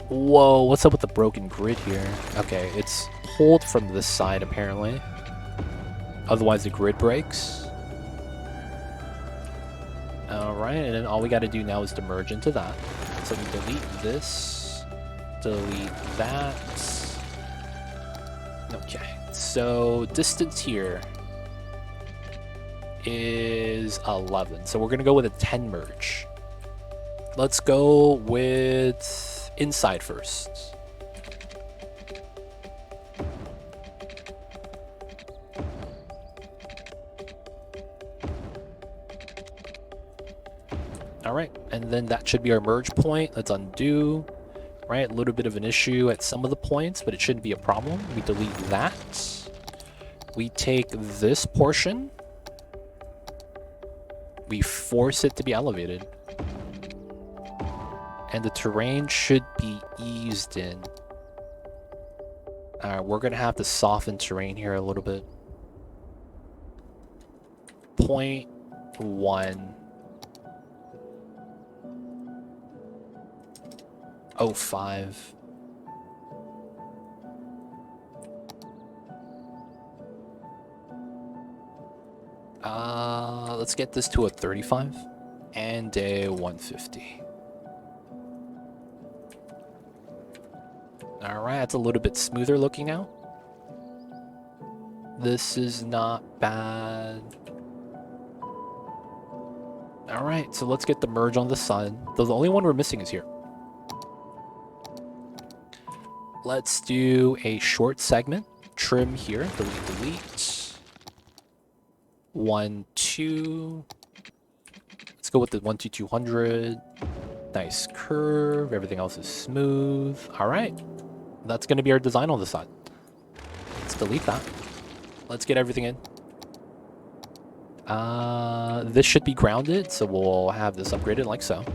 Whoa, what's up with the broken grid here? Okay, it's pulled from this side apparently. Otherwise the grid breaks. Alright, and then all we gotta do now is to merge into that. So we delete this, delete that. Okay, so distance here is 11. So we're gonna go with a 10 merge. Let's go with inside first. Alright, and then that should be our merge point. Let's undo. Right, a little bit of an issue at some of the points, but it shouldn't be a problem. We delete that. We take this portion. We force it to be elevated. And the terrain should be eased in. Alright, we're going to have to soften terrain here a little bit. 0.1. 0.05. Let's get this to a 35 and a 150. Alright, that's a little bit smoother looking now. This is not bad. Alright, so let's get the merge on the side. The only one we're missing is here. Let's do a short segment. Trim here. Delete, delete. 1, 2. Let's go with the 1, 2, 200. Nice curve. Everything else is smooth. Alright. That's going to be our design on the side. Let's delete that. Let's get everything in. This should be grounded, so we'll have this upgraded like so.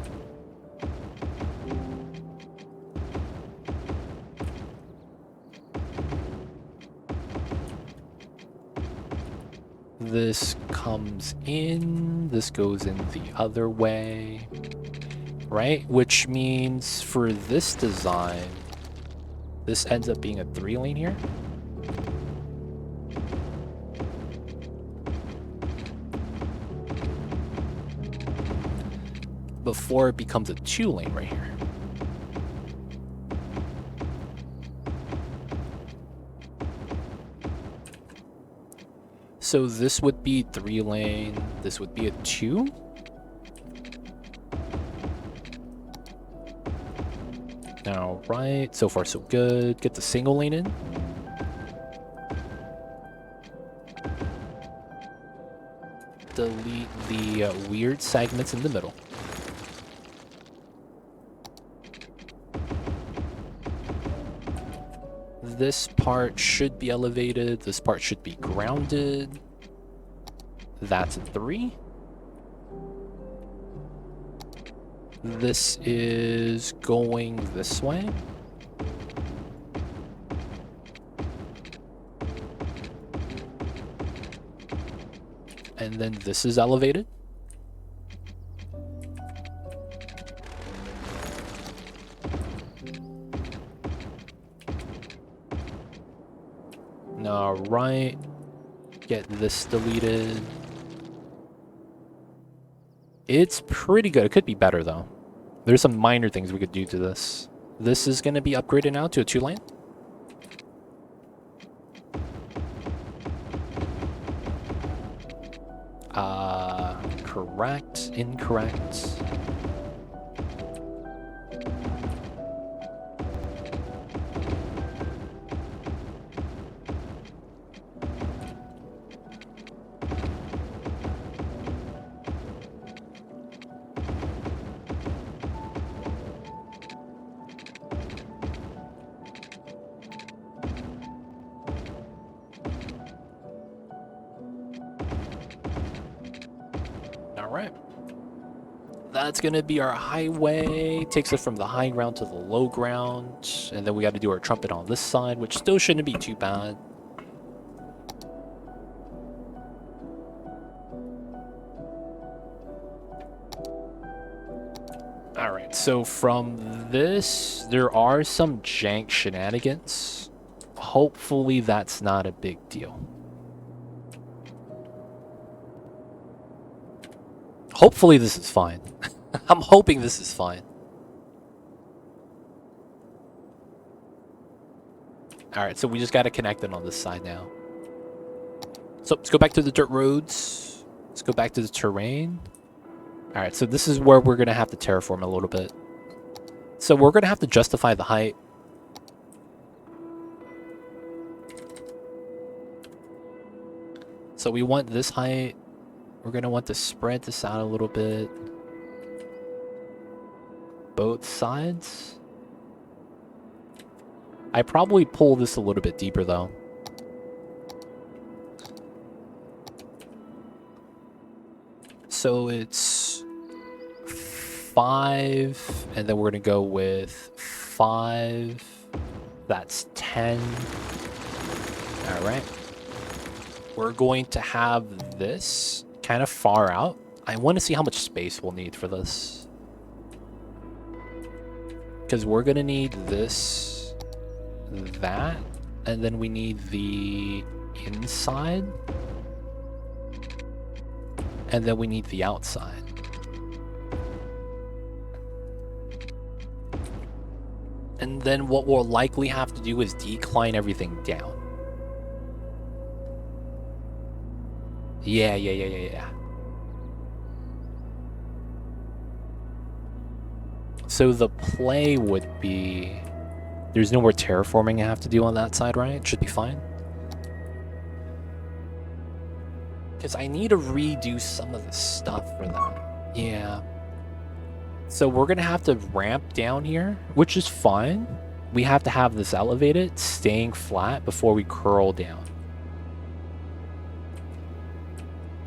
This comes in, this goes in the other way, right? Which means for this design, this ends up being a 3-lane here. Before it becomes a 2-lane right here. So this would be 3-lane, this would be a 2. All right, so far so good. Get the single lane in. Delete the weird segments in the middle. This part should be elevated. This part should be grounded. That's a 3. This is going this way. And then this is elevated. All right, get this deleted. It's pretty good. It could be better though. There's some minor things we could do to this. This is going to be upgraded now to a 2-lane. Correct, incorrect. Alright. That's gonna be our highway. Takes us from the high ground to the low ground. And then we gotta do our trumpet on this side, which still shouldn't be too bad. Alright, so from this, there are some jank shenanigans. Hopefully that's not a big deal. Hopefully this is fine. I'm hoping this is fine. Alright, so we just gotta connect it on this side now. So let's go back to the dirt roads. Let's go back to the terrain. Alright, so this is where we're gonna have to terraform a little bit. So we're gonna have to justify the height. So we want this height. We're going to want to spread this out a little bit. Both sides. I probably pull this a little bit deeper though. So it's 5, and then we're going to go with 5. That's 10. All right. We're going to have this kind of far out. I want to see how much space we'll need for this. Because we're going to need this, that, and then we need the inside. And then we need the outside. And then what we'll likely have to do is decline everything down. Yeah. So the play would be... There's no more terraforming I have to do on that side, right? It should be fine. Because I need to redo some of the stuff for that. Yeah. So we're going to have to ramp down here, which is fine. We have to have this elevated, staying flat before we curl down.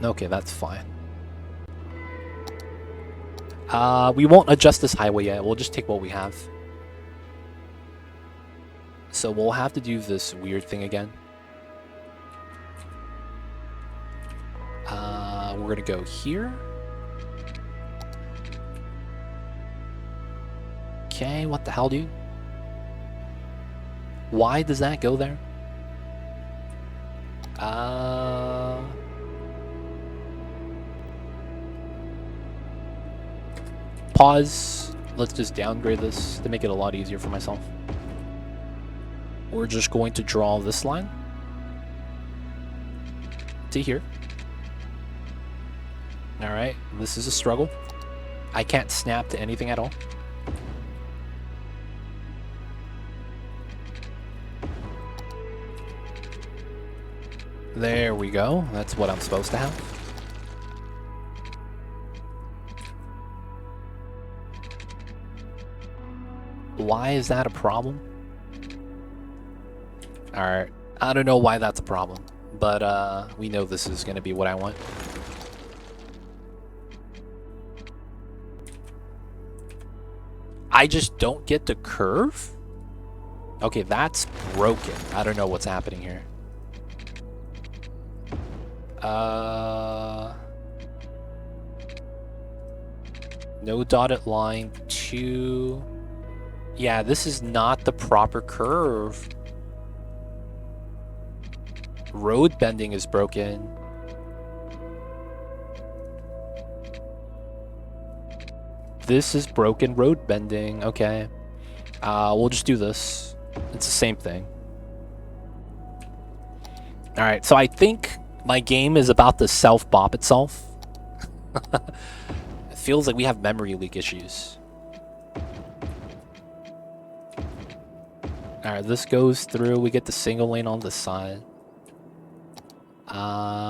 Okay, that's fine. We won't adjust this highway yet. We'll just take what we have. So we'll have to do this weird thing again. We're gonna go here. Okay, what the hell, dude? Why does that go there? Pause. Let's just downgrade this to make it a lot easier for myself. We're just going to draw this line to here. Alright, this is a struggle. I can't snap to anything at all. There we go. That's what I'm supposed to have. Why is that a problem? Alright, I don't know why that's a problem, but we know this is going to be what I want. I just don't get the curve? Okay, that's broken. I don't know what's happening here. No dotted line, 2. Yeah, this is not the proper curve. Road bending is broken. This is broken road bending. Okay. We'll just do this. It's the same thing. Alright, so I think my game is about to self-bop itself. It feels like we have memory leak issues. Alright, this goes through. We get the single lane on the side.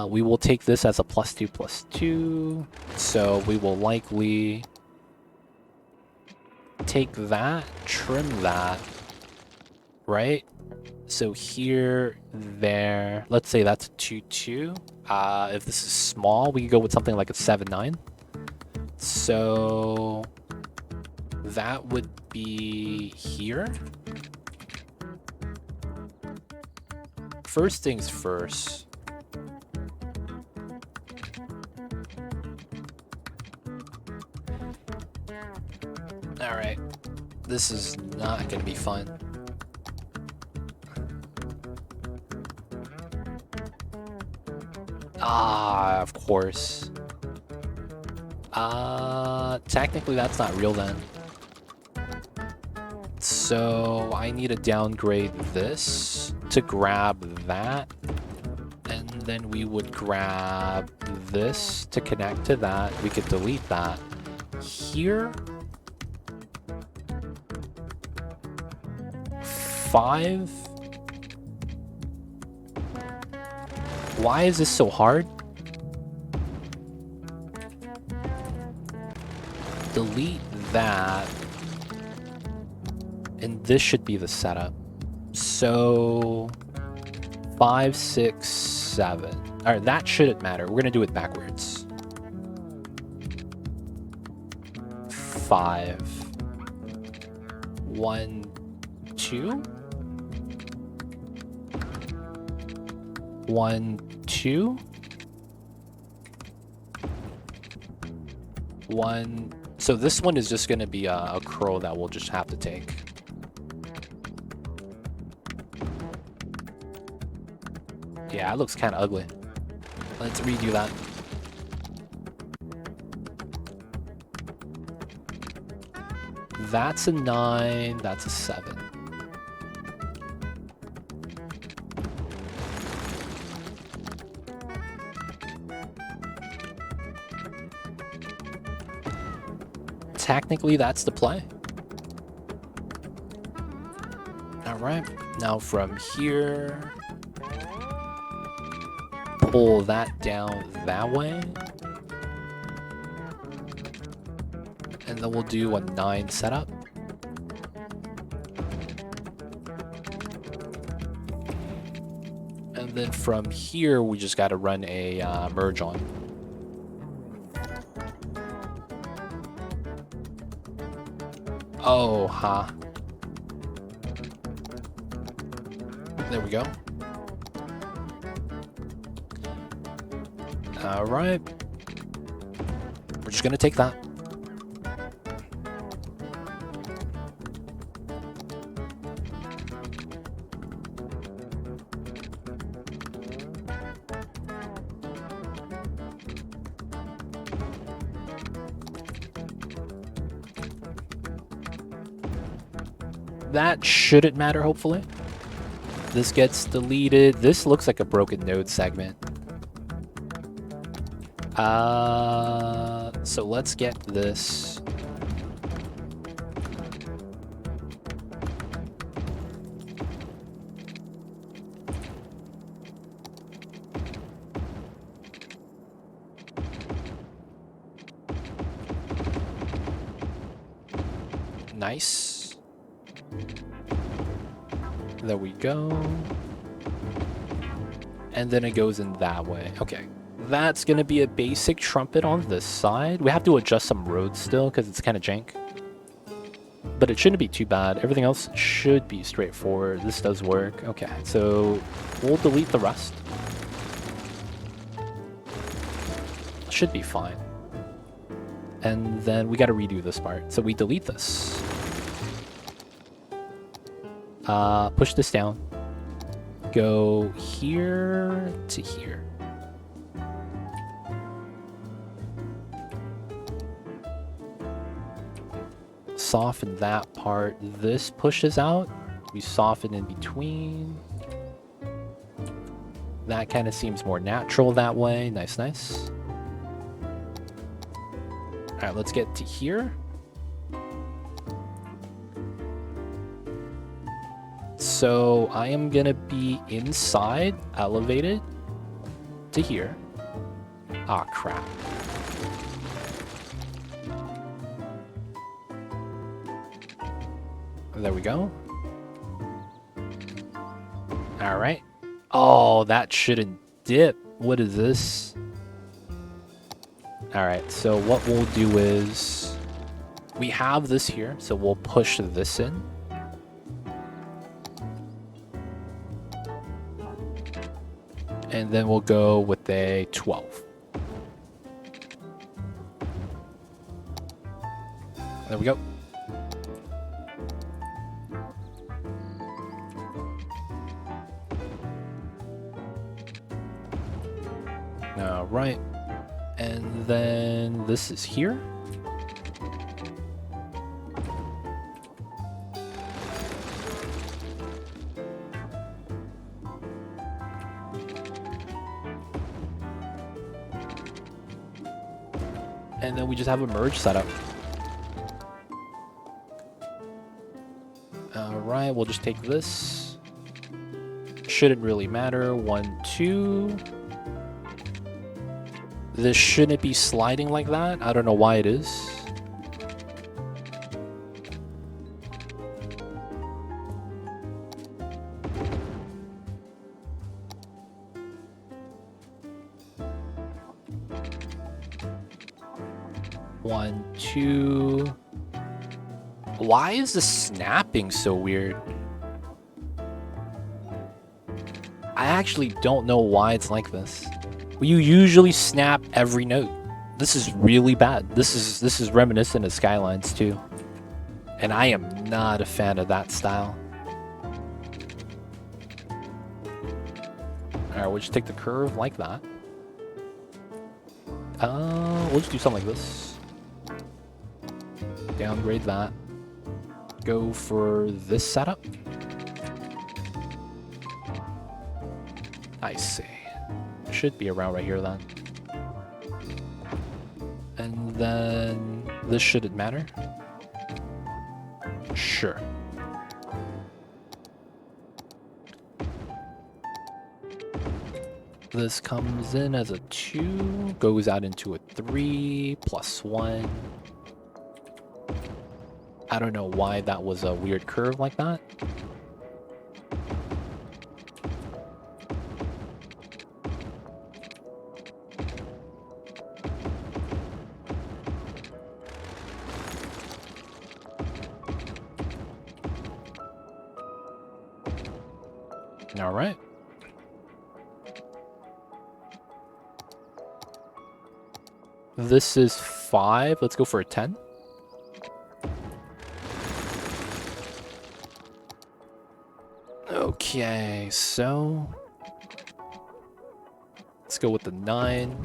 We will take this as a +2/+2. So we will likely take that, trim that, right? So here, there. Let's say that's a 2/2. If this is small, we can go with something like a 7/9. So that would be here. First things first. Alright. This is not gonna be fun. Ah, of course. Technically that's not real then. So I need to downgrade this to grab that. And then we would grab this to connect to that. We could delete that. Here. 5. Why is this so hard? Delete that. And this should be the setup. So 5, 6, 7. Alright, that shouldn't matter. We're gonna do it backwards. 5. 1, 2. 1, 2. 1. So this one is just going to be a curl that we'll just have to take. Yeah, it looks kind of ugly. Let's redo that. That's a 9. That's a 7. Technically, that's the play. Alright, now from here, pull that down that way. And then we'll do a 9 setup. And And then from here, we just got to run a merge on. Oh, huh. There we go. All right. We're just going to take that. That shouldn't matter, hopefully. This gets deleted. This looks like a broken node segment. So let's get this. Nice. There we go. And then it goes in that way. Okay. That's going to be a basic trumpet on this side. We have to adjust some roads still because it's kind of jank. But it shouldn't be too bad. Everything else should be straightforward. This does work. Okay, so we'll delete the rest. Should be fine. And then we got to redo this part. So we delete this. Push this down. Go here to here. Soften that part. This pushes out. We soften in between. That kind of seems more natural that way. Nice, nice. All right, let's get to here. So I am going to be inside, elevated to here. Ah, crap. There we go. All right. Oh, that shouldn't dip. What is this? All right, so what we'll do is we have this here, so we'll push this in. And then we'll go with a 12. There we go. All right. And then this is here. And then we just have a merge setup. All right, we'll just take this. Shouldn't really matter. 1, 2. This shouldn't be sliding like that. I don't know why it is. One, two. Why is the snapping so weird? I actually don't know why it's like this. You usually snap every note. This is really bad. This is reminiscent of Skylines II. And I am not a fan of that style. Alright, we'll just take the curve like that. We'll just do something like this. Downgrade that. Go for this setup. I see. Should be around right here then. And then this shouldn't matter. Sure. This comes in as a 2, goes out into a 3, +1. I don't know why that was a weird curve like that. All right. This is 5. Let's go for a 10. Okay, so let's go with the 9.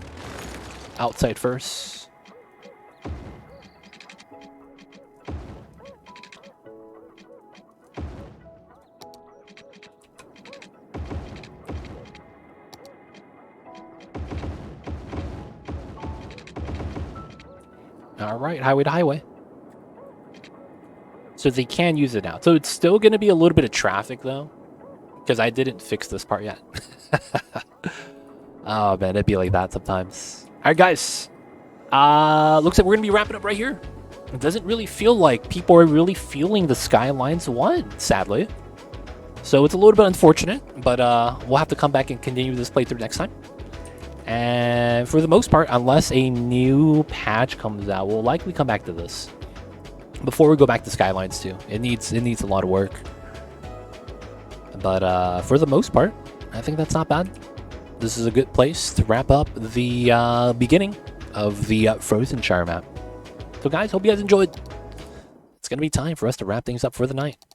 Outside first. All right, highway to highway. So they can use it now. So it's still going to be a little bit of traffic, though, because I didn't fix this part yet. Oh, man, it'd be like that sometimes. All right, guys. Looks like we're going to be wrapping up right here. It doesn't really feel like people are really feeling the Skylines 1, sadly. So it's a little bit unfortunate, but we'll have to come back and continue this playthrough next time. And for the most part, unless a new patch comes out, we'll likely come back to this before we go back to Skylines 2. It needs a lot of work. But for the most part, I think that's not bad. This is a good place to wrap up the beginning of the Frozenshire map. So guys, hope you guys enjoyed. It's going to be time for us to wrap things up for the night.